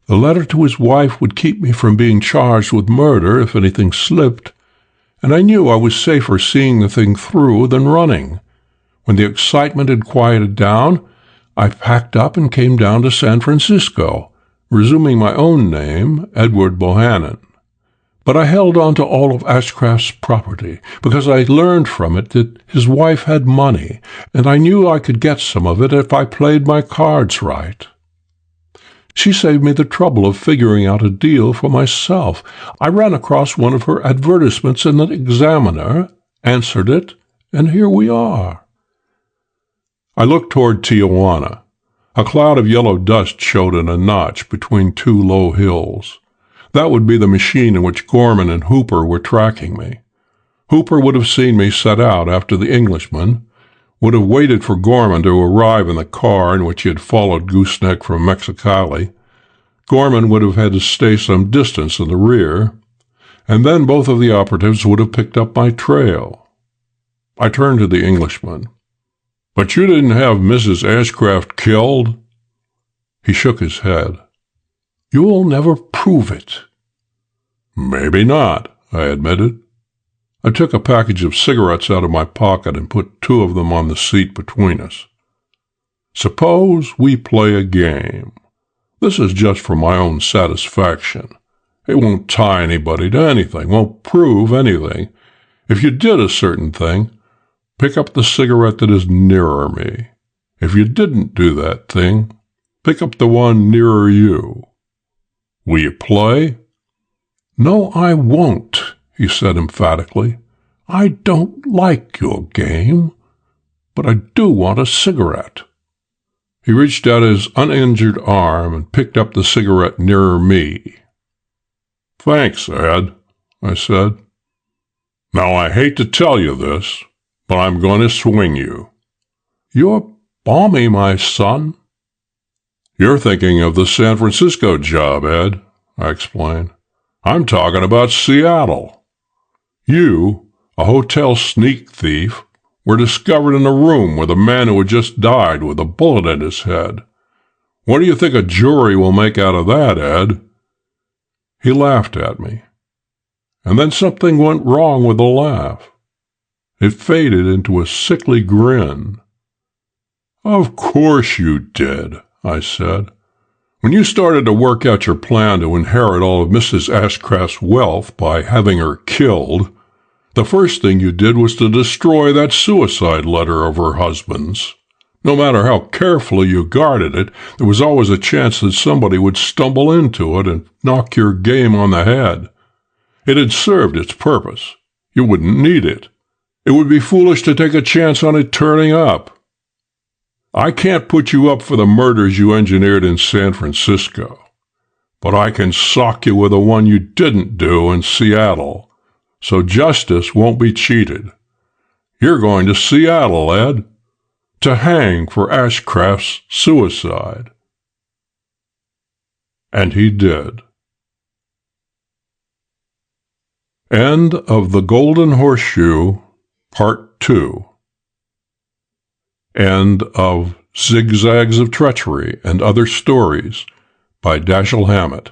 The letter to his wife would keep me from being charged with murder if anything slipped, and I knew I was safer seeing the thing through than running. When the excitement had quieted down, I packed up and came down to San Francisco, resuming my own name, Edward Bohannon. But I held on to all of Ashcraft's property, because I learned from it that his wife had money, and I knew I could get some of it if I played my cards right. She saved me the trouble of figuring out a deal for myself. I ran across one of her advertisements in the Examiner, answered it, and here we are. I looked toward Tijuana. A cloud of yellow dust showed in a notch between 2 low hills. That would be the machine in which Gorman and Hooper were tracking me. Hooper would have seen me set out after the Englishman, would have waited for Gorman to arrive in the car in which he had followed Gooseneck from Mexicali. Gorman would have had to stay some distance in the rear, and then both of the operatives would have picked up my trail. I turned to the Englishman. "But you didn't have Mrs. Ashcraft killed?" He shook his head. "You'll never prove it." "Maybe not," I admitted. I took a package of cigarettes out of my pocket and put 2 of them on the seat between us. "Suppose we play a game. This is just for my own satisfaction. It won't tie anybody to anything, won't prove anything. If you did a certain thing, pick up the cigarette that is nearer me. If you didn't do that thing, pick up the one nearer you. Will you play?" "No, I won't," he said emphatically. "I don't like your game, but I do want a cigarette." He reached out his uninjured arm and picked up the cigarette nearer me. "Thanks, Ed," I said. "Now I hate to tell you this, but I'm going to swing you." "You're balmy, my son." "You're thinking of the San Francisco job, Ed," I explained. "I'm talking about Seattle. You, a hotel sneak thief, were discovered in a room with a man who had just died with a bullet in his head. What do you think a jury will make out of that, Ed?" He laughed at me. And then something went wrong with the laugh. It faded into a sickly grin. "Of course you did," I said. "When you started to work out your plan to inherit all of Mrs. Ashcraft's wealth by having her killed, the first thing you did was to destroy that suicide letter of her husband's. No matter how carefully you guarded it, there was always a chance that somebody would stumble into it and knock your game on the head. It had served its purpose. You wouldn't need it. It would be foolish to take a chance on it turning up. I can't put you up for the murders you engineered in San Francisco, but I can sock you with the one you didn't do in Seattle, so justice won't be cheated. You're going to Seattle, Ed, to hang for Ashcraft's suicide." And he did. End of The Golden Horseshoe, Part 2. End of Zigzags of Treachery and Other Stories by Dashiell Hammett.